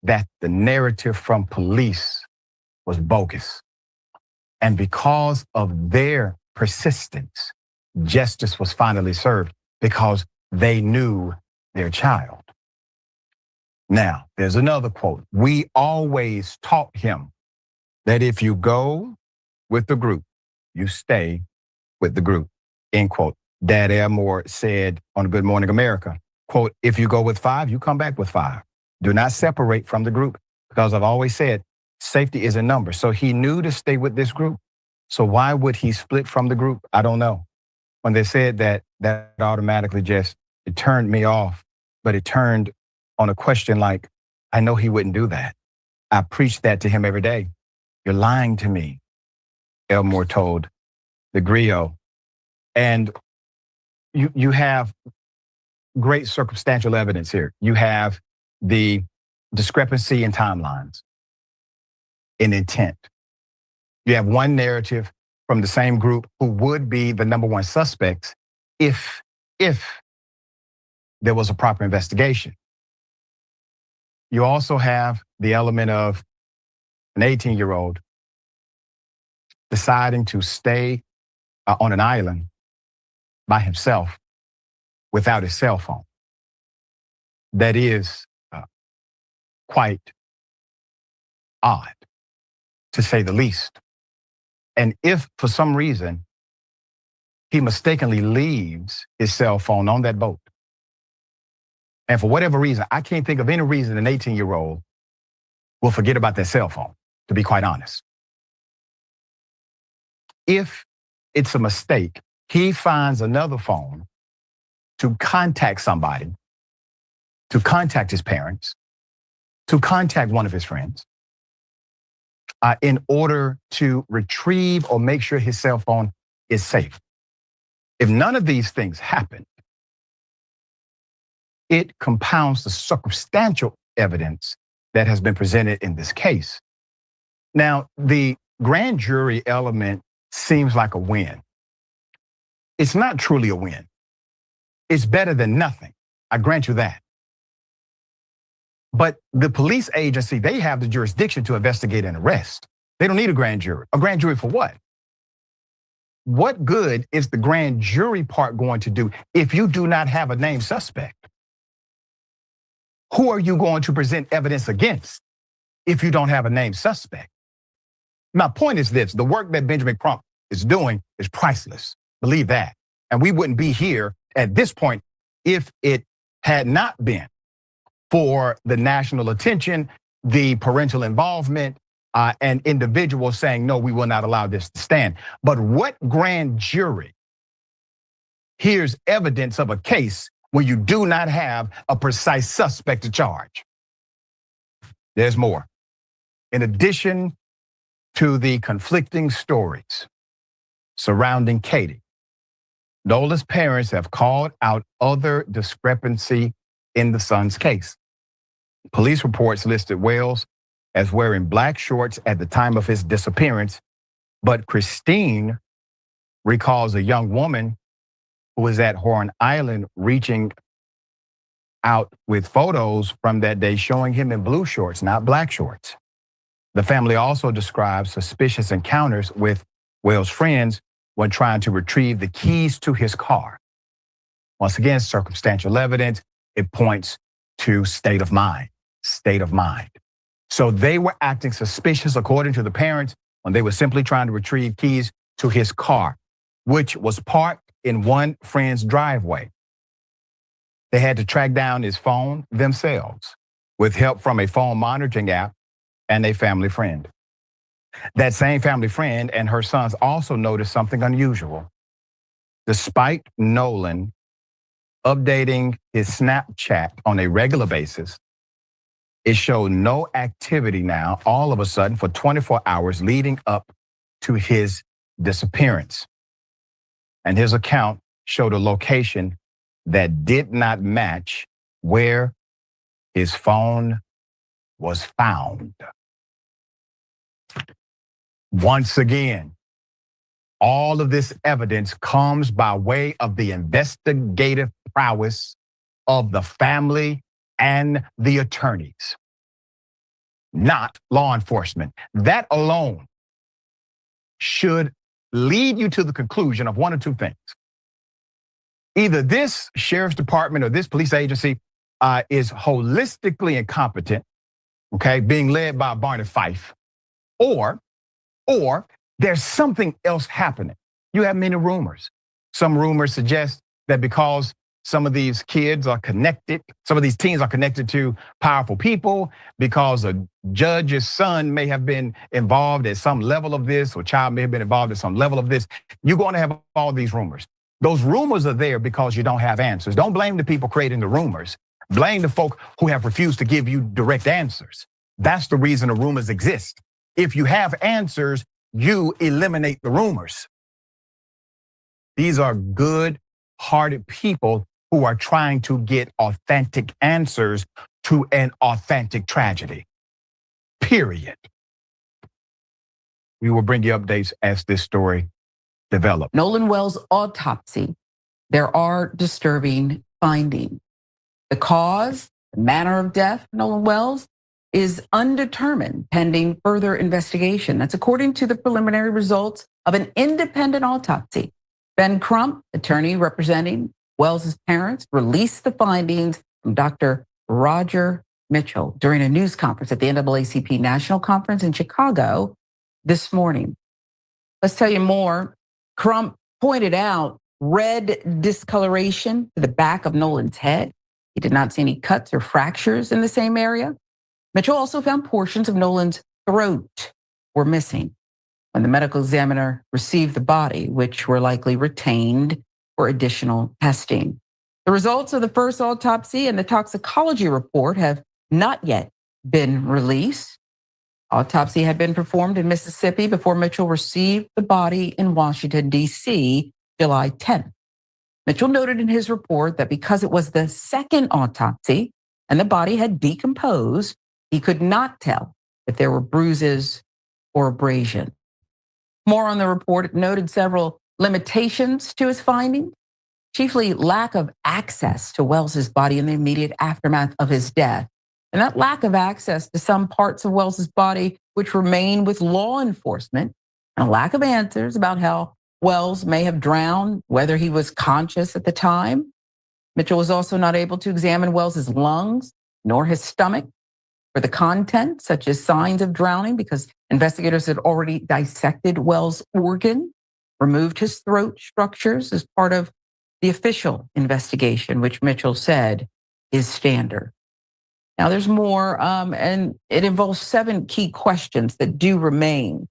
that the narrative from police was bogus. And because of their persistence, justice was finally served because they knew their child. Now, there's another quote. We always taught him that if you go with the group, you stay with the group, end quote. Dad Elmore said on Good Morning America, quote, if you go with 5, you come back with 5. Do not separate from the group because I've always said safety is a number. So he knew to stay with this group. So why would he split from the group? I don't know. When they said that, that automatically just, it turned me off, but it turned on a question like, I know he wouldn't do that. I preach that to him every day. You're lying to me, Elmore told the Griot. And you have great circumstantial evidence here. You have the discrepancy in timelines, in intent. You have one narrative from the same group who would be the number one suspects if there was a proper investigation. You also have the element of an 18-year-old deciding to stay on an island by himself without his cell phone. That is quite odd, to say the least. And if for some reason he mistakenly leaves his cell phone on that boat, and for whatever reason, I can't think of any reason an 18-year-old will forget about their cell phone, to be quite honest. If it's a mistake, he finds another phone to contact somebody, to contact his parents, to contact one of his friends, in order to retrieve or make sure his cell phone is safe. If none of these things happen, it compounds the circumstantial evidence that has been presented in this case. Now, the grand jury element seems like a win. It's not truly a win. It's better than nothing. I grant you that. But the police agency, they have the jurisdiction to investigate and arrest. They don't need a grand jury. A grand jury for what? What good is the grand jury part going to do if you do not have a named suspect? Who are you going to present evidence against if you don't have a named suspect? My point is this, the work that Benjamin Crump is doing is priceless. Believe that. And we wouldn't be here at this point if it had not been for the national attention, the parental involvement, and individuals saying, no, we will not allow this to stand. But what grand jury hears evidence of a case when you do not have a precise suspect to charge? There's more. In addition to the conflicting stories surrounding Katie, Nola's parents have called out other discrepancy in the son's case. Police reports listed Wells as wearing black shorts at the time of his disappearance, but Christine recalls a young woman who was at Horn Island reaching out with photos from that day showing him in blue shorts, not black shorts. The family also describes suspicious encounters with Wells' friends when trying to retrieve the keys to his car. Once again, circumstantial evidence, it points to state of mind. So they were acting suspicious, according to the parents, when they were simply trying to retrieve keys to his car, which was parked in one friend's driveway. They had to track down his phone themselves with help from a phone monitoring app and a family friend. That same family friend and her sons also noticed something unusual. Despite Nolan updating his Snapchat on a regular basis, it showed no activity now all of a sudden for 24 hours leading up to his disappearance. And his account showed a location that did not match where his phone was found. Once again, all of this evidence comes by way of the investigative prowess of the family and the attorneys, not law enforcement. That alone should lead you to the conclusion of one or two things. Either this sheriff's department or this police agency is holistically incompetent, okay, being led by Barney Fife, or there's something else happening. You have many rumors. Some rumors suggest that because some of these kids are connected, some of these teens are connected to powerful people, because a judge's son may have been involved at some level of this, or child may have been involved at some level of this. You're going to have all these rumors. Those rumors are there because you don't have answers. Don't blame the people creating the rumors. Blame the folk who have refused to give you direct answers. That's the reason the rumors exist. If you have answers, you eliminate the rumors. These are good-hearted people who are trying to get authentic answers to an authentic tragedy. Period. We will bring you updates as this story develops.
Nolan Wells' autopsy. There are disturbing findings. The cause, the manner of death, Nolan Wells, is undetermined pending further investigation. That's according to the preliminary results of an independent autopsy. Ben Crump, attorney representing Wells' parents, released the findings from Dr. Roger Mitchell during a news conference at the NAACP National Conference in Chicago this morning. Let's tell you more. Crump pointed out red discoloration to the back of Nolan's head. He did not see any cuts or fractures in the same area. Mitchell also found portions of Nolan's throat were missing when the medical examiner received the body, which were likely retained for additional testing. The results of the first autopsy and the toxicology report have not yet been released. Autopsy had been performed in Mississippi before Mitchell received the body in Washington, D.C., July 10th. Mitchell noted in his report that because it was the second autopsy and the body had decomposed, he could not tell if there were bruises or abrasion. More on the report, it noted several limitations to his findings, chiefly lack of access to Wells's body in the immediate aftermath of his death. And that lack of access to some parts of Wells's body, which remain with law enforcement, and a lack of answers about how Wells may have drowned, whether he was conscious at the time. Mitchell was also not able to examine Wells's lungs nor his stomach for the content, such as signs of drowning, because investigators had already dissected Wells' organ, removed his throat structures as part of the official investigation, which Mitchell said is standard. Now there's more, and it involves 7 key questions that do remain.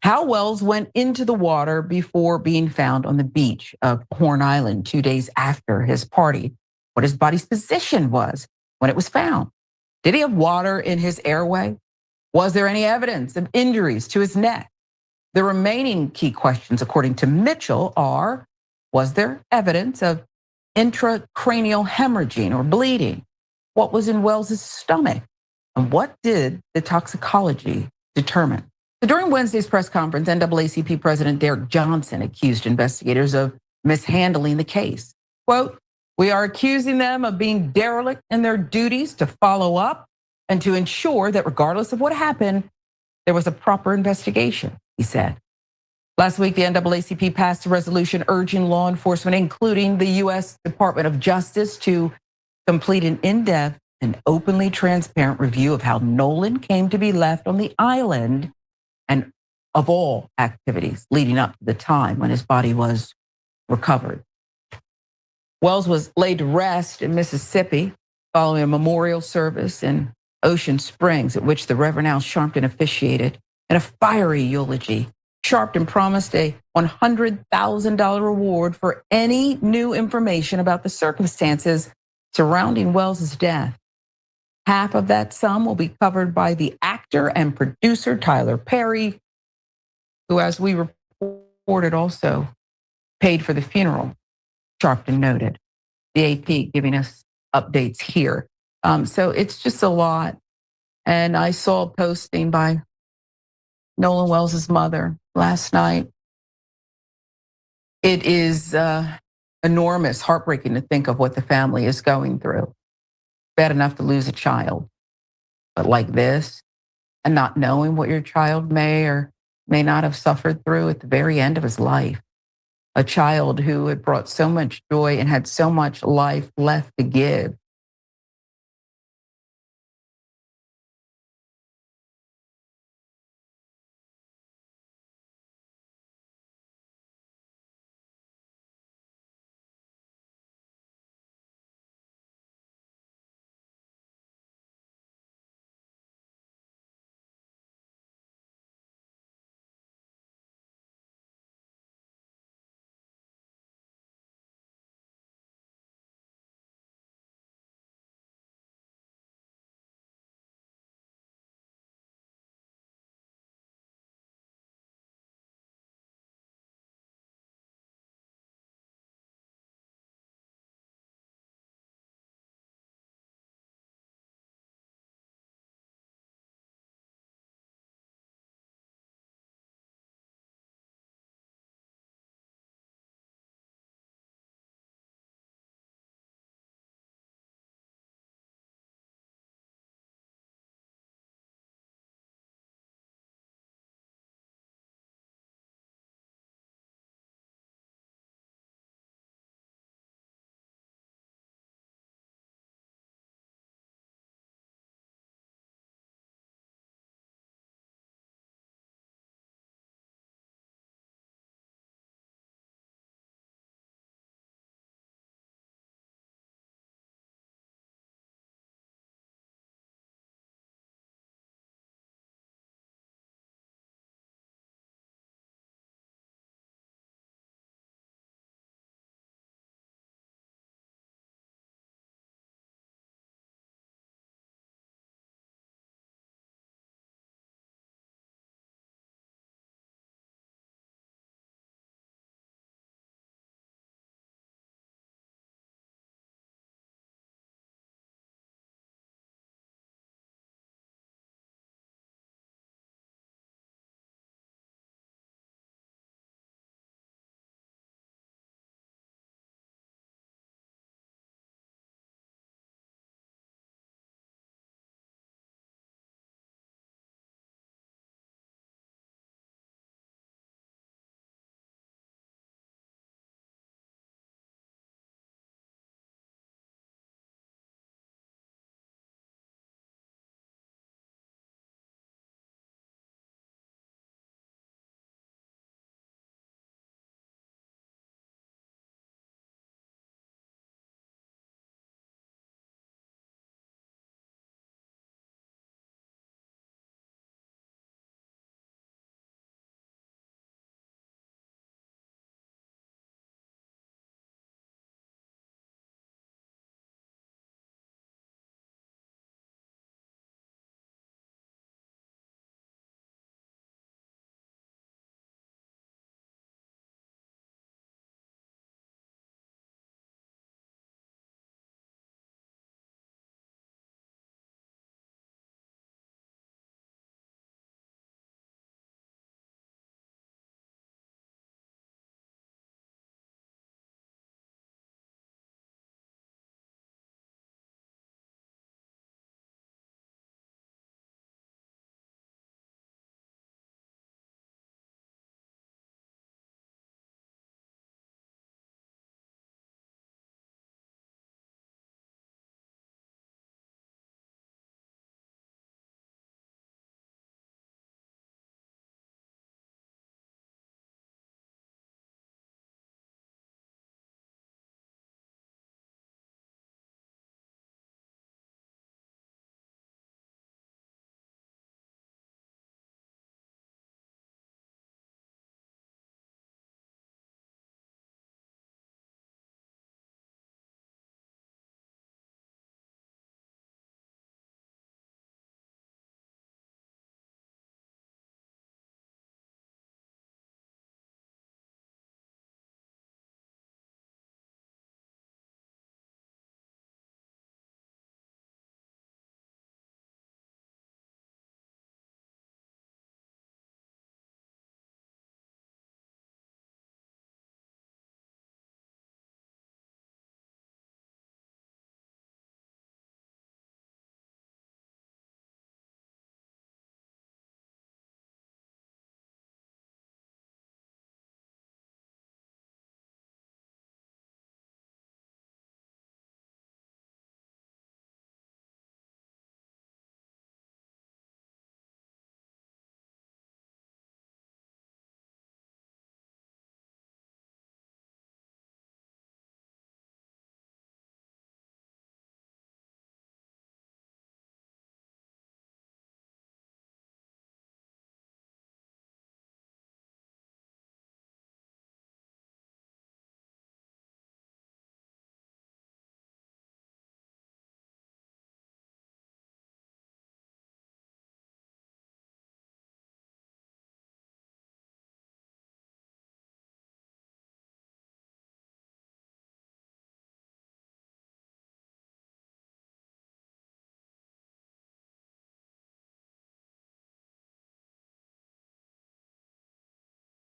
How Wells went into the water before being found on the beach of Horn Island 2 days after his party, what his body's position was when it was found. Did he have water in his airway? Was there any evidence of injuries to his neck? The remaining key questions, according to Mitchell, are Was there evidence of intracranial hemorrhaging or bleeding? What was in Wells's stomach? And what did the toxicology determine? So during Wednesday's press conference, NAACP President Derek Johnson accused investigators of mishandling the case. Quote, "We are accusing them of being derelict in their duties to follow up and to ensure that regardless of what happened, there was a proper investigation," he said. Last week, the NAACP passed a resolution urging law enforcement, including the U.S. Department of Justice, to complete an in-depth and openly transparent review of how Nolan came to be left on the island and of all activities leading up to the time when his body was recovered. Wells was laid to rest in Mississippi following a memorial service in Ocean Springs, at which the Reverend Al Sharpton officiated. In a fiery eulogy, Sharpton promised a $100,000 reward for any new information about the circumstances surrounding Wells's death. Half of that sum will be covered by the actor and producer Tyler Perry, who, as we reported, also paid for the funeral, Sharpton noted. The AP giving us updates here. So it's just a lot. And I saw a posting by Nolan Wells's mother last night. It is enormous, heartbreaking to think of what the family is going through. Bad enough to lose a child, but like this, and not knowing what your child may or may not have suffered through at the very end of his life. A child who had brought so much joy and had so much life left to give.